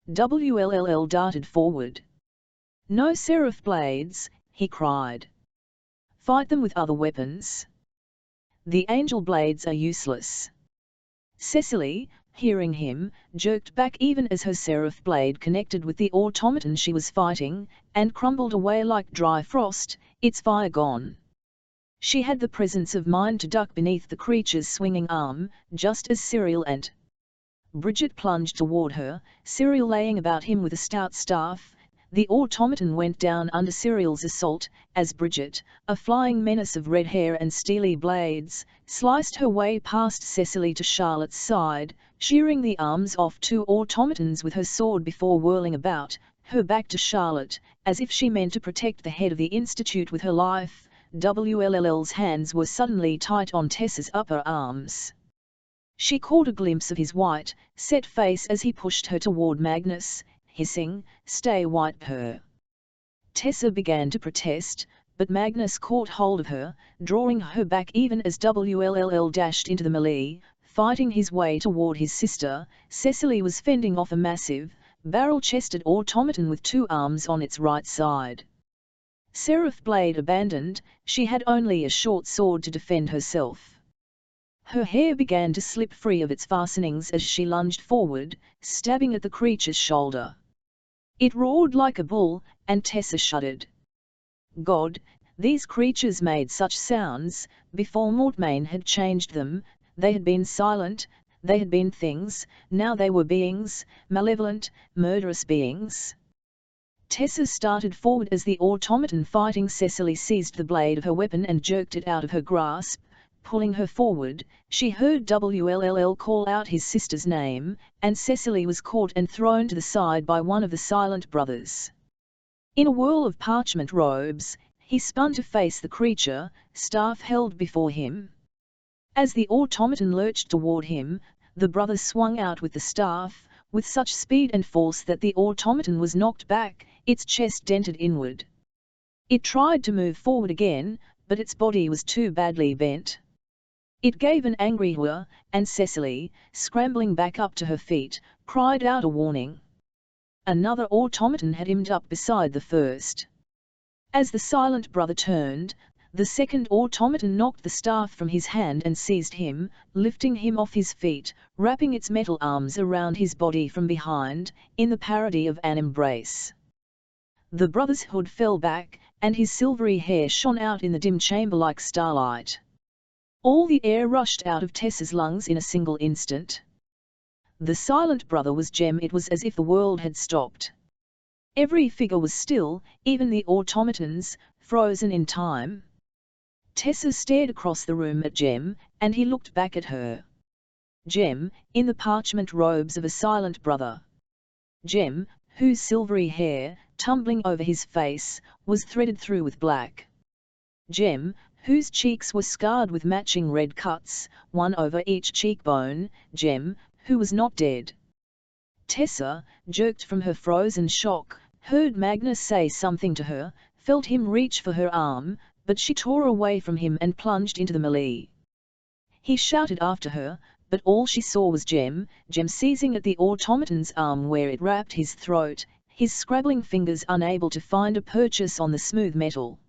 A: WLLL darted forward. "No seraph blades," he cried. "Fight them with other weapons. The angel blades are useless." Cecily, hearing him, jerked back even as her seraph blade connected with the automaton she was fighting, and crumbled away like dry frost, its fire gone. She had the presence of mind to duck beneath the creature's swinging arm, just as Cyril and Bridget plunged toward her, Cyril laying about him with a stout staff. The automaton went down under Cyril's assault, as Bridget, a flying menace of red hair and steely blades, sliced her way past Cecily to Charlotte's side, shearing the arms off two automatons with her sword before whirling about, her back to Charlotte, as if she meant to protect the head of the Institute with her life. WLL's hands were suddenly tight on Tessa's upper arms. She caught a glimpse of his white, set face as he pushed her toward Magnus, hissing, "Stay, white purr." Tessa began to protest, but Magnus caught hold of her, drawing her back even as WLLL dashed into the melee, fighting his way toward his sister. Cecily was fending off a massive, barrel-chested automaton with two arms on its right side. Seraph blade abandoned, she had only a short sword to defend herself. Her hair began to slip free of its fastenings as she lunged forward, stabbing at the creature's shoulder. It roared like a bull, and Tessa shuddered. God, these creatures made such sounds. Before Mortmain had changed them, they had been silent, they had been things, now they were beings, malevolent, murderous beings. Tessa started forward as the automaton fighting Cecily seized the blade of her weapon and jerked it out of her grasp. Pulling her forward, she heard WLLL call out his sister's name, and Cecily was caught and thrown to the side by one of the silent brothers. In a whirl of parchment robes, he spun to face the creature, staff held before him. As the automaton lurched toward him, the brother swung out with the staff, with such speed and force that the automaton was knocked back, its chest dented inward. It tried to move forward again, but its body was too badly bent. It gave an angry whir, and Cecily, scrambling back up to her feet, cried out a warning. Another automaton had aimed up beside the first. As the silent brother turned, the second automaton knocked the staff from his hand and seized him, lifting him off his feet, wrapping its metal arms around his body from behind, in the parody of an embrace. The brother's hood fell back, and his silvery hair shone out in the dim chamber like starlight. All the air rushed out of Tessa's lungs in a single instant. The silent brother was Jem. It was as if the world had stopped. Every figure was still, even the automatons, frozen in time. Tessa stared across the room at Jem, and he looked back at her. Jem, in the parchment robes of a silent brother. Jem, whose silvery hair, tumbling over his face, was threaded through with black. Jem, whose cheeks were scarred with matching red cuts, one over each cheekbone. Jem, who was not dead. Tessa, jerked from her frozen shock, heard Magnus say something to her, felt him reach for her arm, but she tore away from him and plunged into the melee. He shouted after her, but all she saw was Jem seizing at the automaton's arm where it wrapped his throat, his scrabbling fingers unable to find a purchase on the smooth metal.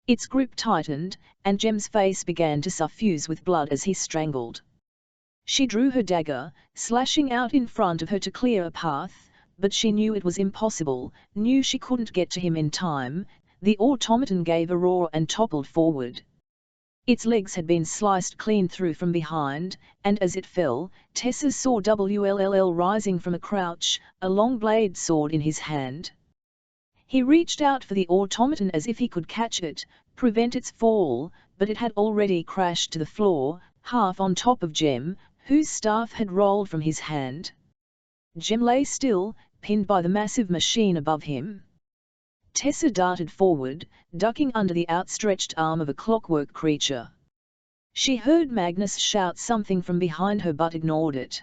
A: Its grip tightened, and Jem's face began to suffuse with blood as he strangled. She drew her dagger, slashing out in front of her to clear a path, but she knew it was impossible, knew she couldn't get to him in time. The automaton gave a roar and toppled forward. Its legs had been sliced clean through from behind, and as it fell, Tessa saw WLLL rising from a crouch, a long blade sword in his hand. He reached out for the automaton as if he could catch it, prevent its fall, but it had already crashed to the floor, half on top of Jem, whose staff had rolled from his hand. Jem lay still, pinned by the massive machine above him. Tessa darted forward, ducking under the outstretched arm of a clockwork creature. She heard Magnus shout something from behind her but ignored it.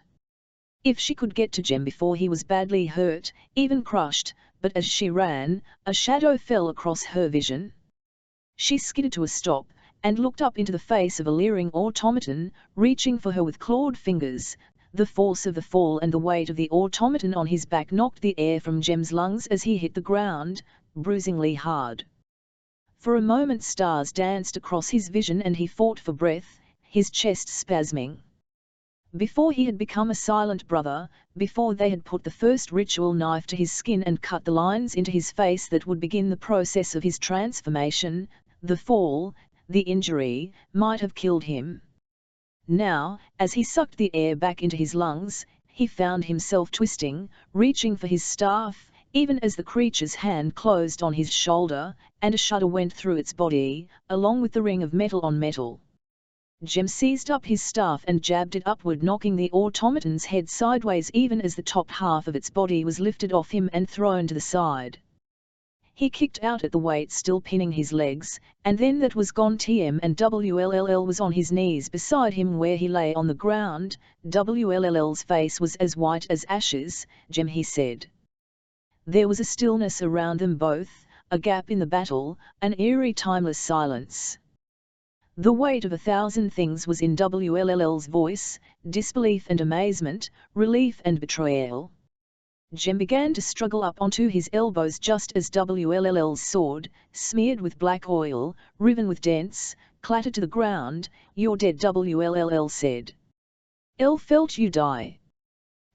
A: If she could get to Jem before he was badly hurt, even crushed, but as she ran, a shadow fell across her vision. She skidded to a stop, and looked up into the face of a leering automaton, reaching for her with clawed fingers. The force of the fall and the weight of the automaton on his back knocked the air from Jem's lungs as he hit the ground, bruisingly hard. For a moment stars danced across his vision and he fought for breath, his chest spasming. Before he had become a silent brother, before they had put the first ritual knife to his skin and cut the lines into his face that would begin the process of his transformation, the fall, the injury, might have killed him. Now, as he sucked the air back into his lungs, he found himself twisting, reaching for his staff, even as the creature's hand closed on his shoulder, and a shudder went through its body, along with the ring of metal on metal. Jem seized up his staff and jabbed it upward, knocking the automaton's head sideways even as the top half of its body was lifted off him and thrown to the side. He kicked out at the weight still pinning his legs, and then that was gone. And WLLL was on his knees beside him where he lay on the ground. WLLL's face was as white as ashes. "Jem," he said. There was a stillness around them both, a gap in the battle, an eerie timeless silence. The weight of 1,000 things was in WLLL's voice, disbelief and amazement, relief and betrayal. Jem began to struggle up onto his elbows just as WLLL's sword, smeared with black oil, riven with dents, clattered to the ground. "You're dead," WLLL said. "El felt you die."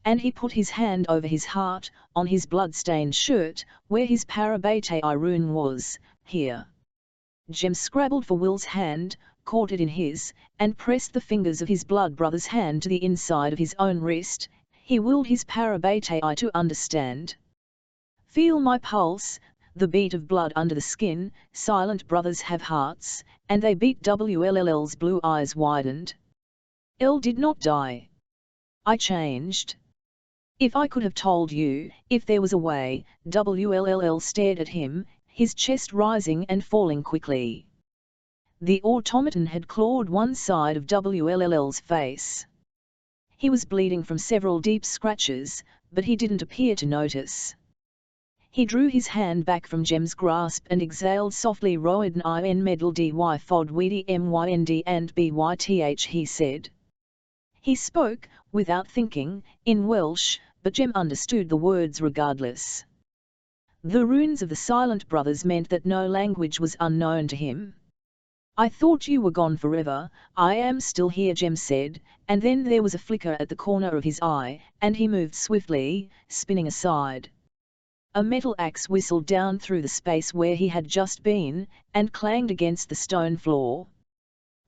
A: And he put his hand over his heart, on his blood-stained shirt, where his Parabatei rune was. "Here." Jem scrabbled for Will's hand, caught it in his, and pressed the fingers of his blood brother's hand to the inside of his own wrist. He willed his Parabatei to understand. Feel my pulse, the beat of blood under the skin. Silent brothers have hearts, and they beat. WLL's blue eyes widened. Elle did not die. I changed. If I could have told you, if there was a way. WLLL stared at him, his chest rising and falling quickly. The automaton had clawed one side of WLL's face. He was bleeding from several deep scratches, but he didn't appear to notice. He drew his hand back from Jem's grasp and exhaled softly. Roid in medal dy fod weedy mynd and byth, he said. He spoke, without thinking, in Welsh, but Jem understood the words regardless. The runes of the Silent Brothers meant that no language was unknown to him. I thought you were gone forever. I am still here, Jem said, and then there was a flicker at the corner of his eye, and he moved swiftly, spinning aside. A metal axe whistled down through the space where he had just been, and clanged against the stone floor.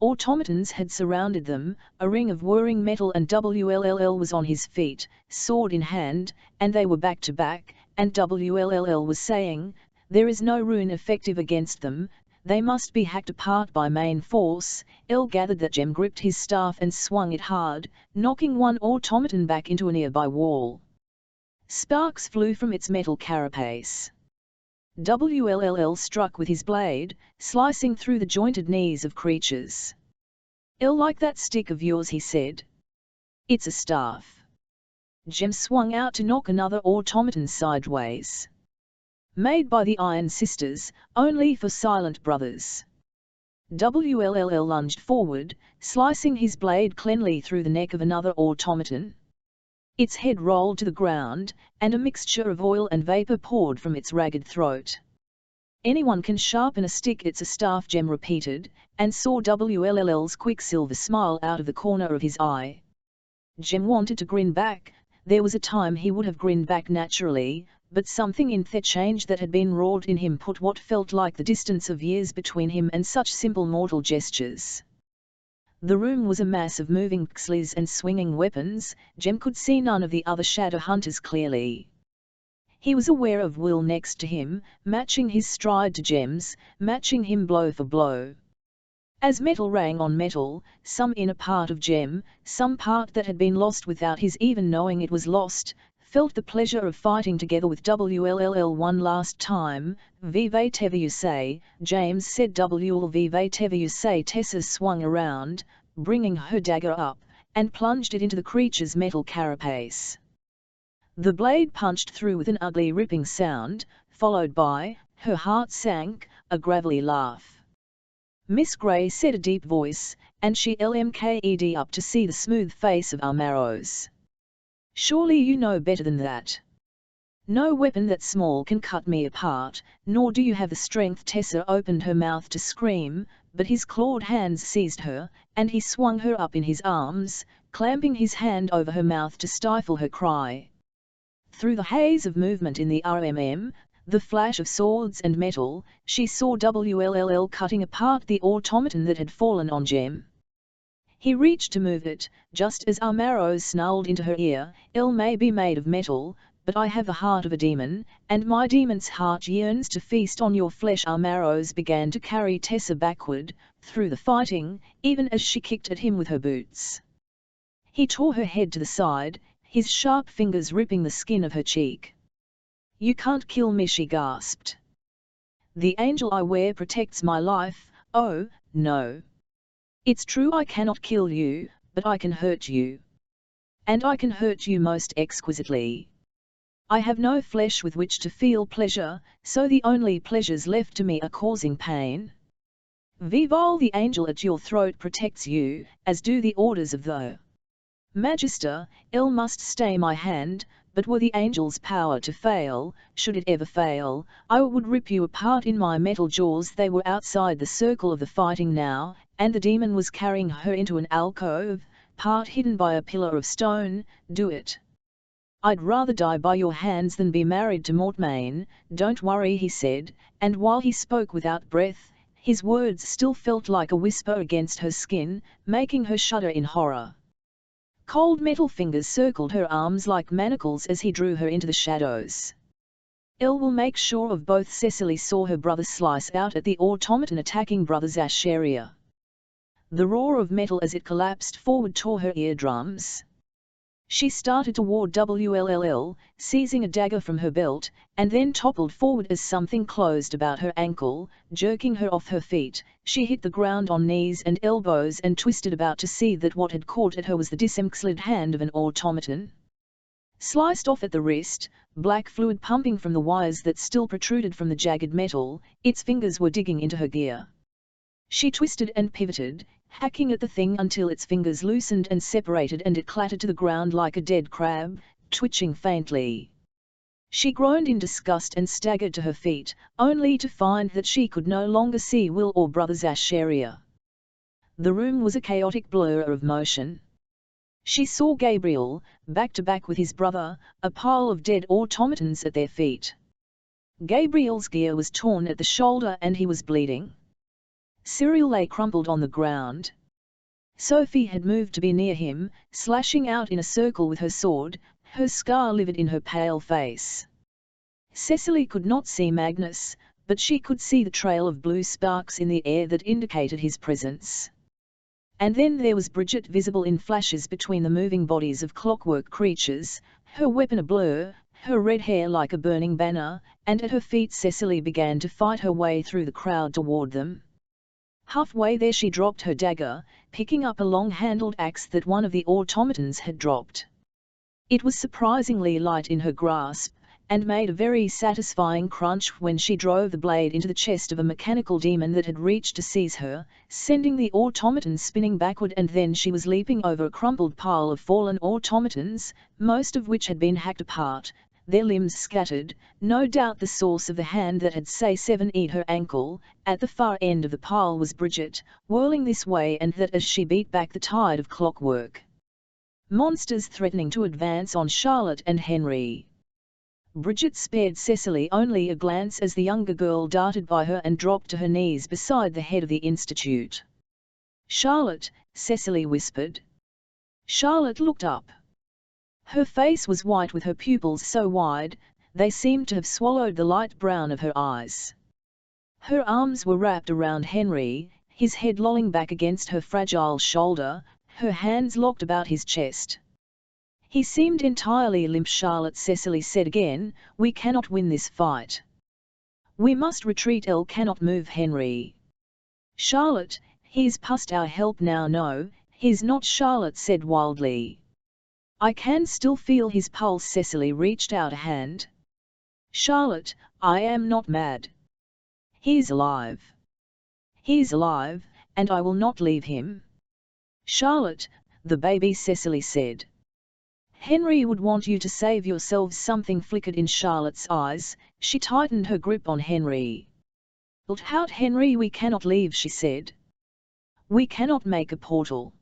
A: Automatons had surrounded them, a ring of whirring metal, and WLLL was on his feet, sword in hand, and they were back to back, and WLLL was saying, "There is no rune effective against them, they must be hacked apart by main force." Elle gathered that Jem gripped his staff and swung it hard, knocking one automaton back into a nearby wall. Sparks flew from its metal carapace. WLLL struck with his blade, slicing through the jointed knees of creatures. "Elle like that stick of yours," he said. "It's a staff." Jem swung out to knock another automaton sideways. "Made by the Iron Sisters, only for Silent Brothers." WLLL lunged forward, slicing his blade cleanly through the neck of another automaton. Its head rolled to the ground, and a mixture of oil and vapor poured from its ragged throat. "Anyone can sharpen a stick, it's a staff," Jem repeated, and saw WLL's quicksilver smile out of the corner of his eye. Jem wanted to grin back. There was a time he would have grinned back naturally, but something in the change that had been wrought in him put what felt like the distance of years between him and such simple mortal gestures. The room was a mass of moving pixels and swinging weapons. Jem could see none of the other shadow hunters clearly. He was aware of Will next to him, matching his stride to Jem's, matching him blow for blow. As metal rang on metal, some inner part of Jem, some part that had been lost without his even knowing it was lost, felt the pleasure of fighting together with WLLL one last time. "Vive tever you say," James said. Vive tever you say. Tessa swung around, bringing her dagger up, and plunged it into the creature's metal carapace. The blade punched through with an ugly ripping sound, followed by, her heart sank, a gravelly laugh. "Miss Grey," said a deep voice, and she lmked up to see the smooth face of Almaros. "Surely you know better than that. No weapon that small can cut me apart, nor do you have the strength." Tessa opened her mouth to scream, but his clawed hands seized her, and he swung her up in his arms, clamping his hand over her mouth to stifle her cry. Through the haze of movement in the RMM, the flash of swords and metal, she saw WLLL cutting apart the automaton that had fallen on Jem. He reached to move it, just as Almaros snarled into her ear, "Elle may be made of metal, but I have the heart of a demon, and my demon's heart yearns to feast on your flesh." Almaros began to carry Tessa backward, through the fighting, even as she kicked at him with her boots. He tore her head to the side, his sharp fingers ripping the skin of her cheek. "You can't kill me," she gasped. "The angel I wear protects my life." "Oh, no. It's true I cannot kill you, but I can hurt you. And I can hurt you most exquisitely. I have no flesh with which to feel pleasure, so the only pleasures left to me are causing pain. Vival, the angel at your throat protects you, as do the orders of the Magister. Elle must stay my hand, but were the angel's power to fail, should it ever fail, I would rip you apart in my metal jaws." They were outside the circle of the fighting now, and the demon was carrying her into an alcove, part hidden by a pillar of stone. "Do it. I'd rather die by your hands than be married to Mortmain." "Don't worry," he said, and while he spoke without breath, his words still felt like a whisper against her skin, making her shudder in horror. Cold metal fingers circled her arms like manacles as he drew her into the shadows. Elle will make sure of both. Cecily saw her brother slice out at the automaton attacking brother's ash area. The roar of metal as it collapsed forward tore her eardrums. She started toward WLLL, seizing a dagger from her belt, and then toppled forward as something closed about her ankle, jerking her off her feet. She hit the ground on knees and elbows and twisted about to see that what had caught at her was the disemboweled hand of an automaton. Sliced off at the wrist, black fluid pumping from the wires that still protruded from the jagged metal, its fingers were digging into her gear. She twisted and pivoted, hacking at the thing until its fingers loosened and separated and it clattered to the ground like a dead crab, twitching faintly. She groaned in disgust and staggered to her feet, only to find that she could no longer see Will or brother's ash area. The room was a chaotic blur of motion. She saw Gabriel, back to back with his brother, a pile of dead automatons at their feet. Gabriel's gear was torn at the shoulder and he was bleeding. Cyril lay crumpled on the ground. Sophie had moved to be near him, slashing out in a circle with her sword, her scar livid in her pale face. Cecily could not see Magnus, but she could see the trail of blue sparks in the air that indicated his presence. And then there was Bridget, visible in flashes between the moving bodies of clockwork creatures, her weapon a blur, her red hair like a burning banner, and at her feet Cecily began to fight her way through the crowd toward them. Halfway there she dropped her dagger, picking up a long-handled axe that one of the automatons had dropped. It was surprisingly light in her grasp, and made a very satisfying crunch when she drove the blade into the chest of a mechanical demon that had reached to seize her, sending the automaton spinning backward, and then she was leaping over a crumpled pile of fallen automatons, most of which had been hacked apart, their limbs scattered, no doubt the source of the hand that had C7'd her ankle. At the far end of the pile was Bridget, whirling this way and that as she beat back the tide of clockwork monsters threatening to advance on Charlotte and Henry. Bridget spared Cecily only a glance as the younger girl darted by her and dropped to her knees beside the head of the institute. "Charlotte," Cecily whispered. Charlotte looked up. Her face was white with her pupils so wide, they seemed to have swallowed the light brown of her eyes. Her arms were wrapped around Henry, his head lolling back against her fragile shoulder, her hands locked about his chest. "He seemed entirely limp." "Charlotte," Cecily said again, "we cannot win this fight. We must retreat. Elle cannot move Henry." "Charlotte, he's past our help now." "No, he's not," Charlotte said wildly. "I can still feel his pulse." Cecily reached out a hand. "Charlotte, I am not mad. He's alive. He's alive, and I will not leave him." "Charlotte, the baby," Cecily said. "Henry would want you to save yourselves." Something flickered in Charlotte's eyes. She tightened her grip on Henry. "Let out Henry, we cannot leave," she said. "We cannot make a portal.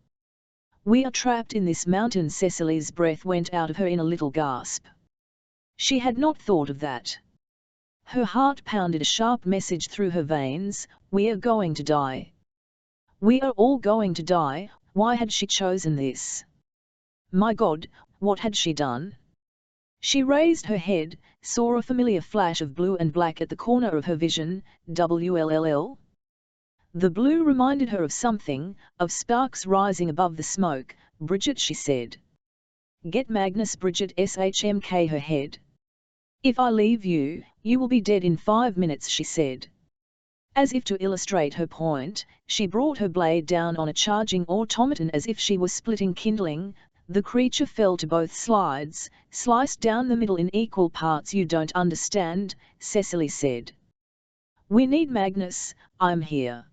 A: We are trapped in this mountain." Cecily's breath went out of her in a little gasp. She had not thought of that. Her heart pounded a sharp message through her veins: we are going to die. We are all going to die. Why had she chosen this? My God, what had she done? She raised her head, saw a familiar flash of blue and black at the corner of her vision. WLLL? The blue reminded her of something, of sparks rising above the smoke. "Bridget," she said. "Get Magnus." Bridget shmk her head. "If I leave you, you will be dead in 5 minutes," she said. As if to illustrate her point, she brought her blade down on a charging automaton as if she were splitting kindling. The creature fell to both sides, sliced down the middle in equal parts. "You don't understand," Cecily said. "We need Magnus. I'm here."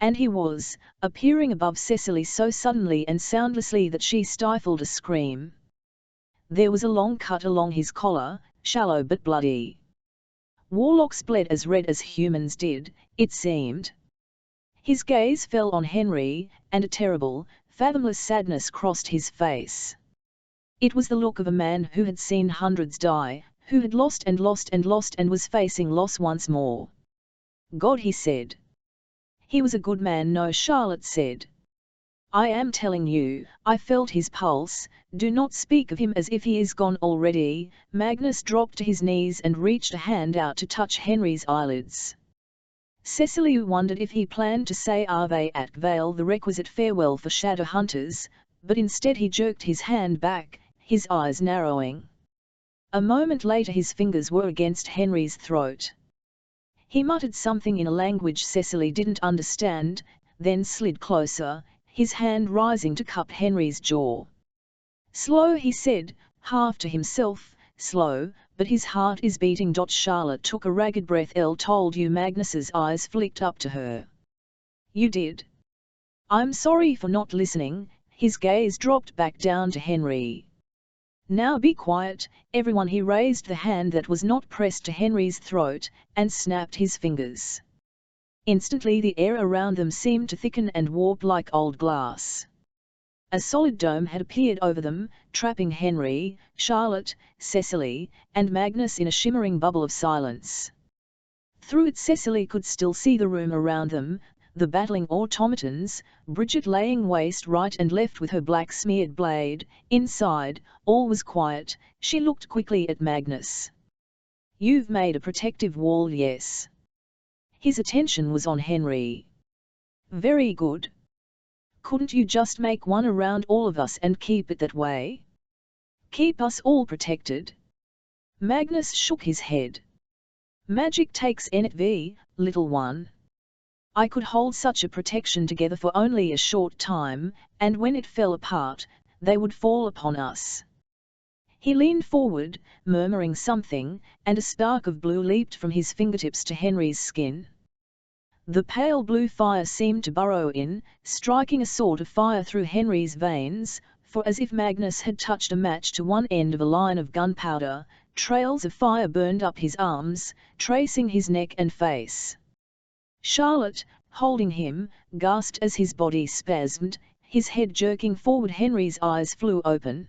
A: And he was, appearing above Cecily so suddenly and soundlessly that she stifled a scream. There was a long cut along his collar, shallow but bloody. Warlocks bled as red as humans did, it seemed. His gaze fell on Henry, and a terrible, fathomless sadness crossed his face. It was the look of a man who had seen hundreds die, who had lost and lost and lost and was facing loss once more. "God," he said. "He was a good man." "No," Charlotte said. I am telling you, I felt his pulse. Do not speak of him as if he is gone already. Magnus dropped to his knees and reached a hand out to touch Henry's eyelids. Cecily wondered if he planned to say Ave at Vale, the requisite farewell for shadow hunters, but instead he jerked his hand back, his eyes narrowing. A moment later his fingers were against Henry's throat. He muttered something in a language Cecily didn't understand, then slid closer, his hand rising to cup Henry's jaw. "Slow," he said, half to himself, "slow, but his heart is beating." Charlotte took a ragged breath. "Elle told you?" Magnus's eyes flicked up to her. "You did?" "I'm sorry for not listening." His gaze dropped back down to Henry. "Now be quiet, everyone." He raised the hand that was not pressed to Henry's throat, and snapped his fingers. Instantly the air around them seemed to thicken and warp like old glass. A solid dome had appeared over them, trapping Henry, Charlotte, Cecily, and Magnus in a shimmering bubble of silence. Through it Cecily could still see the room around them, the battling automatons, Bridget laying waste right and left with her black-smeared blade. Inside, all was quiet. She looked quickly at Magnus. "You've made a protective wall, yes?" His attention was on Henry. "Very good. Couldn't you just make one around all of us and keep it that way? Keep us all protected?" Magnus shook his head. "Magic takes energy, little one. I could hold such a protection together for only a short time, and when it fell apart, they would fall upon us." He leaned forward, murmuring something, and a spark of blue leaped from his fingertips to Henry's skin. The pale blue fire seemed to burrow in, striking a sort of fire through Henry's veins, for as if Magnus had touched a match to one end of a line of gunpowder, trails of fire burned up his arms, tracing his neck and face. Charlotte, holding him, gasped as his body spasmed, his head jerking forward. Henry's eyes flew open.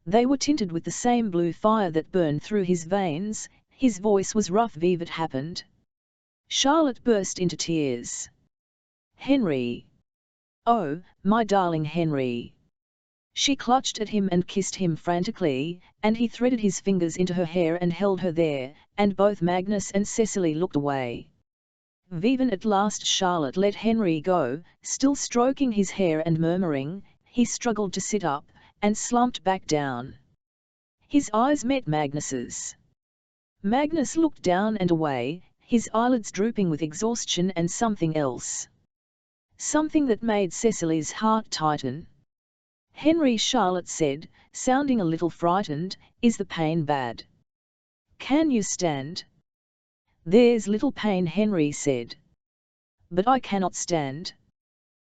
A: They were tinted with the same blue fire that burned through his veins. His voice was rough. "It happened." Charlotte burst into tears. "Henry! Oh, my darling Henry!" She clutched at him and kissed him frantically, and he threaded his fingers into her hair and held her there, and both Magnus and Cecily looked away. "Vivian!" At last Charlotte let Henry go, still stroking his hair and murmuring. He struggled to sit up, and slumped back down. His eyes met Magnus's. Magnus looked down and away, his eyelids drooping with exhaustion and something else. Something that made Cecily's heart tighten. "Henry," Charlotte said, sounding a little frightened, "is the pain bad? Can you stand?" "There's little pain," Henry said. "But I cannot stand.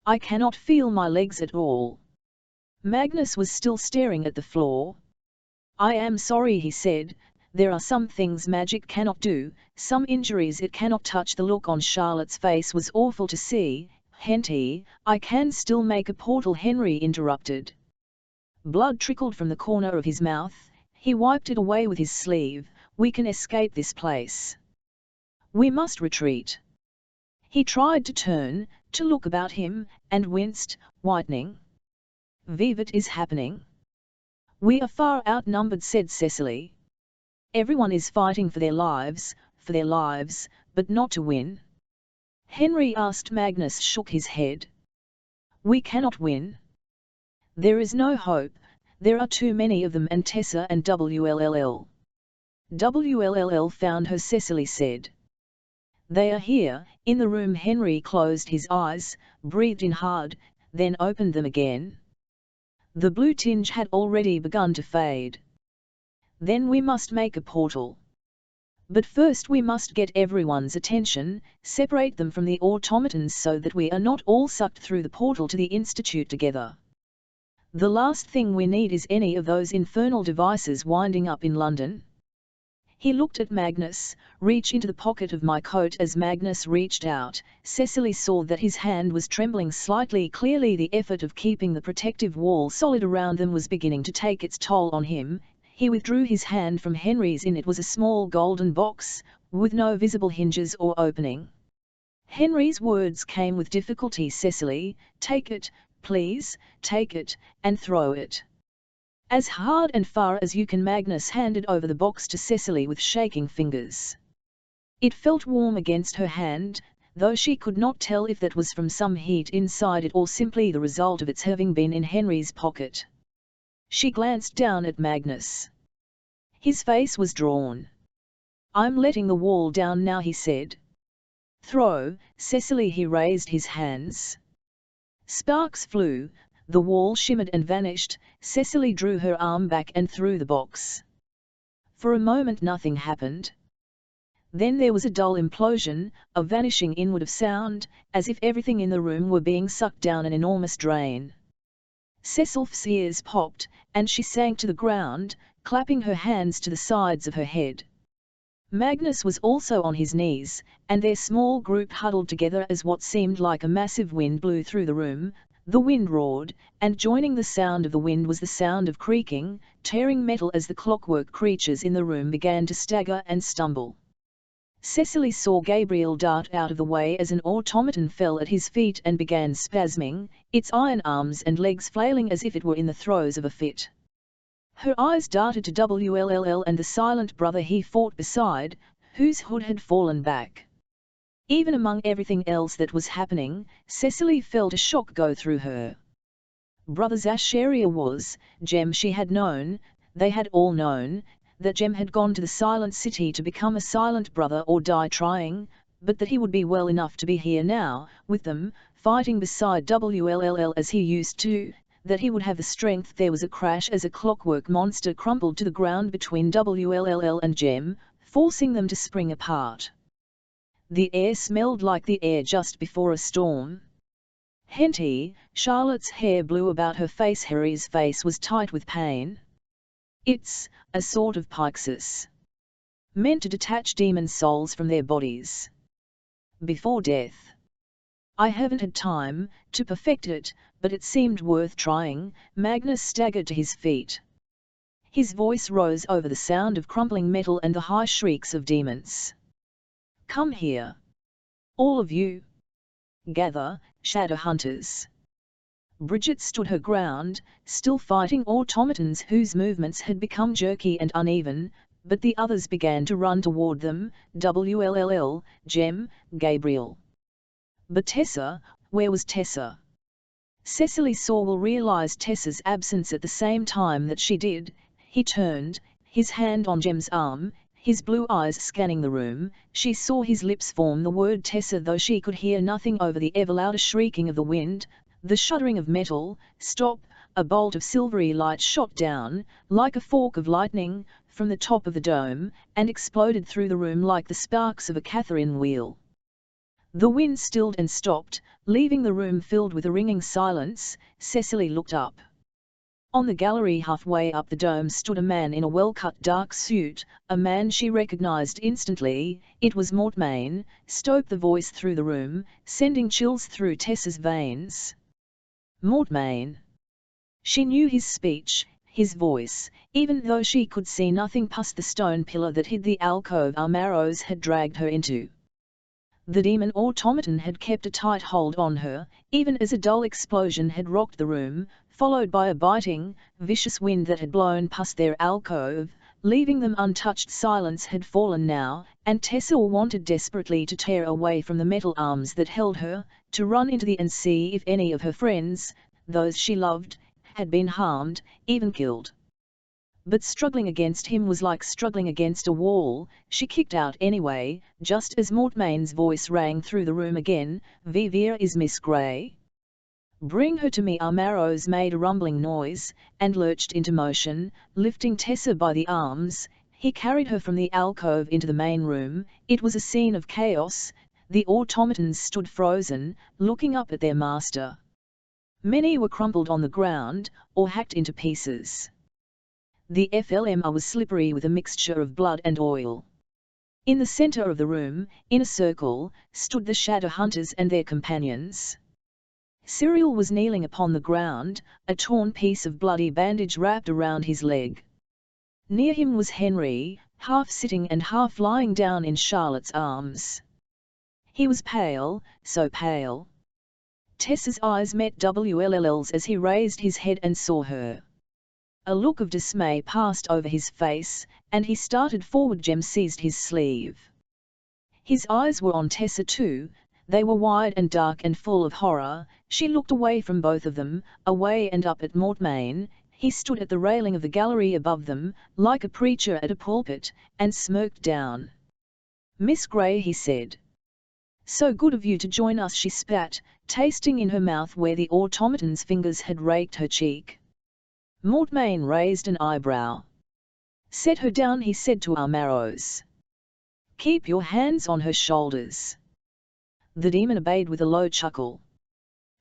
A: I cannot feel my legs at all." Magnus was still staring at the floor. "I am sorry," he said. "There are some things magic cannot do, some injuries it cannot touch." The look on Charlotte's face was awful to see. "Henty, I can still make a portal," Henry interrupted. Blood trickled from the corner of his mouth. He wiped it away with his sleeve. "We can escape this place. We must retreat." He tried to turn, to look about him, and winced, whitening. "It is happening." "We are far outnumbered," said Cecily. "Everyone is fighting for their lives, but not to win." Henry asked. Magnus shook his head. "We cannot win. There is no hope, there are too many of them." "And Tessa and WLLL?" "WLLL found her," Cecily said. "They are here, in the room." Henry closed his eyes, breathed in hard, then opened them again. The blue tinge had already begun to fade. "Then we must make a portal. But first we must get everyone's attention, separate them from the automatons so that we are not all sucked through the portal to the Institute together. The last thing we need is any of those infernal devices winding up in London." He looked at Magnus. "Reach into the pocket of my coat." As Magnus reached out, Cecily saw that his hand was trembling slightly. Clearly the effort of keeping the protective wall solid around them was beginning to take its toll on him. He withdrew his hand from Henry's. In it was a small golden box, with no visible hinges or opening. Henry's words came with difficulty. "Cecily, take it, please, take it, and throw it as hard and far as you can." Magnus handed over the box to Cecily with shaking fingers. It felt warm against her hand, though she could not tell if that was from some heat inside it or simply the result of its having been in Henry's pocket. She glanced down at Magnus. His face was drawn. "I'm letting the wall down now," he said. "Throw, Cecily." He raised his hands. Sparks flew, the wall shimmered and vanished. Cecily drew her arm back and threw the box. For a moment nothing happened. Then there was a dull implosion, a vanishing inward of sound, as if everything in the room were being sucked down an enormous drain. Cecil's ears popped, and she sank to the ground, clapping her hands to the sides of her head. Magnus was also on his knees, and their small group huddled together as what seemed like a massive wind blew through the room. The wind roared, and joining the sound of the wind was the sound of creaking, tearing metal as the clockwork creatures in the room began to stagger and stumble. Cecily saw Gabriel dart out of the way as an automaton fell at his feet and began spasming, its iron arms and legs flailing as if it were in the throes of a fit. Her eyes darted to WLLL and the silent brother he fought beside, whose hood had fallen back. Even among everything else that was happening, Cecily felt a shock go through her. Brother Zasharia was, Jem. She had known, they had all known, that Jem had gone to the Silent City to become a silent brother or die trying, but that he would be well enough to be here now, with them, fighting beside WLLL as he used to, that he would have the strength. There was a crash as a clockwork monster crumpled to the ground between WLLL and Jem, forcing them to spring apart. The air smelled like the air just before a storm. Henty, Charlotte's hair blew about her face. Harry's face was tight with pain. "It's a sort of pyxis, meant to detach demon souls from their bodies before death. I haven't had time to perfect it, but it seemed worth trying." Magnus staggered to his feet. His voice rose over the sound of crumpling metal and the high shrieks of demons. "Come here. All of you. Gather, shadow hunters." Bridget stood her ground, still fighting automatons whose movements had become jerky and uneven, but the others began to run toward them, WLLL, Jem, Gabriel. But Tessa, where was Tessa? Cecily Sewell realized Tessa's absence at the same time that she did. He turned, his hand on Jem's arm, his blue eyes scanning the room. She saw his lips form the word Tessa, though she could hear nothing over the ever louder shrieking of the wind, the shuddering of metal. "Stop!" A bolt of silvery light shot down, like a fork of lightning, from the top of the dome, and exploded through the room like the sparks of a Catherine wheel. The wind stilled and stopped, leaving the room filled with a ringing silence. Cecily looked up. On the gallery halfway up the dome stood a man in a well-cut dark suit, a man she recognized instantly. It was Mortmain, stoked the voice through the room, sending chills through Tessa's veins. Mortmain. She knew his speech, his voice, even though she could see nothing past the stone pillar that hid the alcove Armaros had dragged her into. The demon automaton had kept a tight hold on her, even as a dull explosion had rocked the room, followed by a biting, vicious wind that had blown past their alcove, leaving them untouched. Silence had fallen now, and Tessa wanted desperately to tear away from the metal arms that held her, to run into the and see if any of her friends, those she loved, had been harmed, even killed. But struggling against him was like struggling against a wall. She kicked out anyway, just as Mortmain's voice rang through the room again. "Where is Miss Grey?" "Bring her to me." Armaros made a rumbling noise, and lurched into motion, lifting Tessa by the arms. He carried her from the alcove into the main room. It was a scene of chaos. The automatons stood frozen, looking up at their master. Many were crumpled on the ground, or hacked into pieces. The FLMR was slippery with a mixture of blood and oil. In the center of the room, in a circle, stood the shadow hunters and their companions. Cyril was kneeling upon the ground, a torn piece of bloody bandage wrapped around his leg. Near him was Henry, half sitting and half lying down in Charlotte's arms. He was pale, so pale. Tessa's eyes met WLL's as he raised his head and saw her. A look of dismay passed over his face, and he started forward. Jem seized his sleeve. His eyes were on Tessa too. They were wide and dark and full of horror. She looked away from both of them, away and up at Mortmain. He stood at the railing of the gallery above them, like a preacher at a pulpit, and smirked down. "Miss Grey," he said. "So good of you to join us," she spat, tasting in her mouth where the automaton's fingers had raked her cheek. Mortmain raised an eyebrow. "Set her down," he said to Armaros. "Keep your hands on her shoulders." The demon obeyed with a low chuckle.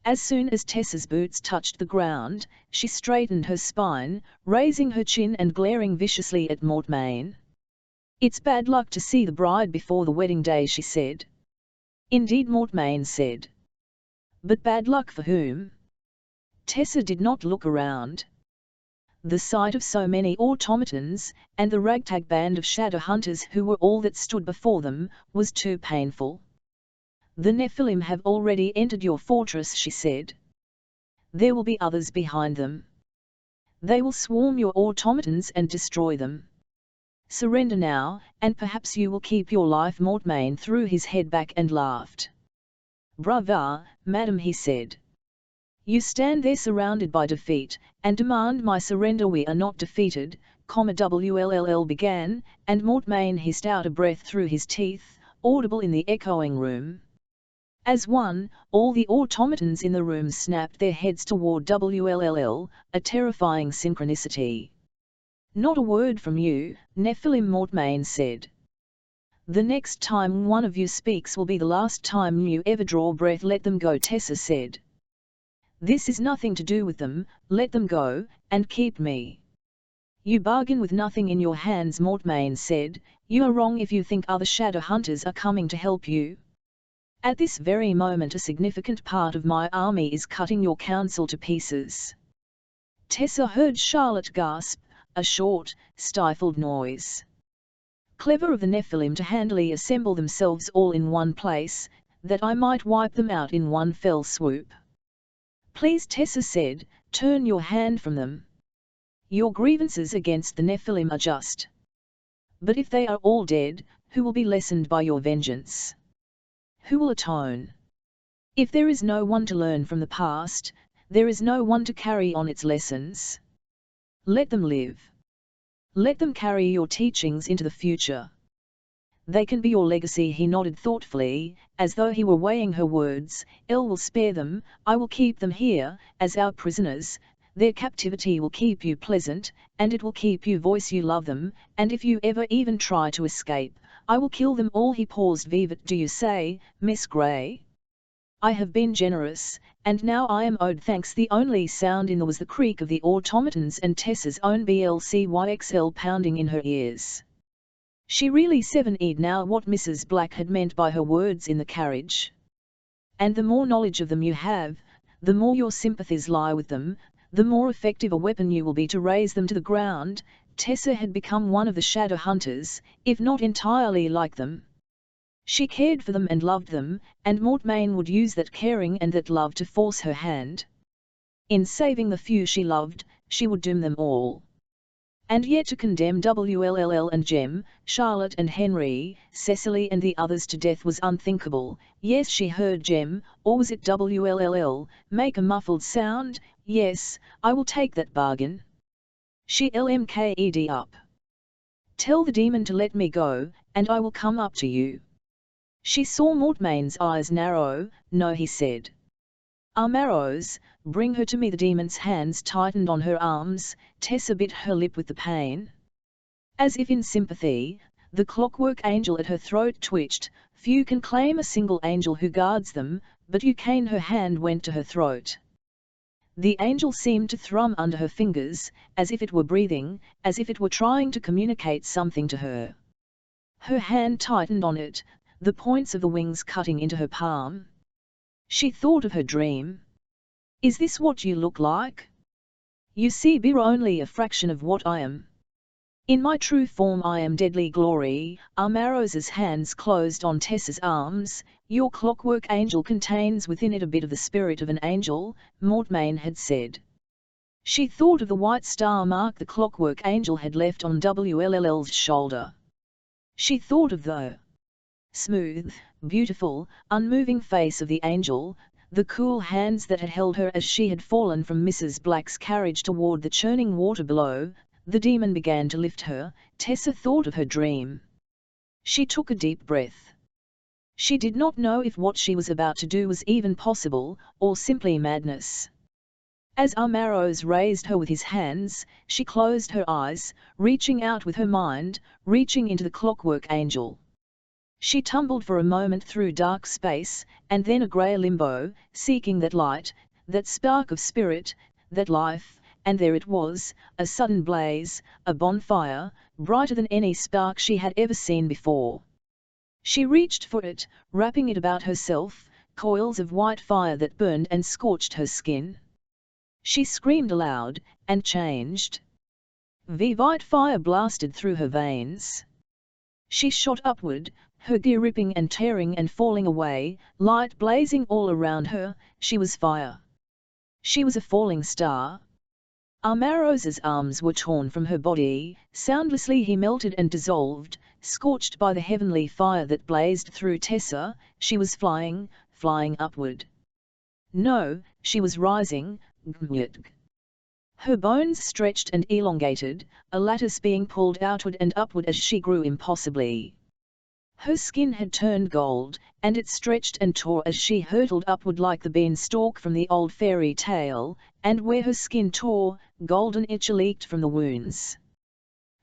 A: As soon as Tessa's boots touched the ground, she straightened her spine, raising her chin and glaring viciously at Mortmain. "It's bad luck to see the bride before the wedding day," she said. "Indeed," Mortmain said. "But bad luck for whom?" Tessa did not look around. The sight of so many automatons, and the ragtag band of shadow hunters who were all that stood before them, was too painful. "The Nephilim have already entered your fortress," she said. "There will be others behind them. They will swarm your automatons and destroy them. Surrender now, and perhaps you will keep your life." Mortmain threw his head back and laughed. "Brava, madam," he said. "You stand there surrounded by defeat, and demand my surrender." "We are not defeated," WLLL began, and Mortmain hissed out a breath through his teeth, audible in the echoing room. As one, all the automatons in the room snapped their heads toward WLLL, a terrifying synchronicity. "Not a word from you, Nephilim," Mortmain said. "The next time one of you speaks will be the last time you ever draw breath." "Let them go," Tessa said. "This is nothing to do with them. Let them go, and keep me." "You bargain with nothing in your hands," Mortmain said. "You are wrong if you think other shadow hunters are coming to help you. At this very moment a significant part of my army is cutting your council to pieces." Tessa heard Charlotte gasp, a short, stifled noise. "Clever of the Nephilim to handily assemble themselves all in one place, that I might wipe them out in one fell swoop." "Please," Tessa said, "turn your hand from them. Your grievances against the Nephilim are just. But if they are all dead, who will be lessened by your vengeance? Who will atone? If there is no one to learn from the past, there is no one to carry on its lessons. Let them live. Let them carry your teachings into the future. They can be your legacy." He nodded thoughtfully, as though he were weighing her words. "El will spare them. I will keep them here, as our prisoners. Their captivity will keep you pleasant, and it will keep you voice you love them, and if you ever even try to escape, I will kill them all." He paused. "Vivat do you say, Miss Grey? I have been generous, and now I am owed thanks." The only sound in there was the creak of the automatons and Tessa's own BLCYXL pounding in her ears. She really 7'd now what Mrs. Black had meant by her words in the carriage. "And the more knowledge of them you have, the more your sympathies lie with them, the more effective a weapon you will be to raise them to the ground." Tessa had become one of the shadow hunters, if not entirely like them. She cared for them and loved them, and Mortmain would use that caring and that love to force her hand. In saving the few she loved, she would doom them all. And yet to condemn WLLL and Jem, Charlotte and Henry, Cecily and the others to death was unthinkable. Yes, she heard Jem, or was it WLLL, make a muffled sound. "Yes, I will take that bargain." She LMKED up. "Tell the demon to let me go, and I will come up to you." She saw Mortmain's eyes narrow. "No," he said. "Armaros, bring her to me." The demon's hands tightened on her arms. Tessa bit her lip with the pain. As if in sympathy, the clockwork angel at her throat twitched. Few can claim a single angel who guards them, but Eugene, her hand went to her throat. The angel seemed to thrum under her fingers, as if it were breathing, as if it were trying to communicate something to her. Her hand tightened on it, the points of the wings cutting into her palm. She thought of her dream. "Is this what you look like? You see, be only a fraction of what I am. In my true form I am deadly glory." Armaros's hands closed on Tessa's arms. Your clockwork angel contains within it a bit of the spirit of an angel, Mortmain had said. She thought of the white star mark the clockwork angel had left on WLL's shoulder. She thought of the smooth, beautiful, unmoving face of the angel, the cool hands that had held her as she had fallen from Mrs. Black's carriage toward the churning water below. The demon began to lift her. Tessa thought of her dream. She took a deep breath. She did not know if what she was about to do was even possible, or simply madness. As Amaros raised her with his hands, she closed her eyes, reaching out with her mind, reaching into the clockwork angel. She tumbled for a moment through dark space, and then a grey limbo, seeking that light, that spark of spirit, that life, and there it was, a sudden blaze, a bonfire, brighter than any spark she had ever seen before. She reached for it, wrapping it about herself, coils of white fire that burned and scorched her skin. She screamed aloud, and changed. Vivite fire blasted through her veins. She shot upward, her gear ripping and tearing and falling away, light blazing all around her. She was fire. She was a falling star. Amaros's arms were torn from her body. Soundlessly he melted and dissolved, scorched by the heavenly fire that blazed through Tessa. She was flying, flying upward. No, she was rising. Her bones stretched and elongated, a lattice being pulled outward and upward as she grew impossibly. Her skin had turned gold, and it stretched and tore as she hurtled upward like the beanstalk from the old fairy tale, and where her skin tore, golden ichor leaked from the wounds.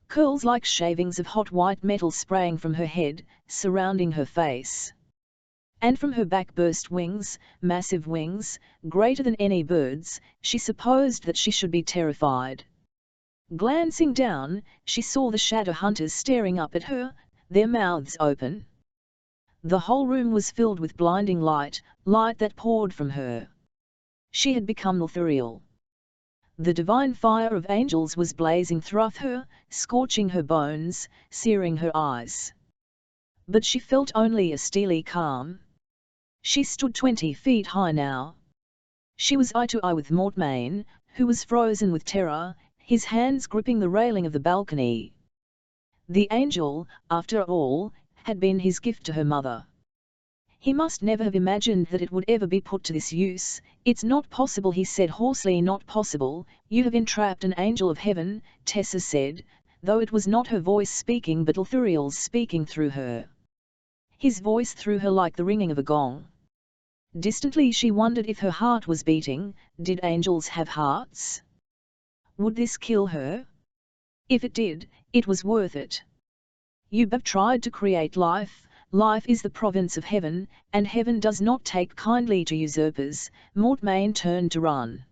A: Curls like shavings of hot white metal sprang from her head, surrounding her face. And from her back burst wings, massive wings, greater than any bird's. She supposed that she should be terrified. Glancing down, she saw the shadow hunters staring up at her, their mouths open. The whole room was filled with blinding light, light that poured from her. She had become ethereal. The divine fire of angels was blazing through her, scorching her bones, searing her eyes. But she felt only a steely calm. She stood 20 feet high now. She was eye to eye with Mortmain, who was frozen with terror, his hands gripping the railing of the balcony. The angel, after all, had been his gift to her mother. He must never have imagined that it would ever be put to this use. "It's not possible," he said hoarsely. "Not possible. You have entrapped an angel of heaven," Tessa said, though it was not her voice speaking but Ithuriel's speaking through her. His voice through her like the ringing of a gong. Distantly she wondered if her heart was beating. Did angels have hearts? Would this kill her? If it did, it was worth it. You have tried to create life. Life is the province of heaven, and heaven does not take kindly to usurpers. Mortmain turned to run.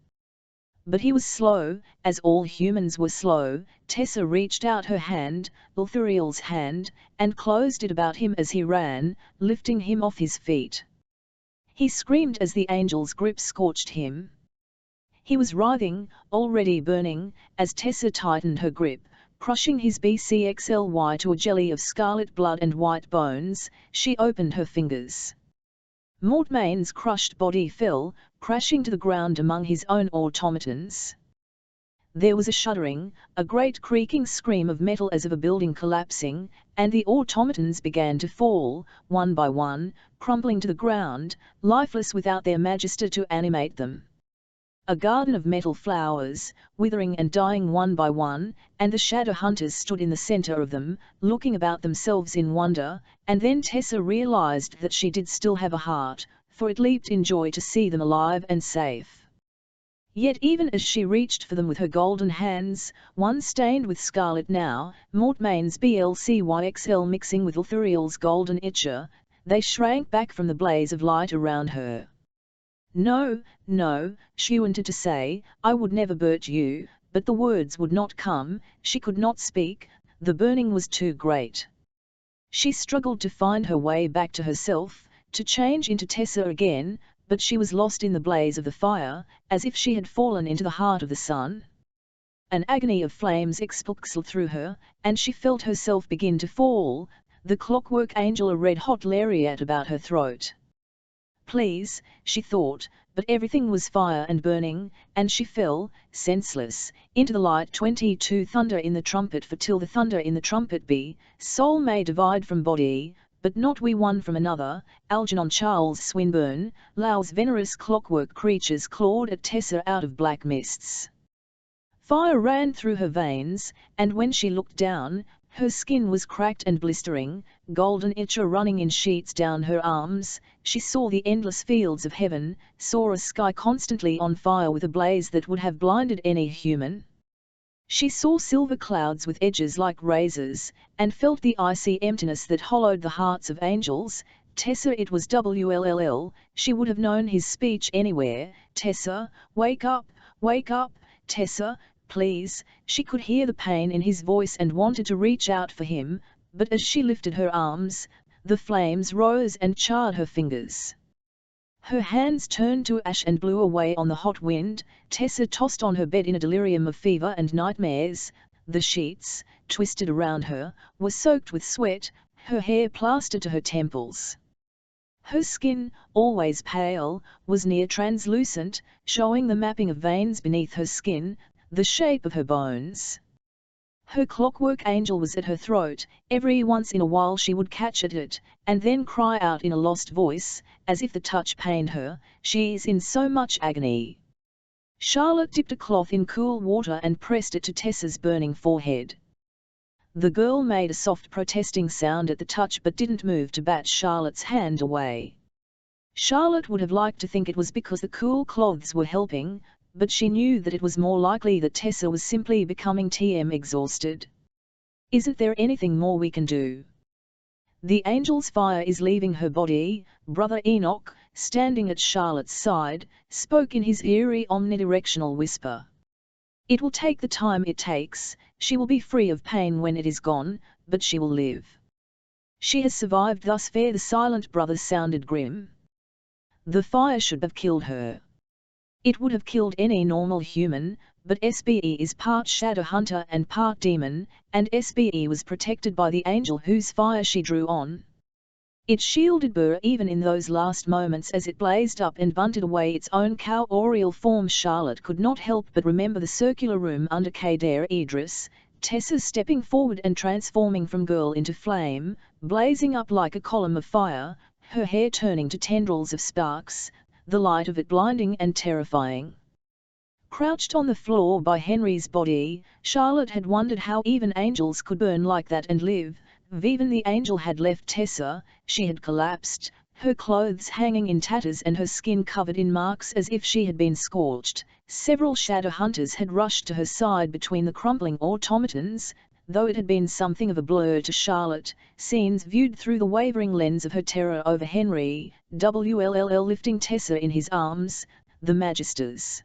A: But he was slow, as all humans were slow. Tessa reached out her hand, Ithuriel's hand, and closed it about him as he ran, lifting him off his feet. He screamed as the angel's grip scorched him. He was writhing, already burning, as Tessa tightened her grip, crushing his BCXLY to a jelly of scarlet blood and white bones. She opened her fingers. Mortmain's crushed body fell, crashing to the ground among his own automatons. There was a shuddering, a great creaking scream of metal as of a building collapsing, and the automatons began to fall, one by one, crumbling to the ground, lifeless without their magister to animate them. A garden of metal flowers, withering and dying one by one, and the shadow hunters stood in the center of them, looking about themselves in wonder, and then Tessa realized that she did still have a heart, for it leaped in joy to see them alive and safe. Yet even as she reached for them with her golden hands, one stained with scarlet now, Mortmain's BLCYXL mixing with Ithuriel's golden ichor, they shrank back from the blaze of light around her. "No, no," she wanted to say, "I would never hurt you," but the words would not come. She could not speak, the burning was too great. She struggled to find her way back to herself, to change into Tessa again, but she was lost in the blaze of the fire, as if she had fallen into the heart of the sun. An agony of flames expulsed through her, and she felt herself begin to fall, the clockwork angel a red-hot lariat about her throat. Please, she thought, but everything was fire and burning, and she fell, senseless, into the light. 22 Thunder in the trumpet. For till the thunder in the trumpet be, soul may divide from body, but not we one from another. Algernon Charles Swinburne. Low's venomous clockwork creatures clawed at Tessa out of black mists. Fire ran through her veins, and when she looked down, her skin was cracked and blistering, golden ichor running in sheets down her arms. She saw the endless fields of heaven, saw a sky constantly on fire with a blaze that would have blinded any human. She saw silver clouds with edges like razors, and felt the icy emptiness that hollowed the hearts of angels. Tessa, it was WLLL, she would have known his speech anywhere. Tessa, wake up, Tessa, please. She could hear the pain in his voice and wanted to reach out for him, but as she lifted her arms, the flames rose and charred her fingers. Her hands turned to ash and blew away on the hot wind. Tessa tossed on her bed in a delirium of fever and nightmares. The sheets, twisted around her, were soaked with sweat, her hair plastered to her temples. Her skin, always pale, was near translucent, showing the mapping of veins beneath her skin, the shape of her bones. Her clockwork angel was at her throat. Every once in a while she would catch at it, and then cry out in a lost voice, as if the touch pained her, "She's in so much agony." Charlotte dipped a cloth in cool water and pressed it to Tessa's burning forehead. The girl made a soft protesting sound at the touch but didn't move to bat Charlotte's hand away. Charlotte would have liked to think it was because the cool cloths were helping, but she knew that it was more likely that Tessa was simply becoming exhausted. "Isn't there anything more we can do?" "The angel's fire is leaving her body," Brother Enoch, standing at Charlotte's side, spoke in his eerie omnidirectional whisper. "It will take the time it takes, she will be free of pain when it is gone, but she will live. She has survived thus far." The silent brother sounded grim. "The fire should have killed her. It would have killed any normal human, but SBE is part shadow hunter and part demon, and SBE was protected by the angel whose fire she drew on. It shielded her even in those last moments as it blazed up and bunted away its own cow-oriel form." Charlotte could not help but remember the circular room under Kader Idris, Tessa stepping forward and transforming from girl into flame, blazing up like a column of fire, her hair turning to tendrils of sparks, the light of it blinding and terrifying. Crouched on the floor by Henry's body, Charlotte had wondered how even angels could burn like that and live. Even the angel had left Tessa, she had collapsed, her clothes hanging in tatters and her skin covered in marks as if she had been scorched. Several shadow hunters had rushed to her side between the crumpling automatons, though it had been something of a blur to Charlotte, scenes viewed through the wavering lens of her terror over Henry, WLLL lifting Tessa in his arms, the Magister's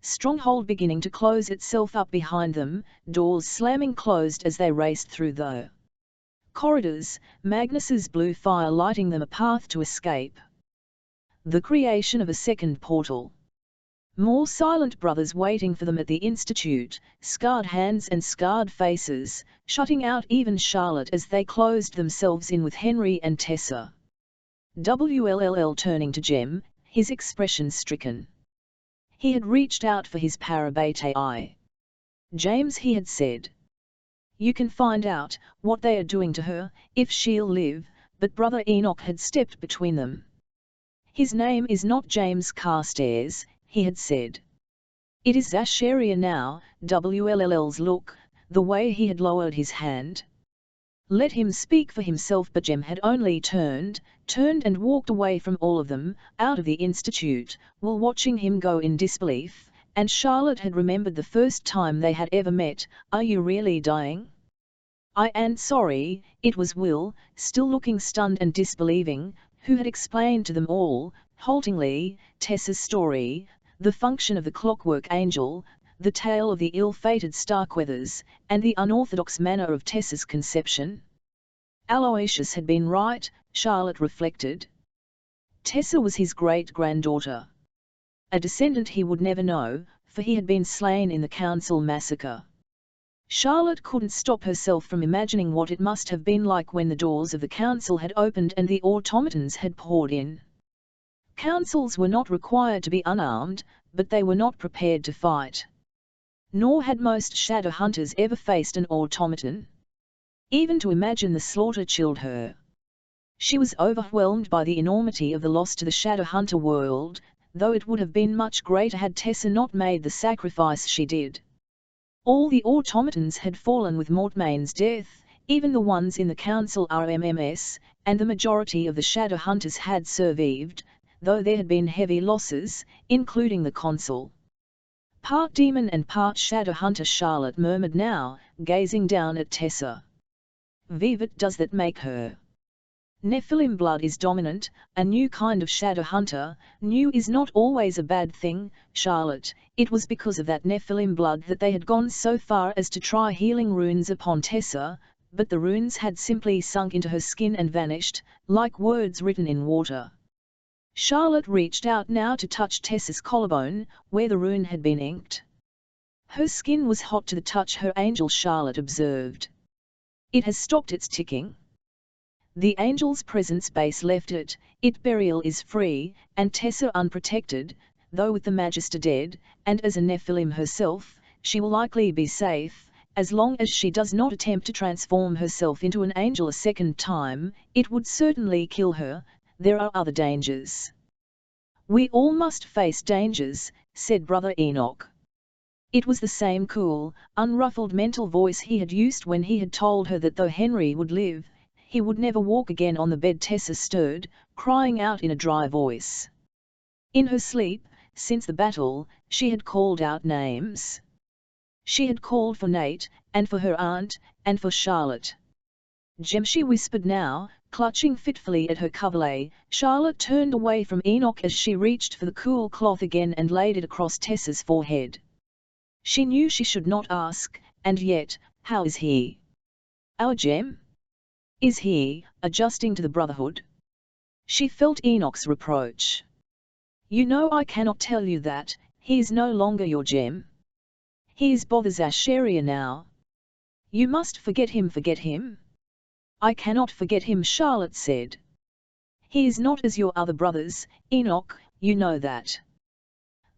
A: stronghold beginning to close itself up behind them, doors slamming closed as they raced through the corridors, Magnus's blue fire lighting them a path to escape. The creation of a second portal. More silent brothers waiting for them at the Institute, scarred hands and scarred faces, shutting out even Charlotte as they closed themselves in with Henry and Tessa. WLLL turning to Jem, his expression stricken. He had reached out for his parabate eye. "James," he had said, "you can find out what they are doing to her, if she'll live," but Brother Enoch had stepped between them. "His name is not James Carstairs," he had said. "It is Zacharia now." WLLL's look, the way he had lowered his hand. Let him speak for himself, but Jem had only turned and walked away from all of them, out of the Institute, while watching him go in disbelief, and Charlotte had remembered the first time they had ever met. "Are you really dying?" "I am sorry," it was Will, still looking stunned and disbelieving, who had explained to them all, haltingly, Tessa's story, the function of the clockwork angel, the tale of the ill-fated Starkweathers, and the unorthodox manner of Tessa's conception. Aloysius had been right, Charlotte reflected. Tessa was his great-granddaughter. A descendant he would never know, for he had been slain in the council massacre. Charlotte couldn't stop herself from imagining what it must have been like when the doors of the council had opened and the automatons had poured in. Councils were not required to be unarmed, but they were not prepared to fight. Nor had most shadow hunters ever faced an automaton. Even to imagine the slaughter chilled her. She was overwhelmed by the enormity of the loss to the shadow hunter world, though it would have been much greater had Tessa not made the sacrifice she did. All the automatons had fallen with Mortmain's death, even the ones in the council RMMS, and the majority of the shadow hunters had survived, though there had been heavy losses, including the consul. Part demon and part shadow hunter, Charlotte murmured now, gazing down at Tessa. What does that make her? Nephilim blood is dominant, a new kind of shadow hunter. New is not always a bad thing, Charlotte. It was because of that Nephilim blood that they had gone so far as to try healing runes upon Tessa, but the runes had simply sunk into her skin and vanished, like words written in water. Charlotte reached out now to touch Tessa's collarbone, where the rune had been inked. Her skin was hot to the touch, her angel, Charlotte observed. It has stopped its ticking. The angel's presence base left it, its burial is free, and Tessa unprotected, though with the Magister dead, and as a Nephilim herself, she will likely be safe, as long as she does not attempt to transform herself into an angel a second time. It would certainly kill her. There are other dangers. We all must face dangers, said Brother Enoch. It was the same cool, unruffled mental voice he had used when he had told her that though Henry would live, he would never walk again on the bed. Tessa stirred, crying out in a dry voice. In her sleep, since the battle, she had called out names. She had called for Nate, and for her aunt, and for Charlotte. Jem, she whispered now, clutching fitfully at her coverlet. Charlotte turned away from Enoch as she reached for the cool cloth again and laid it across Tessa's forehead. She knew she should not ask, and yet, how is he? Our Jem? Is he, adjusting to the brotherhood? She felt Enoch's reproach. You know I cannot tell you that, he is no longer your Jem. He is Bother's Asheria now. You must forget him. Forget him? I cannot forget him, Charlotte said. He is not as your other brothers, Enoch, you know that.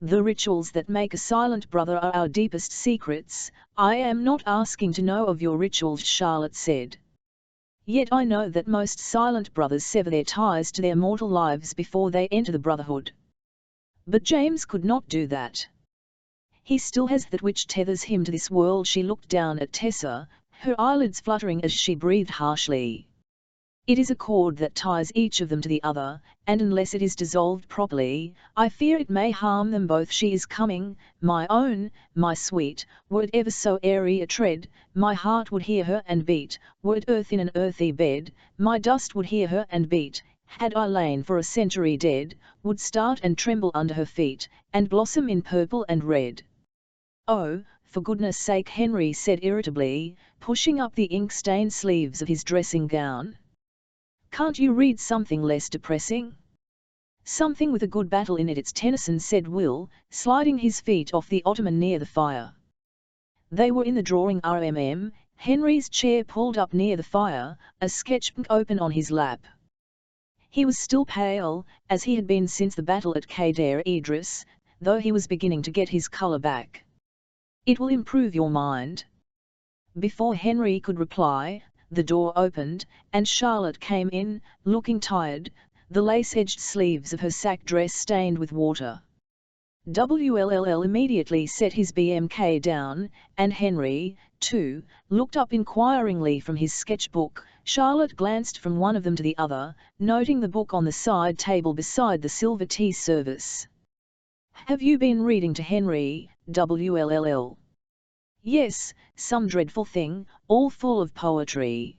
A: The rituals that make a silent brother are our deepest secrets. I am not asking to know of your rituals, Charlotte said. Yet I know that most silent brothers sever their ties to their mortal lives before they enter the brotherhood. But James could not do that. He still has that which tethers him to this world. She looked down at Tessa, her eyelids fluttering as she breathed harshly. It is a cord that ties each of them to the other, and unless it is dissolved properly, I fear it may harm them both. She is coming, my own, my sweet. Were it ever so airy a tread, my heart would hear her and beat. Were it earth in an earthy bed, my dust would hear her and beat. Had I lain for a century dead, would start and tremble under her feet, and blossom in purple and red. Oh, for goodness sake, Henry said irritably, pushing up the ink-stained sleeves of his dressing gown. Can't you read something less depressing? Something with a good battle in it. It's Tennyson, said Will, sliding his feet off the ottoman near the fire. They were in the drawing room, Henry's chair pulled up near the fire, a sketchbook open on his lap. He was still pale, as he had been since the battle at Kader Idris, though he was beginning to get his colour back. It will improve your mind. Before Henry could reply, the door opened, and Charlotte came in, looking tired, the lace-edged sleeves of her sack dress stained with water. WLLL immediately set his BMK down, and Henry, too, looked up inquiringly from his sketchbook. Charlotte glanced from one of them to the other, noting the book on the side table beside the silver tea service. Have you been reading to Henry, WLLL? Yes, some dreadful thing, all full of poetry.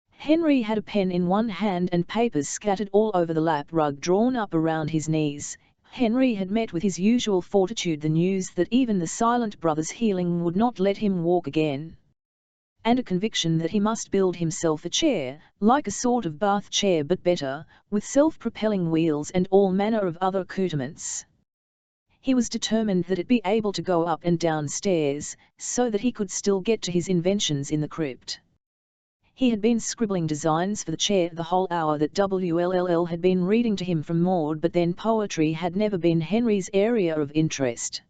A: Henry had a pen in one hand and papers scattered all over the lap rug drawn up around his knees. Henry had met with his usual fortitude the news that even the silent brother's healing would not let him walk again. And a conviction that he must build himself a chair, like a sort of bath chair but better, with self-propelling wheels and all manner of other accoutrements. He was determined that it be able to go up and down stairs, so that he could still get to his inventions in the crypt. He had been scribbling designs for the chair the whole hour that WLLL had been reading to him from Maud, but then poetry had never been Henry's area of interest.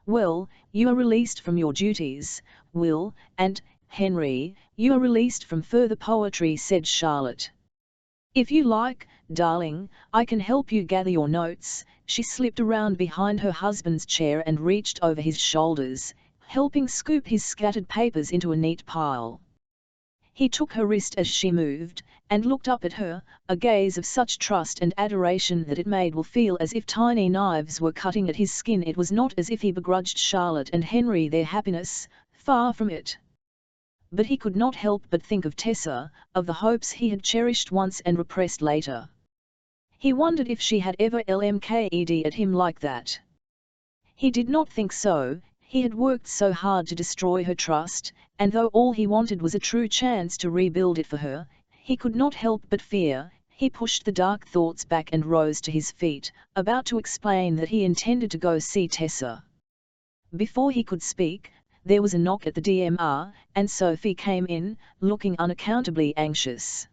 A: "Well, you are released from your duties, Will, and, Henry, you are released from further poetry," said Charlotte. "If you like, darling, I can help you gather your notes." She slipped around behind her husband's chair and reached over his shoulders, helping scoop his scattered papers into a neat pile. He took her wrist as she moved, and looked up at her, a gaze of such trust and adoration that it made Will feel as if tiny knives were cutting at his skin. It was not as if he begrudged Charlotte and Henry their happiness, far from it. But he could not help but think of Tessa, of the hopes he had cherished once and repressed later. He wondered if she had ever LMKED at him like that. He did not think so. He had worked so hard to destroy her trust, and though all he wanted was a true chance to rebuild it for her, he could not help but fear. He pushed the dark thoughts back and rose to his feet, about to explain that he intended to go see Tessa. Before he could speak, there was a knock at the DMR, and Sophie came in, looking unaccountably anxious.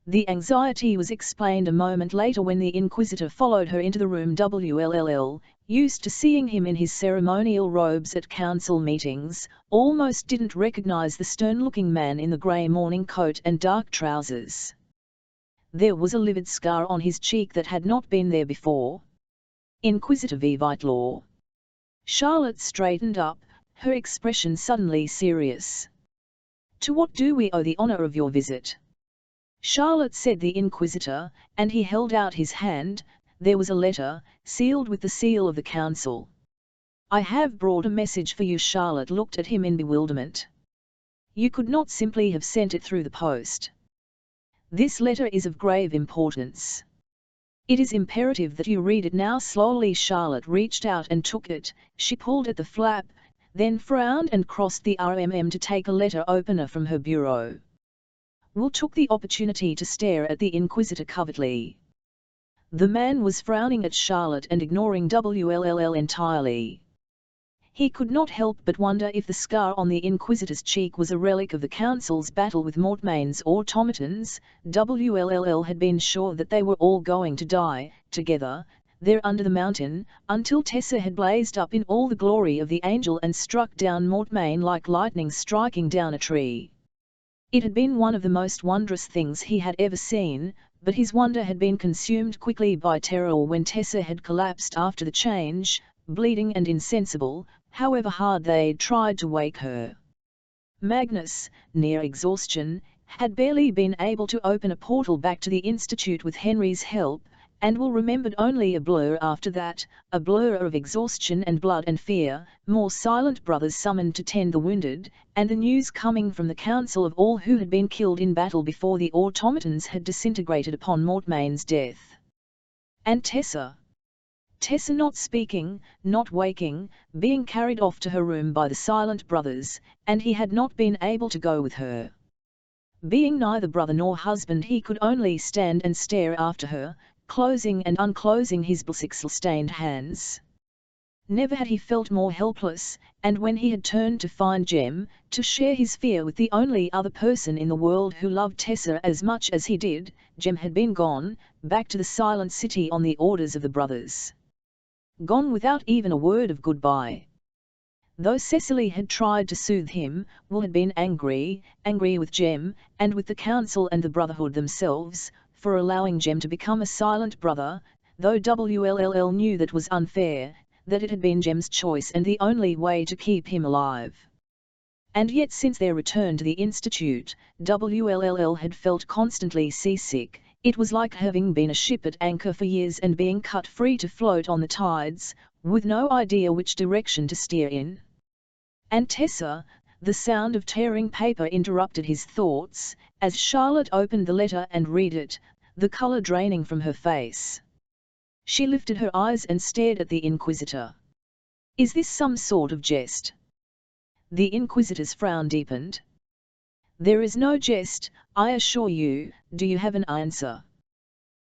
A: The anxiety was explained a moment later when the Inquisitor followed her into the room. WLLL, used to seeing him in his ceremonial robes at council meetings, almost didn't recognize the stern-looking man in the grey morning coat and dark trousers. There was a livid scar on his cheek that had not been there before. "Inquisitor Vivitlaw." Charlotte straightened up, her expression suddenly serious. "To what do we owe the honor of your visit?" Charlotte, said the Inquisitor, and he held out his hand. There was a letter, sealed with the seal of the council. "I have brought a message for you." Charlotte looked at him in bewilderment. "You could not simply have sent it through the post. This letter is of grave importance. It is imperative that you read it now." Slowly Charlotte reached out and took it. She pulled at the flap, then frowned and crossed the to take a letter opener from her bureau. Will took the opportunity to stare at the Inquisitor covertly. The man was frowning at Charlotte and ignoring WLLL entirely. He could not help but wonder if the scar on the Inquisitor's cheek was a relic of the Council's battle with Mortmain's automatons. WLLL had been sure that they were all going to die, together, there under the mountain, until Tessa had blazed up in all the glory of the angel and struck down Mortmain like lightning striking down a tree. It had been one of the most wondrous things he had ever seen, but his wonder had been consumed quickly by terror when Tessa had collapsed after the change, bleeding and insensible, however hard they tried to wake her. Magnus, near exhaustion, had barely been able to open a portal back to the Institute with Henry's help, and Will remembered only a blur after that, a blur of exhaustion and blood and fear, more silent brothers summoned to tend the wounded, and the news coming from the council of all who had been killed in battle before the automatons had disintegrated upon Mortmain's death. And Tessa. Tessa not speaking, not waking, being carried off to her room by the silent brothers, and he had not been able to go with her. Being neither brother nor husband, he could only stand and stare after her, closing and unclosing his blood-stained hands. Never had he felt more helpless, and when he had turned to find Jem, to share his fear with the only other person in the world who loved Tessa as much as he did, Jem had been gone, back to the silent city on the orders of the brothers. Gone without even a word of goodbye. Though Cecily had tried to soothe him, Will had been angry with Jem, and with the council and the brotherhood themselves, for allowing Jem to become a silent brother, though WLLL knew that was unfair, that it had been Jem's choice and the only way to keep him alive. And yet since their return to the Institute, WLLL had felt constantly seasick. It was like having been a ship at anchor for years and being cut free to float on the tides, with no idea which direction to steer in. And Tessa, the sound of tearing paper interrupted his thoughts, as Charlotte opened the letter and read it, the colour draining from her face. She lifted her eyes and stared at the Inquisitor. "Is this some sort of jest?" The Inquisitor's frown deepened. "There is no jest, I assure you. Do you have an answer?"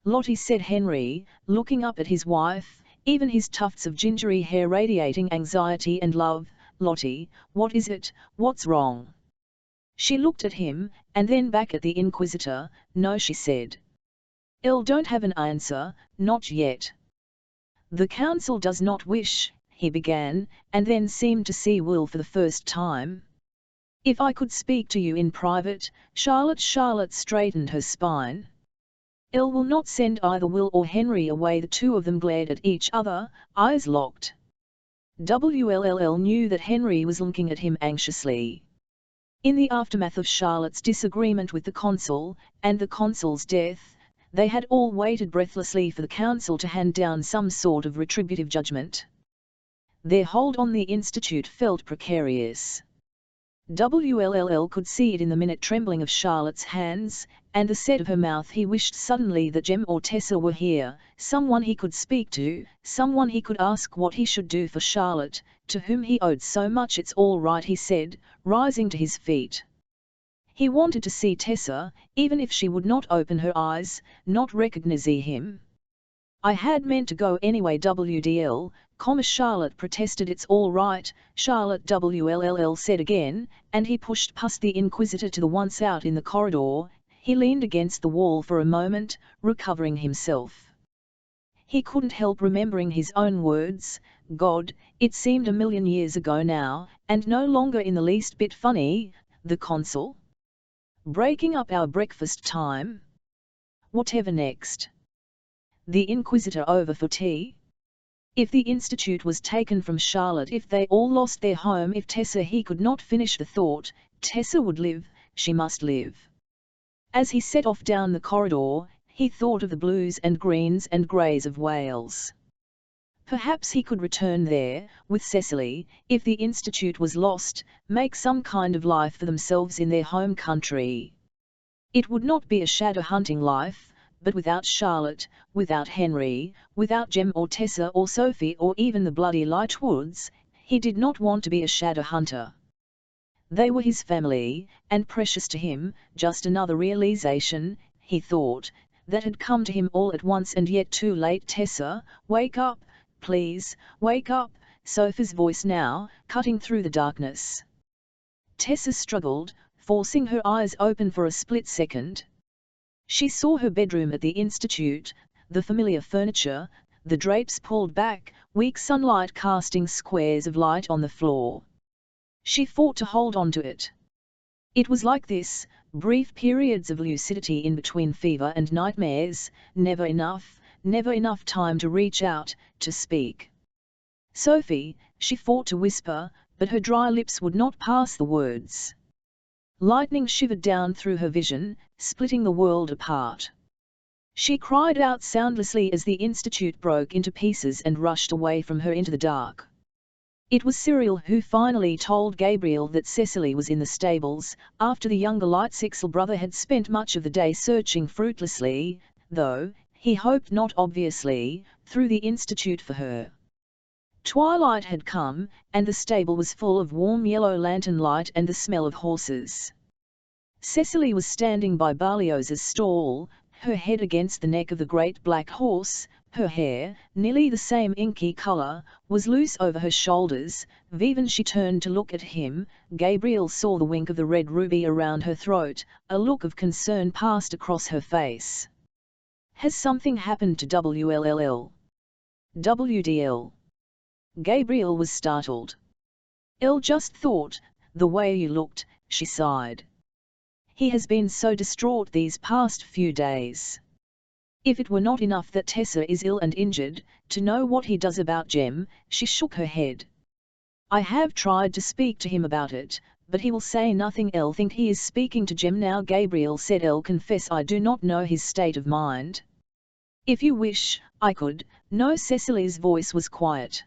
A: "Lottie," said Henry, looking up at his wife, even his tufts of gingery hair radiating anxiety and love. "Lottie, what is it? What's wrong?" She looked at him, and then back at the Inquisitor. "No," she said. "I don't have an answer, not yet." "The Council does not wish," he began, and then seemed to see Will for the first time. "If I could speak to you in private, Charlotte." Charlotte straightened her spine. "I will not send either Will or Henry away." The two of them glared at each other, eyes locked. Will knew that Henry was looking at him anxiously. In the aftermath of Charlotte's disagreement with the consul, and the consul's death, they had all waited breathlessly for the council to hand down some sort of retributive judgment. Their hold on the Institute felt precarious. Will could see it in the minute trembling of Charlotte's hands, and the set of her mouth. He wished suddenly that Jem or Tessa were here, someone he could speak to, someone he could ask what he should do for Charlotte, to whom he owed so much. "It's all right," he said, rising to his feet. He wanted to see Tessa, even if she would not open her eyes, not recognize him. "I had meant to go anyway." Charlotte protested. "It's all right, Charlotte," Will said again, and he pushed past the Inquisitor to the once out in the corridor. He leaned against the wall for a moment, recovering himself. He couldn't help remembering his own words. God, it seemed a million years ago now, and no longer in the least bit funny. The consul? Breaking up our breakfast time? Whatever next? The Inquisitor over for tea? If the Institute was taken from Charlotte, if they all lost their home, if Tessa— he could not finish the thought. Tessa would live, she must live. As he set off down the corridor, he thought of the blues and greens and greys of Wales. Perhaps he could return there, with Cecily, if the Institute was lost, make some kind of life for themselves in their home country. It would not be a shadow-hunting life, but without Charlotte, without Henry, without Jem or Tessa or Sophie or even the bloody Lightwoods. He did not want to be a shadow-hunter. They were his family, and precious to him. Just another realization, he thought, that had come to him all at once and yet too late. "Tessa, wake up, please, wake up," Sophie's voice now, cutting through the darkness. Tessa struggled, forcing her eyes open for a split second. She saw her bedroom at the Institute, the familiar furniture, the drapes pulled back, weak sunlight casting squares of light on the floor. She fought to hold on to it. It was like this, brief periods of lucidity in between fever and nightmares, never enough time to reach out, to speak. "Sophie," she fought to whisper, but her dry lips would not pass the words. Lightning shivered down through her vision, splitting the world apart. She cried out soundlessly as the Institute broke into pieces and rushed away from her into the dark. It was Cyril who finally told Gabriel that Cecily was in the stables, after the younger Lightsixel brother had spent much of the day searching fruitlessly, though, he hoped not obviously, through the Institute for her. Twilight had come, and the stable was full of warm yellow lantern light and the smell of horses. Cecily was standing by Berlioz's stall, her head against the neck of the great black horse. Her hair, nearly the same inky color, was loose over her shoulders. Even she turned to look at him. Gabriel saw the wink of the red ruby around her throat. A look of concern passed across her face. "Has something happened to WLLL? WDL?" Gabriel was startled. "Il just thought, the way you looked," she sighed. "He has been so distraught these past few days. If it were not enough that Tessa is ill and injured, to know what he does about Jem." She shook her head. "I have tried to speak to him about it, but he will say nothing. I'll think he is speaking to Jem now." Gabriel said. "I'll confess I do not know his state of mind. If you wish, I could." "No." Cecily's voice was quiet.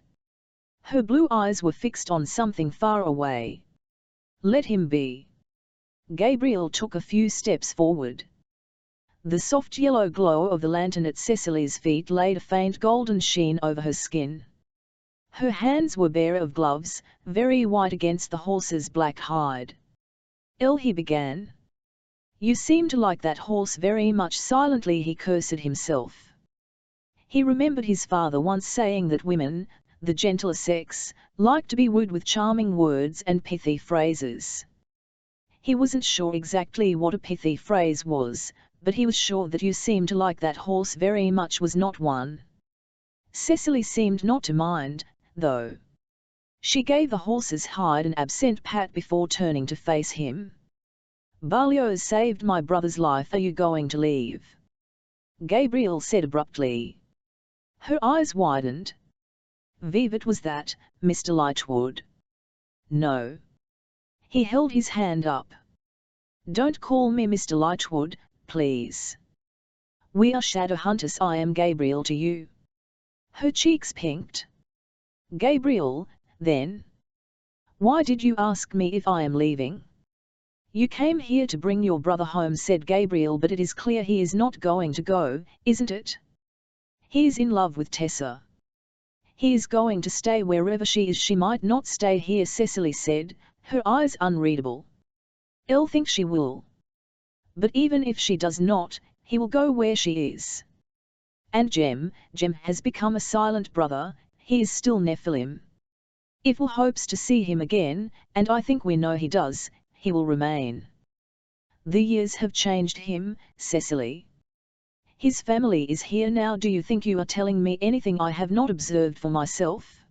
A: Her blue eyes were fixed on something far away. "Let him be." Gabriel took a few steps forward. The soft yellow glow of the lantern at Cecily's feet laid a faint golden sheen over her skin. Her hands were bare of gloves, very white against the horse's black hide. "Il," he began. "You seem to like that horse very much." Silently he cursed himself. He remembered his father once saying that women, the gentler sex, like to be wooed with charming words and pithy phrases. He wasn't sure exactly what a pithy phrase was, but he was sure that you seemed to like that horse very much was not one. Cecily seemed not to mind, though. She gave the horse's hide an absent pat before turning to face him. Berlioz saved my brother's life. Are you going to leave? Gabriel said abruptly. Her eyes widened. Vivat was that, Mr. Lightwood? No. He held his hand up. Don't call me Mr. Lightwood, please. We are shadow hunters. I am Gabriel to you. Her cheeks pinked. Gabriel, then. Why did you ask me if I am leaving? You came here to bring your brother home, said Gabriel, but it is clear he is not going to go, isn't it? He is in love with Tessa. He is going to stay wherever she is. She might not stay here, Cecily said, her eyes unreadable. Elle thinks she will. But even if she does not, he will go where she is. And Jem has become a silent brother, he is still Nephilim. If Will hopes to see him again, and I think we know he does, he will remain. The years have changed him, Cecily. His family is here now. Do you think you are telling me anything I have not observed for myself?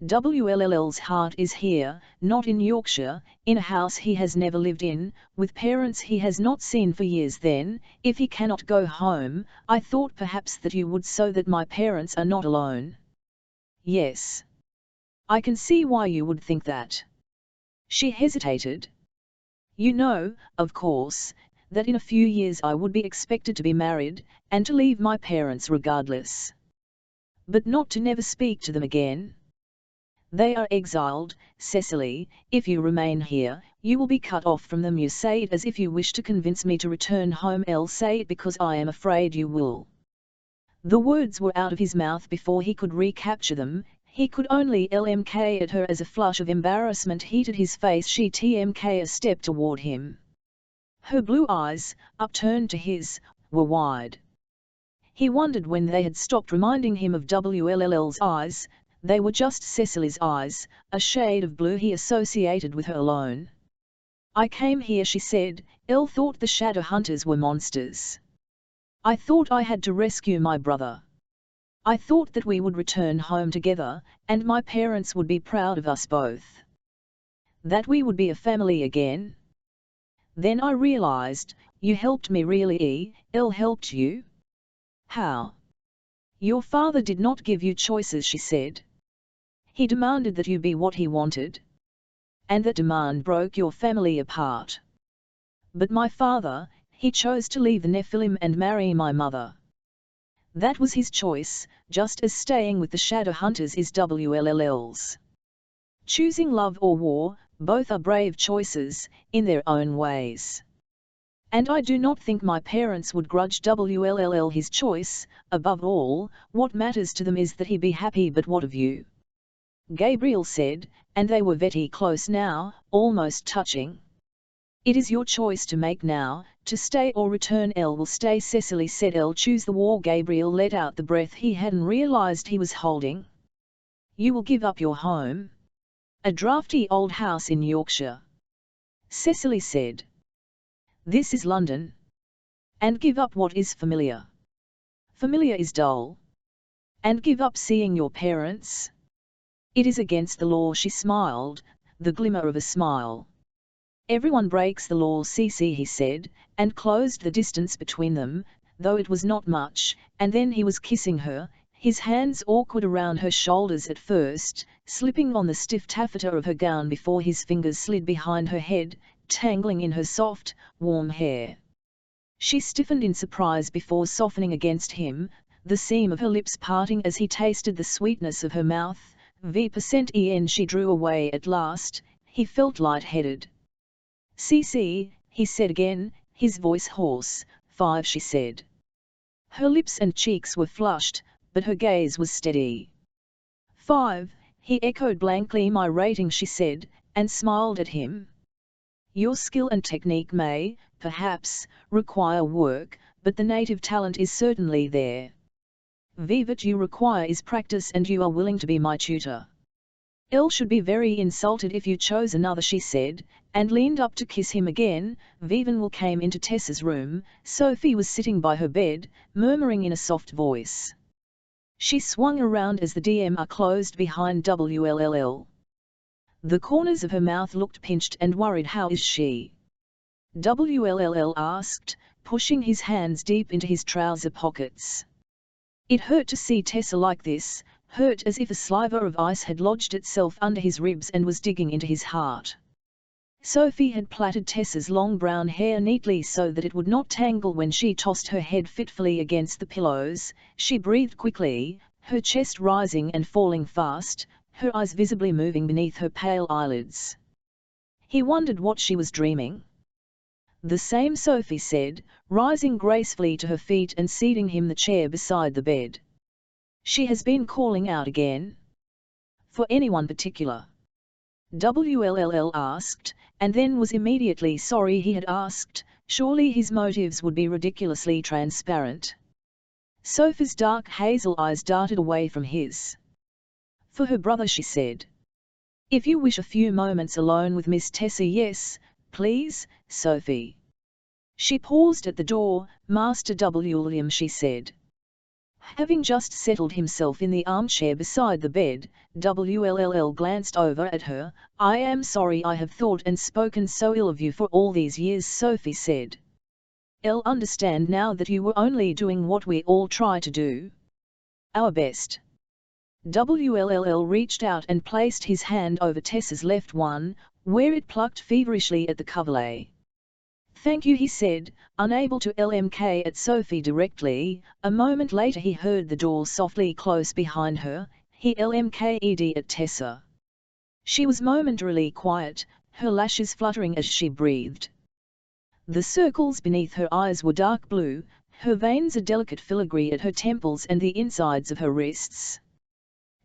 A: WLL's heart is here, not in Yorkshire, in a house he has never lived in, with parents he has not seen for years. Then, if he cannot go home, I thought perhaps that you would, so that my parents are not alone. Yes. I can see why you would think that. She hesitated. You know, of course, that in a few years I would be expected to be married, and to leave my parents regardless. But not to never speak to them again. They are exiled, Cecily. If you remain here, you will be cut off from them. You say it as if you wish to convince me to return home. I'll say it because I am afraid you will. The words were out of his mouth before he could recapture them. He could only LMK at her as a flush of embarrassment heated his face. She TMK a step toward him. Her blue eyes, upturned to his, were wide. He wondered when they had stopped reminding him of WLL's eyes. They were just Cecily's eyes, a shade of blue he associated with her alone. I came here, she said. Elle thought the shadow hunters were monsters. I thought I had to rescue my brother. I thought that we would return home together, and my parents would be proud of us both. That we would be a family again. Then I realized, you helped me really. Elle helped you? How? Your father did not give you choices, she said. He demanded that you be what he wanted. And that demand broke your family apart. But my father, he chose to leave the Nephilim and marry my mother. That was his choice, just as staying with the shadow hunters is WLL's. Choosing love or war, both are brave choices, in their own ways. And I do not think my parents would grudge WLL his choice. Above all, what matters to them is that he be happy. But what of you? Gabriel said, and they were very close now, almost touching. It is your choice to make now, to stay or return. Elle will stay, Cecily said. Elle choose the war. Gabriel let out the breath he hadn't realized he was holding. You will give up your home? A drafty old house in Yorkshire? Cecily said. This is London. And give up what is familiar? Familiar is dull. And give up seeing your parents? It is against the law. She smiled, the glimmer of a smile. Everyone breaks the law, Cece, he said, and closed the distance between them, though it was not much, and then he was kissing her, his hands awkward around her shoulders at first, slipping on the stiff taffeta of her gown before his fingers slid behind her head, tangling in her soft, warm hair. She stiffened in surprise before softening against him, the seam of her lips parting as he tasted the sweetness of her mouth. V%en she drew away at last. He felt light-headed. Cece, he said again, his voice hoarse. 5, she said. Her lips and cheeks were flushed, but her gaze was steady. 5, he echoed blankly. My rating, she said, and smiled at him. Your skill and technique may, perhaps, require work, but the native talent is certainly there. What you require is practice, and you are willing to be my tutor. Elle should be very insulted if you chose another, she said, and leaned up to kiss him again. Vivian came into Tessa's room. Sophie was sitting by her bed, murmuring in a soft voice. She swung around as the door closed behind WLLL. The corners of her mouth looked pinched and worried. "How is she?" WLLL asked, pushing his hands deep into his trouser pockets. It hurt to see Tessa like this, hurt as if a sliver of ice had lodged itself under his ribs and was digging into his heart. Sophie had plaited Tessa's long brown hair neatly so that it would not tangle when she tossed her head fitfully against the pillows. She breathed quickly, her chest rising and falling fast, her eyes visibly moving beneath her pale eyelids. He wondered what she was dreaming. "The same," Sophie said, rising gracefully to her feet and seating him the chair beside the bed. "She has been calling out again?" "For anyone particular?" WLLL asked, and then was immediately sorry he had asked. Surely his motives would be ridiculously transparent. Sophie's dark hazel eyes darted away from his. "For her brother," she said. "If you wish a few moments alone with Miss Tessa." "Yes, please, Sophie." She paused at the door. "Master William," she said. Having just settled himself in the armchair beside the bed, WLLL glanced over at her. "I am sorry I have thought and spoken so ill of you for all these years," Sophie said. "I'll understand now that you were only doing what we all try to do. Our best." WLLL reached out and placed his hand over Tessa's left one, where it plucked feverishly at the coverlet. "Thank you," he said, unable to look at Sophie directly. A moment later he heard the door softly close behind her. He looked at Tessa. She was momentarily quiet, her lashes fluttering as she breathed. The circles beneath her eyes were dark blue, her veins a delicate filigree at her temples and the insides of her wrists.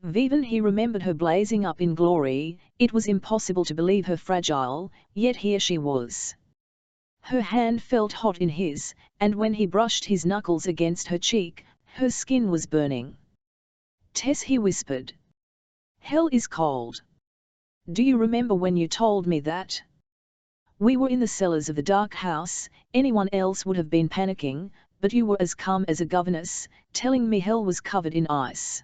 A: Vivian, he remembered her blazing up in glory. It was impossible to believe her fragile, yet here she was. Her hand felt hot in his, and when he brushed his knuckles against her cheek, her skin was burning. "Tess," he whispered. "Hell is cold. Do you remember when you told me that? We were in the cellars of the dark house. Anyone else would have been panicking, but you were as calm as a governess, telling me hell was covered in ice.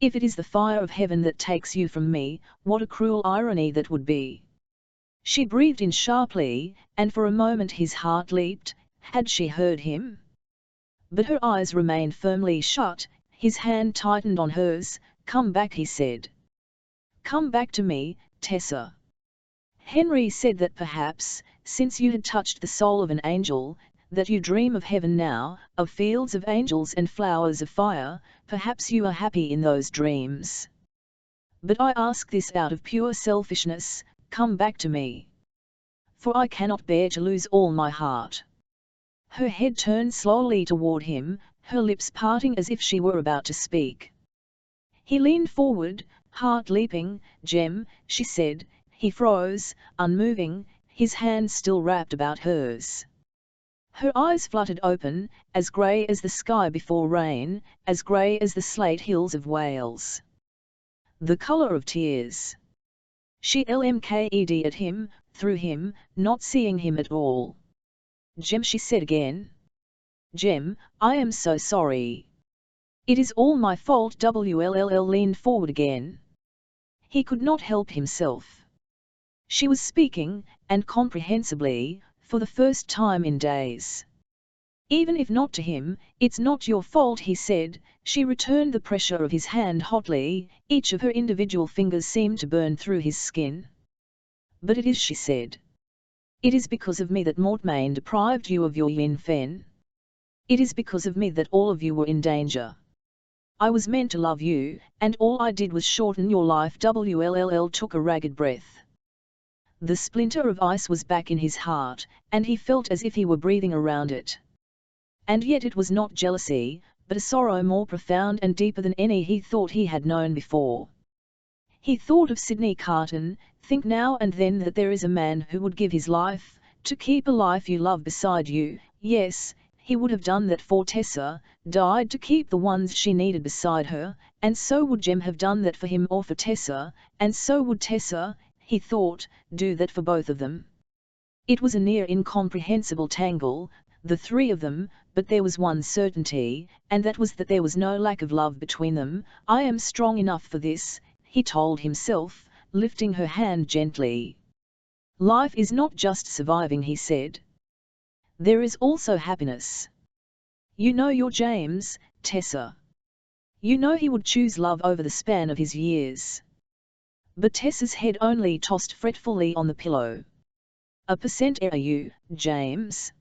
A: If it is the fire of heaven that takes you from me, what a cruel irony that would be." She breathed in sharply, and for a moment his heart leaped. Had she heard him? But her eyes remained firmly shut. His hand tightened on hers. "Come back," he said. "Come back to me, Tessa. Henry said that perhaps, since you had touched the soul of an angel, that you dream of heaven now, of fields of angels and flowers of fire. Perhaps you are happy in those dreams. But I ask this out of pure selfishness. Come back to me. For I cannot bear to lose all my heart." Her head turned slowly toward him, her lips parting as if she were about to speak. He leaned forward, heart leaping. "Jem," she said. He froze, unmoving, his hand still wrapped about hers. Her eyes fluttered open, as grey as the sky before rain, as grey as the slate hills of Wales. The colour of tears. She looked at him, through him, not seeing him at all. "Jem," she said again. "Jem, I am so sorry. It is all my fault." WLLL leaned forward again. He could not help himself. She was speaking, and comprehensibly, for the first time in days. "Even if not to him, it's not your fault," he said. She returned the pressure of his hand hotly. Each of her individual fingers seemed to burn through his skin. "But it is," she said. "It is because of me that Mortmain deprived you of your Yin Fen. It is because of me that all of you were in danger. I was meant to love you, and all I did was shorten your life." WLLL took a ragged breath. The splinter of ice was back in his heart, and he felt as if he were breathing around it. And yet it was not jealousy, but a sorrow more profound and deeper than any he thought he had known before. He thought of Sydney Carton. "Think now and then that there is a man who would give his life, to keep a life you love beside you." Yes, he would have done that for Tessa, died to keep the ones she needed beside her, and so would Jem have done that for him or for Tessa, and so would Tessa, he thought, do that for both of them. It was a near incomprehensible tangle, the three of them, but there was one certainty, and that was that there was no lack of love between them. I am strong enough for this, he told himself, lifting her hand gently. Life is not just surviving, he said. There is also happiness. You know your James, Tessa. You know he would choose love over the span of his years. But Tessa's head only tossed fretfully on the pillow. A percent error you, James.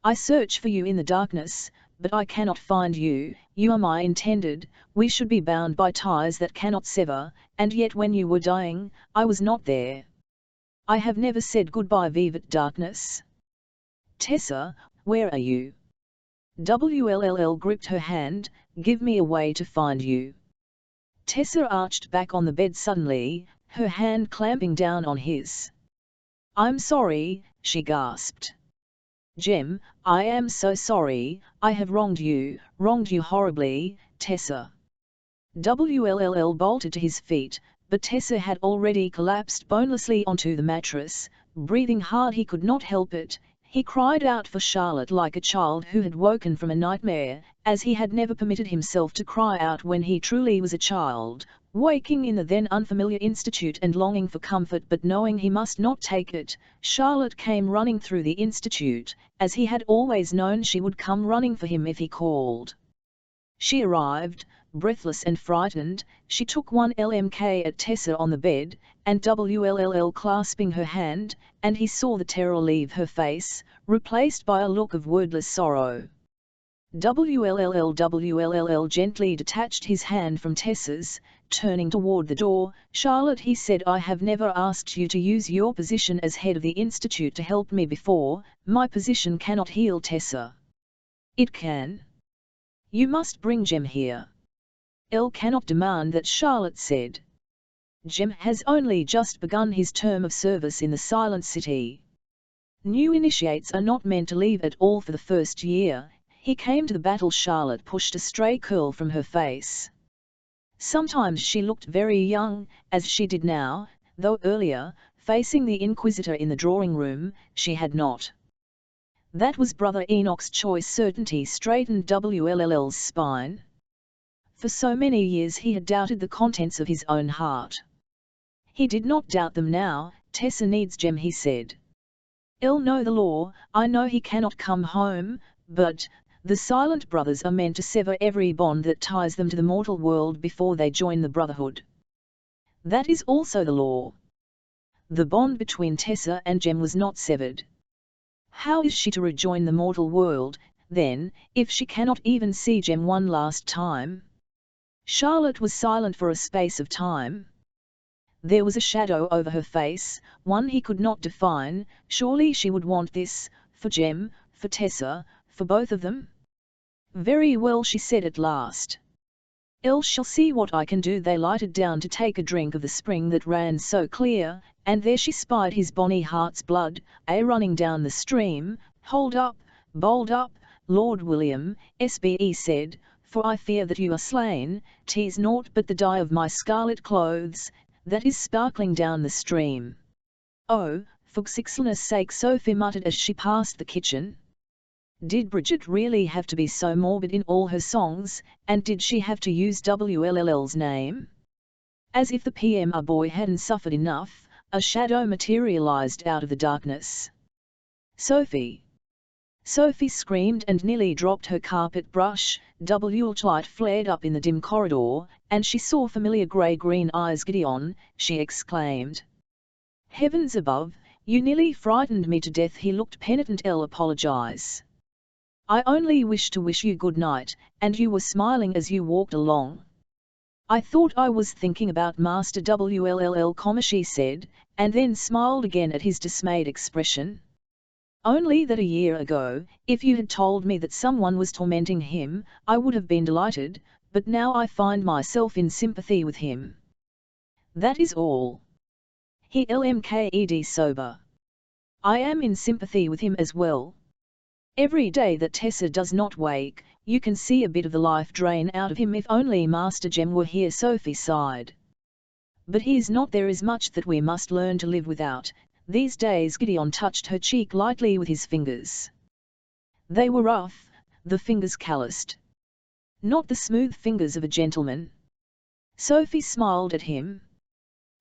A: I search for you in the darkness, but I cannot find you. You are my intended, we should be bound by ties that cannot sever, and yet when you were dying, I was not there. I have never said goodbye, vivat darkness. Tessa, where are you? WLLL gripped her hand, give me a way to find you. Tessa arched back on the bed suddenly, her hand clamping down on his. I'm sorry, she gasped. Jem, I am so sorry, I have wronged you horribly, Tessa. WLLL bolted to his feet, but Tessa had already collapsed bonelessly onto the mattress, breathing hard. He could not help it. He cried out for Charlotte like a child who had woken from a nightmare, as he had never permitted himself to cry out when he truly was a child, waking in the then unfamiliar institute and longing for comfort but knowing he must not take it. Charlotte came running through the institute, as he had always known she would come running for him if he called. She arrived, breathless and frightened. She took one LMK at Tessa on the bed, and WLLL clasping her hand, and he saw the terror leave her face, replaced by a look of wordless sorrow. WLLL gently detached his hand from Tessa's, turning toward the door. Charlotte, he said, I have never asked you to use your position as head of the institute to help me before. My position cannot heal Tessa. It can. You must bring Jem here. Elle cannot demand that, Charlotte said. Jem has only just begun his term of service in the Silent City. New initiates are not meant to leave at all for the first year. He came to the battle. Charlotte pushed a stray curl from her face. Sometimes she looked very young, as she did now, though earlier, facing the Inquisitor in the drawing room, she had not. That was Brother Enoch's choice. Certainty straightened WLLL's spine. For so many years he had doubted the contents of his own heart. He did not doubt them now. Tessa needs Jem, he said. I'll know the law. I know he cannot come home, but the Silent Brothers are meant to sever every bond that ties them to the mortal world before they join the Brotherhood. That is also the law. The bond between Tessa and Jem was not severed. How is she to rejoin the mortal world, then, if she cannot even see Jem one last time? Charlotte was silent for a space of time. There was a shadow over her face, one he could not define. Surely she would want this, for Jem, for Tessa, for both of them? Very well, she said at last. I shall see what I can do. They lighted down to take a drink of the spring that ran so clear, and there she spied his bonny heart's blood, running down the stream. Hold up, bold up, Lord William, SBE said, for I fear that you are slain. 'Tis naught but the dye of my scarlet clothes, that is sparkling down the stream. Oh, for Sixliness' sake, Sophie muttered as she passed the kitchen. Did Bridget really have to be so morbid in all her songs, and did she have to use WLLL's name? As if the PMR boy hadn't suffered enough, a shadow materialized out of the darkness. Sophie! Sophie screamed and nearly dropped her carpet brush. Light flared up in the dim corridor, and she saw familiar grey-green eyes. Gideon, she exclaimed. Heavens above, you nearly frightened me to death. He looked penitent. I'll apologize. I only wished to wish you good night, and you were smiling as you walked along. I thought I was thinking about Master WLLL, she said, and then smiled again at his dismayed expression. Only that a year ago, if you had told me that someone was tormenting him, I would have been delighted, but now I find myself in sympathy with him. That is all. He LMKED sober. I am in sympathy with him as well. Every day that Tessa does not wake, you can see a bit of the life drain out of him. If only Master Jem were here, Sophie sighed. But he is not. There is much that we must learn to live without these days. Gideon touched her cheek lightly with his fingers. They were rough, the fingers calloused. Not the smooth fingers of a gentleman. Sophie smiled at him.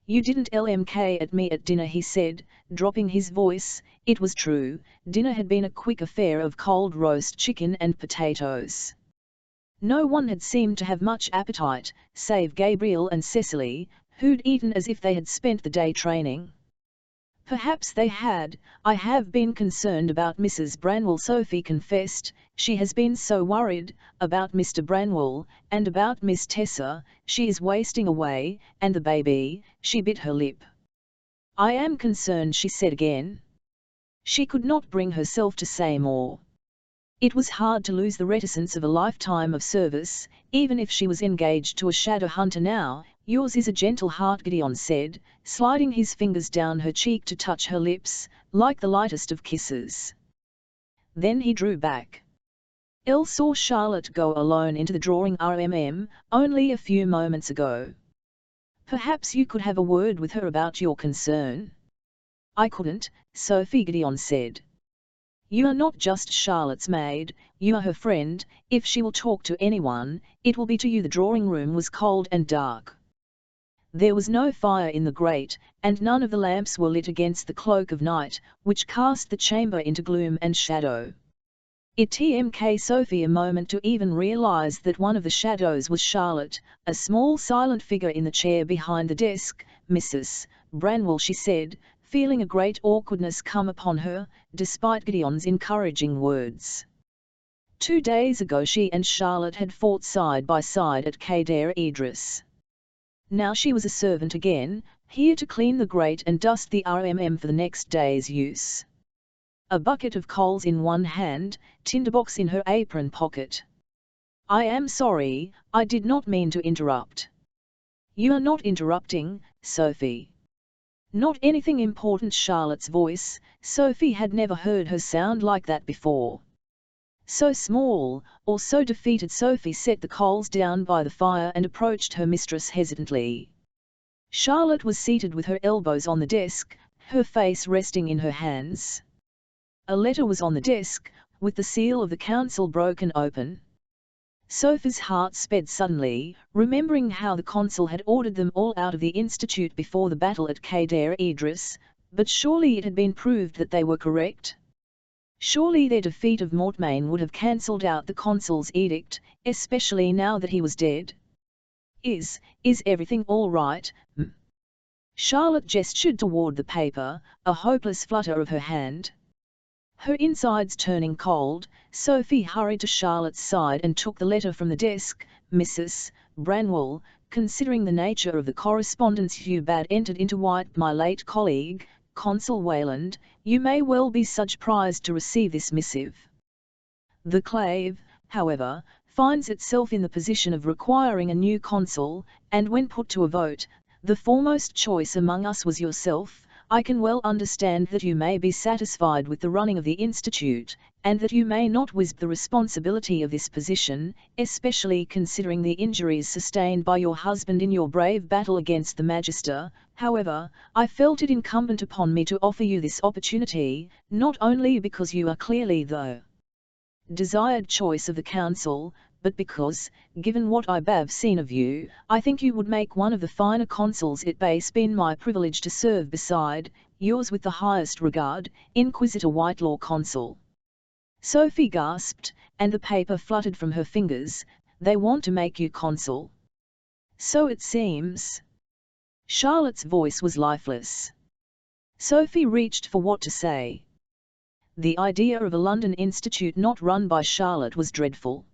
A: You didn't LMK at me at dinner, he said, dropping his voice. It was true, dinner had been a quick affair of cold roast chicken and potatoes. No one had seemed to have much appetite, save Gabriel and Cecily, who'd eaten as if they had spent the day training. Perhaps they had. I have been concerned about Mrs. Branwell, Sophie confessed. She has been so worried about Mr. Branwell, and about Miss Tessa. She is wasting away, and the baby. She bit her lip. I am concerned, she said again. She could not bring herself to say more. It was hard to lose the reticence of a lifetime of service, even if she was engaged to a shadow hunter now. Yours is a gentle heart, Gideon said, sliding his fingers down her cheek to touch her lips, like the lightest of kisses. Then he drew back. Elle saw Charlotte go alone into the drawing room, only a few moments ago. Perhaps you could have a word with her about your concern. I couldn't, Sophie, Gideon said. You are not just Charlotte's maid, you are her friend. If she will talk to anyone, it will be to you. The drawing room was cold and dark. There was no fire in the grate, and none of the lamps were lit against the cloak of night, which cast the chamber into gloom and shadow. It took Sophie a moment to even realize that one of the shadows was Charlotte, a small silent figure in the chair behind the desk. Mrs. Branwell, she said, feeling a great awkwardness come upon her, despite Gideon's encouraging words. 2 days ago she and Charlotte had fought side by side at Kader Idris. Now she was a servant again, here to clean the grate and dust the room for the next day's use. A bucket of coals in one hand, tinderbox in her apron pocket. I am sorry, I did not mean to interrupt. You are not interrupting, Sophie. Not anything important. Charlotte's voice, Sophie had never heard her sound like that before. So small, or so defeated. Sophie set the coals down by the fire and approached her mistress hesitantly. Charlotte was seated with her elbows on the desk, her face resting in her hands. A letter was on the desk, with the seal of the council broken open. Sophie's heart sped suddenly, remembering how the consul had ordered them all out of the institute before the battle at Kader Idris, but surely it had been proved that they were correct. Surely their defeat of Mortmain would have cancelled out the consul's edict, especially now that he was dead. Is everything all right? Charlotte gestured toward the paper, a hopeless flutter of her hand. Her insides turning cold, Sophie hurried to Charlotte's side and took the letter from the desk. Mrs. Branwell, considering the nature of the correspondence you bad entered into with my late colleague, Consul Wayland, you may well be surprised to receive this missive. The clave, however, finds itself in the position of requiring a new consul, and when put to a vote, the foremost choice among us was yourself. I can well understand that you may be satisfied with the running of the institute, and that you may not wisp the responsibility of this position, especially considering the injuries sustained by your husband in your brave battle against the Magister. However, I felt it incumbent upon me to offer you this opportunity, not only because you are clearly the desired choice of the council, but because, given what I've seen of you, I think you would make one of the finer consuls it has been my privilege to serve beside. Yours with the highest regard, Inquisitor Whitelaw Consul. Sophie gasped, and the paper fluttered from her fingers. They want to make you consul. So it seems. Charlotte's voice was lifeless. Sophie reached for what to say. The idea of a London institute not run by Charlotte was dreadful.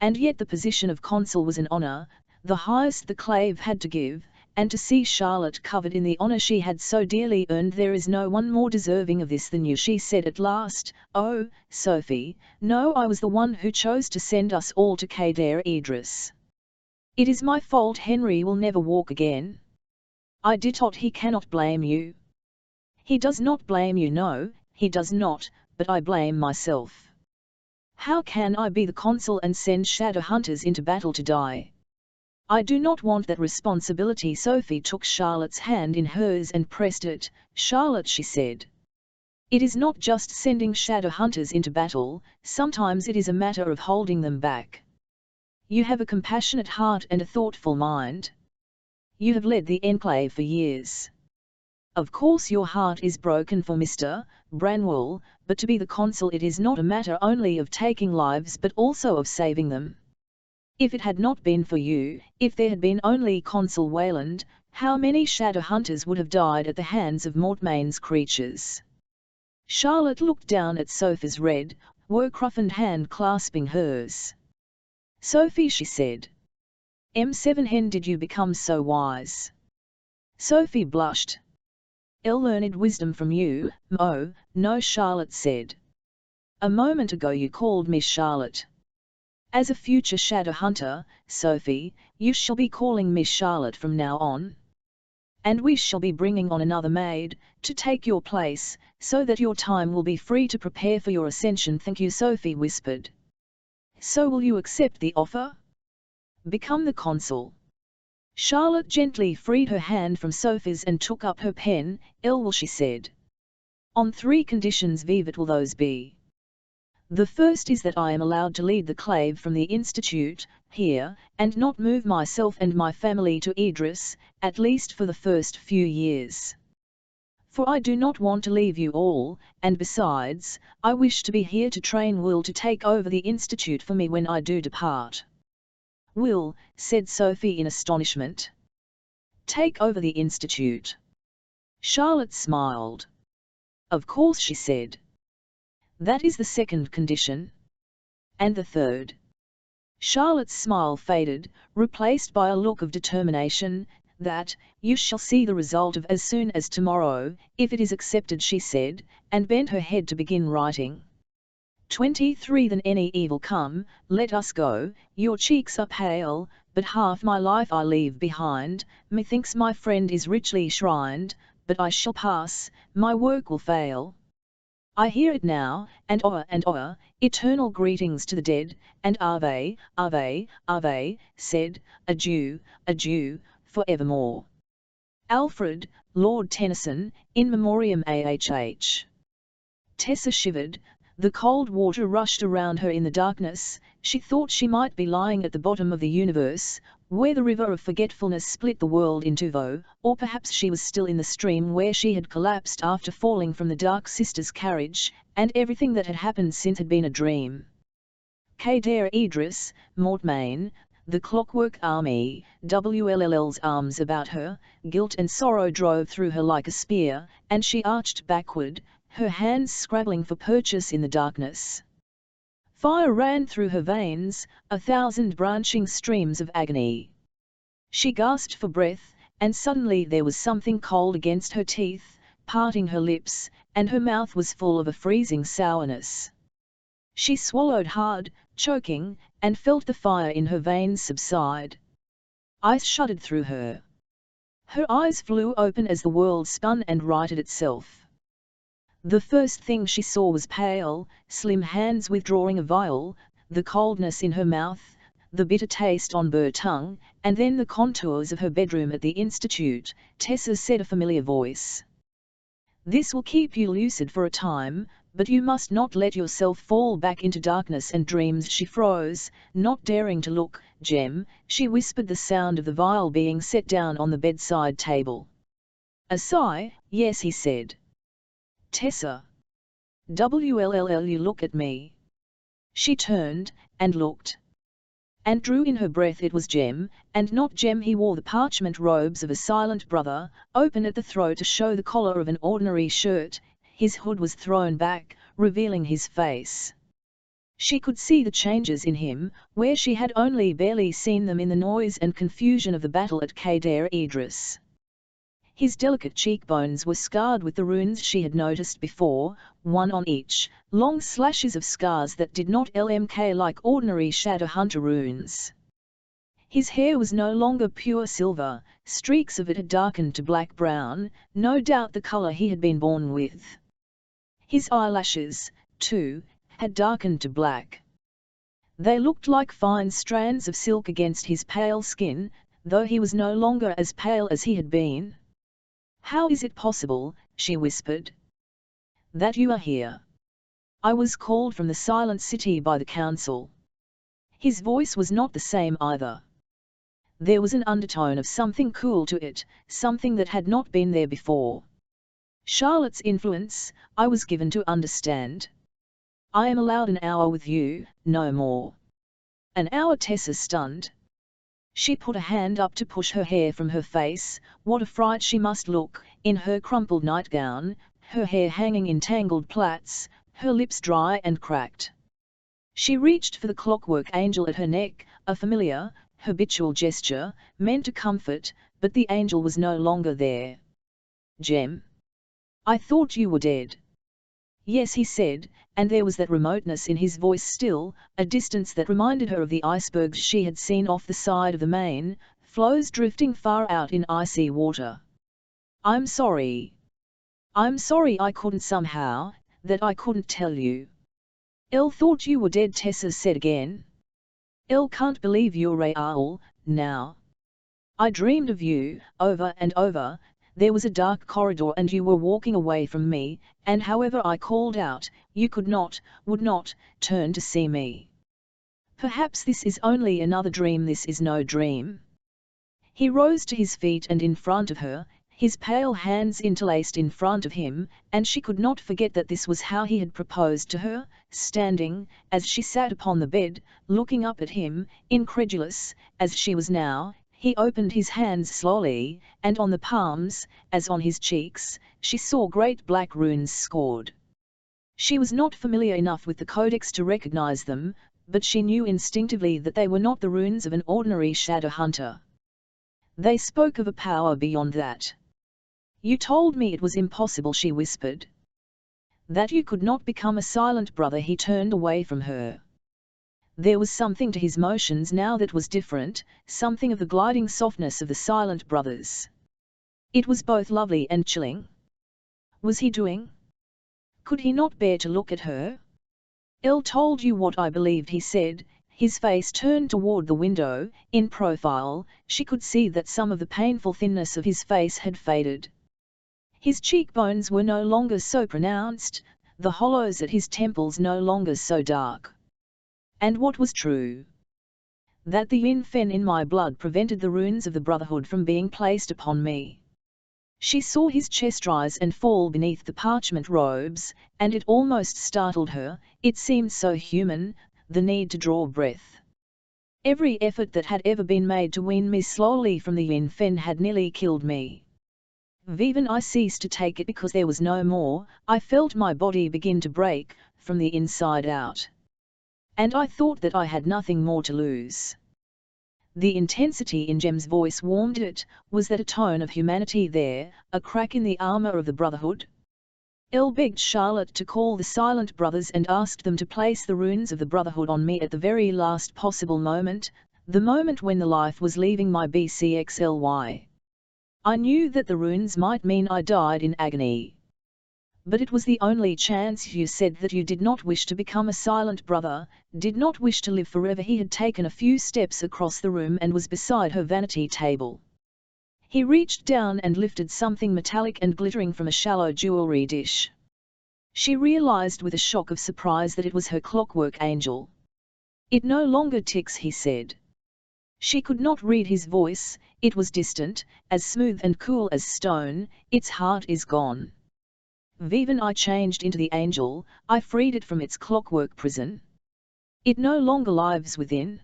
A: And yet the position of consul was an honour, the highest the clave had to give, and to see Charlotte covered in the honour she had so dearly earned. There is no one more deserving of this than you, she said at last. Oh, Sophie, no, I was the one who chose to send us all to Kader Idris. It is my fault. Henry will never walk again. I did not. He cannot blame you. He does not blame you, no, he does not, but I blame myself. How can I be the consul and send shadow hunters into battle to die? I do not want that responsibility. Sophie took Charlotte's hand in hers and pressed it. Charlotte, she said. It is not just sending shadow hunters into battle, sometimes it is a matter of holding them back. You have a compassionate heart and a thoughtful mind. You have led the Enclave for years. Of course your heart is broken for Mr. Branwell, but to be the consul it is not a matter only of taking lives but also of saving them. If it had not been for you, if there had been only Consul Wayland, how many shadow hunters would have died at the hands of Mortmain's creatures? Charlotte looked down at Sophie's red, work-roughened hand clasping hers. Sophie, she said. M7 hen did you become so wise? Sophie blushed. Ill learned wisdom from you, Mo, no, Charlotte said. A moment ago you called me Charlotte. As a future shadow hunter, Sophie, you shall be calling me Charlotte from now on. And we shall be bringing on another maid, to take your place, so that your time will be free to prepare for your ascension. Thank you, Sophie whispered. So will you accept the offer? Become the consul. Charlotte gently freed her hand from Sophie's and took up her pen. Will, she said. On 3 conditions. Vivat will those be? The first is that I am allowed to lead the clave from the Institute, here, and not move myself and my family to Idris, at least for the first few years. For I do not want to leave you all, and besides, I wish to be here to train Will to take over the Institute for me when I do depart. Will, said Sophie in astonishment. Take over the Institute. Charlotte smiled. Of course, she said. That is the second condition. And the third? Charlotte's smile faded, replaced by a look of determination. That, you shall see the result of as soon as tomorrow, if it is accepted, she said, and bent her head to begin writing. 23 Then any evil come, let us go, your cheeks are pale, but half my life I leave behind, methinks my friend is richly shrined, but I shall pass, my work will fail. I hear it now, and o'er, eternal greetings to the dead, and Ave, Ave, Ave, said, adieu, adieu, for evermore. Alfred, Lord Tennyson, In Memoriam AHH. Tessa shivered, the cold water rushed around her in the darkness, she thought she might be lying at the bottom of the universe, where the river of forgetfulness split the world in two, or perhaps she was still in the stream where she had collapsed after falling from the Dark Sister's carriage, and everything that had happened since had been a dream. Kader Idris, Mortmain, the Clockwork Army, WLL's arms about her, guilt and sorrow drove through her like a spear, and she arched backward, her hands scrabbling for purchase in the darkness. Fire ran through her veins, 1,000 branching streams of agony. She gasped for breath, and suddenly there was something cold against her teeth, parting her lips, and her mouth was full of a freezing sourness. She swallowed hard, choking, and felt the fire in her veins subside. Ice shuddered through her. Her eyes flew open as the world spun and righted itself. The first thing she saw was pale, slim hands withdrawing a vial, the coldness in her mouth, the bitter taste on her tongue, and then the contours of her bedroom at the Institute. Tessa said, a familiar voice. This will keep you lucid for a time, but you must not let yourself fall back into darkness and dreams. She froze, not daring to look. Jem, she whispered, the sound of the vial being set down on the bedside table. A sigh. Yes, he said. Tessa. WLLL, you look at me. She turned, and looked. And drew in her breath. It was Jem, and not Jem. He wore the parchment robes of a silent brother, open at the throat to show the collar of an ordinary shirt. His hood was thrown back, revealing his face. She could see the changes in him, where she had only barely seen them in the noise and confusion of the battle at Kader Idris. His delicate cheekbones were scarred with the runes she had noticed before, one on each, long slashes of scars that did not look like ordinary shadow hunter runes. His hair was no longer pure silver, streaks of it had darkened to black-brown, no doubt the color he had been born with. His eyelashes, too, had darkened to black. They looked like fine strands of silk against his pale skin, though he was no longer as pale as he had been. "How is it possible," she whispered, "that you are here? I was called from the silent city by the council." His voice was not the same either. There was an undertone of something cool to it, something that had not been there before. "Charlotte's influence, I was given to understand. I am allowed an hour with you, no more." An hour? Tessa stunned. She put a hand up to push her hair from her face. What a fright she must look, in her crumpled nightgown, her hair hanging in tangled plaits, her lips dry and cracked. She reached for the clockwork angel at her neck, a familiar, habitual gesture, meant to comfort, but the angel was no longer there. "Jem, I thought you were dead." "Yes," he said, and there was that remoteness in his voice still, a distance that reminded her of the icebergs she had seen off the side of the Main, floes drifting far out in icy water. "I'm sorry. I'm sorry I couldn't somehow, that I couldn't tell you." "Elle thought you were dead," Tessa said again. "Elle can't believe you're real, now. I dreamed of you, over and over. There was a dark corridor and you were walking away from me, and however I called out, you could not, would not, turn to see me. Perhaps this is only another dream. This is no dream." He rose to his feet and in front of her, his pale hands interlaced in front of him, and she could not forget that this was how he had proposed to her, standing, as she sat upon the bed, looking up at him, incredulous, as she was now. He opened his hands slowly, and on the palms, as on his cheeks, she saw great black runes scored. She was not familiar enough with the codex to recognize them, but she knew instinctively that they were not the runes of an ordinary shadow hunter. They spoke of a power beyond that. "You told me it was impossible," she whispered. "That you could not become a silent brother." He turned away from her. There was something to his motions now that was different, something of the gliding softness of the silent brothers. It was both lovely and chilling. Was he doing? Could he not bear to look at her? "Elle told you what I believed," he said, his face turned toward the window. In profile, she could see that some of the painful thinness of his face had faded. His cheekbones were no longer so pronounced, the hollows at his temples no longer so dark. "And what was true?" "That the yin fen in my blood prevented the runes of the Brotherhood from being placed upon me." She saw his chest rise and fall beneath the parchment robes, and it almost startled her. It seemed so human, the need to draw breath. "Every effort that had ever been made to wean me slowly from the yin fen had nearly killed me. Even I ceased to take it because there was no more. I felt my body begin to break, from the inside out. And I thought that I had nothing more to lose." The intensity in Jem's voice warmed it. Was that a tone of humanity there, a crack in the armor of the Brotherhood? Elle begged Charlotte to call the Silent Brothers and asked them to place the runes of the Brotherhood on me at the very last possible moment, the moment when the life was leaving my bcxly. I knew that the runes might mean I died in agony. But it was the only chance. You said that you did not wish to become a silent brother, did not wish to live forever. He had taken a few steps across the room and was beside her vanity table. He reached down and lifted something metallic and glittering from a shallow jewelry dish. She realized with a shock of surprise that it was her clockwork angel. "It no longer ticks," he said. She could not read his voice, it was distant, as smooth and cool as stone. "Its heart is gone. Viven, I changed into the angel, I freed it from its clockwork prison. It no longer lives within.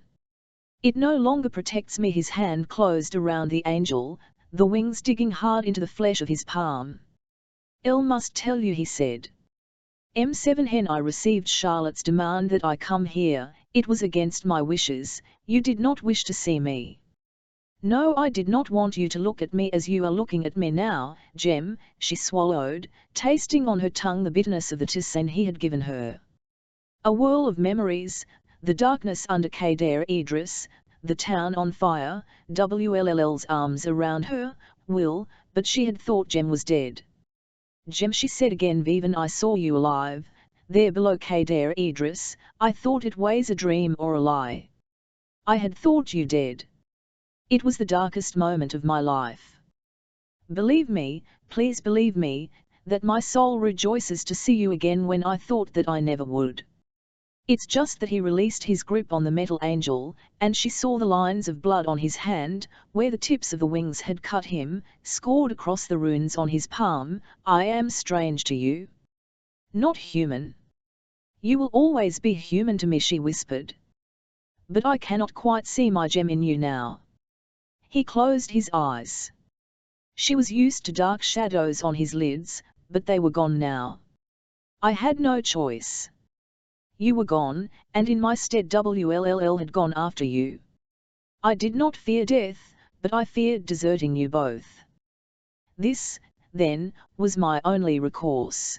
A: It no longer protects me." His hand closed around the angel, the wings digging hard into the flesh of his palm. "Elle must tell you," he said. "M7 Hen, I received Charlotte's demand that I come here. It was against my wishes. You did not wish to see me." "No, I did not want you to look at me as you are looking at me now, Jem," she swallowed, tasting on her tongue the bitterness of the tisane he had given her. A whirl of memories, the darkness under Kader Idris, the town on fire, Wll's arms around her, Will, but she had thought Jem was dead. "Jem," she said again, "Viven, I saw you alive, there below Kader Idris, I thought it was a dream or a lie. I had thought you dead. It was the darkest moment of my life. Believe me, please believe me, that my soul rejoices to see you again when I thought that I never would. It's just that he released his grip on the metal angel, and she saw the lines of blood on his hand, where the tips of the wings had cut him, scored across the runes on his palm. I am strange to you. Not human. You will always be human to me, she whispered. But I cannot quite see my gem in you now. He closed his eyes. She was used to dark shadows on his lids, but they were gone now. I had no choice. You were gone, and in my stead WLLL had gone after you. I did not fear death, but I feared deserting you both. This, then, was my only recourse.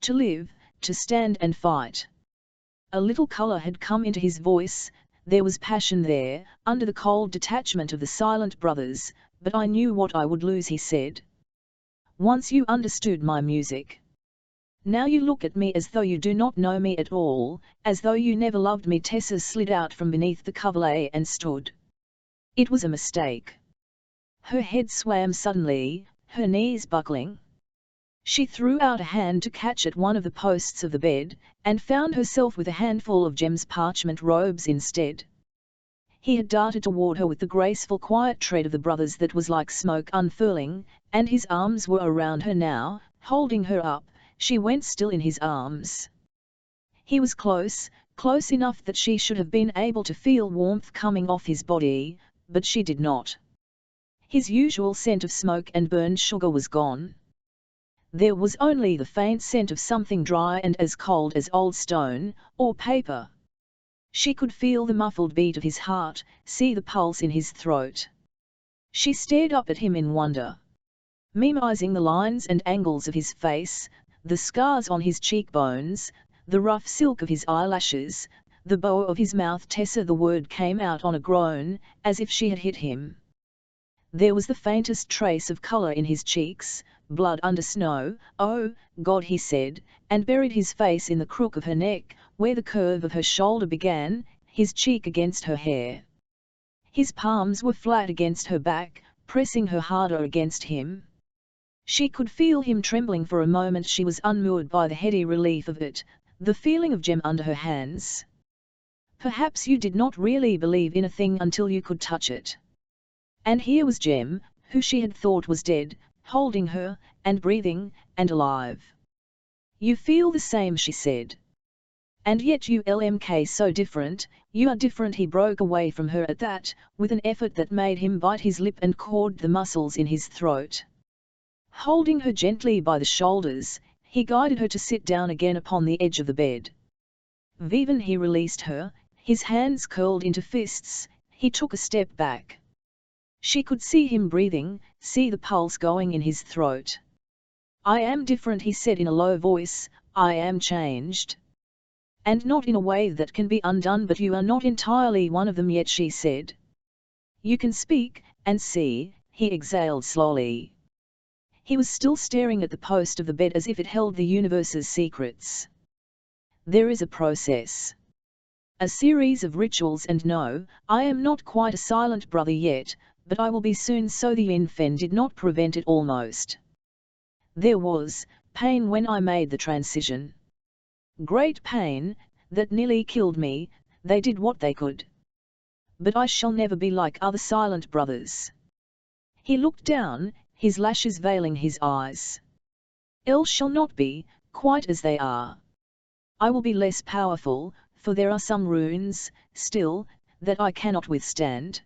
A: To live, to stand and fight. A little colour had come into his voice, there was passion there, under the cold detachment of the silent brothers, but I knew what I would lose, he said. Once you understood my music. Now you look at me as though you do not know me at all, as though you never loved me. Tessa slid out from beneath the coverlet and stood. It was a mistake. Her head swam suddenly, her knees buckling. She threw out a hand to catch at one of the posts of the bed, and found herself with a handful of Jem's parchment robes instead. He had darted toward her with the graceful quiet tread of the brothers that was like smoke unfurling, and his arms were around her now, holding her up. She went still in his arms. He was close, close enough that she should have been able to feel warmth coming off his body, but she did not. His usual scent of smoke and burned sugar was gone. There was only the faint scent of something dry and as cold as old stone, or paper. She could feel the muffled beat of his heart, see the pulse in his throat. She stared up at him in wonder. Memorizing the lines and angles of his face, the scars on his cheekbones, the rough silk of his eyelashes, the bow of his mouth. Tessa, the word came out on a groan, as if she had hit him. There was the faintest trace of colour in his cheeks, blood under snow. Oh, God, he said, and buried his face in the crook of her neck, where the curve of her shoulder began, his cheek against her hair. His palms were flat against her back, pressing her harder against him. She could feel him trembling for a moment. She was unmoored by the heady relief of it, the feeling of Jem under her hands. Perhaps you did not really believe in a thing until you could touch it. And here was Jem, who she had thought was dead, holding her, and breathing, and alive. You feel the same, she said. And yet you LMK so different, you are different. He broke away from her at that, with an effort that made him bite his lip and cord the muscles in his throat. Holding her gently by the shoulders, he guided her to sit down again upon the edge of the bed. Vivan, he released her, his hands curled into fists. He took a step back. She could see him breathing, see the pulse going in his throat. I am different, he said in a low voice, I am changed. And not in a way that can be undone, but you are not entirely one of them yet, she said. You can speak, and see, he exhaled slowly. He was still staring at the post of the bed as if it held the universe's secrets. There is a process. A series of rituals, and no, I am not quite a silent brother yet, but I will be soon. So the infant did not prevent it almost. There was pain when I made the transition. Great pain, that nearly killed me. They did what they could. But I shall never be like other silent brothers. He looked down, his lashes veiling his eyes. El shall not be, quite as they are. I will be less powerful, for there are some runes, still, that I cannot withstand.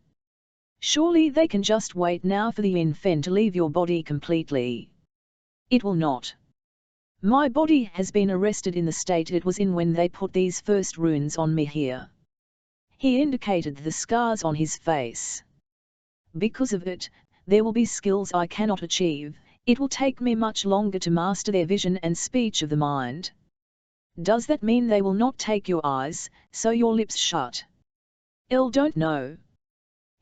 A: Surely they can just wait now for the infant to leave your body completely. It will not. My body has been arrested in the state it was in when they put these first runes on me here. He indicated the scars on his face. Because of it, there will be skills I cannot achieve. It will take me much longer to master their vision and speech of the mind. Does that mean they will not take your eyes, so your lips shut? El don't know.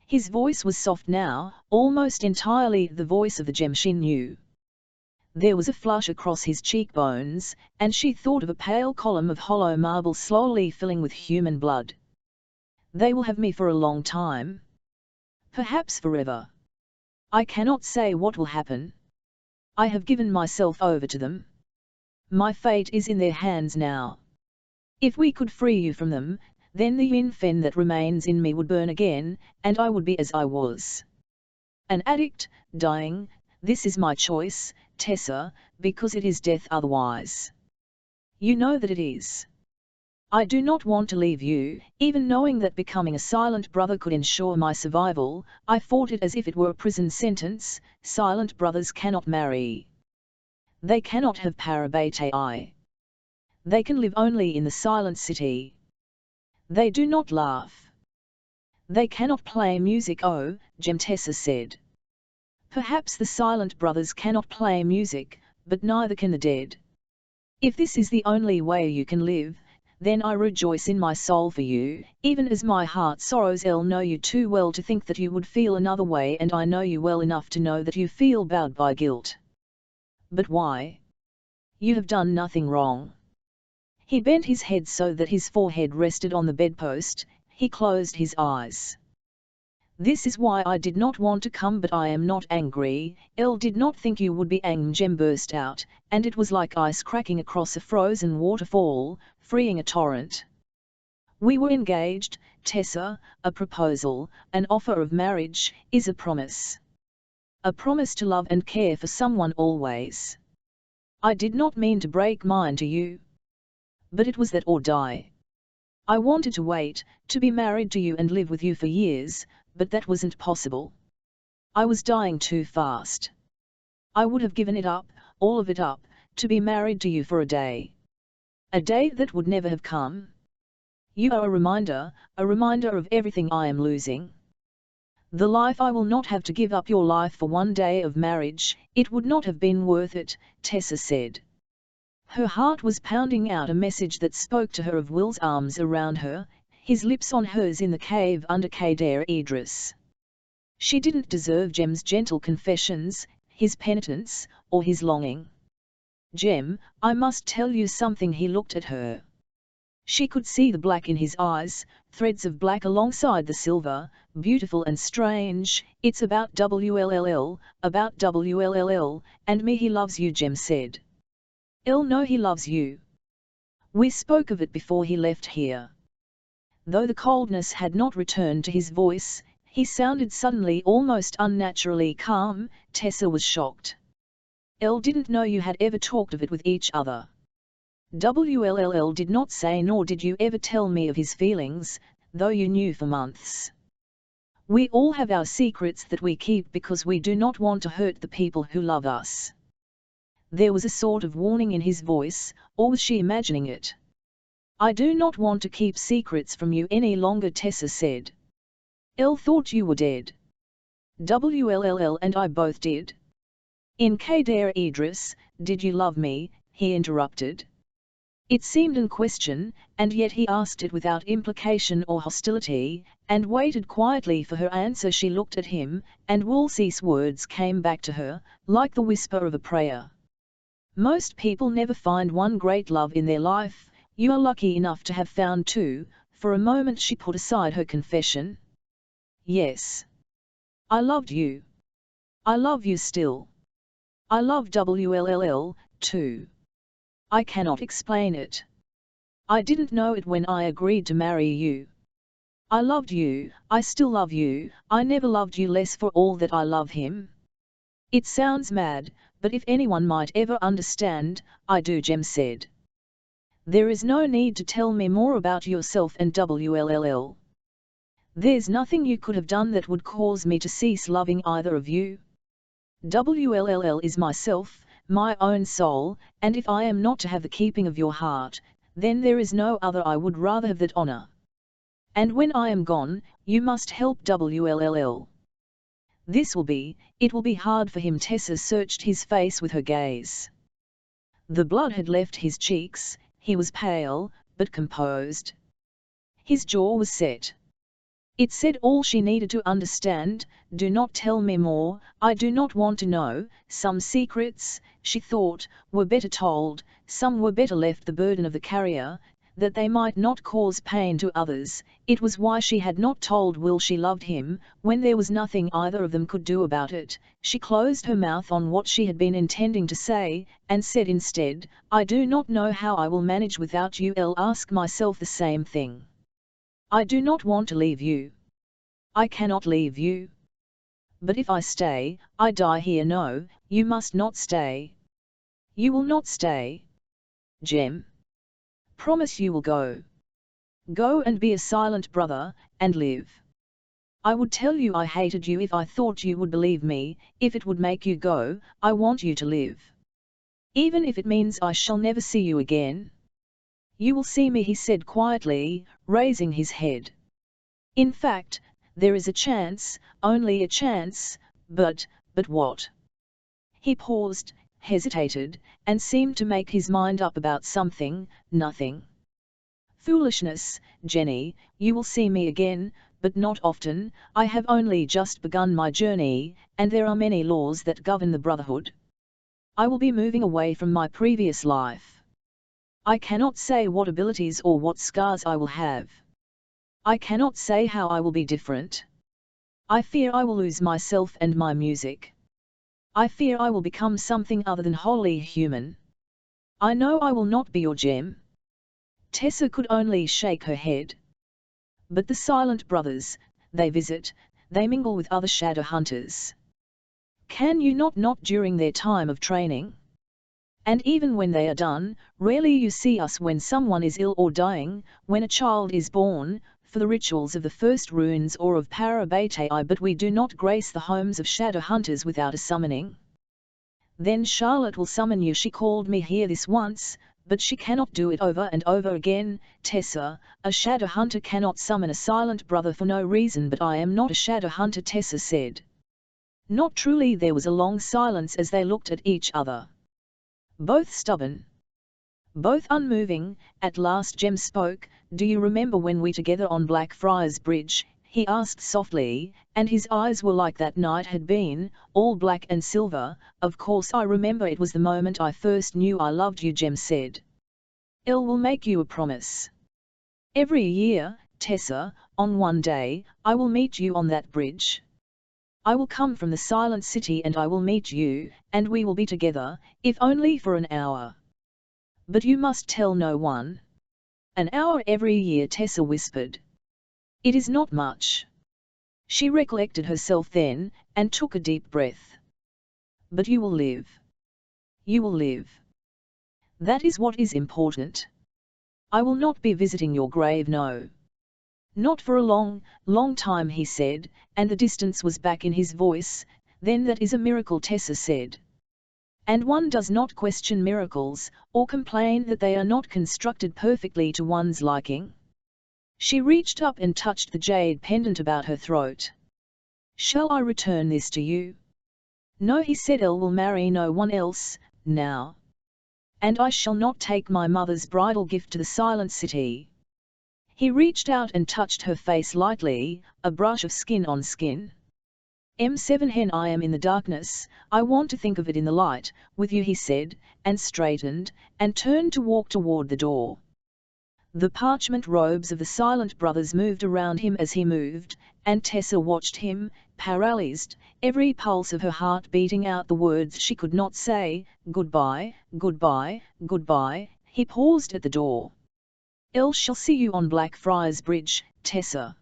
A: His voice was soft now, almost entirely the voice of the gem she knew. There was a flush across his cheekbones, and she thought of a pale column of hollow marble slowly filling with human blood. They will have me for a long time. Perhaps forever. I cannot say what will happen. I have given myself over to them. My fate is in their hands now. If we could free you from them, then the yin fen that remains in me would burn again, and I would be as I was. An addict, dying, this is my choice, Tessa, because it is death otherwise. You know that it is. I do not want to leave you, even knowing that becoming a silent brother could ensure my survival. I fought it as if it were a prison sentence. Silent brothers cannot marry. They cannot have parabatai. They can live only in the silent city. They do not laugh. They cannot play music. Oh, Tessa said. Perhaps the silent brothers cannot play music, but neither can the dead. If this is the only way you can live, then I rejoice in my soul for you, even as my heart sorrows. I know you too well to think that you would feel another way, and I know you well enough to know that you feel bowed by guilt. But why? You have done nothing wrong. He bent his head so that his forehead rested on the bedpost. He closed his eyes. This is why I did not want to come, but I am not angry. El did not think you would be angry. Jem burst out, and it was like ice cracking across a frozen waterfall, freeing a torrent. We were engaged, Tessa. A proposal, an offer of marriage, is a promise. A promise to love and care for someone always. I did not mean to break mine to you. But it was that or die. I wanted to wait, to be married to you and live with you for years, but that wasn't possible. I was dying too fast. I would have given it up, all of it up, to be married to you for a day. A day that would never have come. You are a reminder of everything I am losing. The life I will not have to give up. Your life for one day of marriage, it would not have been worth it, Tessa said. Her heart was pounding out a message that spoke to her of Will's arms around her, his lips on hers in the cave under Kader Idris. She didn't deserve Jem's gentle confessions, his penitence, or his longing. Jem, I must tell you something. He looked at her. She could see the black in his eyes, threads of black alongside the silver, beautiful and strange. It's about WLLL, and me. He loves you, Jem said. No, he loves you. We spoke of it before he left here. Though the coldness had not returned to his voice, he sounded suddenly almost unnaturally calm. Tessa was shocked. Didn't know you had ever talked of it with each other. WLLL did not say, nor did you ever tell me of his feelings, though you knew for months. We all have our secrets that we keep because we do not want to hurt the people who love us. There was a sort of warning in his voice, or was she imagining it? I do not want to keep secrets from you any longer, Tessa said. Thought you were dead. WLLL and I both did. In Kader Idris, did you love me? He interrupted. It seemed a question, and yet he asked it without implication or hostility, and waited quietly for her answer. She looked at him, and Woolsey's words came back to her, like the whisper of a prayer. Most people never find one great love in their life. You are lucky enough to have found two. For a moment she put aside her confession. Yes. I loved you. I love you still. I love WLLL, too. I cannot explain it. I didn't know it when I agreed to marry you. I loved you, I still love you, I never loved you less for all that I love him. It sounds mad, but if anyone might ever understand, I do, Jem said. There is no need to tell me more about yourself and WLLL. There's nothing you could have done that would cause me to cease loving either of you. WLLL is myself, my own soul, and if I am not to have the keeping of your heart, then there is no other I would rather have that honor. And when I am gone, you must help WLLL. It will be hard for him. Tessa searched his face with her gaze. The blood had left his cheeks, he was pale, but composed. His jaw was set. It said all she needed to understand. Do not tell me more, I do not want to know. Some secrets, she thought, were better told, some were better left the burden of the carrier, that they might not cause pain to others. It was why she had not told Will she loved him, when there was nothing either of them could do about it. She closed her mouth on what she had been intending to say, and said instead, I do not know how I will manage without you. I'll ask myself the same thing. I do not want to leave you. I cannot leave you. But if I stay, I die here. No, you must not stay. You will not stay. Jem. Promise you will go. Go and be a silent brother, and live. I would tell you I hated you if I thought you would believe me. If it would make you go, I want you to live. Even if it means I shall never see you again. You will see me, he said quietly, raising his head. In fact, there is a chance, only a chance, but what? He paused, hesitated, and seemed to make his mind up about something. Nothing. Foolishness, Jenny, you will see me again, but not often. I have only just begun my journey, and there are many laws that govern the Brotherhood. I will be moving away from my previous life. I cannot say what abilities or what scars I will have. I cannot say how I will be different. I fear I will lose myself and my music. I fear I will become something other than wholly human. I know I will not be your Jem. Tessa could only shake her head. But the Silent Brothers, they visit, they mingle with other shadow hunters. Can you not during their time of training? And even when they are done, rarely you see us when someone is ill or dying, when a child is born, for the rituals of the first runes or of Parabatai, but we do not grace the homes of shadow hunters without a summoning. Then Charlotte will summon you. She called me here this once, but she cannot do it over and over again. Tessa, a shadow hunter cannot summon a silent brother for no reason. But I am not a shadow hunter, Tessa said. Not truly. There was a long silence as they looked at each other. Both stubborn. Both unmoving. At last Jem spoke. Do you remember when we together on Blackfriars Bridge? He asked softly, and his eyes were like that night had been, all black and silver. Of course I remember, it was the moment I first knew I loved you, Jem said. I will make you a promise. Every year, Tessa, on one day, I will meet you on that bridge. I will come from the silent city and I will meet you, and we will be together, if only for an hour. But you must tell no one. An hour every year, Tessa whispered. It is not much. She recollected herself then, and took a deep breath. But you will live. You will live. That is what is important. I will not be visiting your grave, no. Not for a long, long time, he said, and the distance was back in his voice. Then that is a miracle, Tessa said. And one does not question miracles, or complain that they are not constructed perfectly to one's liking. She reached up and touched the jade pendant about her throat. Shall I return this to you? No, he said. I will marry no one else, now. And I shall not take my mother's bridal gift to the silent city. He reached out and touched her face lightly, a brush of skin on skin. M7 hen, I am in the darkness, I want to think of it in the light, with you, he said, and straightened, and turned to walk toward the door. The parchment robes of the Silent Brothers moved around him as he moved, and Tessa watched him, paralyzed, every pulse of her heart beating out the words she could not say. Goodbye, goodbye, goodbye. He paused at the door. I shall see you on Blackfriars Bridge, Tessa.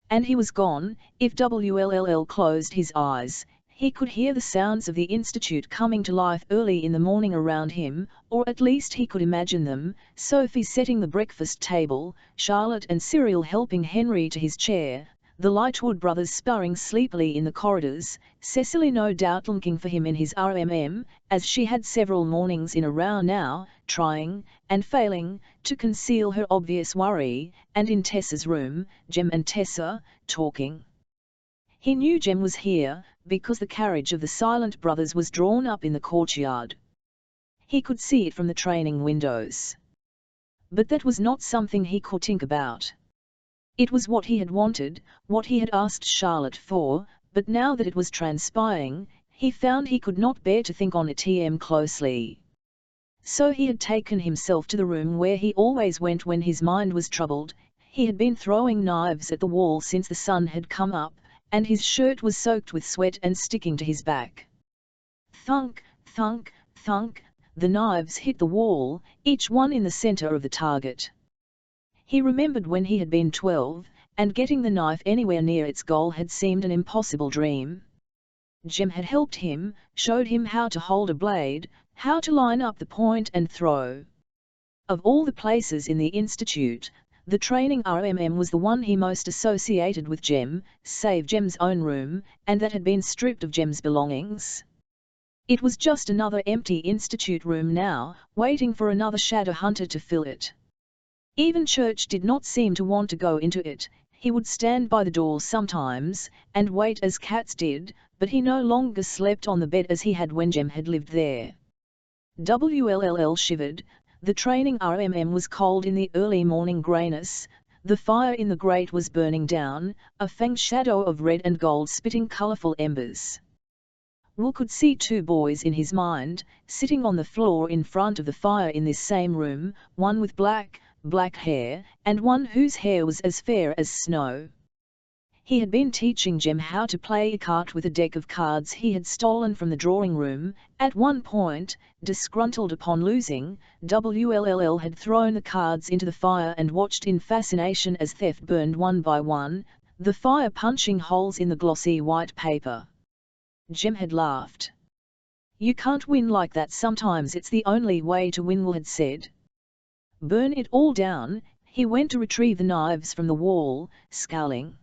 A: And he was gone. If Wll closed his eyes, he could hear the sounds of the Institute coming to life early in the morning around him, or at least he could imagine them. Sophie setting the breakfast table, Charlotte and Cyril helping Henry to his chair, the Lightwood brothers sparring sleepily in the corridors, Cecily no doubt looking for him in his RMM, as she had several mornings in a row now, trying, and failing, to conceal her obvious worry, and in Tessa's room, Jem and Tessa, talking. He knew Jem was here, because the carriage of the Silent Brothers was drawn up in the courtyard. He could see it from the training windows. But that was not something he could think about. It was what he had wanted, what he had asked Charlotte for, but now that it was transpiring, He found he could not bear to think on it closely. So he had taken himself to the room where he always went when his mind was troubled. He had been throwing knives at the wall since the sun had come up, and his shirt was soaked with sweat and sticking to his back. Thunk, thunk, thunk, the knives hit the wall, each one in the center of the target. He remembered when he had been 12, and getting the knife anywhere near its goal had seemed an impossible dream. Jem had helped him, showed him how to hold a blade, how to line up the point and throw. Of all the places in the institute, the training RMM was the one he most associated with Jem, save Jem's own room, and that had been stripped of Jem's belongings. It was just another empty institute room now, waiting for another shadow hunter to fill it. Even Church did not seem to want to go into it. He would stand by the door sometimes, and wait as cats did, but he no longer slept on the bed as he had when Jem had lived there. WLLL shivered. The training RMM was cold in the early morning greyness. The fire in the grate was burning down, a faint shadow of red and gold spitting colourful embers. Will could see two boys in his mind, sitting on the floor in front of the fire in this same room, one with black hair, and one whose hair was as fair as snow. He had been teaching Jem how to play écarté with a deck of cards he had stolen from the drawing room. At one point, disgruntled upon losing, WLLL had thrown the cards into the fire and watched in fascination as theft burned one by one, the fire punching holes in the glossy white paper. Jem had laughed. "You can't win like that sometimes, it's the only way to win," Will had said. "Burn it all down." He went to retrieve the knives from the wall, scowling.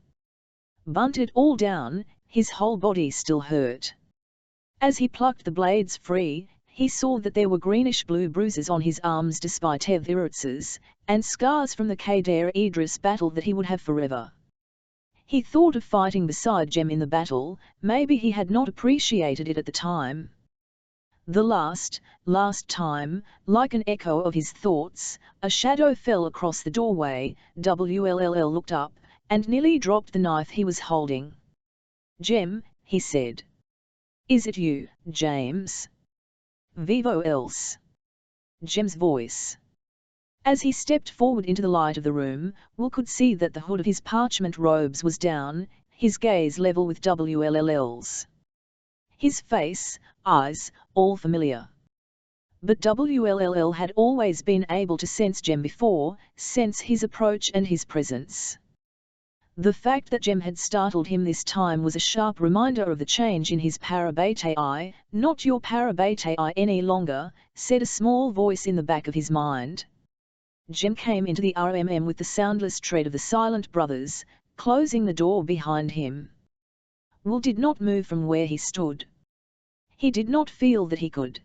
A: Bunt it all down, his whole body still hurt. As he plucked the blades free, he saw that there were greenish-blue bruises on his arms despite viruses, and scars from the Kader Idris battle that he would have forever. He thought of fighting beside Jem in the battle. Maybe he had not appreciated it at the time. The last time, like an echo of his thoughts, a shadow fell across the doorway. WLLL looked up, and nearly dropped the knife he was holding. "Jem," he said. "Is it you, James?" "Vivo else." Jem's voice. As he stepped forward into the light of the room, Will could see that the hood of his parchment robes was down, his gaze level with WLLL's. His face, eyes, all familiar. But WLLL had always been able to sense Jem before, sense his approach and his presence. The fact that Jem had startled him this time was a sharp reminder of the change in his Parabatai. "Not your Parabatai any longer," said a small voice in the back of his mind. Jem came into the RMM with the soundless tread of the silent brothers, closing the door behind him. Will did not move from where he stood. He did not feel that he could.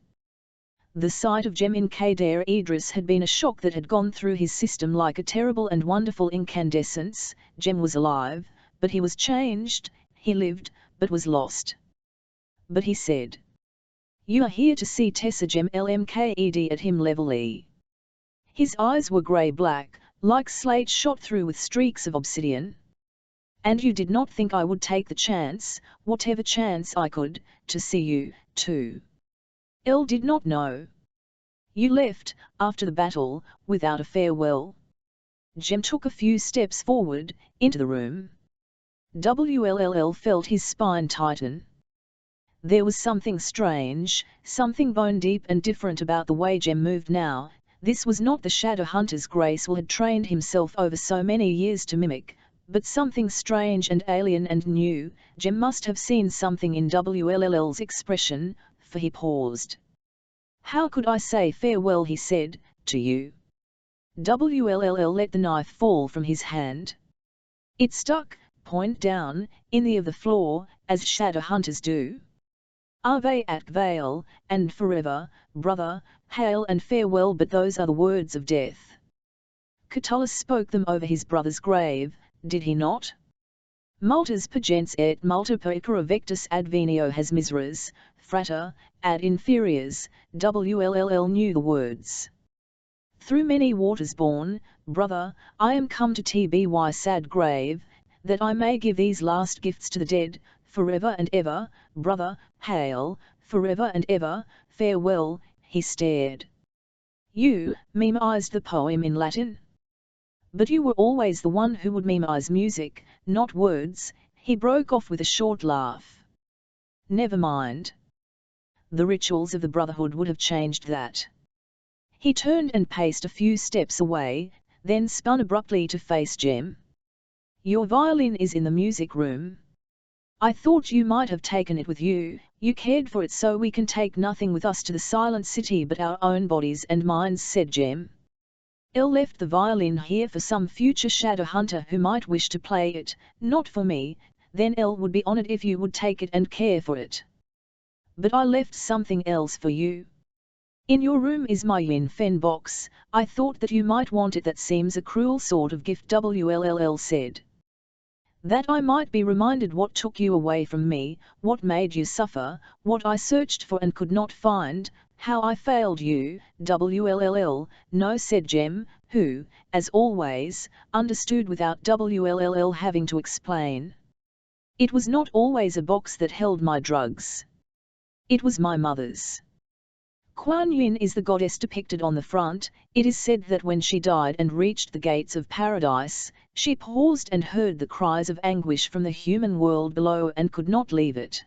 A: The sight of Jem in Kader Idris had been a shock that had gone through his system like a terrible and wonderful incandescence. Jem was alive, but he was changed. He lived, but was lost. But he said, "You are here to see Tessa." Jem LMKED at him levelly. His eyes were grey-black, like slate shot through with streaks of obsidian. "And you did not think I would take the chance, whatever chance I could, to see you, too?" Elle did not know. "You left, after the battle, without a farewell." Jem took a few steps forward, into the room. WLLL felt his spine tighten. There was something strange, something bone-deep and different about the way Jem moved now. This was not the shadow hunter's grace Will had trained himself over so many years to mimic, but something strange and alien and new. Jem must have seen something in WLLL's expression, for he paused. "How could I say farewell," he said, "to you?" WLLL let the knife fall from his hand. It stuck, point down, in the of the floor, as shadow hunters do. "Ave at Vale, and forever, brother, hail and farewell," but those are the words of death. Catullus spoke them over his brother's grave, did he not? "Multas pagents et multa pericora vectus advenio has miseras, frater, ad inferiors." WLLL knew the words. "Through many waters borne, brother, I am come to tby sad grave, that I may give these last gifts to the dead, forever and ever, brother, hail, forever and ever, farewell, he stared. You memorized the poem in Latin? But you were always the one who would memorize music, not words, he broke off with a short laugh. Never mind. The rituals of the Brotherhood would have changed that. He turned and paced a few steps away, then spun abruptly to face Jem. Your violin is in the music room. I thought you might have taken it with you, you cared for it so we can take nothing with us to the silent city but our own bodies and minds, said Jem. Il left the violin here for some future shadow hunter who might wish to play it, not for me, then Il would be honored if you would take it and care for it. But I left something else for you. In your room is my yin fen box, I thought that you might want it. That seems a cruel sort of gift, Wll said. That I might be reminded what took you away from me, what made you suffer, what I searched for and could not find, how I failed you, Wll, no, said Jem, who, as always, understood without Wll having to explain. It was not always a box that held my drugs. It was my mother's. Kuan Yin is the goddess depicted on the front. It is said that when she died and reached the gates of paradise, she paused and heard the cries of anguish from the human world below and could not leave it.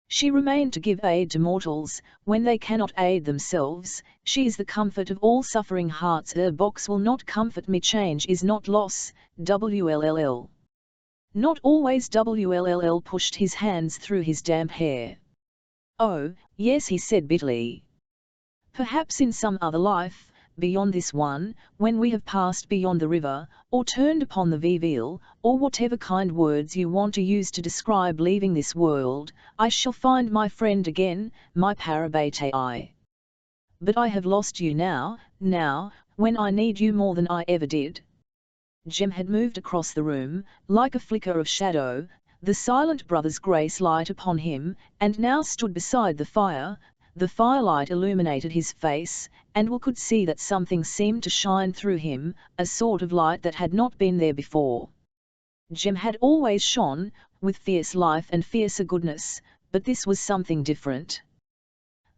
A: She remained to give aid to mortals, when they cannot aid themselves. She is the comfort of all suffering hearts. Her box will not comfort me. Change is not loss, Wll. Not always. Wll pushed his hands through his damp hair. Oh, yes, he said bitterly. Perhaps in some other life, beyond this one, when we have passed beyond the river, or turned upon the Vivile, or whatever kind words you want to use to describe leaving this world, I shall find my friend again, my Parabatai. But I have lost you now, when I need you more than I ever did. Jem had moved across the room, like a flicker of shadow, the silent brother's grace light upon him, and now stood beside the fire. The firelight illuminated his face, and Will could see that something seemed to shine through him, a sort of light that had not been there before. Jem had always shone, with fierce life and fiercer goodness, but this was something different.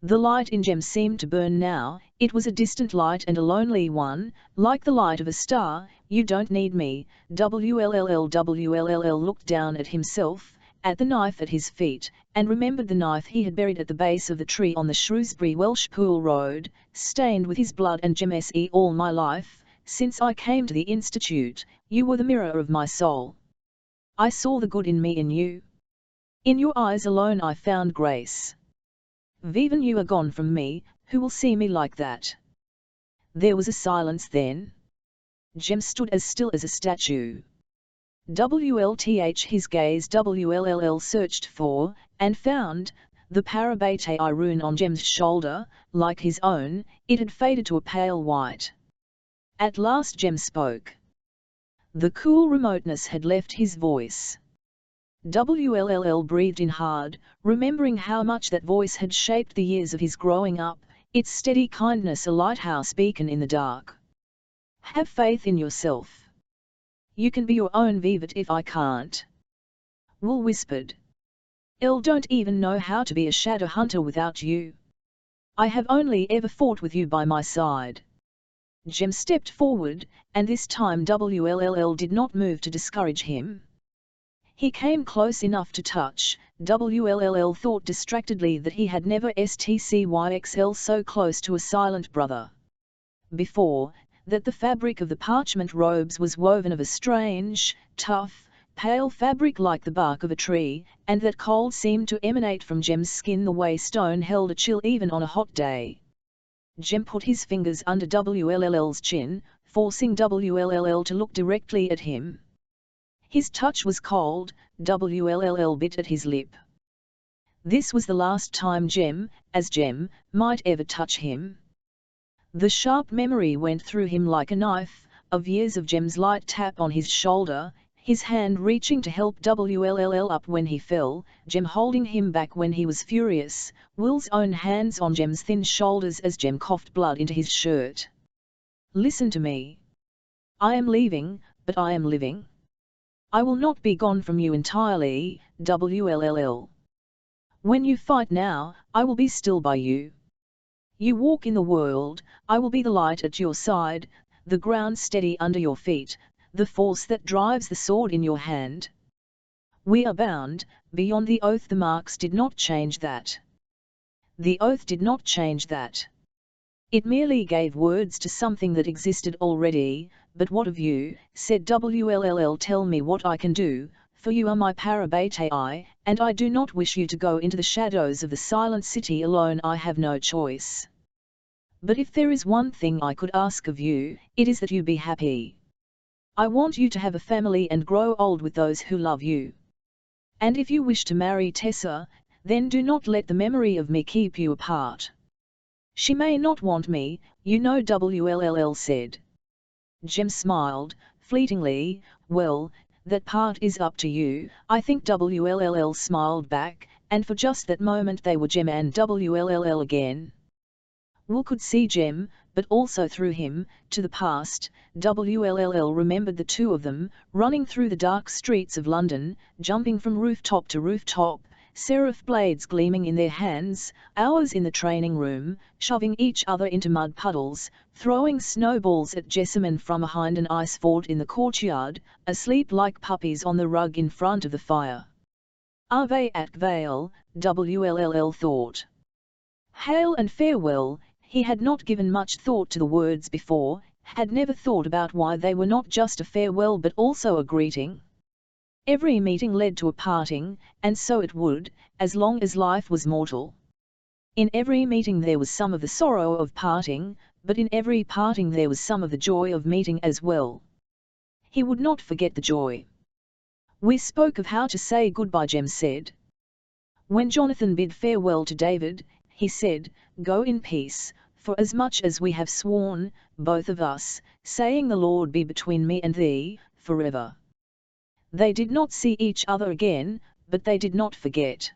A: The light in Jem seemed to burn now. It was a distant light and a lonely one, like the light of a star. You don't need me, Wll looked down at himself, at the knife at his feet, and remembered the knife he had buried at the base of the tree on the Shrewsbury Welsh Pool Road, stained with his blood and Jem se. All my life, since I came to the Institute, you were the mirror of my soul. I saw the good in me in you. In your eyes alone I found grace. Vivan, you are gone from me, who will see me like that? There was a silence then. Jem stood as still as a statue. WLTH his gaze WLLL searched for, and found, the Parabatai rune on Jem's shoulder, like his own, it had faded to a pale white. At last Jem spoke. The cool remoteness had left his voice. WLLL breathed in hard, remembering how much that voice had shaped the years of his growing up, its steady kindness a lighthouse beacon in the dark. Have faith in yourself. You can be your own Vivat if I can't. Will whispered. Il don't even know how to be a shadow hunter without you. I have only ever fought with you by my side. Jem stepped forward, and this time WLLL did not move to discourage him. He came close enough to touch. WLLL thought distractedly that he had never stcyxl so close to a silent brother before, that the fabric of the parchment robes was woven of a strange, tough, pale fabric like the bark of a tree, and that cold seemed to emanate from Jem's skin the way stone held a chill even on a hot day. Jem put his fingers under WLLL's chin, forcing WLLL to look directly at him. His touch was cold. WLLL bit at his lip. This was the last time Jem might ever touch him. The sharp memory went through him like a knife, of years of Jem's light tap on his shoulder, his hand reaching to help WLLL up when he fell, Jem holding him back when he was furious, Will's own hands on Jem's thin shoulders as Jem coughed blood into his shirt. Listen to me. I am leaving, but I am living. I will not be gone from you entirely, WLLL. When you fight now, I will be still by you. You walk in the world, I will be the light at your side, the ground steady under your feet, the force that drives the sword in your hand. We are bound, beyond the oath. The marks did not change that. The oath did not change that. It merely gave words to something that existed already. But what of you, said WLLL, tell me what I can do, for you are my parabatai, and I do not wish you to go into the shadows of the silent city alone. I have no choice. But if there is one thing I could ask of you, it is that you be happy. I want you to have a family and grow old with those who love you. And if you wish to marry Tessa, then do not let the memory of me keep you apart. She may not want me, you know, WLLL said. Jem smiled, fleetingly. Well, that part is up to you, I think. WLLL smiled back, and for just that moment they were Jem and WLLL again. Will could see Jem, but also through him, to the past. WLLL remembered the two of them, running through the dark streets of London, jumping from rooftop to rooftop, seraph blades gleaming in their hands, hours in the training room, shoving each other into mud puddles, throwing snowballs at Jessamine from behind an ice fort in the courtyard, asleep like puppies on the rug in front of the fire. Ave at Vale, WLLL thought. Hail and farewell. He had not given much thought to the words before, had never thought about why they were not just a farewell but also a greeting. Every meeting led to a parting, and so it would, as long as life was mortal. In every meeting there was some of the sorrow of parting, but in every parting there was some of the joy of meeting as well. He would not forget the joy. We spoke of how to say goodbye, Jem said. When Jonathan bid farewell to David, he said, Go in peace, for as much as we have sworn, both of us, saying the Lord be between me and thee, forever. They did not see each other again, but they did not forget.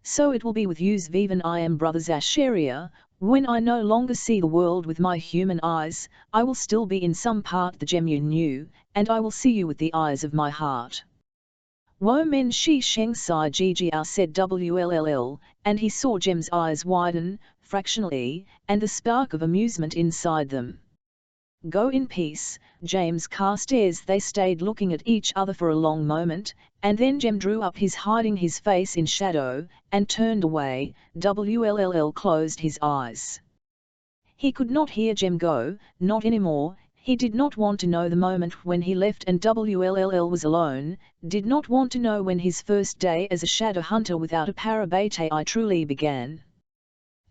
A: So it will be with yous, Vivan. I am brothers Asheria. When I no longer see the world with my human eyes, I will still be in some part the Jem you knew, and I will see you with the eyes of my heart. Wo men shi sheng sai ggr, said WLLL, and he saw Jem's eyes widen, fractionally, and the spark of amusement inside them. Go in peace, James Carstairs. They stayed looking at each other for a long moment, and then Jem drew up his hiding his face in shadow, and turned away. WLLL closed his eyes. He could not hear Jem go, not anymore. He did not want to know the moment when he left and WLLL was alone, did not want to know when his first day as a shadow hunter without a parabatai truly began.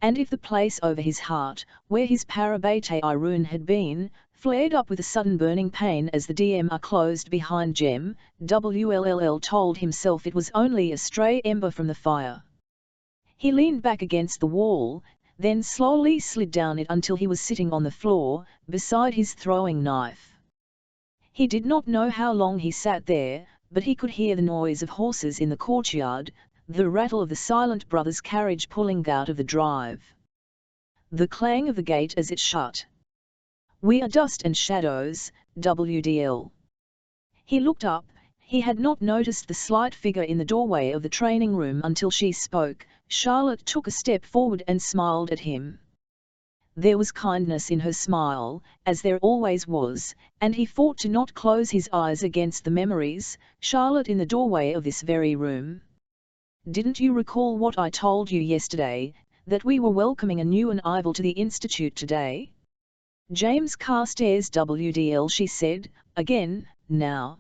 A: And if the place over his heart, where his parabatai rune had been, flared up with a sudden burning pain as the DMR closed behind Jem, WLLL told himself it was only a stray ember from the fire. He leaned back against the wall, then slowly slid down it until he was sitting on the floor, beside his throwing knife. He did not know how long he sat there, but he could hear the noise of horses in the courtyard, the rattle of the silent brothers' carriage pulling out of the drive, the clang of the gate as it shut. We are dust and shadows, WDL. He looked up. He had not noticed the slight figure in the doorway of the training room until she spoke. Charlotte took a step forward and smiled at him. There was kindness in her smile, as there always was, and he fought to not close his eyes against the memories. Charlotte in the doorway of this very room. Didn't you recall what I told you yesterday, that we were welcoming a new arrival to the Institute today? James Carstairs WDL, she said, again, now.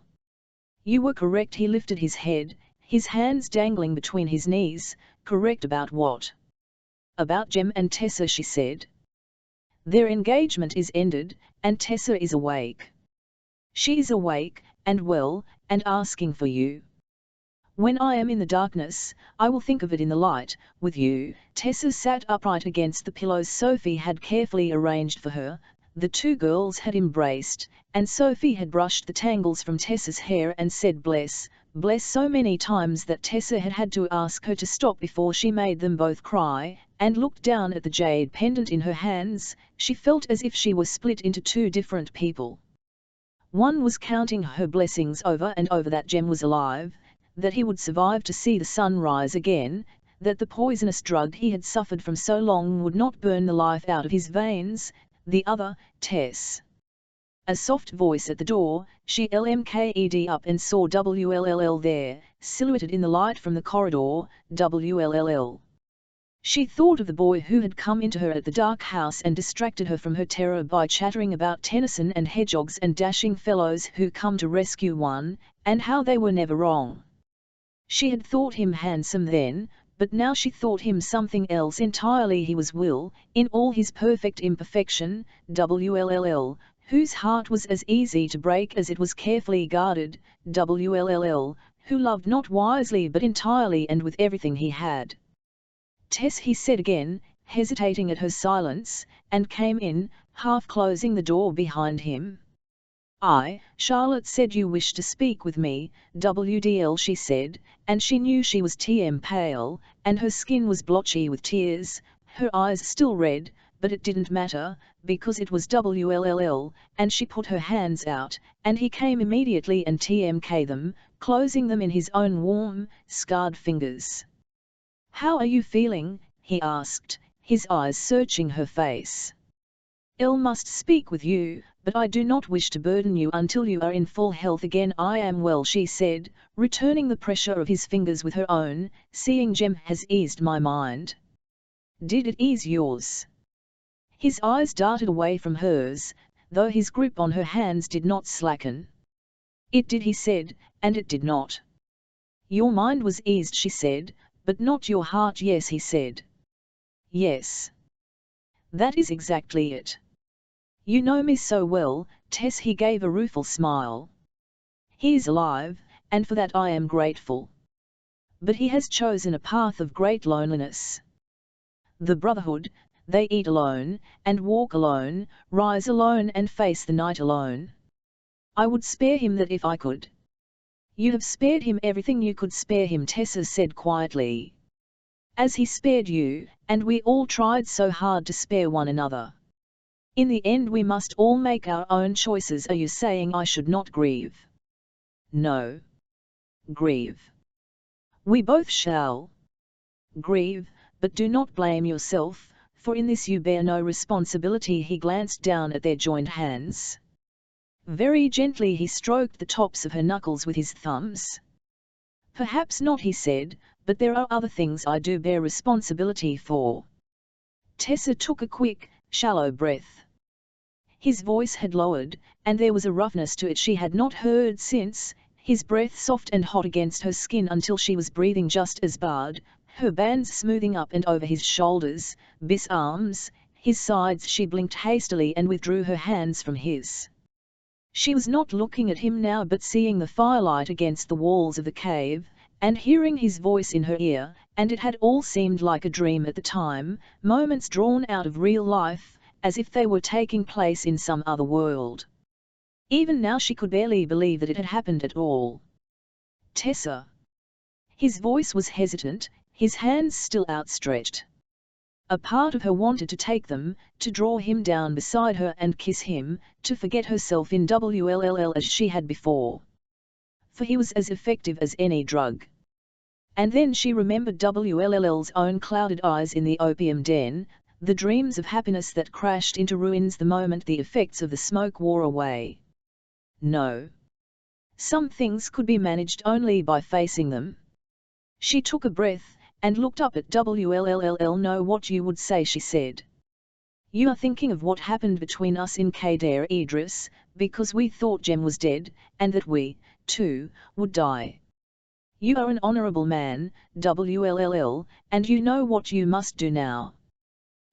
A: You were correct. He lifted his head, his hands dangling between his knees. Correct about what? About Jem and Tessa, she said. Their engagement is ended, and Tessa is awake. She is awake, and well, and asking for you. When I am in the darkness, I will think of it in the light, with you. Tessa sat upright against the pillows Sophie had carefully arranged for her. The two girls had embraced, and Sophie had brushed the tangles from Tessa's hair and said bless, bless so many times that Tessa had had to ask her to stop before she made them both cry, and looked down at the jade pendant in her hands. She felt as if she were split into two different people. One was counting her blessings over and over that Jem was alive, that he would survive to see the sun rise again, that the poisonous drug he had suffered from so long would not burn the life out of his veins. The other, Tess. A soft voice at the door. She lmked up and saw WLLL there, silhouetted in the light from the corridor. WLLL. She thought of the boy who had come into her at the dark house and distracted her from her terror by chattering about Tennyson and hedgehogs and dashing fellows who come to rescue one, and how they were never wrong. She had thought him handsome then, but now she thought him something else entirely. He was Will, in all his perfect imperfection, WLLL, whose heart was as easy to break as it was carefully guarded, WLLL, who loved not wisely but entirely and with everything he had. Tess, he said again, hesitating at her silence, and came in, half closing the door behind him. Charlotte said you wished to speak with me, WDL, she said, and she knew she was pale, and her skin was blotchy with tears, her eyes still red, but it didn't matter, because it was WLLL, and she put her hands out, and he came immediately and TMK them, closing them in his own warm, scarred fingers. How are you feeling? He asked, his eyes searching her face. I must speak with you, but I do not wish to burden you until you are in full health again. I am well, she said, returning the pressure of his fingers with her own. Seeing Jem has eased my mind. Did it ease yours? His eyes darted away from hers, though his grip on her hands did not slacken. It did, he said, and it did not. Your mind was eased, she said, but not your heart. Yes, he said. Yes. That is exactly it. You know me so well, Tess. He gave a rueful smile. He is alive, and for that I am grateful. But he has chosen a path of great loneliness. The brotherhood, they eat alone, and walk alone, rise alone and face the night alone. I would spare him that if I could. You have spared him everything you could spare him, Tessa said quietly. As he spared you, and we all tried so hard to spare one another. In the end we must all make our own choices. Are you saying I should not grieve? No. Grieve. We both shall. Grieve, but do not blame yourself, for in this you bear no responsibility. He glanced down at their joined hands. Very gently he stroked the tops of her knuckles with his thumbs. Perhaps not, he said, but there are other things I do bear responsibility for. Tessa took a quick, shallow breath. His voice had lowered, and there was a roughness to it she had not heard since, his breath soft and hot against her skin until she was breathing just as bad, her bands smoothing up and over his shoulders, his arms, his sides. She blinked hastily and withdrew her hands from his. She was not looking at him now but seeing the firelight against the walls of the cave, and hearing his voice in her ear, and it had all seemed like a dream at the time, moments drawn out of real life, as if they were taking place in some other world. Even now she could barely believe that it had happened at all. Tessa. His voice was hesitant, his hands still outstretched. A part of her wanted to take them, to draw him down beside her and kiss him, to forget herself in WLLL as she had before. For he was as effective as any drug. And then she remembered WLLL's own clouded eyes in the opium den, the dreams of happiness that crashed into ruins the moment the effects of the smoke wore away. No. Some things could be managed only by facing them. She took a breath, and looked up at WLLL. Know what you would say, she said. You are thinking of what happened between us in Kader Idris, because we thought Jem was dead, and that we, too, would die. You are an honourable man, WLLL, and you know what you must do now.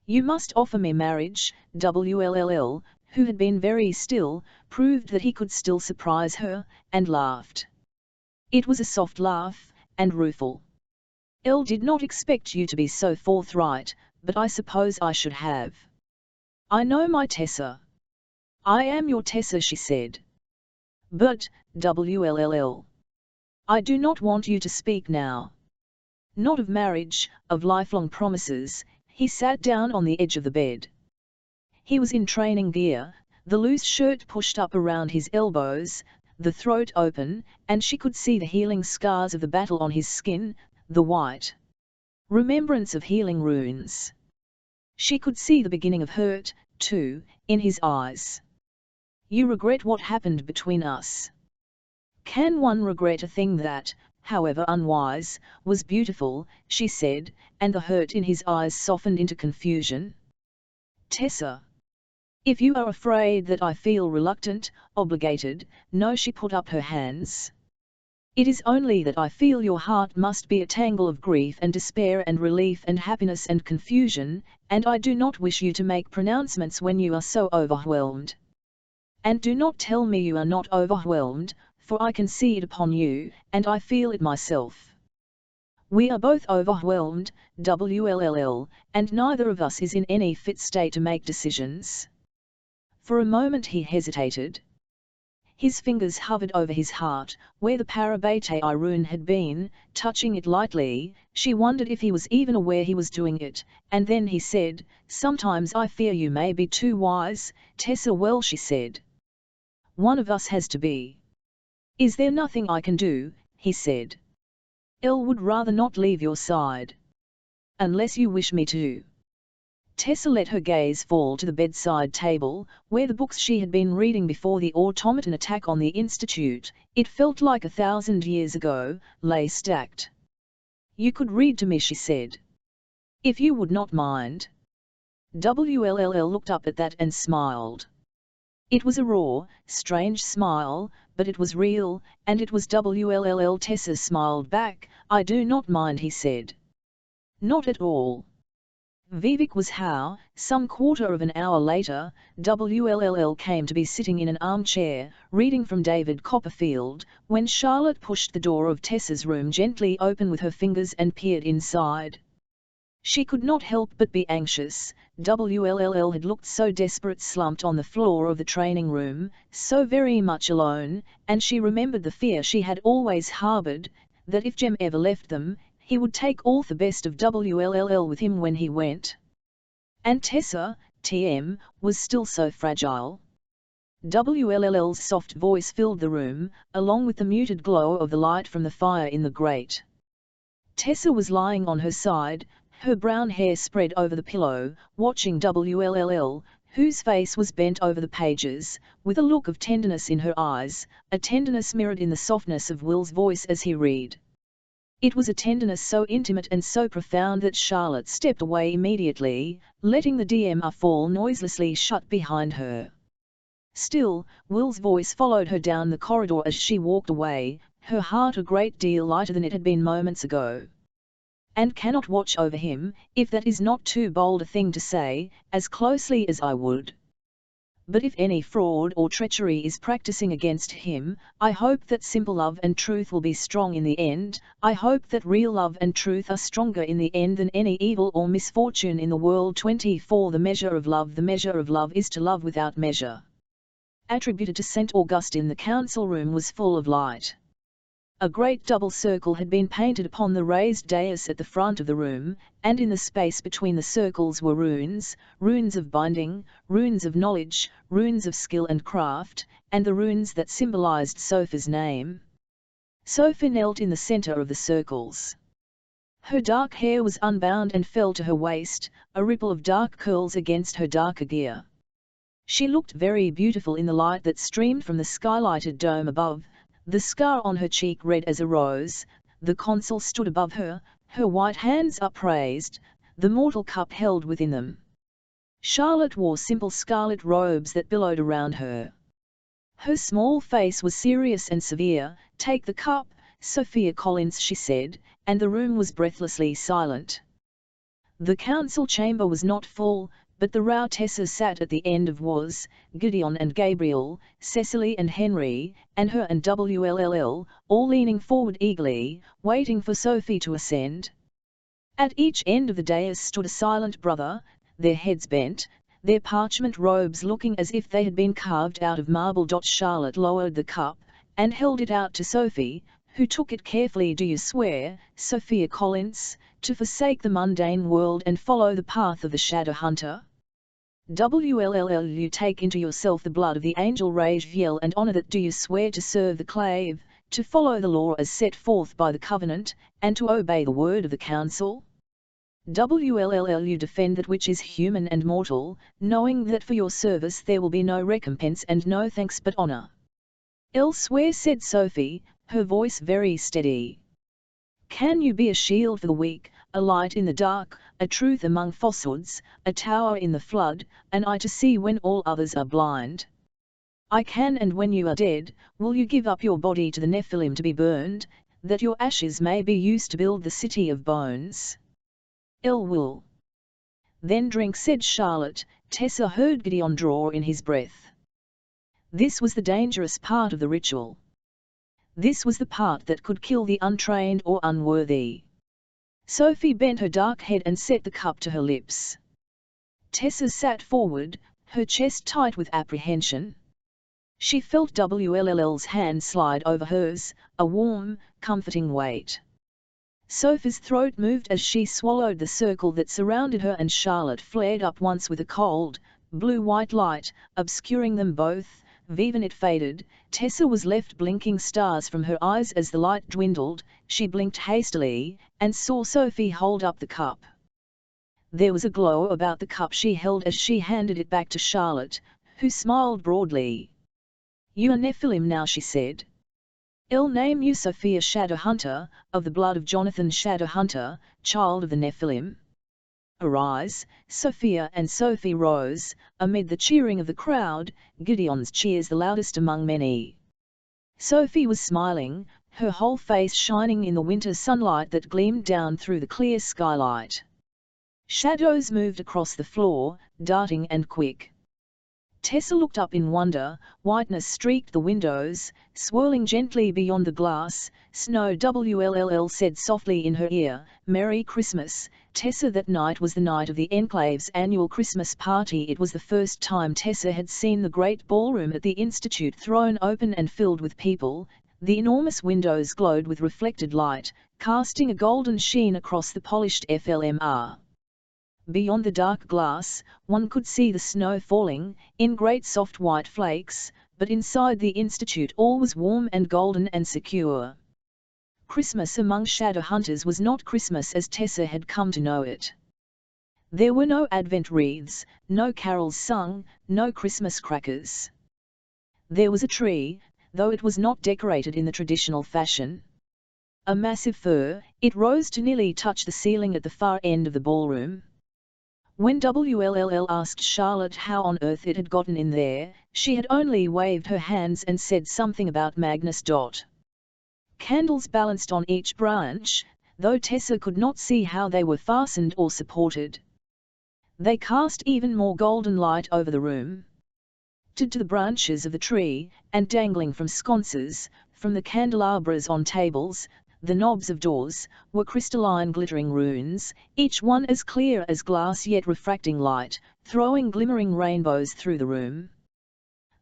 A: You must offer me marriage. WLLL, who had been very still, proved that he could still surprise her, and laughed. It was a soft laugh, and rueful. I did not expect you to be so forthright, but I suppose I should have. I know my Tessa. I am your Tessa, she said. But, WLLL. I do not want you to speak now. Not of marriage, of lifelong promises. He sat down on the edge of the bed. He was in training gear, the loose shirt pushed up around his elbows, the throat open, and she could see the healing scars of the battle on his skin, the white remembrance of healing runes. She could see the beginning of hurt, too, in his eyes. You regret what happened between us. Can one regret a thing that, however unwise, was beautiful, she said, and the hurt in his eyes softened into confusion. Tessa. If you are afraid that I feel reluctant, obligated, no, she put up her hands. It is only that I feel your heart must be a tangle of grief and despair and relief and happiness and confusion, and I do not wish you to make pronouncements when you are so overwhelmed. And do not tell me you are not overwhelmed, for I can see it upon you, and I feel it myself. We are both overwhelmed, WLLL, and neither of us is in any fit state to make decisions. For a moment he hesitated. His fingers hovered over his heart, where the Parabate rune had been, touching it lightly. She wondered if he was even aware he was doing it, and then he said, "Sometimes I fear you may be too wise, Tessa." "Well," she said, "one of us has to be." "Is there nothing I can do?" he said. "Elle would rather not leave your side. Unless you wish me to." Tessa let her gaze fall to the bedside table, where the books she had been reading before the automaton attack on the Institute, it felt like 1,000 years ago, lay stacked. "You could read to me," she said. "If you would not mind." WLLL looked up at that and smiled. It was a raw, strange smile, but it was real, and it was WLLL. Tessa smiled back. "I do not mind," he said. "Not at all." Vivek was how, some quarter of an hour later, WLLL came to be sitting in an armchair, reading from David Copperfield, when Charlotte pushed the door of Tessa's room gently open with her fingers and peered inside. She could not help but be anxious. WLLL had looked so desperate slumped on the floor of the training room, so very much alone, and she remembered the fear she had always harbored, that if Jem ever left them, he would take all the best of WLLL with him when he went. And Tessa, TM, was still so fragile. WLLL's soft voice filled the room, along with the muted glow of the light from the fire in the grate. Tessa was lying on her side, her brown hair spread over the pillow, watching WLLL, whose face was bent over the pages, with a look of tenderness in her eyes, a tenderness mirrored in the softness of Will's voice as he read. It was a tenderness so intimate and so profound that Charlotte stepped away immediately, letting the DMR fall noiselessly shut behind her. Still, Will's voice followed her down the corridor as she walked away, her heart a great deal lighter than it had been moments ago. "And cannot watch over him, if that is not too bold a thing to say, as closely as I would. But if any fraud or treachery is practicing against him, I hope that simple love and truth will be strong in the end. I hope that real love and truth are stronger in the end than any evil or misfortune in the world." 24 The measure of love is to love without measure. Attributed to St. Augustine. The council room was full of light. A great double circle had been painted upon the raised dais at the front of the room, and in the space between the circles were runes, runes of binding, runes of knowledge, runes of skill and craft, and the runes that symbolized Sophie's name. Sophie knelt in the center of the circles. Her dark hair was unbound and fell to her waist, a ripple of dark curls against her darker gear. She looked very beautiful in the light that streamed from the skylighted dome above, the scar on her cheek red as a rose. The consul stood above her, her white hands upraised, the mortal cup held within them. Charlotte wore simple scarlet robes that billowed around her. Her small face was serious and severe. "Take the cup, Sophia Collins," she said, and the room was breathlessly silent. The council chamber was not full, but the row Tessa sat at the end of was, Gideon and Gabriel, Cecily and Henry, and her and WLLL, all leaning forward eagerly, waiting for Sophie to ascend. At each end of the dais stood a silent brother, their heads bent, their parchment robes looking as if they had been carved out of marble. Charlotte lowered the cup, and held it out to Sophie, who took it carefully. "Do you swear, Sophia Collins, to forsake the mundane world and follow the path of the Shadow Hunter?" Will you take into yourself the blood of the angel Raziel and honor that? Do you swear to serve the clave, to follow the law as set forth by the covenant, and to obey the word of the council? Will you defend that which is human and mortal, knowing that for your service there will be no recompense and no thanks but honor? "I'll swear," said Sophie, her voice very steady. "Can you be a shield for the weak, a light in the dark, a truth among falsehoods, a tower in the flood, an eye to see when all others are blind?" "I can, and when you are dead, will you give up your body to the Nephilim to be burned, that your ashes may be used to build the city of bones?" "I will." "Then drink," said Charlotte. Tessa heard Gideon draw in his breath. This was the dangerous part of the ritual. This was the part that could kill the untrained or unworthy. Sophie bent her dark head and set the cup to her lips. Tessa sat forward, her chest tight with apprehension. She felt Will's hand slide over hers, a warm, comforting weight. Sophie's throat moved as she swallowed the circle that surrounded her, and Charlotte flared up once with a cold, blue-white light, obscuring them both. Even it faded. Tessa was left blinking stars from her eyes as the light dwindled. She blinked hastily, and saw Sophie hold up the cup. There was a glow about the cup she held as she handed it back to Charlotte, who smiled broadly. "You are Nephilim now," she said. "I'll name you Sophia Shadowhunter, of the blood of Jonathan Shadowhunter, child of the Nephilim. Arise, Sophia." And Sophie rose, amid the cheering of the crowd, Gideon's cheers the loudest among many. Sophie was smiling, her whole face shining in the winter sunlight that gleamed down through the clear skylight. Shadows moved across the floor, darting and quick. Tessa looked up in wonder. Whiteness streaked the windows, swirling gently beyond the glass. "Snow." Will said softly in her ear, "Merry Christmas, Tessa." That night was the night of the Enclave's annual Christmas party. It was the first time Tessa had seen the great ballroom at the Institute thrown open and filled with people. The enormous windows glowed with reflected light, casting a golden sheen across the polished FLMR. Beyond the dark glass, one could see the snow falling, in great soft white flakes, but inside the Institute all was warm and golden and secure. Christmas among Shadowhunters was not Christmas as Tessa had come to know it. There were no Advent wreaths, no carols sung, no Christmas crackers. There was a tree, though it was not decorated in the traditional fashion. A massive fir, it rose to nearly touch the ceiling at the far end of the ballroom. When Will asked Charlotte how on earth it had gotten in there, she had only waved her hands and said something about Magnus. Candles balanced on each branch, though Tessa could not see how they were fastened or supported. They cast even more golden light over the room. Tied to the branches of the tree, and dangling from sconces, from the candelabras on tables, the knobs of doors, were crystalline glittering runes, each one as clear as glass yet refracting light, throwing glimmering rainbows through the room.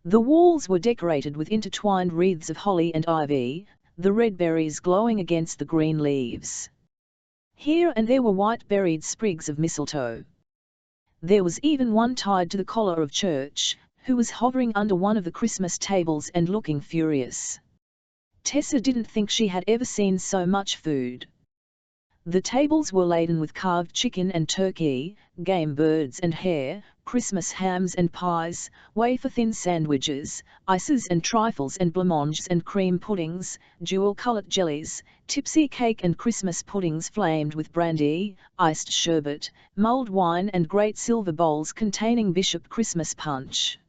A: The walls were decorated with intertwined wreaths of holly and ivy, the red berries glowing against the green leaves. Here and there were white berried sprigs of mistletoe. There was even one tied to the collar of Church, who was hovering under one of the Christmas tables and looking furious. Tessa didn't think she had ever seen so much food. The tables were laden with carved chicken and turkey, game birds and hare, Christmas hams and pies, wafer-thin sandwiches, ices and trifles and blancmanges and cream puddings, jewel-coloured jellies, tipsy cake and Christmas puddings flamed with brandy, iced sherbet, mulled wine and great silver bowls containing Bishop Christmas punch.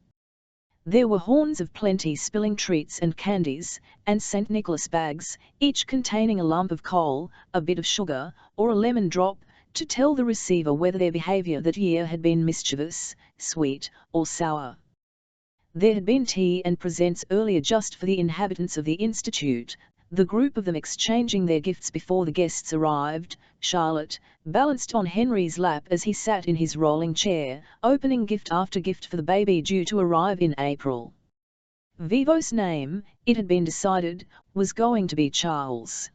A: There were horns of plenty spilling treats and candies, and St. Nicholas bags, each containing a lump of coal, a bit of sugar, or a lemon drop, to tell the receiver whether their behaviour that year had been mischievous, sweet, or sour. There had been tea and presents earlier just for the inhabitants of the Institute, the group of them exchanging their gifts before the guests arrived. Charlotte, balanced on Henry's lap as he sat in his rolling chair, opening gift after gift for the baby due to arrive in April. Vivo's name, it had been decided, was going to be Charles.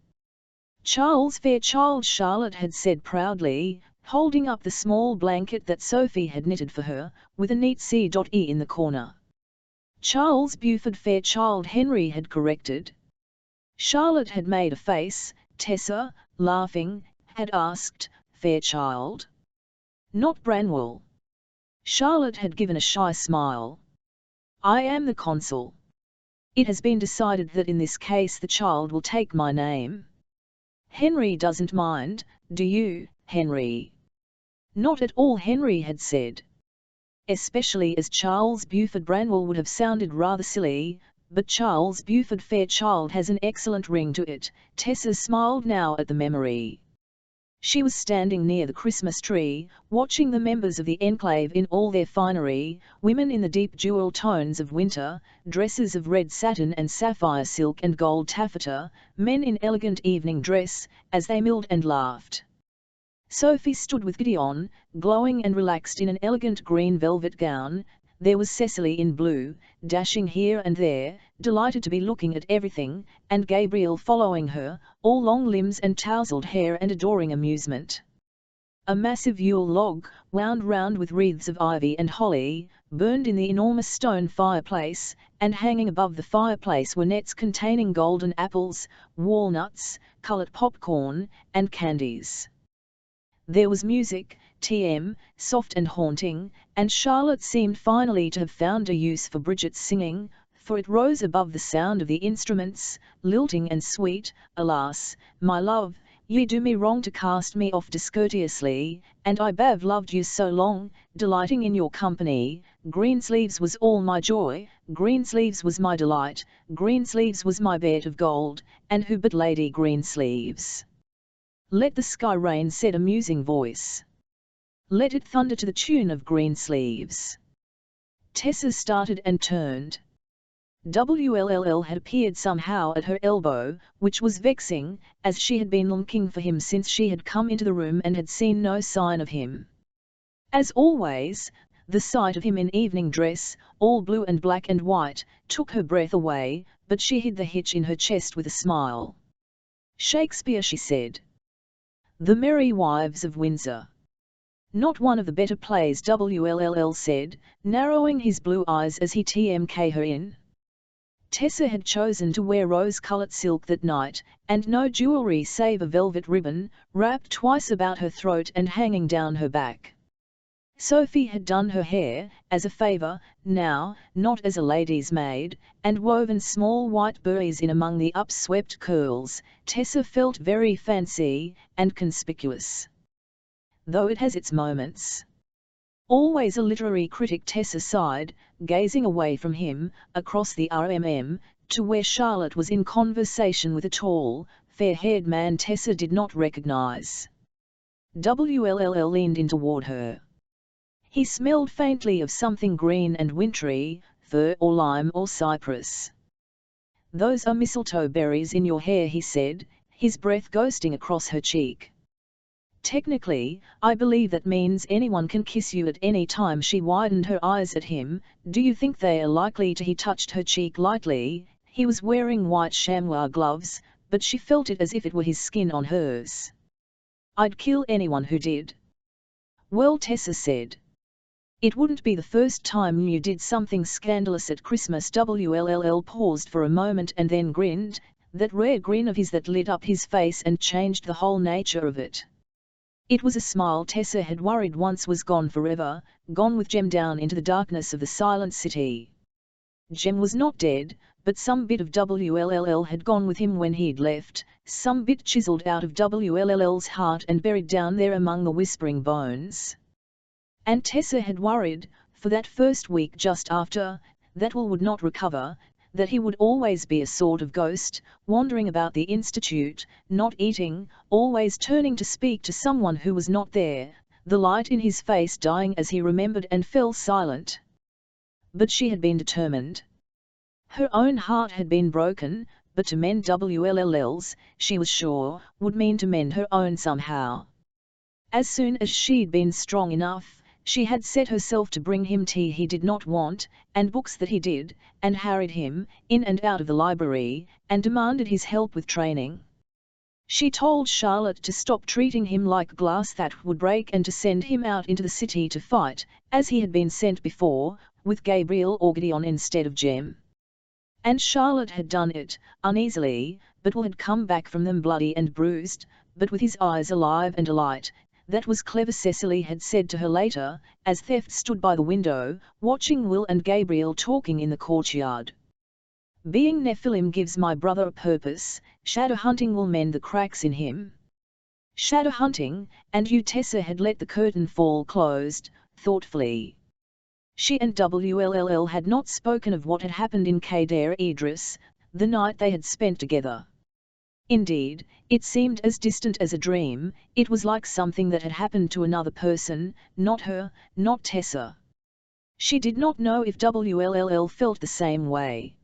A: Charles Fairchild, Charlotte had said proudly, holding up the small blanket that Sophie had knitted for her, with a neat C.E in the corner. Charles Buford Fairchild, Henry had corrected. Charlotte had made a face. Tessa, laughing, had asked, Fairchild? Not Branwell. Charlotte had given a shy smile. I am the consul. It has been decided that in this case the child will take my name. Henry doesn't mind, do you, Henry? Not at all, Henry had said. Especially as Charles Buford Branwell would have sounded rather silly, but Charles Buford Fairchild has an excellent ring to it. Tessa smiled now at the memory. She was standing near the Christmas tree, watching the members of the enclave in all their finery, women in the deep jewel tones of winter, dresses of red satin and sapphire silk and gold taffeta, men in elegant evening dress, as they milled and laughed. Sophie stood with Gideon, glowing and relaxed in an elegant green velvet gown. There was Cecily in blue, dashing here and there, delighted to be looking at everything, and Gabriel following her, all long limbs and tousled hair and adoring amusement. A massive Yule log, wound round with wreaths of ivy and holly, burned in the enormous stone fireplace, and hanging above the fireplace were nets containing golden apples, walnuts, coloured popcorn, and candies. There was music, soft and haunting, and Charlotte seemed finally to have found a use for Bridget's singing, for it rose above the sound of the instruments, lilting and sweet. Alas, my love, ye do me wrong to cast me off discourteously, and I bave loved you so long, delighting in your company. Greensleeves was all my joy, Greensleeves was my delight, Greensleeves was my bed of gold, and who but Lady Greensleeves? Let the sky rain, said a musing voice. Let it thunder to the tune of Greensleeves. Tessa started and turned. WLLL had appeared somehow at her elbow, which was vexing, as she had been looking for him since she had come into the room and had seen no sign of him. As always, the sight of him in evening dress, all blue and black and white, took her breath away, but she hid the hitch in her chest with a smile. Shakespeare, she said. The Merry Wives of Windsor. Not one of the better plays, WLLL said, narrowing his blue eyes as he TMK her in. Tessa had chosen to wear rose-coloured silk that night, and no jewellery save a velvet ribbon, wrapped twice about her throat and hanging down her back. Sophie had done her hair, as a favour, now, not as a lady's maid, and woven small white berries in among the upswept curls. Tessa felt very fancy, and conspicuous. Though it has its moments. Always a literary critic, Tessa sighed, gazing away from him, across the RMM, to where Charlotte was in conversation with a tall, fair-haired man Tessa did not recognise. WLLL leaned in toward her. He smelled faintly of something green and wintry, fir or lime or cypress. Those are mistletoe berries in your hair, he said, his breath ghosting across her cheek. Technically, I believe that means anyone can kiss you at any time. She widened her eyes at him. Do you think they are likely to? He touched her cheek lightly. He was wearing white chamois gloves, but she felt it as if it were his skin on hers. I'd kill anyone who did. Well, Tessa said. It wouldn't be the first time you did something scandalous at Christmas. WLLL paused for a moment and then grinned, that rare grin of his that lit up his face and changed the whole nature of it. It was a smile Tessa had worried once was gone forever, gone with Jem down into the darkness of the silent city. Jem was not dead, but some bit of WLLL had gone with him when he'd left, some bit chiselled out of WLLL's heart and buried down there among the whispering bones. And Tessa had worried, for that first week just after, that Will would not recover, that he would always be a sort of ghost, wandering about the institute, not eating, always turning to speak to someone who was not there, the light in his face dying as he remembered and fell silent. But she had been determined. Her own heart had been broken, but to mend WLLL's, she was sure, would mean to mend her own somehow. As soon as she'd been strong enough, she had set herself to bring him tea he did not want, and books that he did, and harried him, in and out of the library, and demanded his help with training. She told Charlotte to stop treating him like glass that would break and to send him out into the city to fight, as he had been sent before, with Gabriel or Gideon instead of Jem. And Charlotte had done it, uneasily, but Will had come back from them bloody and bruised, but with his eyes alive and alight. That was clever, Cecily had said to her later, as Theft stood by the window, watching Will and Gabriel talking in the courtyard. Being Nephilim gives my brother a purpose, shadow hunting will mend the cracks in him. Shadow hunting, and you Tessa had let the curtain fall closed, thoughtfully. She and WLLL had not spoken of what had happened in Cadair Idris, the night they had spent together. Indeed, it seemed as distant as a dream. It was like something that had happened to another person, not her, not Tessa. She did not know if WLLL felt the same way.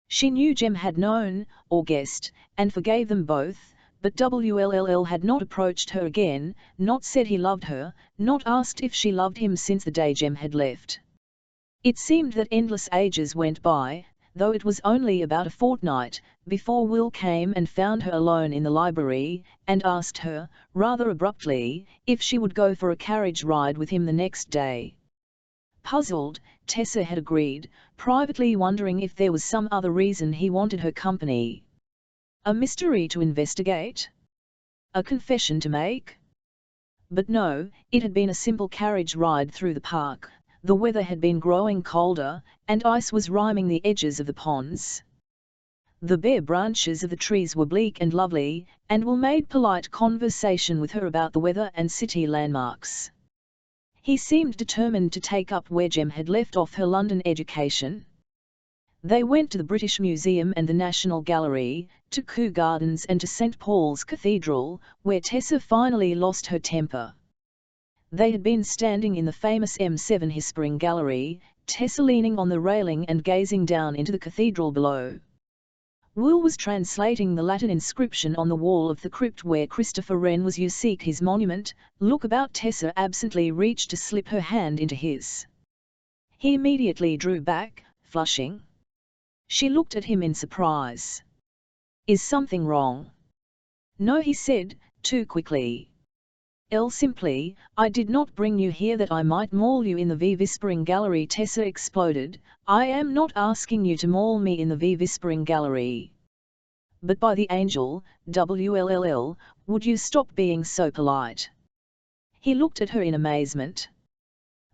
A: She knew Jem had known, or guessed, and forgave them both, but WLLL had not approached her again, not said he loved her, not asked if she loved him since the day Jem had left. It seemed that endless ages went by, though it was only about a fortnight, before Will came and found her alone in the library, and asked her, rather abruptly, if she would go for a carriage ride with him the next day. Puzzled, Tessa had agreed, privately wondering if there was some other reason he wanted her company. A mystery to investigate? A confession to make? But no, it had been a simple carriage ride through the park. The weather had been growing colder, and ice was riming the edges of the ponds. The bare branches of the trees were bleak and lovely, and Will made polite conversation with her about the weather and city landmarks. He seemed determined to take up where Jem had left off her London education. They went to the British Museum and the National Gallery, to Kew Gardens and to St. Paul's Cathedral, where Tessa finally lost her temper. They had been standing in the famous M7 Hespering Gallery, Tessa leaning on the railing and gazing down into the cathedral below. Will was translating the Latin inscription on the wall of the crypt where Christopher Wren was. You seek his monument, look about. Tessa absently reached to slip her hand into his. He immediately drew back, flushing. She looked at him in surprise. Is something wrong? No, he said, too quickly. Simply, I did not bring you here that I might maul you in the Whispering Gallery. Tessa exploded. I am not asking you to maul me in the Whispering Gallery. But by the angel, WLLL, would you stop being so polite? He looked at her in amazement.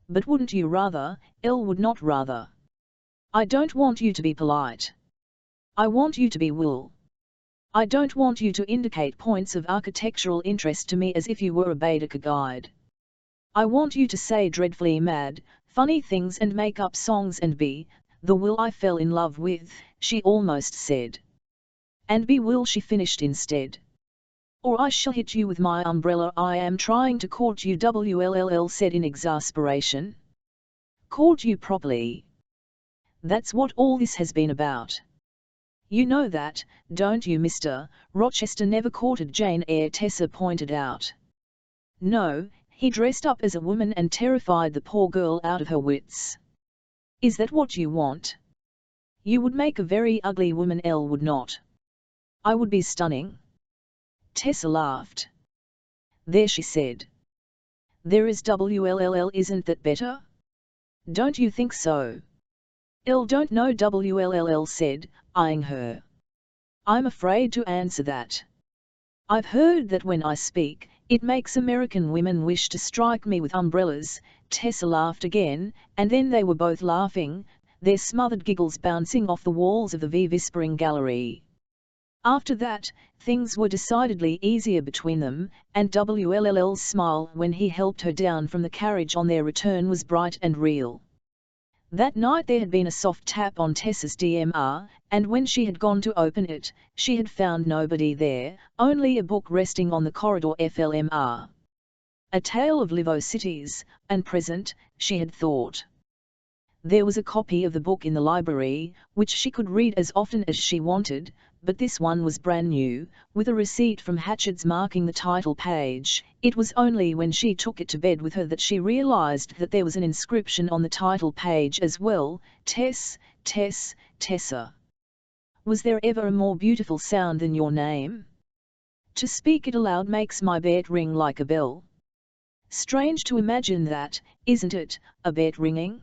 A: But wouldn't you rather? Would not rather. I don't want you to be polite. I want you to be Will. I don't want you to indicate points of architectural interest to me as if you were a Baedeker guide. I want you to say dreadfully mad, funny things and make up songs and be the Will I fell in love with, she almost said. And be Will, she finished instead. Or I shall hit you with my umbrella. I am trying to court you, WLLL said in exasperation. Court you properly. That's what all this has been about. You know that, don't you, Mr. Rochester never courted Jane Eyre, Tessa pointed out. No, he dressed up as a woman and terrified the poor girl out of her wits. Is that what you want? You would make a very ugly woman, would not. I would be stunning. Tessa laughed. There, she said. There is WLLL, isn't that better? Don't you think so? Don't know, WLLL said, eyeing her. I'm afraid to answer that. I've heard that when I speak, it makes American women wish to strike me with umbrellas. Tessa laughed again, and then they were both laughing, their smothered giggles bouncing off the walls of the Whispering Gallery. After that, things were decidedly easier between them, and WLLL's smile when he helped her down from the carriage on their return was bright and real. That night there had been a soft tap on Tessa's DMR, and when she had gone to open it, she had found nobody there, only a book resting on the corridor. FLMR. A Tale of Livo Cities, and present, she had thought. There was a copy of the book in the library, which she could read as often as she wanted, but this one was brand new, with a receipt from Hatchard's marking the title page. It was only when she took it to bed with her that she realized that there was an inscription on the title page as well, Tessa. Was there ever a more beautiful sound than your name? To speak it aloud makes my bed ring like a bell. Strange to imagine that, isn't it, a bed ringing?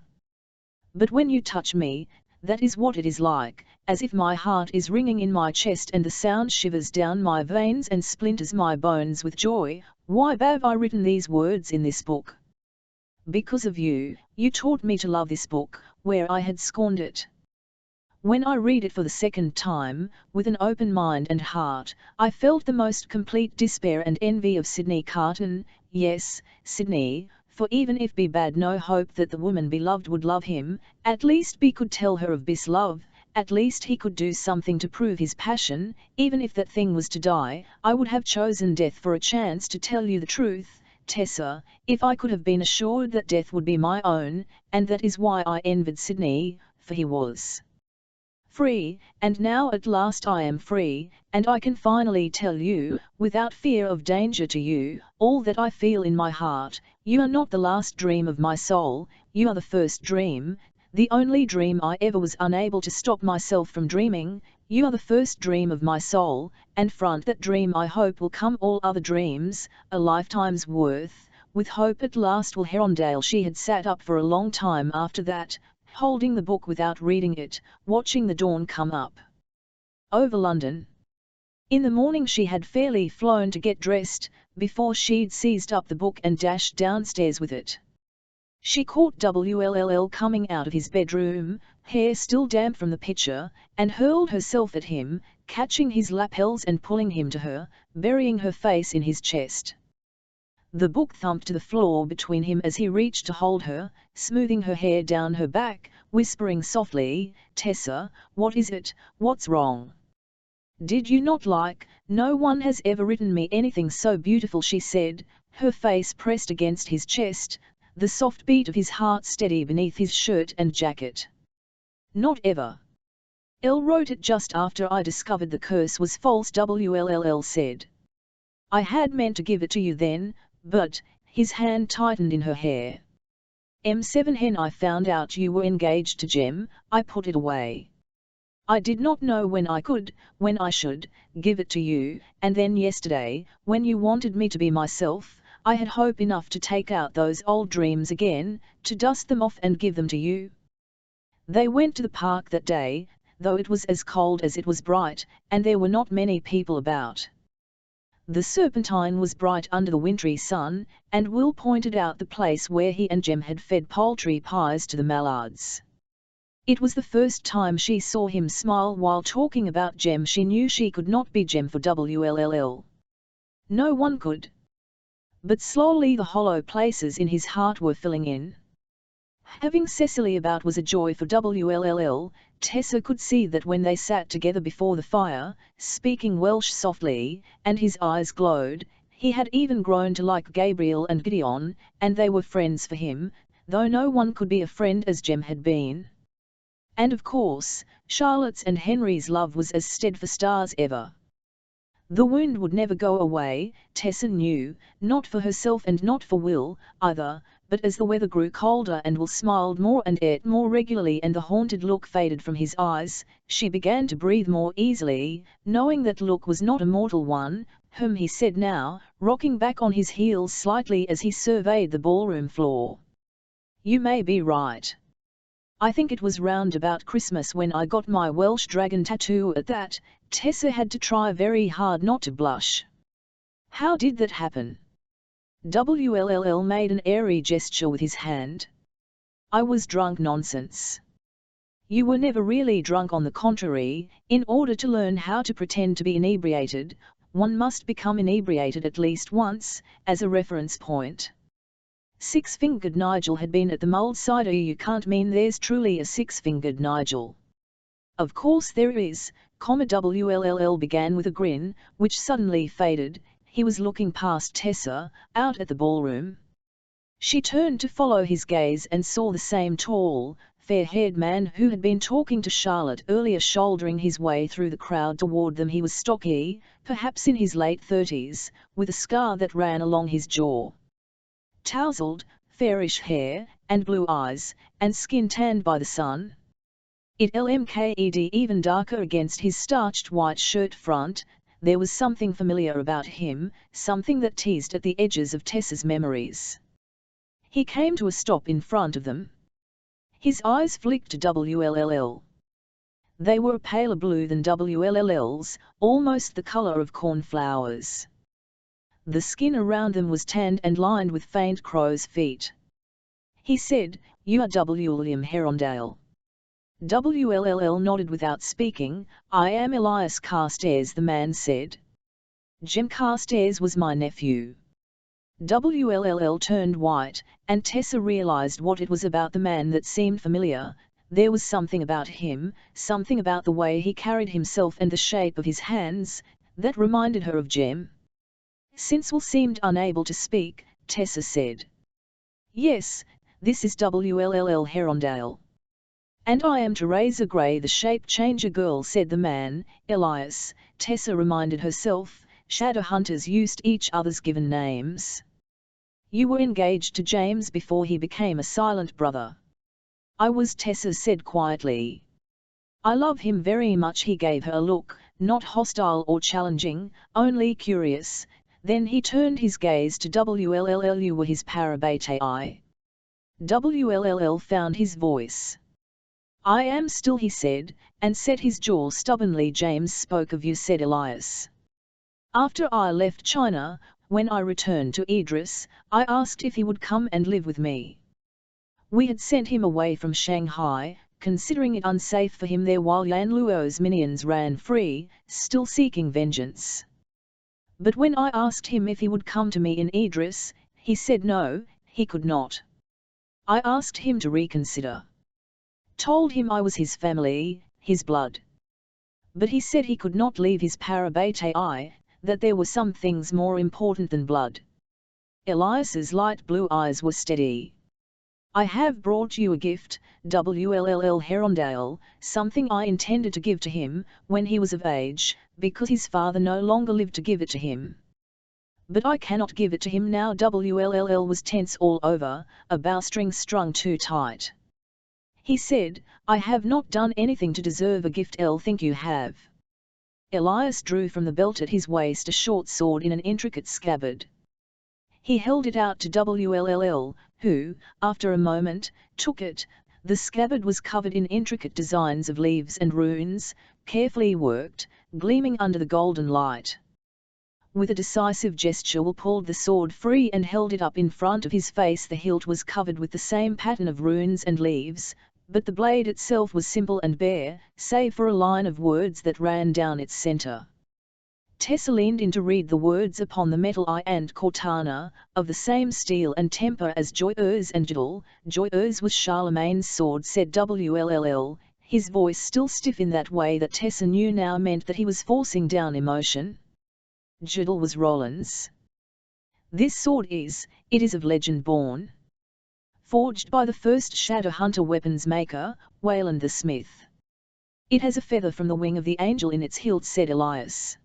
A: But when you touch me, that is what it is like, as if my heart is ringing in my chest and the sound shivers down my veins and splinters my bones with joy. Why have I written these words in this book? Because of you, you taught me to love this book, where I had scorned it. When I read it for the second time, with an open mind and heart, I felt the most complete despair and envy of Sydney Carton, yes, Sydney, for even if be bad no hope that the woman beloved would love him, at least be could tell her of this love, at least he could do something to prove his passion, even if that thing was to die, I would have chosen death for a chance to tell you the truth, Tessa, if I could have been assured that death would be my own, and that is why I envied Sydney, for he was free, and now at last I am free, and I can finally tell you, without fear of danger to you, all that I feel in my heart. You are not the last dream of my soul, you are the first dream, the only dream I ever was unable to stop myself from dreaming. You are the first dream of my soul, and from that dream I hope will come all other dreams, a lifetime's worth. With hope at last will Herondale. She had sat up for a long time after that, holding the book without reading it, watching the dawn come up over London. In the morning she had fairly flown to get dressed, before she'd seized up the book and dashed downstairs with it. She caught Wull coming out of his bedroom, hair still damp from the picture, and hurled herself at him, catching his lapels and pulling him to her, burying her face in his chest. The book thumped to the floor between him as he reached to hold her, smoothing her hair down her back, whispering softly, "Tessa, what is it, what's wrong? Did you not like? No one has ever written me anything so beautiful," she said, her face pressed against his chest, the soft beat of his heart steady beneath his shirt and jacket. "Not ever. Elle wrote it just after I discovered the curse was false," Wull said. "I had meant to give it to you then, but," his hand tightened in her hair. "M7 hen I found out you were engaged to Jem, I put it away. I did not know when I should, give it to you, and then yesterday, when you wanted me to be myself, I had hope enough to take out those old dreams again, to dust them off and give them to you." They went to the park that day, though it was as cold as it was bright, and there were not many people about. The Serpentine was bright under the wintry sun, and Will pointed out the place where he and Jem had fed poultry pies to the mallards. It was the first time she saw him smile while talking about Jem. She knew she could not be Jem for Wull. No one could. But slowly the hollow places in his heart were filling in. Having Cecily about was a joy for Wull. Tessa could see that when they sat together before the fire, speaking Welsh softly, and his eyes glowed, he had even grown to like Gabriel and Gideon, and they were friends for him, though no one could be a friend as Jem had been. And of course, Charlotte's and Henry's love was as steadfast as ever. The wound would never go away, Tessa knew, not for herself and not for Will, either, but as the weather grew colder and Will smiled more and ate more regularly and the haunted look faded from his eyes, she began to breathe more easily, knowing that look was not a mortal one, he said now, rocking back on his heels slightly as he surveyed the ballroom floor. "You may be right. I think it was round about Christmas when I got my Welsh dragon tattoo." At that, Tessa had to try very hard not to blush. "How did that happen?" Wull made an airy gesture with his hand. "I was drunk." "Nonsense. You were never really drunk. On the contrary, in order to learn how to pretend to be inebriated, one must become inebriated at least once, as a reference point." Six-fingered Nigel had been at the mulled cider. "You can't mean there's truly a six-fingered Nigel?" "Of course there is," Wull began with a grin, which suddenly faded. He was looking past Tessa, out at the ballroom. She turned to follow his gaze and saw the same tall, fair-haired man who had been talking to Charlotte earlier shouldering his way through the crowd toward them. He was stocky, perhaps in his late 30s, with a scar that ran along his jaw. Tousled, fairish hair, and blue eyes, and skin tanned by the sun. It lmked even darker against his starched white shirt front, there was something familiar about him, something that teased at the edges of Tessa's memories. He came to a stop in front of them. His eyes flicked to WLLL. They were a paler blue than WLLL's, almost the color of cornflowers. The skin around them was tanned and lined with faint crow's feet. He said, "You are W. William Herondale." WLLL nodded without speaking. "I am Elias Carstairs," the man said. "Jem Carstairs was my nephew." WLLL turned white, and Tessa realized what it was about the man that seemed familiar. There was something about him, something about the way he carried himself and the shape of his hands, that reminded her of Jem. Since Will seemed unable to speak, Tessa said, "Yes, this is WLLL Herondale." "And I am Teresa Gray, the shape-changer girl," said the man. "Elias," Tessa reminded herself, "shadow hunters used each other's given names. You were engaged to James before he became a silent brother." "I was," Tessa said quietly. "I love him very much." He gave her a look, not hostile or challenging, only curious. Then he turned his gaze to WLLL. "You were his parabete." WLLL found his voice. "I am still," he said, and set his jaw stubbornly. "James spoke of you," said Elias. "After I left China, when I returned to Idris, I asked if he would come and live with me. We had sent him away from Shanghai, considering it unsafe for him there while Yan Luo's minions ran free, still seeking vengeance. But when I asked him if he would come to me in Idris, he said no, he could not. I asked him to reconsider. Told him I was his family, his blood. But he said he could not leave his parabete, that there were some things more important than blood." Elias's light blue eyes were steady. "I have brought you a gift, WLLL Herondale, something I intended to give to him, when he was of age, because his father no longer lived to give it to him. But I cannot give it to him now." WLLL was tense all over, a bowstring strung too tight. He said, "I have not done anything to deserve a gift." "I'll think you have." Elias drew from the belt at his waist a short sword in an intricate scabbard. He held it out to WLLL, who, after a moment, took it. The scabbard was covered in intricate designs of leaves and runes, carefully worked, gleaming under the golden light. With a decisive gesture Will pulled the sword free and held it up in front of his face. The hilt was covered with the same pattern of runes and leaves, but the blade itself was simple and bare, save for a line of words that ran down its center. Tessa leaned in to read the words upon the metal. "I and Cortana, of the same steel and temper as Joyeuse and Jadal." Joyeuse was Charlemagne's sword, said WLLL, his voice still stiff in that way that Tessa knew now meant that he was forcing down emotion. "Jadal was Roland's. This sword it is of legend born. Forged by the first shadow hunter weapons maker, Wayland the Smith. It has a feather from the wing of the angel in its hilt," said Elias.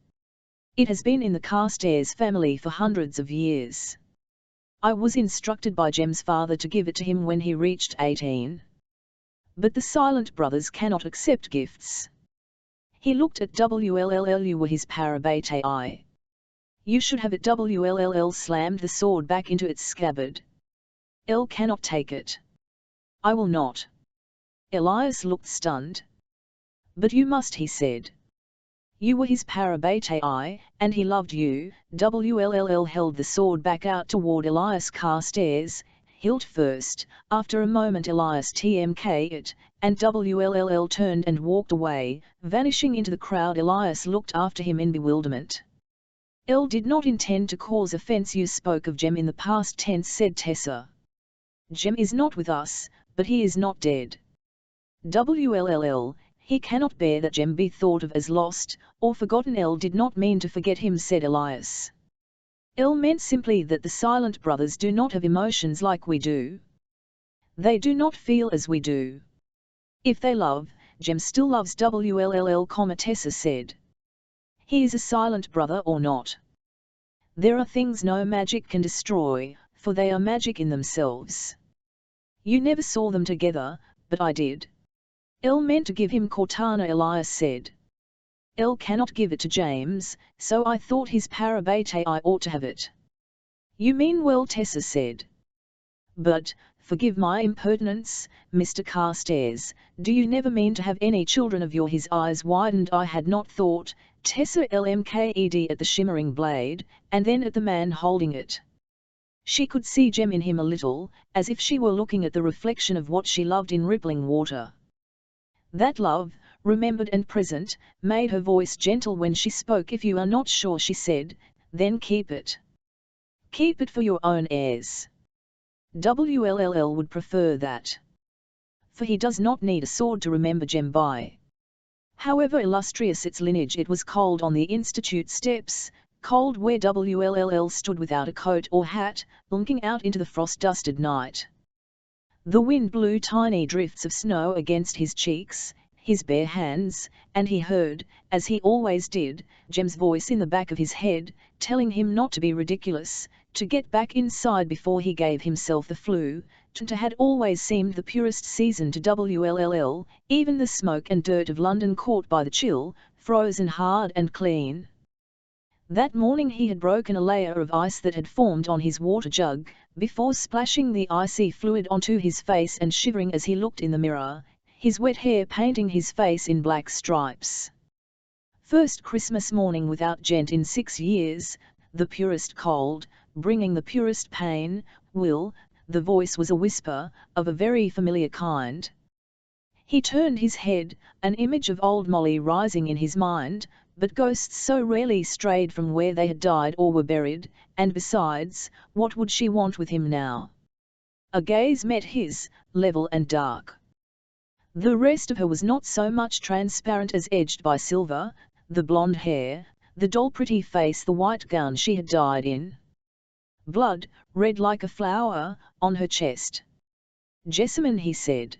A: "It has been in the Carstairs family for hundreds of years. I was instructed by Jem's father to give it to him when he reached 18. But the Silent Brothers cannot accept gifts." He looked at WLLL. "You were his parabete. You should have it." WLLL slammed the sword back into its scabbard. "L cannot take it." "I will not." Elias looked stunned. "But you must," he said. "You were his parabete, and he loved you." WLLL held the sword back out toward Elias Carstairs, hilt first. After a moment Elias TMK'd it, and WLLL turned and walked away, vanishing into the crowd. Elias looked after him in bewilderment. "L did not intend to cause offense." "You spoke of Jem in the past tense," said Tessa. "Jem is not with us, but he is not dead." WLLL, he cannot bear that Jem be thought of as lost, or forgotten. L did not mean to forget him, said Elias. L meant simply that the Silent Brothers do not have emotions like we do. They do not feel as we do. If they love, Jem still loves WLLL, Tessa said. He is a Silent Brother or not. There are things no magic can destroy, for they are magic in themselves. You never saw them together, but I did. El meant to give him Cortana, Elias said. Elle cannot give it to James, so I thought his parabate I ought to have it. You mean well, Tessa said. But, forgive my impertinence, Mr. Carstairs, do you never mean to have any children of your? His eyes widened. I had not thought. Tessa lmked at the shimmering blade, and then at the man holding it. She could see Jem in him a little, as if she were looking at the reflection of what she loved in rippling water. That love, remembered and present, made her voice gentle when she spoke. If you are not sure, she said, then keep it. Keep it for your own heirs. Wll would prefer that. For he does not need a sword to remember Jem by. However illustrious its lineage, it was cold on the Institute steps, cold where Wll stood without a coat or hat, looking out into the frost-dusted night. The wind blew tiny drifts of snow against his cheeks, his bare hands, and he heard, as he always did, Jem's voice in the back of his head, telling him not to be ridiculous, to get back inside before he gave himself the flu. Winter had always seemed the purest season to Wll, even the smoke and dirt of London caught by the chill, frozen hard and clean. That morning he had broken a layer of ice that had formed on his water jug, before splashing the icy fluid onto his face and shivering as he looked in the mirror, his wet hair painting his face in black stripes. First Christmas morning without Gent in 6 years, the purest cold, bringing the purest pain. Will, the voice was a whisper, of a very familiar kind. He turned his head, an image of old Molly rising in his mind, but ghosts so rarely strayed from where they had died or were buried, and besides, what would she want with him now? A gaze met his, level and dark. The rest of her was not so much transparent as edged by silver, the blonde hair, the doll pretty face, the white gown she had died in. Blood, red like a flower, on her chest. Jessamine, he said.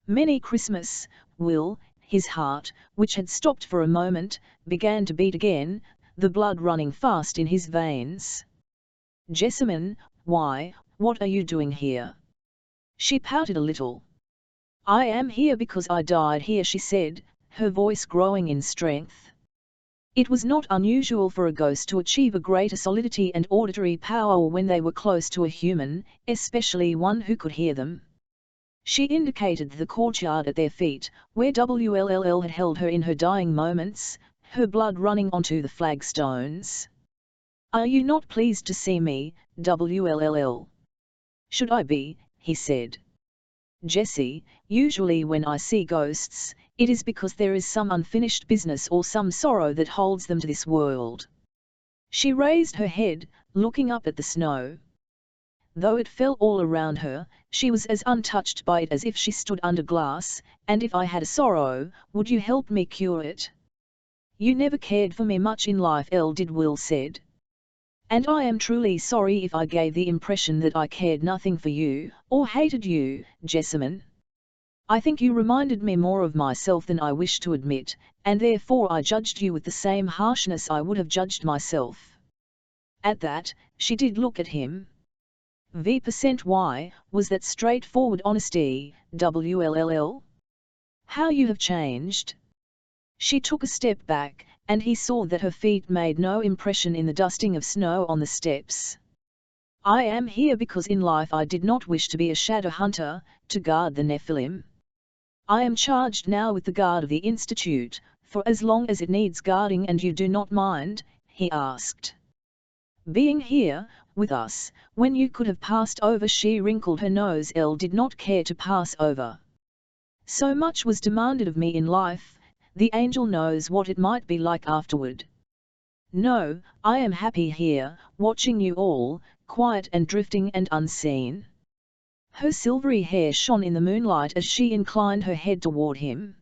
A: Many Christmas, Will. His heart, which had stopped for a moment, began to beat again, the blood running fast in his veins. Jessamine, why, what are you doing here? She pouted a little. I am here because I died here, she said, her voice growing in strength. It was not unusual for a ghost to achieve a greater solidity and auditory power when they were close to a human, especially one who could hear them. She indicated the courtyard at their feet, where Wll had held her in her dying moments, her blood running onto the flagstones. Are you not pleased to see me, Wll? Should I be, he said. Jessie, usually when I see ghosts, it is because there is some unfinished business or some sorrow that holds them to this world. She raised her head, looking up at the snow. Though it fell all around her, she was as untouched by it as if she stood under glass. And if I had a sorrow, would you help me cure it? You never cared for me much in life, did Will said. And I am truly sorry if I gave the impression that I cared nothing for you, or hated you, Jessamine. I think you reminded me more of myself than I wish to admit, and therefore I judged you with the same harshness I would have judged myself. At that, she did look at him. Why, was that straightforward honesty, Wll? How you have changed. She took a step back, and he saw that her feet made no impression in the dusting of snow on the steps. I am here because in life I did not wish to be a shadow hunter, to guard the Nephilim. I am charged now with the guard of the Institute, for as long as it needs guarding and you do not mind, he asked. Being here, with us, when you could have passed over. She wrinkled her nose. Elle did not care to pass over. So much was demanded of me in life, the angel knows what it might be like afterward. No, I am happy here, watching you all, quiet and drifting and unseen. Her silvery hair shone in the moonlight as she inclined her head toward him.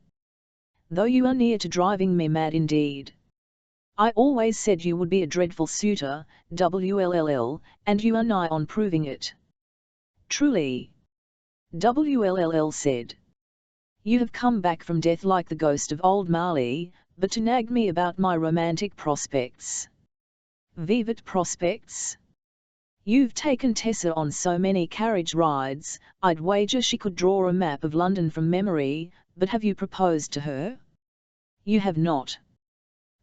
A: Though you are near to driving me mad indeed. I always said you would be a dreadful suitor, Wll, and you are nigh on proving it. Truly. Wll said. You have come back from death like the ghost of old Marley, but to nag me about my romantic prospects. Vivid prospects? You've taken Tessa on so many carriage rides, I'd wager she could draw a map of London from memory, but have you proposed to her? You have not.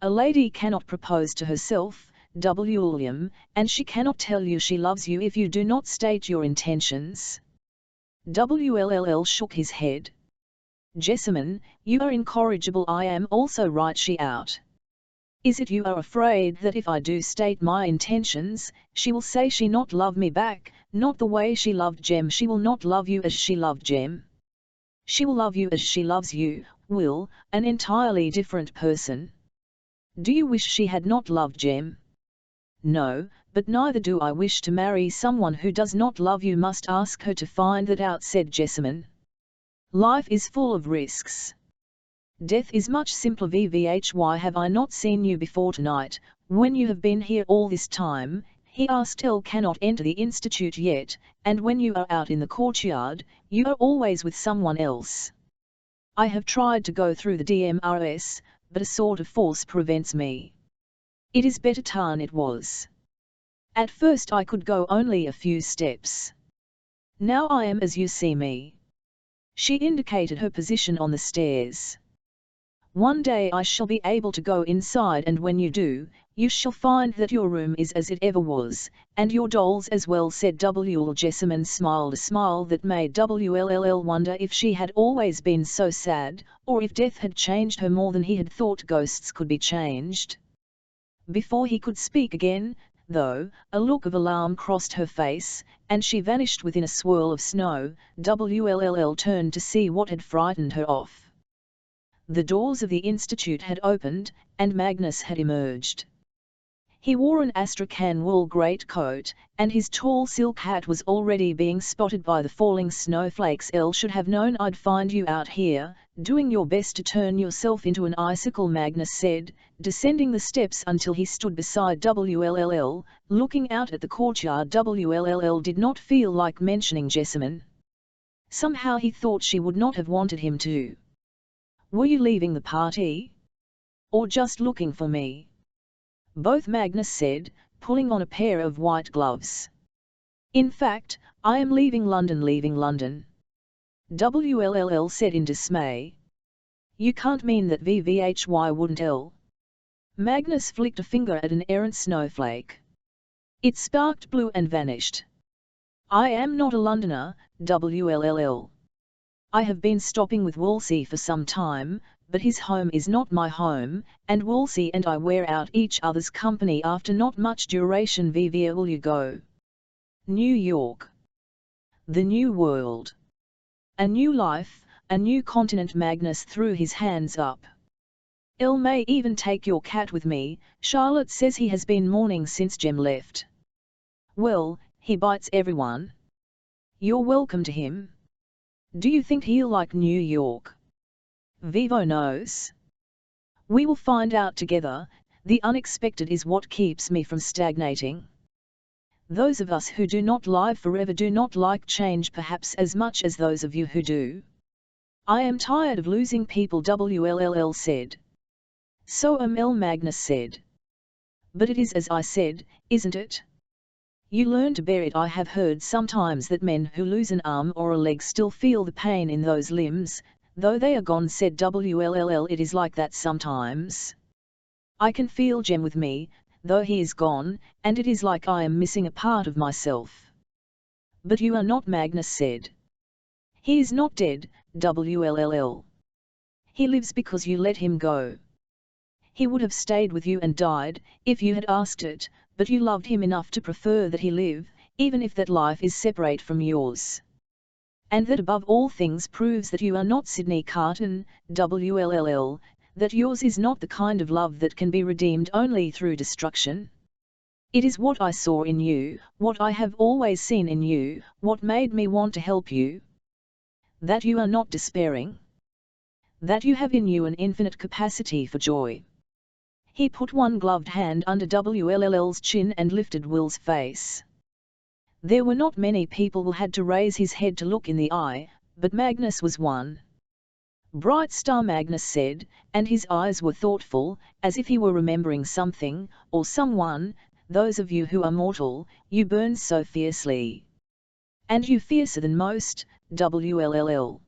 A: A lady cannot propose to herself, William, and she cannot tell you she loves you if you do not state your intentions. Wll shook his head. Jessamine, you are incorrigible. I am also right, she out. Is it you are afraid that if I do state my intentions, she will say she not love me back, not the way she loved Jem? She will not love you as she loved Jem. She will love you as she loves you, Will, an entirely different person. Do you wish she had not loved Jem? No, but neither do I wish to marry someone who does not love you. Must ask her to find that out, said Jessamine. Life is full of risks. Death is much simpler. Why have I not seen you before tonight, when you have been here all this time? He asked. Elle cannot enter the institute yet, and when you are out in the courtyard, you are always with someone else. I have tried to go through the DMRS, but a sort of force prevents me. It is better tarn it was. At first I could go only a few steps. Now I am as you see me. She indicated her position on the stairs. One day I shall be able to go inside, and when you do, you shall find that your room is as it ever was, and your dolls as well, said W. Jessamine smiled a smile that made Wll wonder if she had always been so sad, or if death had changed her more than he had thought ghosts could be changed. Before he could speak again, though, a look of alarm crossed her face, and she vanished within a swirl of snow. Wll turned to see what had frightened her off. The doors of the institute had opened, and Magnus had emerged. He wore an astrakhan wool greatcoat, and his tall silk hat was already being spotted by the falling snowflakes. Elle should have known I'd find you out here, doing your best to turn yourself into an icicle, Magnus said, descending the steps until he stood beside Wll, looking out at the courtyard. Wll did not feel like mentioning Jessamine. Somehow he thought she would not have wanted him to. Were you leaving the party? Or just looking for me? Both, Magnus said, pulling on a pair of white gloves. In fact, I am leaving London. Leaving London? Wll said in dismay. You can't mean that Vvhy wouldn't Elle? Magnus flicked a finger at an errant snowflake. It sparked blue and vanished. I am not a Londoner, Wll. I have been stopping with Wolsey for some time, but his home is not my home, and Wolsey and I wear out each other's company after not much duration. Where will you go? New York. The new world. A new life, a new continent. Magnus threw his hands up. Elle may even take your cat with me. Charlotte says he has been mourning since Jem left. Well, he bites everyone. You're welcome to him. Do you think he'll like New York? Vivo knows. We will find out together. The unexpected is what keeps me from stagnating. Those of us who do not live forever do not like change perhaps as much as those of you who do. I am tired of losing people, Wll said. So am I, Magnus said. But it is as I said, isn't it? You learn to bear it. I have heard sometimes that men who lose an arm or a leg still feel the pain in those limbs, though they are gone, said Wll. It is like that sometimes. I can feel Jem with me, though he is gone, and it is like I am missing a part of myself. But you are not, Magnus said. He is not dead, Wll. He lives because you let him go. He would have stayed with you and died, if you had asked it, but you loved him enough to prefer that he live, even if that life is separate from yours. And that above all things proves that you are not Sydney Carton, Wll, that yours is not the kind of love that can be redeemed only through destruction. It is what I saw in you, what I have always seen in you, what made me want to help you. That you are not despairing. That you have in you an infinite capacity for joy. He put one gloved hand under Wll's chin and lifted Will's face. There were not many people who had to raise his head to look in the eye, but Magnus was one. Bright star, Magnus said, and his eyes were thoughtful, as if he were remembering something, or someone. Those of you who are mortal, you burn so fiercely. And you fiercer than most, Wll.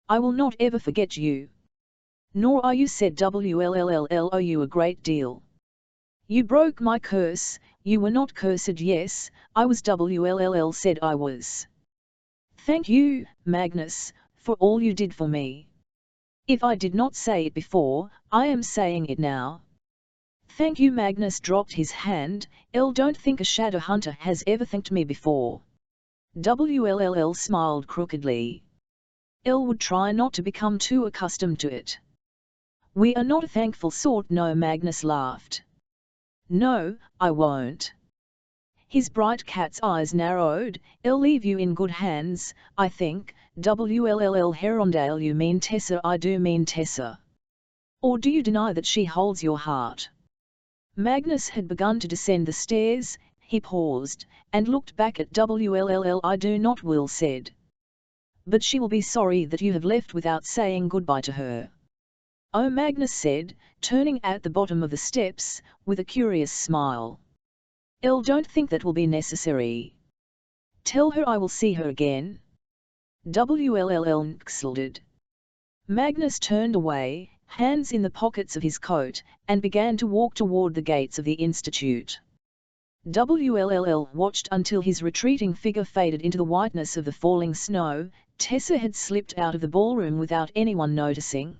A: I will not ever forget you. Nor are you, said WLLLLO, a great deal. You broke my curse. You were not cursed. Yes, I was. WLLL said I was. Thank you, Magnus, for all you did for me. If I did not say it before, I am saying it now. Thank you. Magnus dropped his hand. Don't think a shadow hunter has ever thanked me before. WLLL smiled crookedly. Would try not to become too accustomed to it. We are not a thankful sort. No, Magnus laughed. No, I won't. His bright cat's eyes narrowed. I'll leave you in good hands, I think. WLLL Herondale, you mean Tessa? I do mean Tessa. Or do you deny that she holds your heart? Magnus had begun to descend the stairs. He paused, and looked back at WLLL. I do not, Will said. But she will be sorry that you have left without saying goodbye to her. Oh, Magnus said, turning at the bottom of the steps, with a curious smile. Don't think that will be necessary. Tell her I will see her again. WLLL nxlded. Magnus turned away, hands in the pockets of his coat, and began to walk toward the gates of the institute. WLLL watched until his retreating figure faded into the whiteness of the falling snow. Tessa had slipped out of the ballroom without anyone noticing.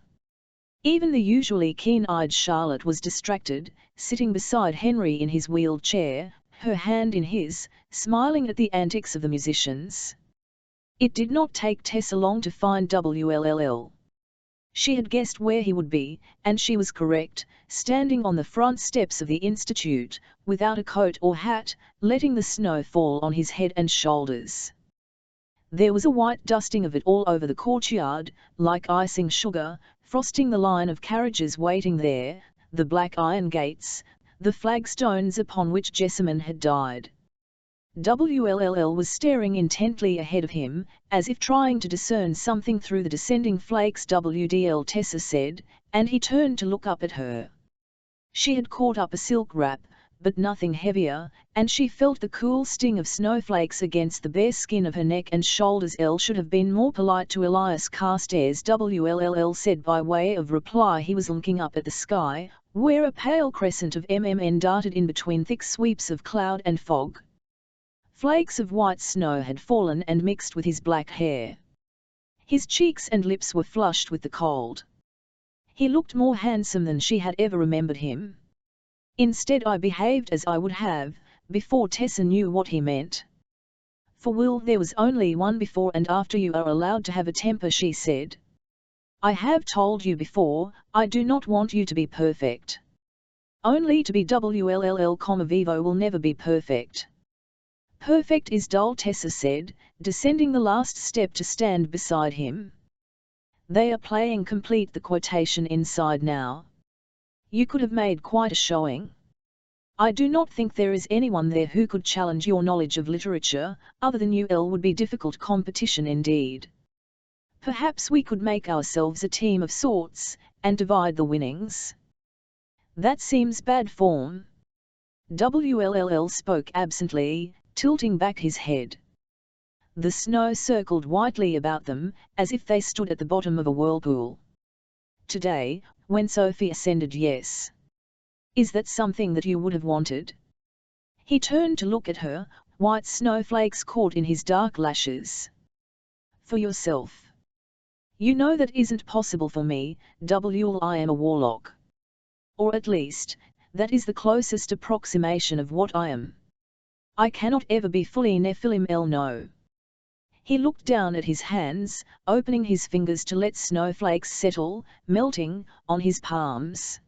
A: Even the usually keen-eyed Charlotte was distracted, sitting beside Henry in his wheeled chair, her hand in his, smiling at the antics of the musicians. It did not take Tessa long to find WLLL. She had guessed where he would be, and she was correct, standing on the front steps of the institute, without a coat or hat, letting the snow fall on his head and shoulders. There was a white dusting of it all over the courtyard, like icing sugar, frosting the line of carriages waiting there, the black iron gates, the flagstones upon which Jessamine had died. WLLL was staring intently ahead of him, as if trying to discern something through the descending flakes. WDL, Tessa said, and he turned to look up at her. She had caught up a silk wrap, but nothing heavier, and she felt the cool sting of snowflakes against the bare skin of her neck and shoulders. Should have been more polite to Elias Carstairs, WLLL said by way of reply. He was looking up at the sky, where a pale crescent of MMN darted in between thick sweeps of cloud and fog. Flakes of white snow had fallen and mixed with his black hair. His cheeks and lips were flushed with the cold. He looked more handsome than she had ever remembered him. Instead, I behaved as I would have, before Tessa knew what he meant. For Will, there was only one before and after. You are allowed to have a temper, she said. I have told you before, I do not want you to be perfect. Only to be. WLLL, Vivo will never be perfect. Perfect is dull, Tessa said, descending the last step to stand beside him. They are playing. Complete the quotation inside now. You could have made quite a showing. I do not think there is anyone there who could challenge your knowledge of literature, other than you. Would be difficult competition indeed. Perhaps we could make ourselves a team of sorts, and divide the winnings. That seems bad form. WLLL spoke absently, tilting back his head. The snow circled whitely about them, as if they stood at the bottom of a whirlpool. Today, when Sophie ascended, yes. Is that something that you would have wanted? He turned to look at her, white snowflakes caught in his dark lashes. For yourself. You know that isn't possible for me. I am a warlock. Or at least, that is the closest approximation of what I am. I cannot ever be fully Nephilim. No. He looked down at his hands, opening his fingers to let snowflakes settle, melting, on his palms.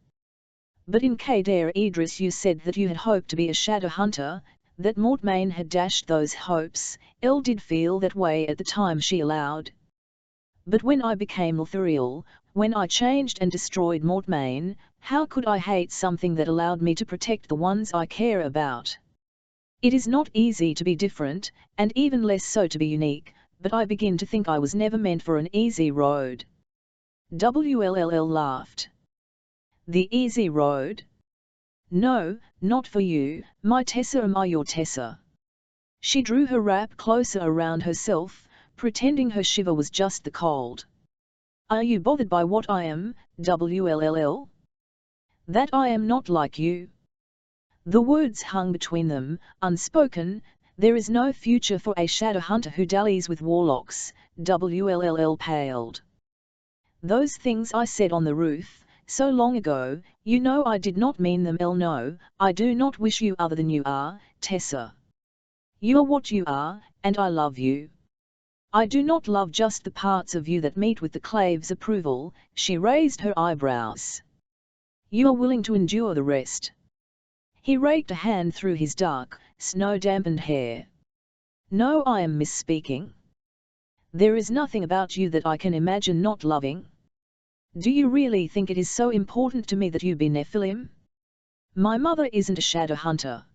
A: But in Kader Idris you said that you had hoped to be a shadow hunter, that Mortmain had dashed those hopes. Did feel that way at the time, she allowed. But when I became ethereal, when I changed and destroyed Mortmain, how could I hate something that allowed me to protect the ones I care about? It is not easy to be different, and even less so to be unique, but I begin to think I was never meant for an easy road. WLLL laughed. The easy road? No, not for you, my Tessa. Am I your Tessa? She drew her wrap closer around herself, pretending her shiver was just the cold. Are you bothered by what I am, WLLL? That I am not like you? The words hung between them, unspoken. There is no future for a shadow hunter who dallies with warlocks, WLLL paled. Those things I said on the roof, so long ago, you know I did not mean them. No, I do not wish you other than you are, Tessa. You are what you are, and I love you. I do not love just the parts of you that meet with the Clave's approval. She raised her eyebrows. You are willing to endure the rest. He raked a hand through his dark, snow-dampened hair. No, I am misspeaking. There is nothing about you that I can imagine not loving. Do you really think it is so important to me that you be Nephilim? My mother isn't a shadow hunter.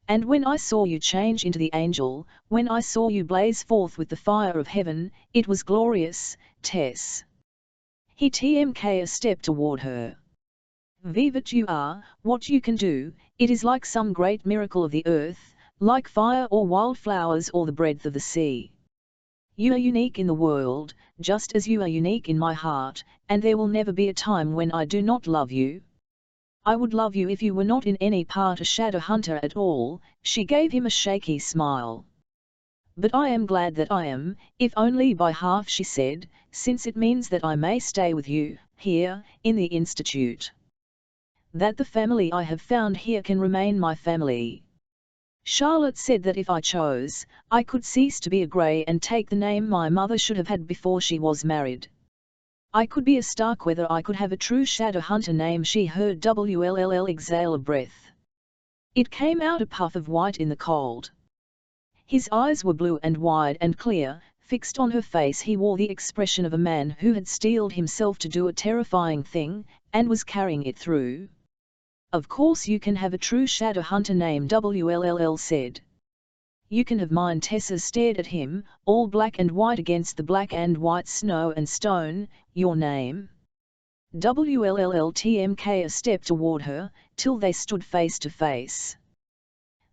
A: And when I saw you change into the angel, when I saw you blaze forth with the fire of heaven, it was glorious, Tess. He TMK a step toward her. Vivat you are, what you can do, it is like some great miracle of the earth, like fire or wildflowers or the breadth of the sea. You are unique in the world, just as you are unique in my heart, and there will never be a time when I do not love you. I would love you if you were not in any part a shadow hunter at all. She gave him a shaky smile. But I am glad that I am, if only by half, she said, since it means that I may stay with you, here, in the Institute. That the family I have found here can remain my family. Charlotte said that if I chose, I could cease to be a Grey and take the name my mother should have had before she was married. I could be a Starkweather, I could have a true shadow hunter name. She heard WLLL exhale a breath. It came out a puff of white in the cold. His eyes were blue and wide and clear, fixed on her face. He wore the expression of a man who had steeled himself to do a terrifying thing, and was carrying it through. Of course you can have a true shadow hunter name, WLLL said. You can have mine. Tessa stared at him, all black and white against the black and white snow and stone. Your name? WLLL TMK a step toward her, till they stood face to face.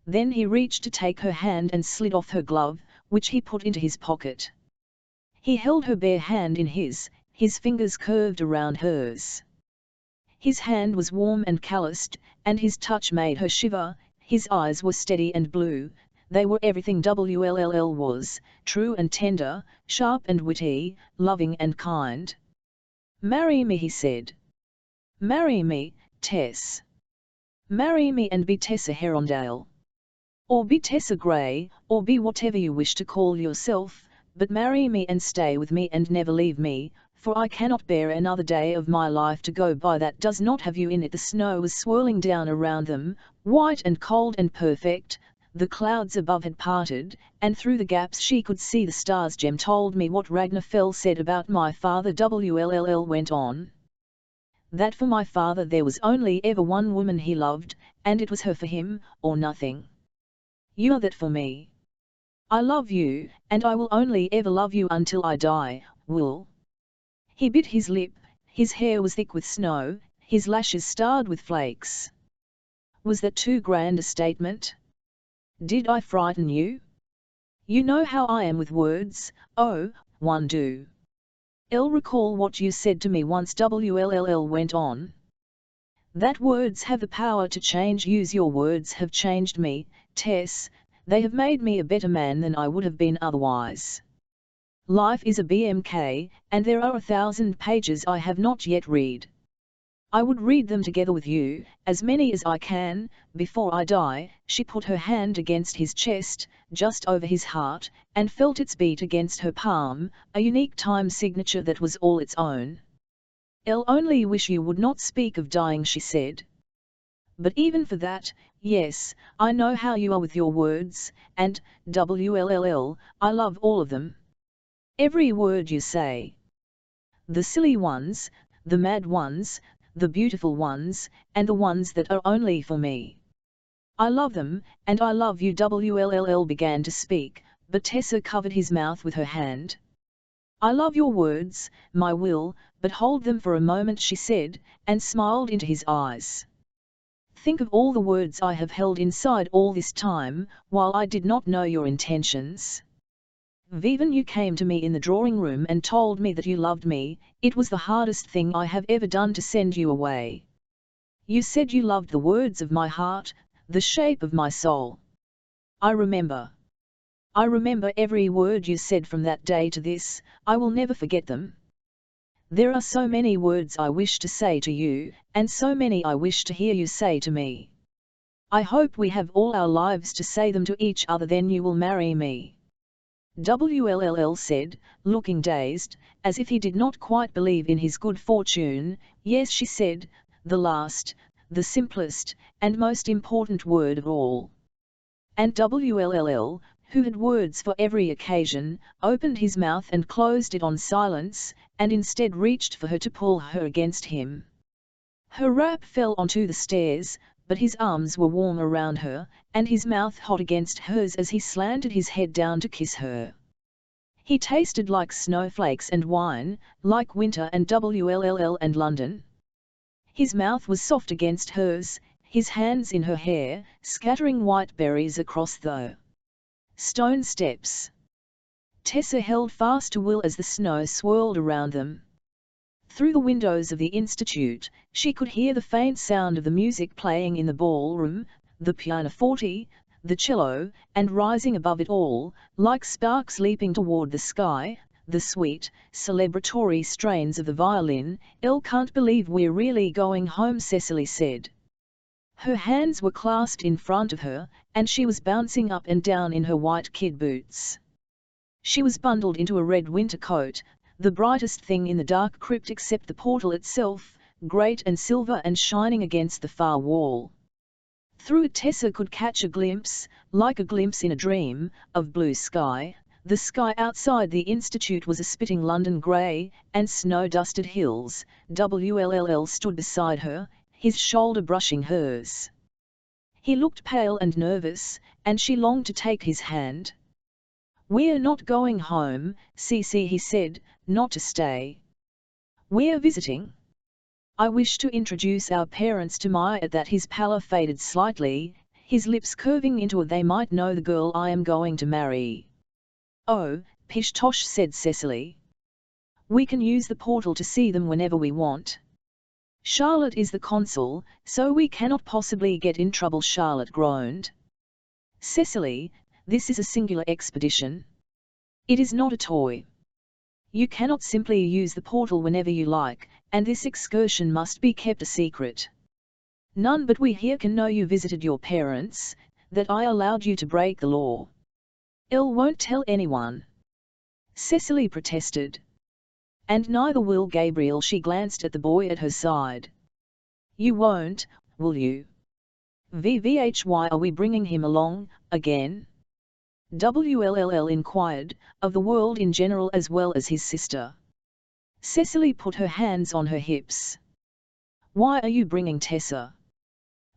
A: Then he reached to take her hand and slid off her glove, which he put into his pocket. He held her bare hand in his fingers curved around hers. His hand was warm and calloused, and his touch made her shiver. His eyes were steady and blue. They were everything WLLL was, true and tender, sharp and witty, loving and kind. Marry me, he said. Marry me, Tess. Marry me and be Tessa Herondale. Or be Tessa Grey, or be whatever you wish to call yourself, but marry me and stay with me and never leave me, for I cannot bear another day of my life to go by that does not have you in it. The snow was swirling down around them, white and cold and perfect. The clouds above had parted, and through the gaps she could see the stars. Jem told me what Ragnarfell said about my father, WLLL went on. That for my father there was only ever one woman he loved, and it was her, for him, or nothing. You are that for me. I love you, and I will only ever love you until I die, will. He bit his lip. His hair was thick with snow, his lashes starred with flakes. Was that too grand a statement? Did I frighten you? You know how I am with words. Oh, one do. I'll recall what you said to me once, WLLL went on. That words have the power to change. Use your words have changed me, Tess. They have made me a better man than I would have been otherwise. Life is a BMK, and there are 1,000 pages I have not yet read. I would read them together with you, as many as I can, before I die. She put her hand against his chest, just over his heart, and felt its beat against her palm, a unique time signature that was all its own. I'll only wish you would not speak of dying, she said. But even for that, yes, I know how you are with your words, and, WLLL, I love all of them. Every word you say. The silly ones, the mad ones, the beautiful ones, and the ones that are only for me. I love them, and I love you. WLLL began to speak, but Tessa covered his mouth with her hand. I love your words, my will, but hold them for a moment, she said, and smiled into his eyes. Think of all the words I have held inside all this time, while I did not know your intentions. Vivian, you came to me in the drawing room and told me that you loved me. It was the hardest thing I have ever done to send you away. You said you loved the words of my heart, the shape of my soul. I remember. I remember every word you said from that day to this. I will never forget them. There are so many words I wish to say to you, and so many I wish to hear you say to me. I hope we have all our lives to say them to each other, then you will marry me. WLLL said, looking dazed, as if he did not quite believe in his good fortune. Yes, she said, the last, the simplest, and most important word of all. And WLLL, who had words for every occasion, opened his mouth and closed it on silence, and instead reached for her to pull her against him. Her wrap fell onto the stairs, but his arms were warm around her, and his mouth hot against hers as he slanted his head down to kiss her. He tasted like snowflakes and wine, like winter and WLLL and London. His mouth was soft against hers, his hands in her hair, scattering white berries across the stone steps. Tessa held fast to Will as the snow swirled around them. Through the windows of the institute, she could hear the faint sound of the music playing in the ballroom, the pianoforte, the cello, and rising above it all, like sparks leaping toward the sky, the sweet, celebratory strains of the violin. "Elle can't believe we're really going home," Cecily said. Her hands were clasped in front of her, and she was bouncing up and down in her white kid boots. She was bundled into a red winter coat, the brightest thing in the dark crypt except the portal itself, great and silver and shining against the far wall. Through it Tessa could catch a glimpse, like a glimpse in a dream, of blue sky. The sky outside the institute was a spitting London grey, and snow-dusted hills. WLLL stood beside her, his shoulder brushing hers. He looked pale and nervous, and she longed to take his hand. "We're not going home, Cece," he said, "not to stay. We're visiting. I wish to introduce our parents to my." At that his pallor faded slightly, his lips curving into a "They might know the girl I am going to marry." "Oh, pish-tosh," said Cecily. "We can use the portal to see them whenever we want. Charlotte is the consul, so we cannot possibly get in trouble." Charlotte groaned. "Cecily, this is a singular expedition. It is not a toy. You cannot simply use the portal whenever you like, and this excursion must be kept a secret. None but we here can know you visited your parents, that I allowed you to break the law. Elle won't tell anyone," Cecily protested. "And neither will Gabriel." She glanced at the boy at her side. "You won't, will you? Why are we bringing him along, again?" WLLL inquired, of the world in general as well as his sister. Cecily put her hands on her hips. "Why are you bringing Tessa?"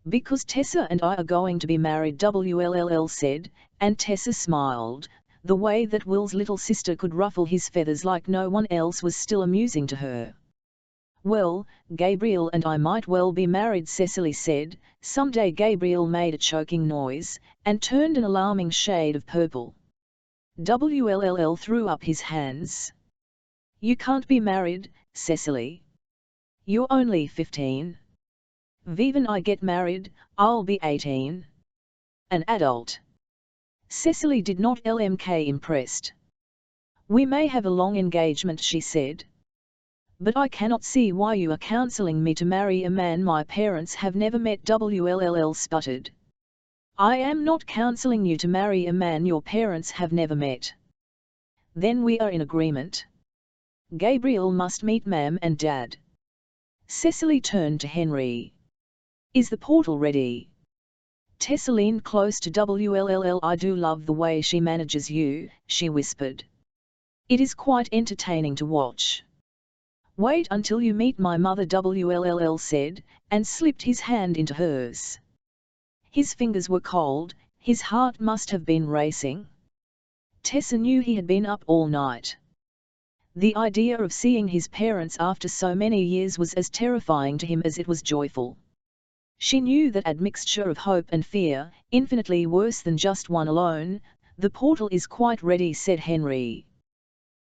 A: "Because Tessa and I are going to be married," WLLL said, and Tessa smiled. The way that Will's little sister could ruffle his feathers like no one else was still amusing to her. "Well, Gabriel and I might well be married," Cecily said. Someday. Gabriel made a choking noise, and turned an alarming shade of purple. WLLL threw up his hands. "You can't be married, Cecily. You're only 15. Vivian, I get married, I'll be 18. An adult." Cecily did not LMK impressed. "We may have a long engagement," she said. "But I cannot see why you are counselling me to marry a man my parents have never met," WLLL sputtered. "I am not counselling you to marry a man your parents have never met." "Then we are in agreement. Gabriel must meet Ma'am and Dad." Cecily turned to Henry. "Is the portal ready?" Tessa leaned close to WLLL. "I do love the way she manages you," she whispered. "It is quite entertaining to watch." "Wait until you meet my mother," WLLL said, and slipped his hand into hers. His fingers were cold, his heart must have been racing. Tessa knew he had been up all night. The idea of seeing his parents after so many years was as terrifying to him as it was joyful. She knew that admixture of hope and fear, infinitely worse than just one alone, The portal is quite ready, said Henry.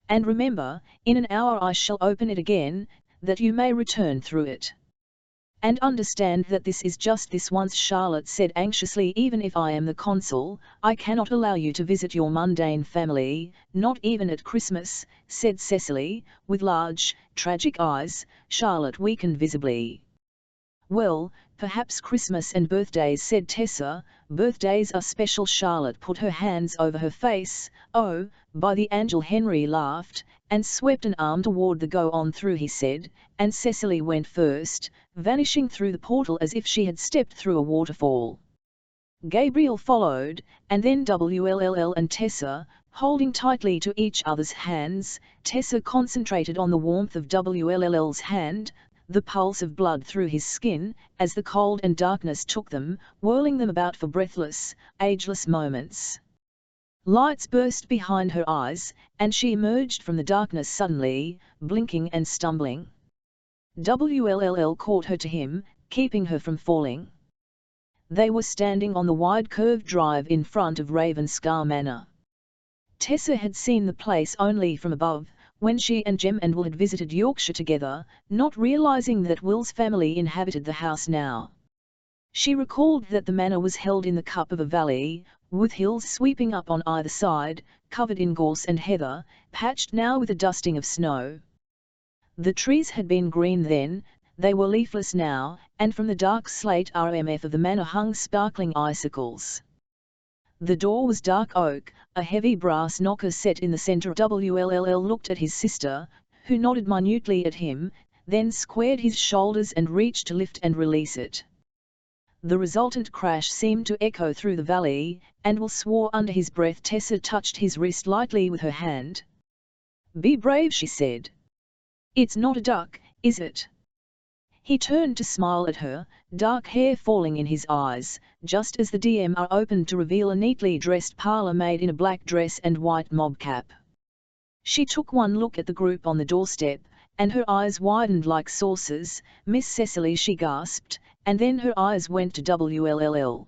A: And remember, in an hour I shall open it again, that you may return through it. And understand that this is just this once, Charlotte said anxiously. Even if I am the consul, I cannot allow you to visit your mundane family, not even at Christmas, said Cecily, with large, tragic eyes. Charlotte weakened visibly. Well, perhaps Christmas and birthdays, said Tessa. Birthdays are special. Charlotte put her hands over her face. Oh, by the angel! Henry laughed, and swept an arm toward the go on through, he said, and Cecily went first, vanishing through the portal as if she had stepped through a waterfall. Gabriel followed, and then WLLL and Tessa, holding tightly to each other's hands. Tessa concentrated on the warmth of WLL's hand, the pulse of blood through his skin, as the cold and darkness took them, whirling them about for breathless, ageless moments. Lights burst behind her eyes, and she emerged from the darkness suddenly, blinking and stumbling. WLLL caught her to him, keeping her from falling. They were standing on the wide curved drive in front of Ravenscar Manor. Tessa had seen the place only from above, when she and Jem and Will had visited Yorkshire together, not realizing that Will's family inhabited the house now. She recalled that the manor was held in the cup of a valley, with hills sweeping up on either side, covered in gorse and heather, patched now with a dusting of snow. The trees had been green then, they were leafless now, and from the dark slate RMF of the manor hung sparkling icicles. The door was dark oak, a heavy brass knocker set in the centre. WLLL looked at his sister, who nodded minutely at him, then squared his shoulders and reached to lift and release it. The resultant crash seemed to echo through the valley, and Will swore under his breath. Tessa touched his wrist lightly with her hand. "Be brave," she said. "It's not a duck, is it?" He turned to smile at her, dark hair falling in his eyes, just as the DMR opened to reveal a neatly dressed parlour maid in a black dress and white mob cap. She took one look at the group on the doorstep, and her eyes widened like saucers. "Miss Cecily," she gasped, and then her eyes went to WLLL.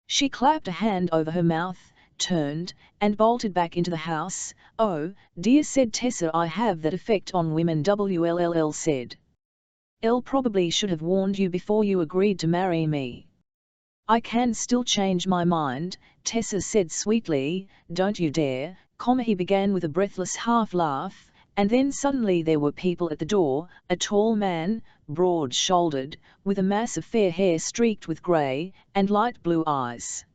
A: She clapped a hand over her mouth, turned, and bolted back into the house. "Oh, dear," said Tessa, "I have that effect on women," WLLL said. "Elle probably should have warned you before you agreed to marry me." "I can still change my mind," Tessa said sweetly. "Don't you dare," he began with a breathless half-laugh, and then suddenly there were people at the door, a tall man, broad-shouldered, with a mass of fair hair streaked with grey, and light blue eyes.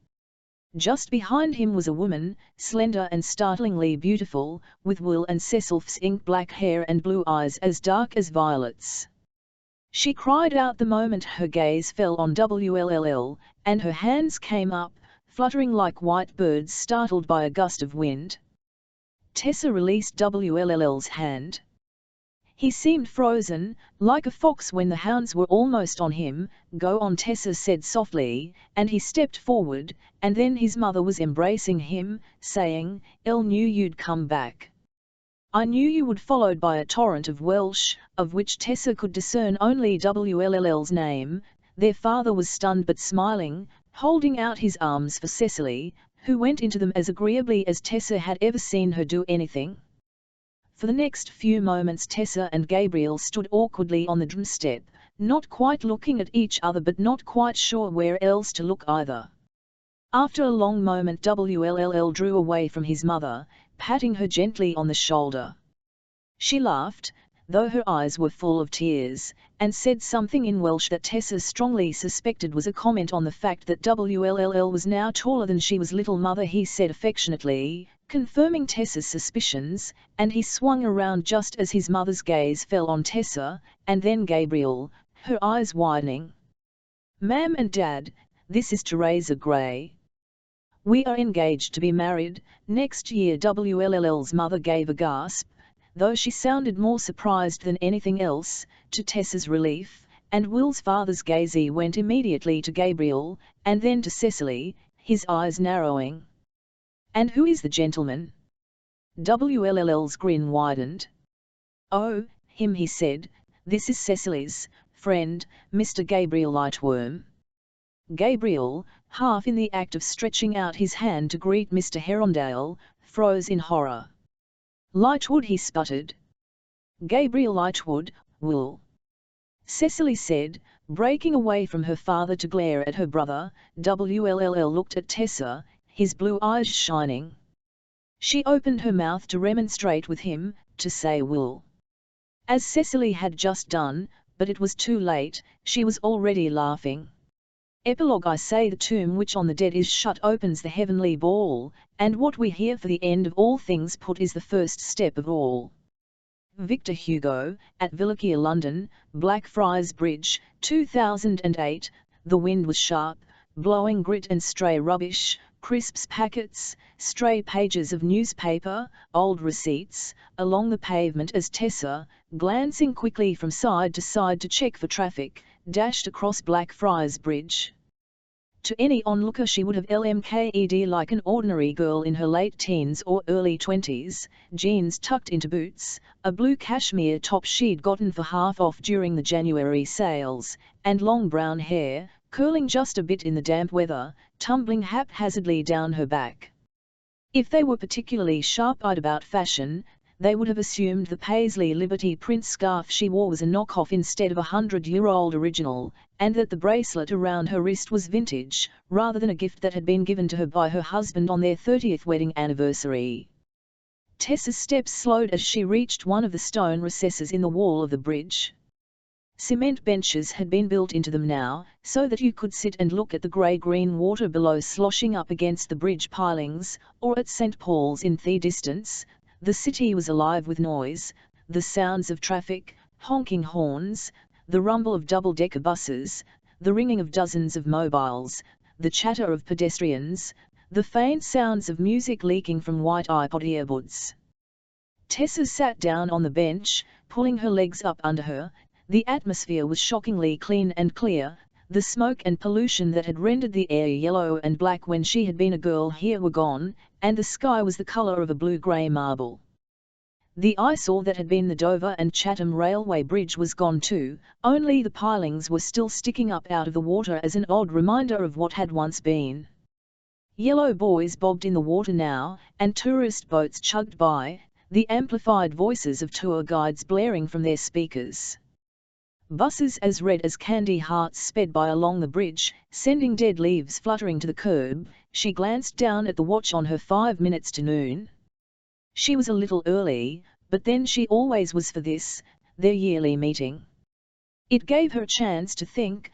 A: Just behind him was a woman, slender and startlingly beautiful, with Will and Cecil's ink-black hair and blue eyes as dark as violets. She cried out the moment her gaze fell on WLLL, and her hands came up, fluttering like white birds startled by a gust of wind. Tessa released WLL's hand. He seemed frozen, like a fox when the hounds were almost on him. "Go on," Tessa said softly, and he stepped forward, and then his mother was embracing him, saying, "Elle knew you'd come back. I knew you would," followed by a torrent of Welsh, of which Tessa could discern only WLL's name. Their father was stunned but smiling, holding out his arms for Cecily, who went into them as agreeably as Tessa had ever seen her do anything. For the next few moments Tessa and Gabriel stood awkwardly on the doorstep, not quite looking at each other but not quite sure where else to look either. After a long moment WLLL drew away from his mother, patting her gently on the shoulder. She laughed, though her eyes were full of tears, and said something in Welsh that Tessa strongly suspected was a comment on the fact that WLLL was now taller than she was. "Little mother," he said affectionately, confirming Tessa's suspicions, and he swung around just as his mother's gaze fell on Tessa, and then Gabriel, her eyes widening. "Ma'am and Dad, this is Teresa Gray. We are engaged to be married next year." WLL's mother gave a gasp, though she sounded more surprised than anything else, to Tessa's relief, and Will's father's gaze went immediately to Gabriel, and then to Cecily, his eyes narrowing. "And who is the gentleman?" WLL's grin widened. "Oh, him," he said. "This is Cecily's friend, Mr. Gabriel Lightworm." Gabriel, half in the act of stretching out his hand to greet Mr. Herondale, froze in horror. "Lightwood," he sputtered. "Gabriel Lightwood, Will," Cecily said, breaking away from her father to glare at her brother. Wll looked at Tessa, his blue eyes shining. She opened her mouth to remonstrate with him, to say Will, as Cecily had just done, but it was too late, she was already laughing. Epilogue: I say the tomb which on the dead is shut opens the heavenly ball, and what we hear for the end of all things put is the first step of all. Victor Hugo, at Villequier, London, Blackfriars Bridge, 2008. The wind was sharp, blowing grit and stray rubbish, crisps, packets, stray pages of newspaper, old receipts, along the pavement as Tessa, glancing quickly from side to side to check for traffic, dashed across Blackfriars Bridge. To any onlooker she would have lmked like an ordinary girl in her late teens or early 20s, jeans tucked into boots, a blue cashmere top she'd gotten for half off during the January sales, and long brown hair, curling just a bit in the damp weather, tumbling haphazardly down her back. If they were particularly sharp-eyed about fashion, they would have assumed the Paisley Liberty print scarf she wore was a knockoff instead of a 100-year-old original, and that the bracelet around her wrist was vintage, rather than a gift that had been given to her by her husband on their 30th wedding anniversary. Tessa's steps slowed as she reached one of the stone recesses in the wall of the bridge. Cement benches had been built into them now, so that you could sit and look at the grey-green water below sloshing up against the bridge pilings, or at St. Paul's in the distance. The city was alive with noise, the sounds of traffic, honking horns, the rumble of double-decker buses, the ringing of dozens of mobiles, the chatter of pedestrians, the faint sounds of music leaking from white iPod earbuds. Tessa sat down on the bench, pulling her legs up under her. The atmosphere was shockingly clean and clear. The smoke and pollution that had rendered the air yellow and black when she had been a girl here were gone, and the sky was the colour of a blue-grey marble. The eyesore that had been the Dover and Chatham Railway Bridge was gone too, only the pilings were still sticking up out of the water as an odd reminder of what had once been. Yellow buoys bobbed in the water now, and tourist boats chugged by, the amplified voices of tour guides blaring from their speakers. Buses as red as candy hearts sped by along the bridge, sending dead leaves fluttering to the curb. She glanced down at the watch on her 5 minutes to noon. She was a little early, but then she always was for this, their yearly meeting. It gave her a chance to think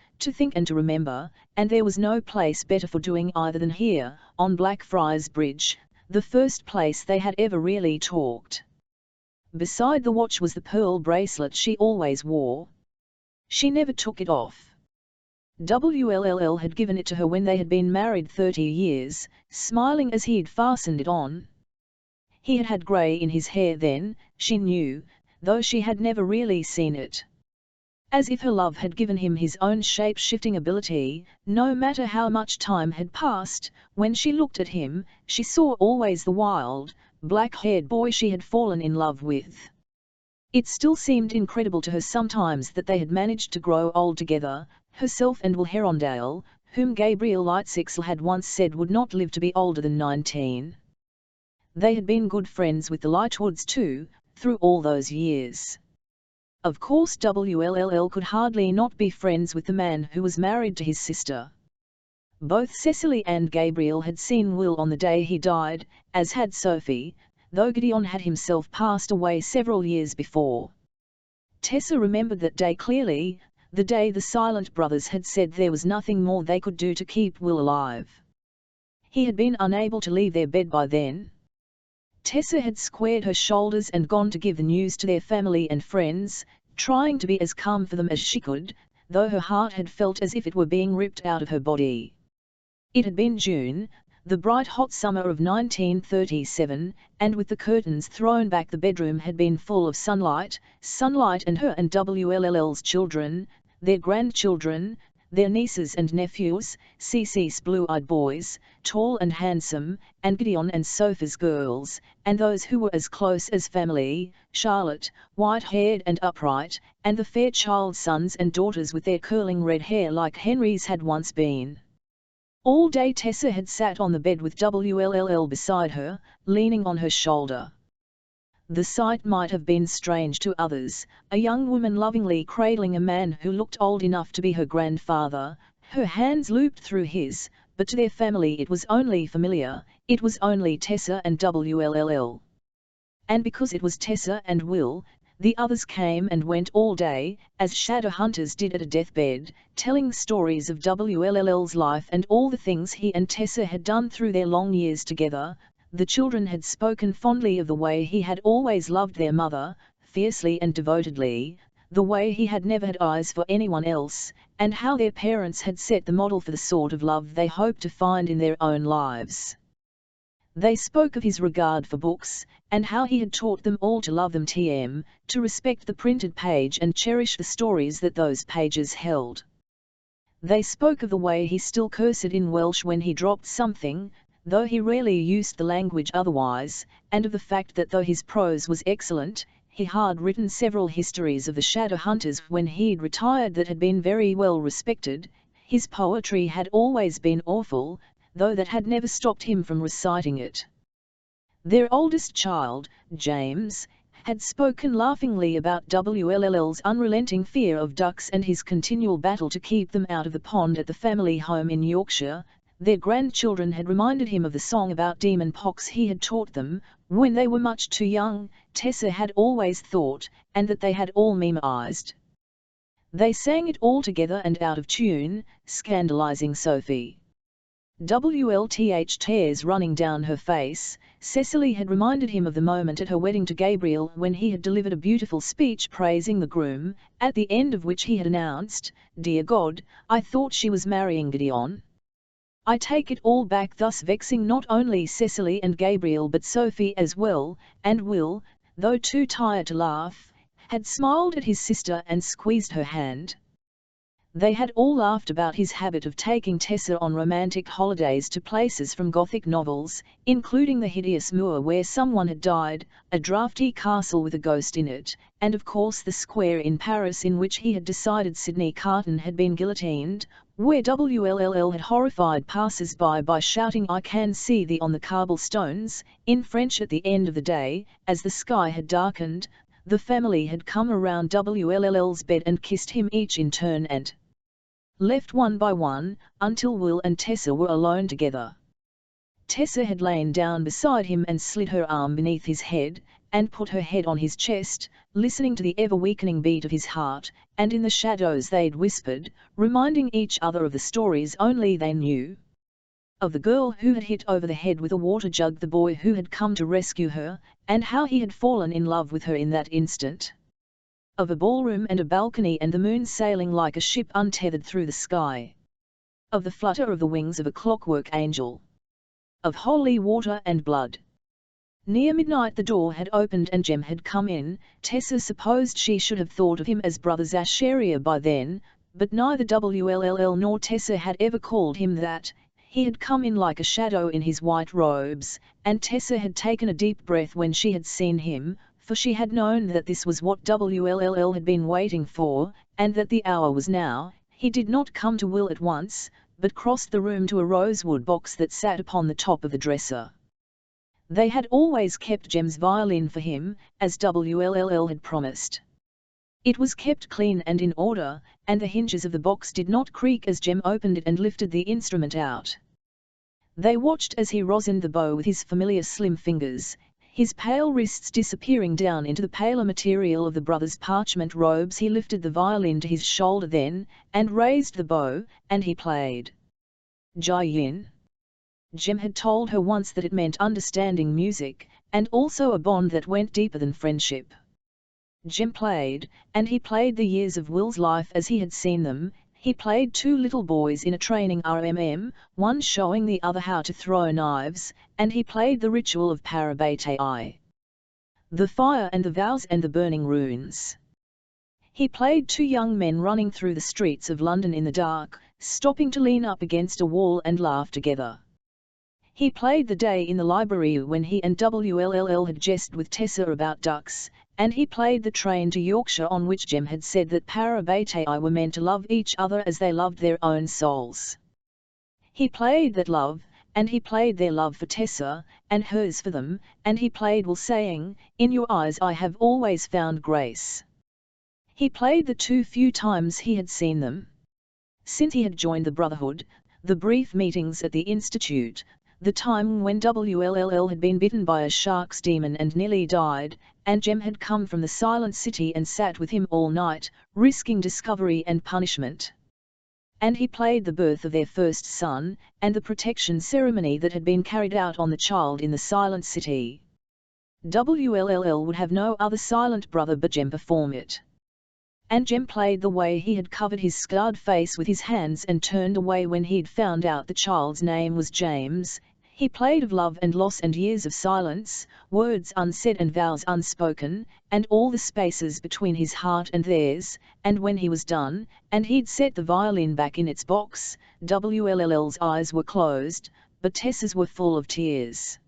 A: and to remember, and there was no place better for doing either than here, on Blackfriars Bridge, the first place they had ever really talked. Beside the watch was the pearl bracelet she always wore. She never took it off. Wll had given it to her when they had been married 30 years, smiling as he'd fastened it on. He had had grey in his hair then, she knew, though she had never really seen it. As if her love had given him his own shape-shifting ability, no matter how much time had passed, when she looked at him, she saw always the wild, black-haired boy she had fallen in love with. It still seemed incredible to her sometimes that they had managed to grow old together, herself and Will Herondale, whom Gabriel Lightwood had once said would not live to be older than 19. They had been good friends with the Lightwoods too, through all those years. Of course Wll could hardly not be friends with the man who was married to his sister. Both Cecily and Gabriel had seen Will on the day he died, as had Sophie, though Gideon had himself passed away several years before. Tessa remembered that day clearly, the day the Silent brothers had said there was nothing more they could do to keep Will alive. He had been unable to leave their bed by then. Tessa had squared her shoulders and gone to give the news to their family and friends, trying to be as calm for them as she could, though her heart had felt as if it were being ripped out of her body. It had been June, the bright hot summer of 1937, and with the curtains thrown back the bedroom had been full of sunlight and her and Wll's children, their grandchildren, their nieces and nephews, Cece's blue-eyed boys, tall and handsome, and Gideon and Sophie's girls, and those who were as close as family, Charlotte, white-haired and upright, and the Fairchild sons and daughters with their curling red hair like Henry's had once been. All day Tessa had sat on the bed with Wull beside her, leaning on her shoulder. The sight might have been strange to others, a young woman lovingly cradling a man who looked old enough to be her grandfather, her hands looped through his, but to their family it was only familiar, it was only Tessa and Wull. And because it was Tessa and Will, the others came and went all day, as shadow hunters did at a deathbed, telling stories of Wull's life and all the things he and Tessa had done through their long years together. The children had spoken fondly of the way he had always loved their mother, fiercely and devotedly, the way he had never had eyes for anyone else, and how their parents had set the model for the sort of love they hoped to find in their own lives. They spoke of his regard for books, and how he had taught them all to love them, to respect the printed page and cherish the stories that those pages held. They spoke of the way he still cursed in Welsh when he dropped something, though he rarely used the language otherwise, and of the fact that though his prose was excellent, he had written several histories of the shadow hunters when he'd retired that had been very well respected. His poetry had always been awful, though that had never stopped him from reciting it. Their oldest child, James, had spoken laughingly about Wull's unrelenting fear of ducks and his continual battle to keep them out of the pond at the family home in Yorkshire. Their grandchildren had reminded him of the song about demon pox he had taught them, when they were much too young, Tessa had always thought, and that they had all memorized. They sang it all together and out of tune, scandalizing Sophie. WLTH tears running down her face. Cecily had reminded him of the moment at her wedding to Gabriel when he had delivered a beautiful speech praising the groom, at the end of which he had announced, "Dear God, I thought she was marrying Gideon." I take it all back, thus vexing not only Cecily and Gabriel but Sophie as well, and Will, though too tired to laugh, had smiled at his sister and squeezed her hand. They had all laughed about his habit of taking Tessa on romantic holidays to places from Gothic novels, including the hideous moor where someone had died, a draughty castle with a ghost in it, and of course the square in Paris in which he had decided Sidney Carton had been guillotined, where Wull had horrified passers-by by shouting "I can see thee" on the cobblestones, in French at the end of the day, as the sky had darkened. The family had come around Wull's bed and kissed him each in turn and left one by one, until Will and Tessa were alone together. Tessa had lain down beside him and slid her arm beneath his head, and put her head on his chest, listening to the ever-weakening beat of his heart, and in the shadows they'd whispered, reminding each other of the stories only they knew. Of the girl who had hit over the head with a water jug the boy who had come to rescue her, and how he had fallen in love with her in that instant. Of a ballroom and a balcony and the moon sailing like a ship untethered through the sky. Of the flutter of the wings of a clockwork angel. Of holy water and blood. Near midnight the door had opened and Jem had come in. Tessa supposed she should have thought of him as Brother Zasharia by then, but neither Wull nor Tessa had ever called him that. He had come in like a shadow in his white robes, and Tessa had taken a deep breath when she had seen him, for she had known that this was what Wull had been waiting for, and that the hour was now. He did not come to Will at once, but crossed the room to a rosewood box that sat upon the top of the dresser. They had always kept Jem's violin for him, as Wull had promised. It was kept clean and in order, and the hinges of the box did not creak as Jem opened it and lifted the instrument out. They watched as he rosined the bow with his familiar slim fingers, his pale wrists disappearing down into the paler material of the brother's parchment robes. He lifted the violin to his shoulder then, and raised the bow, and he played. Jai-yin. Jem had told her once that it meant understanding music, and also a bond that went deeper than friendship. Jem played, and he played the years of Will's life as he had seen them. He played two little boys in a training RMM, one showing the other how to throw knives, and he played the ritual of Parabatai, the fire and the vows and the burning runes. He played two young men running through the streets of London in the dark, stopping to lean up against a wall and laugh together. He played the day in the library when he and Wull had jested with Tessa about ducks, and he played the train to Yorkshire on which Jem had said that Parabatai were meant to love each other as they loved their own souls. He played that love, and he played their love for Tessa, and hers for them, and he played while saying, "In your eyes I have always found grace." He played the too few times he had seen them. Since he had joined the Brotherhood, the brief meetings at the Institute, the time when WLLL had been bitten by a shark's demon and nearly died, and Jem had come from the Silent City and sat with him all night, risking discovery and punishment. And he played the birth of their first son, and the protection ceremony that had been carried out on the child in the Silent City. WLLL would have no other silent brother but Jem perform it. And Jem played the way he had covered his scarred face with his hands and turned away when he'd found out the child's name was James. He played of love and loss and years of silence, words unsaid and vows unspoken, and all the spaces between his heart and theirs, and when he was done, and he'd set the violin back in its box, WLL's eyes were closed, but Tessa's were full of tears.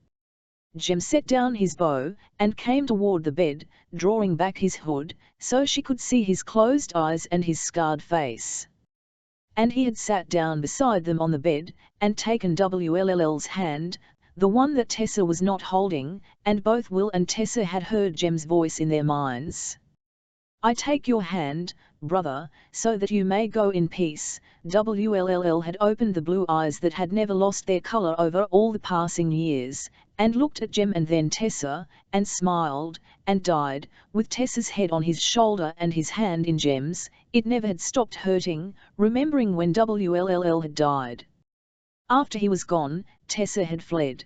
A: Jem set down his bow, and came toward the bed, drawing back his hood, so she could see his closed eyes and his scarred face. And he had sat down beside them on the bed, and taken WLL's hand, the one that Tessa was not holding, and both Will and Tessa had heard Jem's voice in their minds. "I take your hand, brother, so that you may go in peace." WLLL had opened the blue eyes that had never lost their color over all the passing years, and looked at Jem and then Tessa, and smiled, and died, with Tessa's head on his shoulder and his hand in Jem's. It never had stopped hurting, remembering when WLLL had died. After he was gone, Tessa had fled.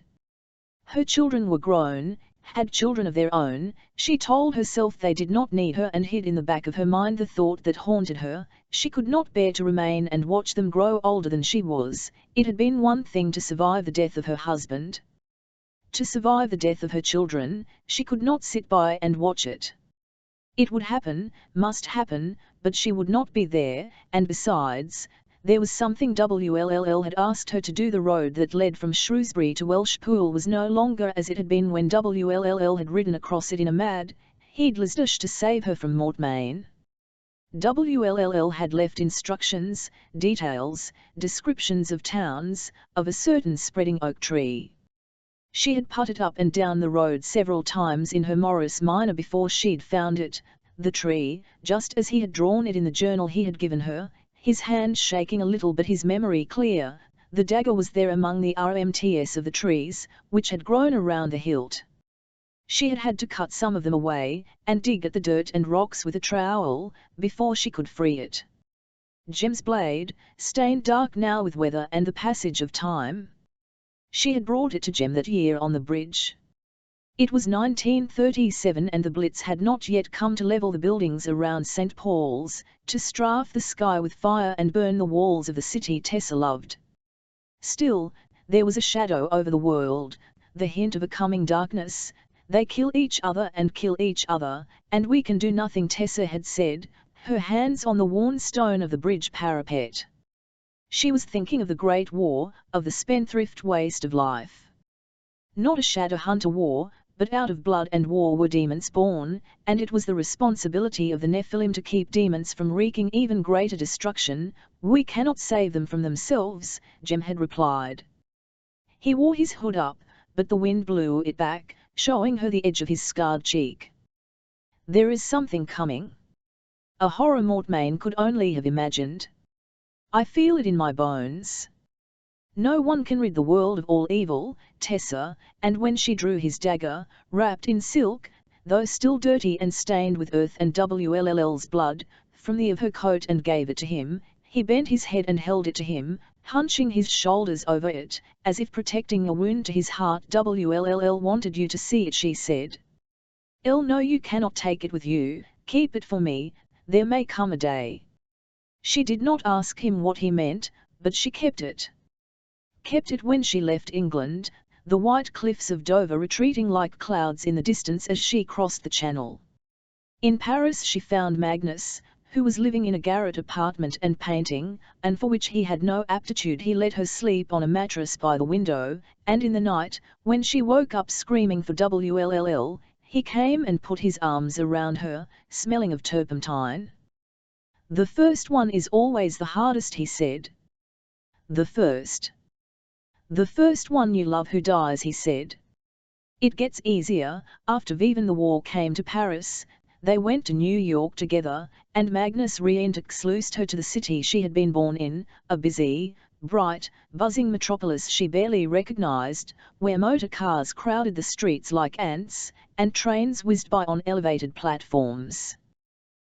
A: Her children were grown, had children of their own. She told herself they did not need her and hid in the back of her mind the thought that haunted her. She could not bear to remain and watch them grow older than she was. It had been one thing to survive the death of her husband. To survive the death of her children, she could not sit by and watch it. It would happen, must happen, but she would not be there, and besides, there was something WLLL had asked her to do. The road that led from Shrewsbury to Welshpool was no longer as it had been when WLLL had ridden across it in a mad, heedless dash to save her from Mortmain. WLLL had left instructions, details, descriptions of towns, of a certain spreading oak tree. She had putted up and down the road several times in her Morris Minor before she'd found it, the tree, just as he had drawn it in the journal he had given her, his hand shaking a little but his memory clear. The dagger was there among the rmts of the trees, which had grown around the hilt. She had had to cut some of them away, and dig at the dirt and rocks with a trowel, before she could free it. Jem's blade, stained dark now with weather and the passage of time. She had brought it to Jem that year on the bridge. It was 1937 and the Blitz had not yet come to level the buildings around St. Paul's, to strafe the sky with fire and burn the walls of the city Tessa loved. Still, there was a shadow over the world, the hint of a coming darkness. They kill each other and kill each other, and we can do nothing, Tessa had said, her hands on the worn stone of the bridge parapet. She was thinking of the Great War, of the spendthrift waste of life. Not a Shadowhunter war, but out of blood and war were demons born, and it was the responsibility of the Nephilim to keep demons from wreaking even greater destruction. We cannot save them from themselves, Jem had replied. He wore his hood up, but the wind blew it back, showing her the edge of his scarred cheek. There is something coming. A horror Mortmain could only have imagined. I feel it in my bones. No one can rid the world of all evil, Tessa, and when she drew his dagger, wrapped in silk, though still dirty and stained with earth and WLL's blood, from the of her coat and gave it to him, he bent his head and held it to him, hunching his shoulders over it, as if protecting a wound to his heart. WLLL wanted you to see it, she said. No, you cannot take it with you, keep it for me, there may come a day. She did not ask him what he meant, but she kept it. Kept it when she left England, the white cliffs of Dover retreating like clouds in the distance as she crossed the Channel. In Paris she found Magnus, who was living in a garret apartment and painting, and for which he had no aptitude. He let her sleep on a mattress by the window, and in the night, when she woke up screaming for WLLL, he came and put his arms around her, smelling of turpentine. The first one is always the hardest, he said. The first. The first one you love who dies, he said. It gets easier. After Viven the war came to Paris, they went to New York together, and Magnus reintroduced her to the city she had been born in, a busy, bright, buzzing metropolis she barely recognized, where motor cars crowded the streets like ants, and trains whizzed by on elevated platforms.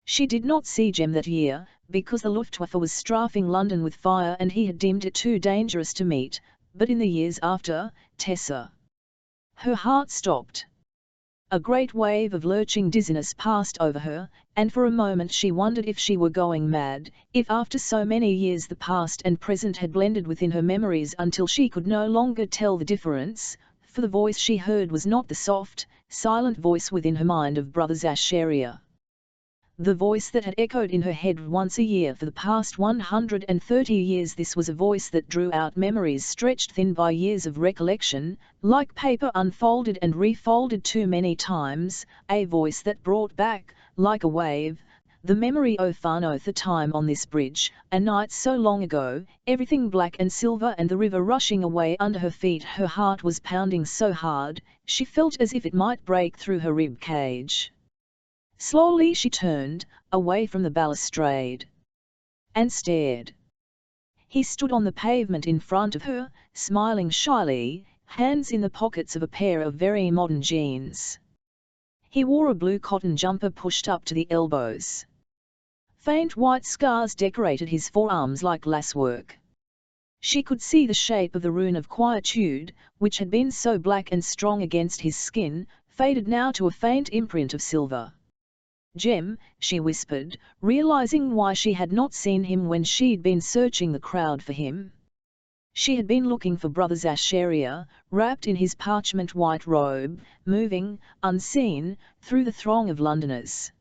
A: She did not see Jem that year, because the Luftwaffe was strafing London with fire and he had deemed it too dangerous to meet, but in the years after, Tessa. Her heart stopped. A great wave of lurching dizziness passed over her, and for a moment she wondered if she were going mad, if after so many years the past and present had blended within her memories until she could no longer tell the difference, for the voice she heard was not the soft, silent voice within her mind of Brother Zacharia. The voice that had echoed in her head once a year for the past 130 years, this was a voice that drew out memories stretched thin by years of recollection, like paper unfolded and refolded too many times, a voice that brought back, like a wave, the memory of the time on this bridge, a night so long ago, everything black and silver and the river rushing away under her feet. Her heart was pounding so hard, she felt as if it might break through her rib cage. Slowly she turned, away from the balustrade, and stared. He stood on the pavement in front of her, smiling shyly, hands in the pockets of a pair of very modern jeans. He wore a blue cotton jumper pushed up to the elbows. Faint white scars decorated his forearms like lacework. She could see the shape of the rune of quietude, which had been so black and strong against his skin, faded now to a faint imprint of silver. Jem, she whispered, realizing why she had not seen him when she'd been searching the crowd for him. She had been looking for Brother Zacharia, wrapped in his parchment white robe, moving, unseen, through the throng of Londoners.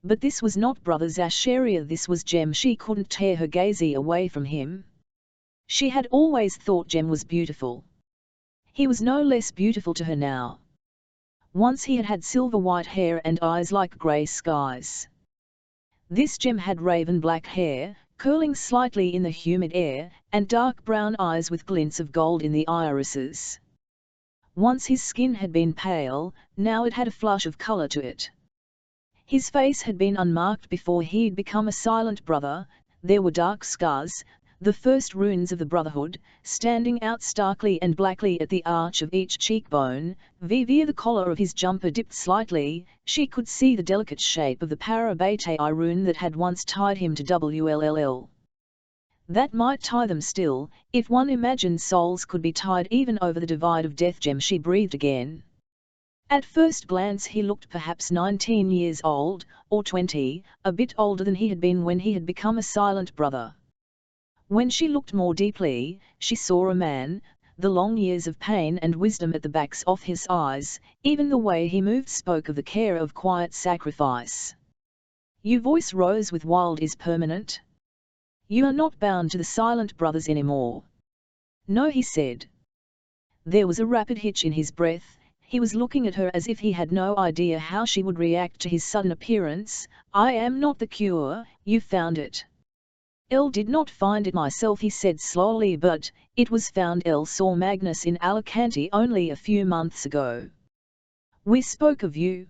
A: But this was not Brother Zacharia, this was Jem. She couldn't tear her gaze away from him. She had always thought Jem was beautiful. He was no less beautiful to her now. Once he had had silver white hair and eyes like grey skies. This Jem had raven black hair, curling slightly in the humid air, and dark brown eyes with glints of gold in the irises. Once his skin had been pale, now it had a flush of colour to it. His face had been unmarked before he'd become a silent brother. There were dark scars, the first runes of the Brotherhood, standing out starkly and blackly at the arch of each cheekbone. Via the collar of his jumper dipped slightly, she could see the delicate shape of the Parabatai rune that had once tied him to WLLL. That might tie them still, if one imagined souls could be tied even over the divide of death. Jem, she breathed again. At first glance he looked perhaps 19 years old, or 20, a bit older than he had been when he had become a silent brother. When she looked more deeply, she saw a man, the long years of pain and wisdom at the backs of his eyes, even the way he moved spoke of the care of quiet sacrifice. Your voice rose with wild is permanent. You are not bound to the silent brothers anymore. No, he said. There was a rapid hitch in his breath. He was looking at her as if he had no idea how she would react to his sudden appearance. I am not the cure, you found it. I did not find it myself, he said slowly, but it was found. I saw Magnus in Alicante only a few months ago. We spoke of you.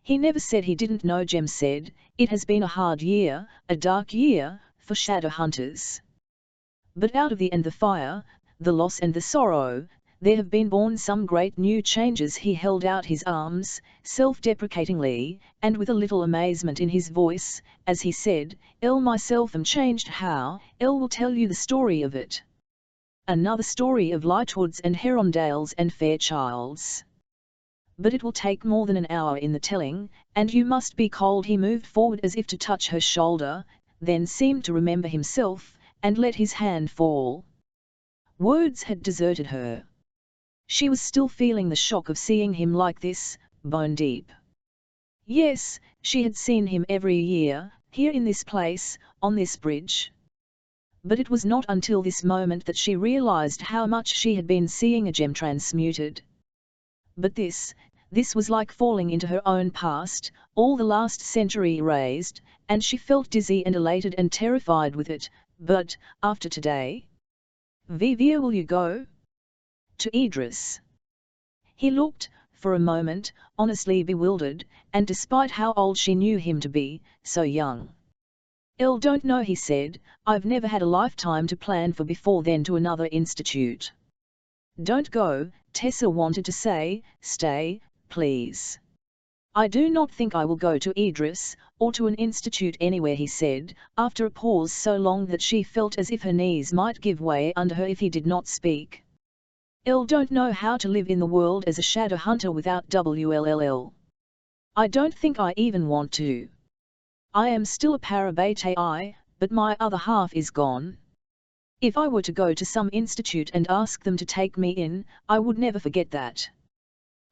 A: He never said he didn't know, Jem said. It has been a hard year, a dark year, for shadow hunters. But out of the and the fire, the loss and the sorrow, there have been born some great new changes. He held out his arms, self-deprecatingly, and with a little amazement in his voice, as he said, I myself am changed. How? I will tell you the story of it. Another story of Lightwoods and Herondales and Fairchilds. But it will take more than an hour in the telling, and you must be cold. He moved forward as if to touch her shoulder, then seemed to remember himself, and let his hand fall. Words had deserted her. She was still feeling the shock of seeing him like this, bone deep. Yes, she had seen him every year, here in this place, on this bridge. But it was not until this moment that she realized how much she had been seeing a Jem transmuted. But this was like falling into her own past, all the last century erased, and she felt dizzy and elated and terrified with it. But, after today? Where will you go? To Idris. He looked, for a moment, honestly bewildered, and despite how old she knew him to be, so young. "I don't know," he said, "I've never had a lifetime to plan for before then to another institute." "Don't go," Tessa wanted to say, "stay, please." "I do not think I will go to Idris, or to an institute anywhere," he said, after a pause so long that she felt as if her knees might give way under her if he did not speak. "I don't know how to live in the world as a shadow hunter without WLLL. I don't think I even want to. I am still a Parabate, but my other half is gone. If I were to go to some institute and ask them to take me in, I would never forget that.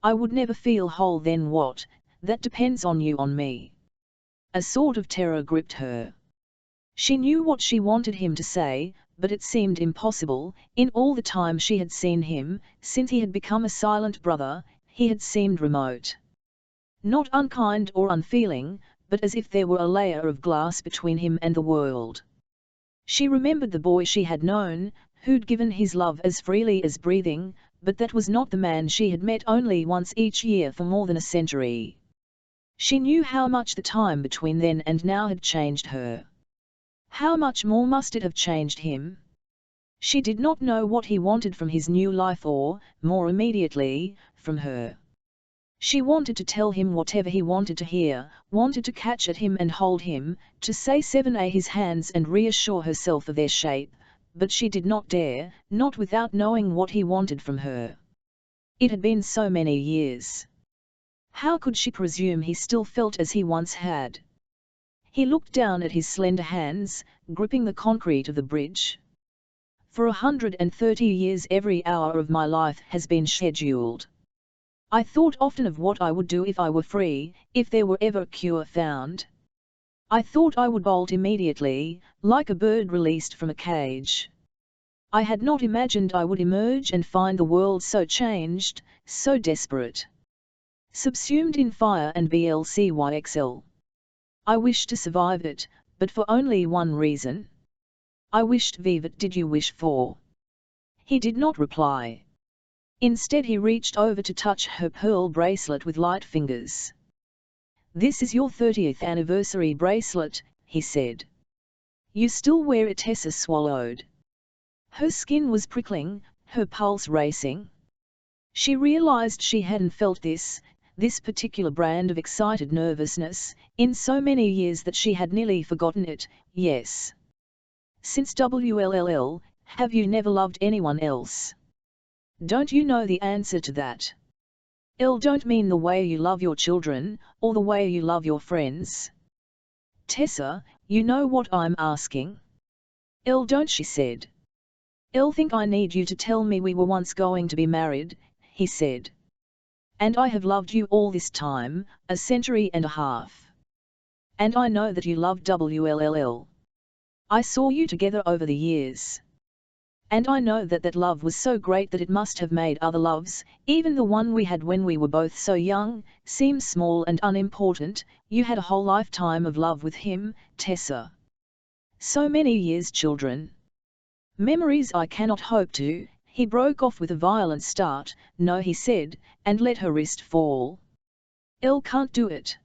A: I would never feel whole then. What? That depends on you, on me." A sort of terror gripped her. She knew what she wanted him to say, but it seemed impossible. In all the time she had seen him, since he had become a silent brother, he had seemed remote. Not unkind or unfeeling, but as if there were a layer of glass between him and the world. She remembered the boy she had known, who'd given his love as freely as breathing, but that was not the man she had met only once each year for more than a century. She knew how much the time between then and now had changed her. How much more must it have changed him? She did not know what he wanted from his new life or, more immediately, from her. She wanted to tell him whatever he wanted to hear, wanted to catch at him and hold him, to say 7A his hands and reassure herself of their shape, but she did not dare, not without knowing what he wanted from her. It had been so many years. How could she presume he still felt as he once had? He looked down at his slender hands, gripping the concrete of the bridge. "For 130 years every hour of my life has been scheduled. I thought often of what I would do if I were free, if there were ever a cure found. I thought I would bolt immediately, like a bird released from a cage. I had not imagined I would emerge and find the world so changed, so desperate. Subsumed in fire and BLCYXL. I wished to survive it, but for only one reason. I wished Vivat. Did you wish for?" He did not reply. Instead he reached over to touch her pearl bracelet with light fingers. "This is your 30th anniversary bracelet," he said. "You still wear it?" Tessa swallowed. Her skin was prickling, her pulse racing. She realized she hadn't felt this particular brand of excited nervousness, in so many years that she had nearly forgotten it. "Yes. Since WLLL, have you never loved anyone else? Don't you know the answer to that? I don't mean the way you love your children, or the way you love your friends. Tessa, you know what I'm asking?" "I don't," she said. "I think I need you to tell me we were once going to be married," he said. "And I have loved you all this time, a century and a half. And I know that you loved WLLL. I saw you together over the years. And I know that that love was so great that it must have made other loves, even the one we had when we were both so young, seem small and unimportant. You had a whole lifetime of love with him, Tessa. So many years, children. Memories I cannot hope to." He broke off with a violent start. "No," he said, and let her wrist fall. "I can't do it.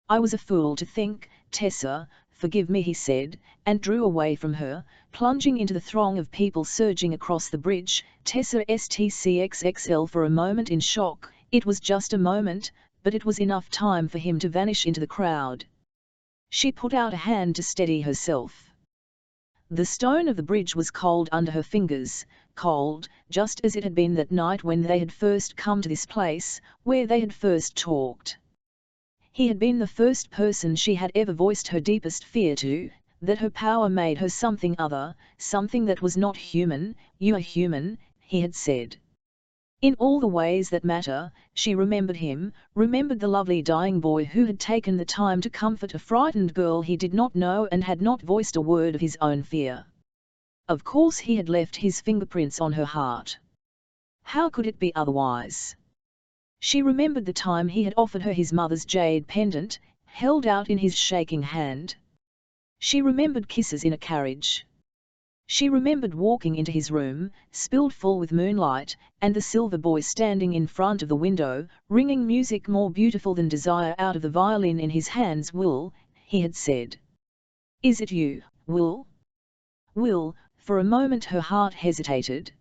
A: I was a fool to think." "Tessa, forgive me," he said, and drew away from her, plunging into the throng of people surging across the bridge. Tessa STCXXL for a moment in shock. It was just a moment, but it was enough time for him to vanish into the crowd. She put out a hand to steady herself. The stone of the bridge was cold under her fingers, cold, just as it had been that night when they had first come to this place, where they had first talked. He had been the first person she had ever voiced her deepest fear to, that her power made her something other, something that was not human. "You are human," he had said. In all the ways that matter. She remembered him, remembered the lovely dying boy who had taken the time to comfort a frightened girl he did not know and had not voiced a word of his own fear. Of course he had left his fingerprints on her heart. How could it be otherwise? She remembered the time he had offered her his mother's jade pendant, held out in his shaking hand. She remembered kisses in a carriage. She remembered walking into his room, spilled full with moonlight, and the silver boy standing in front of the window, ringing music more beautiful than desire out of the violin in his hands. "Will," he had said. "Is it you, Will?" Will, for a moment her heart hesitated.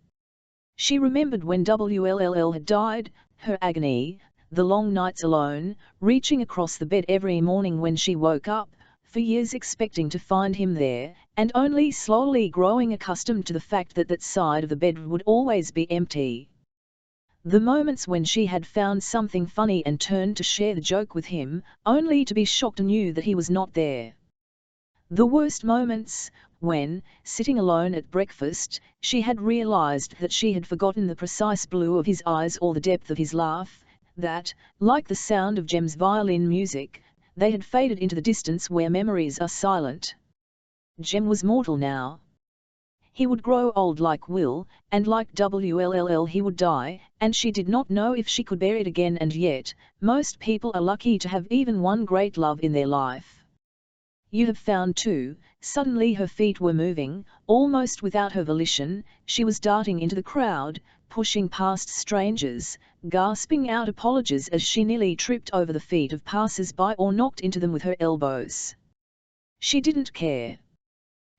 A: She remembered when Will had died, her agony, the long nights alone, reaching across the bed every morning when she woke up, for years expecting to find him there, and only slowly growing accustomed to the fact that that side of the bed would always be empty. The moments when she had found something funny and turned to share the joke with him, only to be shocked anew that he was not there. The worst moments, when, sitting alone at breakfast, she had realized that she had forgotten the precise blue of his eyes or the depth of his laugh, that, like the sound of Jem's violin music, they had faded into the distance where memories are silent. Jem was mortal now. He would grow old like Will, and like Will he would die, and she did not know if she could bear it again, and yet, most people are lucky to have even one great love in their life. "You have found two." Suddenly her feet were moving, almost without her volition, she was darting into the crowd, pushing past strangers, gasping out apologies as she nearly tripped over the feet of passers-by or knocked into them with her elbows. She didn't care.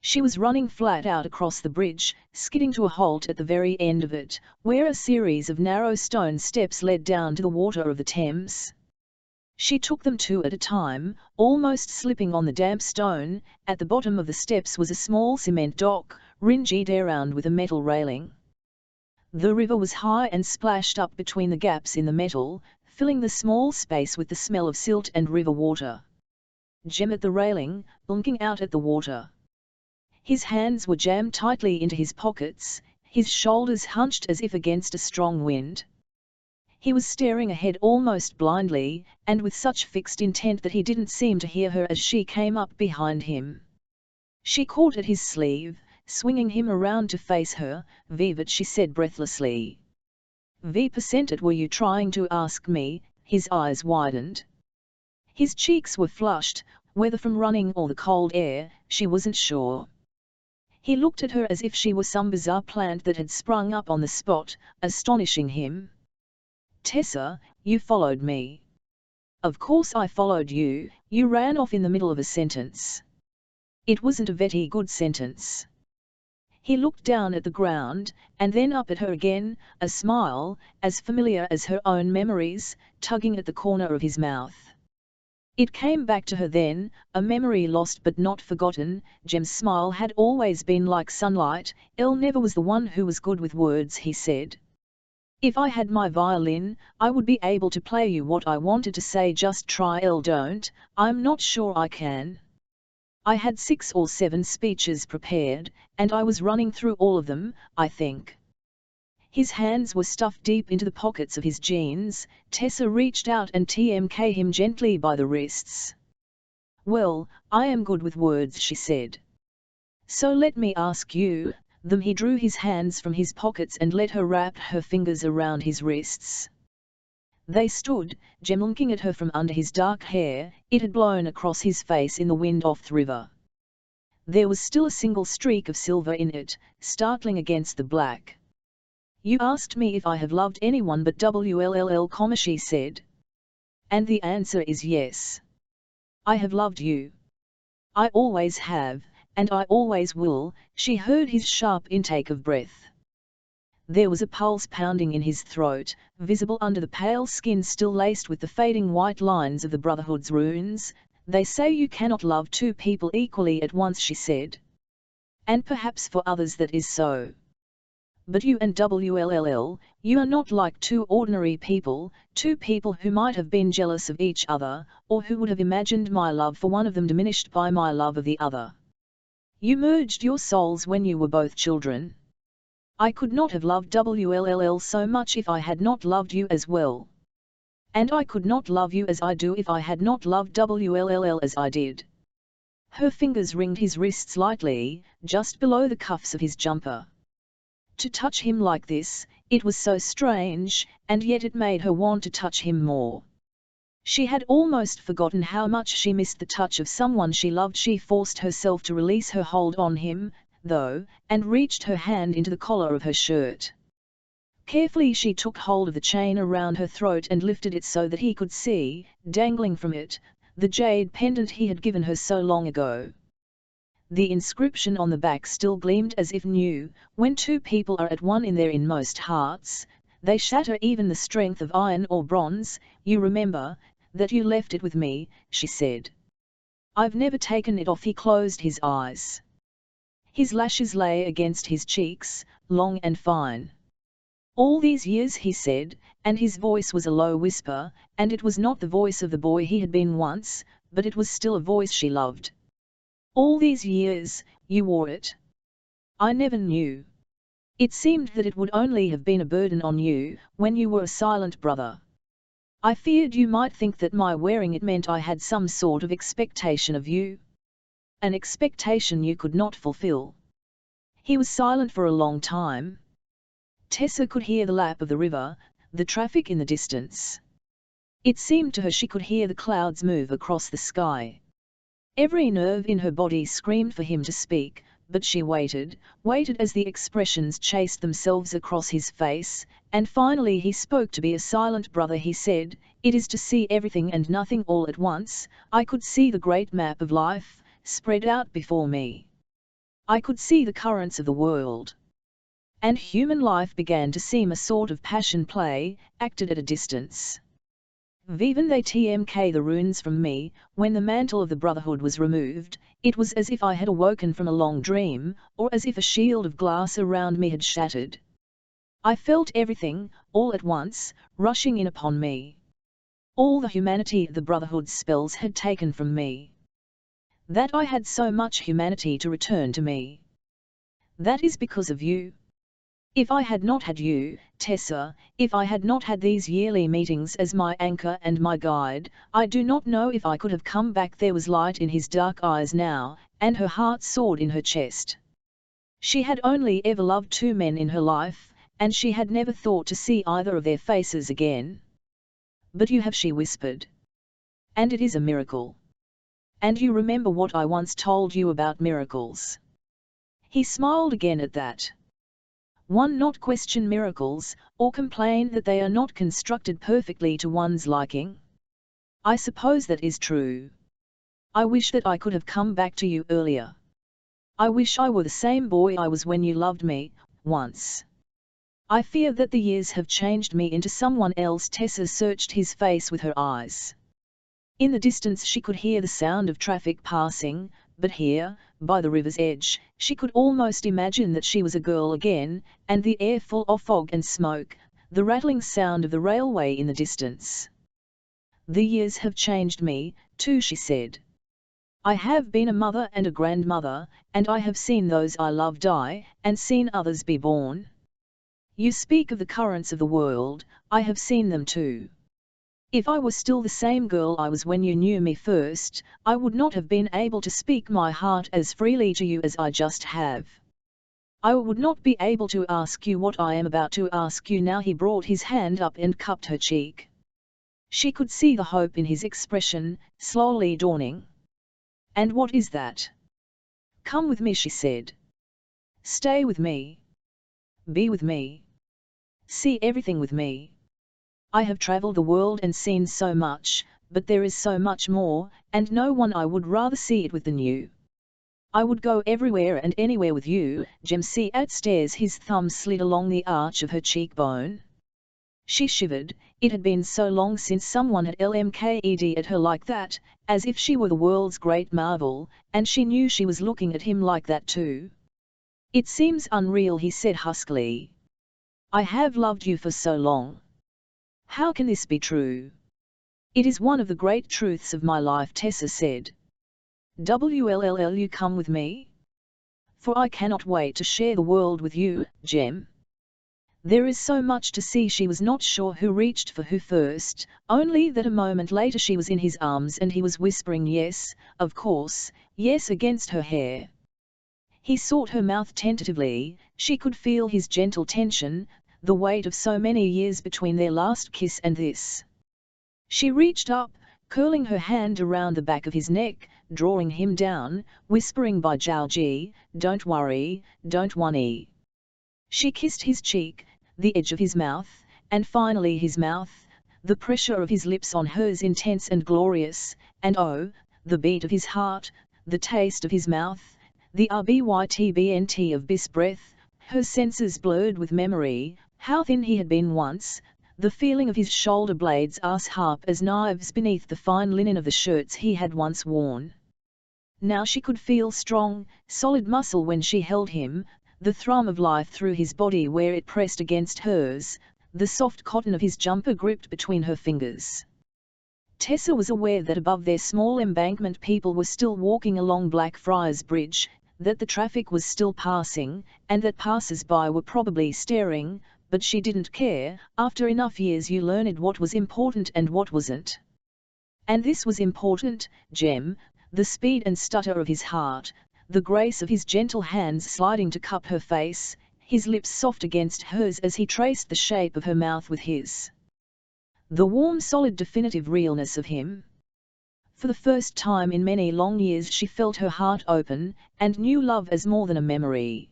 A: She was running flat out across the bridge, skidding to a halt at the very end of it, where a series of narrow stone steps led down to the water of the Thames. She took them two at a time, almost slipping on the damp stone. At the bottom of the steps was a small cement dock, ringed around with a metal railing. The river was high and splashed up between the gaps in the metal, filling the small space with the smell of silt and river water. Jem at the railing, looking out at the water. His hands were jammed tightly into his pockets, his shoulders hunched as if against a strong wind. He was staring ahead almost blindly, and with such fixed intent that he didn't seem to hear her as she came up behind him. She caught at his sleeve, swinging him around to face her. "Vivat," she said breathlessly. "V% were you trying to ask me?" His eyes widened. His cheeks were flushed, whether from running or the cold air, she wasn't sure. He looked at her as if she were some bizarre plant that had sprung up on the spot, astonishing him. "Tessa, you followed me." "Of course I followed you." "You ran off in the middle of a sentence." "It wasn't a very good sentence." He looked down at the ground, and then up at her again, a smile, as familiar as her own memories, tugging at the corner of his mouth. It came back to her then, a memory lost but not forgotten. Jem's smile had always been like sunlight. "Elle never was the one who was good with words," he said. "If I had my violin, I would be able to play you what I wanted to say. Just try." "Elle don't." "I'm not sure I can. I had 6 or 7 speeches prepared, and I was running through all of them, I think." His hands were stuffed deep into the pockets of his jeans. Tessa reached out and tmk him gently by the wrists. "Well, I am good with words," she said. "So let me ask you them." He drew his hands from his pockets and let her wrap her fingers around his wrists. They stood, Jem looking at her from under his dark hair. It had blown across his face in the wind off the river. There was still a single streak of silver in it, startling against the black. "You asked me if I have loved anyone but Will, she said. "And the answer is yes. I have loved you. I always have, and I always will." She heard his sharp intake of breath. There was a pulse pounding in his throat, visible under the pale skin still laced with the fading white lines of the Brotherhood's runes. "They say you cannot love 2 people equally at once," she said. "And perhaps for others that is so. But you and Will, you are not like 2 ordinary people, 2 people who might have been jealous of each other, or who would have imagined my love for one of them diminished by my love of the other. You merged your souls when you were both children. I could not have loved Will so much if I had not loved you as well. And I could not love you as I do if I had not loved Will as I did." Her fingers ringed his wrists lightly, just below the cuffs of his jumper. To touch him like this, it was so strange, and yet it made her want to touch him more. She had almost forgotten how much she missed the touch of someone she loved. She forced herself to release her hold on him. though, and reached her hand into the collar of her shirt. Carefully she took hold of the chain around her throat and lifted it so that he could see, dangling from it, the jade pendant he had given her so long ago. The inscription on the back still gleamed as if new. When two people are at one in their inmost hearts, they shatter even the strength of iron or bronze. You remember that you left it with me, she said. I've never taken it off. He closed his eyes. His lashes lay against his cheeks, long and fine. All these years, he said, and his voice was a low whisper, and it was not the voice of the boy he had been once, but it was still a voice she loved. All these years, you wore it. I never knew. It seemed that it would only have been a burden on you, when you were a silent brother. I feared you might think that my wearing it meant I had some sort of expectation of you. An expectation you could not fulfill. He was silent for a long time. Tessa could hear the lap of the river, the traffic in the distance. It seemed to her she could hear the clouds move across the sky. Every nerve in her body screamed for him to speak, but she waited as the expressions chased themselves across his face, and finally he spoke. To be a silent brother, he said, it is to see everything and nothing all at once. I could see the great map of life, spread out before me. I could see the currents of the world. And human life began to seem a sort of passion play, acted at a distance. Viven they tmk the runes from me. When the mantle of the brotherhood was removed, it was as if I had awoken from a long dream, or as if a shield of glass around me had shattered. I felt everything, all at once, rushing in upon me. All the humanity the brotherhood's spells had taken from me. That I had so much humanity to return to me. That is because of you. If I had not had you, Tessa, if I had not had these yearly meetings as my anchor and my guide, I do not know if I could have come back. There was light in his dark eyes now, and her heart soared in her chest. She had only ever loved two men in her life, and she had never thought to see either of their faces again. But you have, she whispered. And it is a miracle. And you remember what I once told you about miracles. He smiled again at that. One not question miracles, or complain that they are not constructed perfectly to one's liking. I suppose that is true. I wish that I could have come back to you earlier. I wish I were the same boy I was when you loved me, once. I fear that the years have changed me into someone else. Tessa searched his face with her eyes. In the distance she could hear the sound of traffic passing, but here, by the river's edge, she could almost imagine that she was a girl again, and the air full of fog and smoke, the rattling sound of the railway in the distance. The years have changed me, too, she said. I have been a mother and a grandmother, and I have seen those I love die, and seen others be born. You speak of the currents of the world, I have seen them too. If I were still the same girl I was when you knew me first, I would not have been able to speak my heart as freely to you as I just have. I would not be able to ask you what I am about to ask you now. He brought his hand up and cupped her cheek. She could see the hope in his expression, slowly dawning. And what is that? Come with me, she said. Stay with me. Be with me. See everything with me. I have travelled the world and seen so much, but there is so much more, and no one I would rather see it with than you. I would go everywhere and anywhere with you. Jem see at stairs. His thumb slid along the arch of her cheekbone. She shivered. It had been so long since someone had lmked at her like that, as if she were the world's great marvel, and she knew she was looking at him like that too. It seems unreal, he said huskily. I have loved you for so long. How can this be true? It is one of the great truths of my life, Tessa said. Will you come with me? For I cannot wait to share the world with you, Jem. There is so much to see. She was not sure who reached for who first, only that a moment later she was in his arms and he was whispering yes, of course, yes against her hair. He sought her mouth tentatively. She could feel his gentle tension, the weight of so many years between their last kiss and this. She reached up, curling her hand around the back of his neck, drawing him down, whispering by Jiaoji, "Don't worry, don't worry." She kissed his cheek, the edge of his mouth, and finally his mouth, the pressure of his lips on hers intense and glorious, and oh, the beat of his heart, the taste of his mouth, the rbytbnt of Biss breath, her senses blurred with memory, how thin he had been once, the feeling of his shoulder blades as sharp as knives beneath the fine linen of the shirts he had once worn. Now she could feel strong, solid muscle when she held him, the thrum of life through his body where it pressed against hers, the soft cotton of his jumper gripped between her fingers. Tessa was aware that above their small embankment people were still walking along Blackfriars Bridge, that the traffic was still passing, and that passers-by were probably staring, but she didn't care. After enough years you learned what was important and what wasn't. And this was important, Jem, the speed and stutter of his heart, the grace of his gentle hands sliding to cup her face, his lips soft against hers as he traced the shape of her mouth with his. The warm solid definitive realness of him. For the first time in many long years she felt her heart open, and knew love as more than a memory.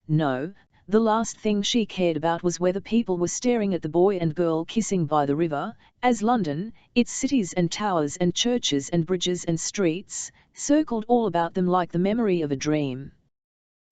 A: No, the last thing she cared about was whether people were staring at the boy and girl kissing by the river, as London, its cities and towers and churches and bridges and streets, circled all about them like the memory of a dream.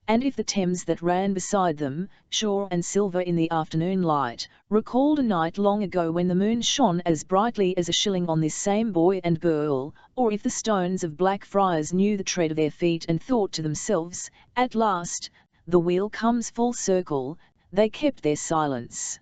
A: And if the Thames that ran beside them, sure and silver in the afternoon light, recalled a night long ago when the moon shone as brightly as a shilling on this same boy and girl, or if the stones of Blackfriars knew the tread of their feet and thought to themselves, "At last, the wheel comes full circle," they kept their silence.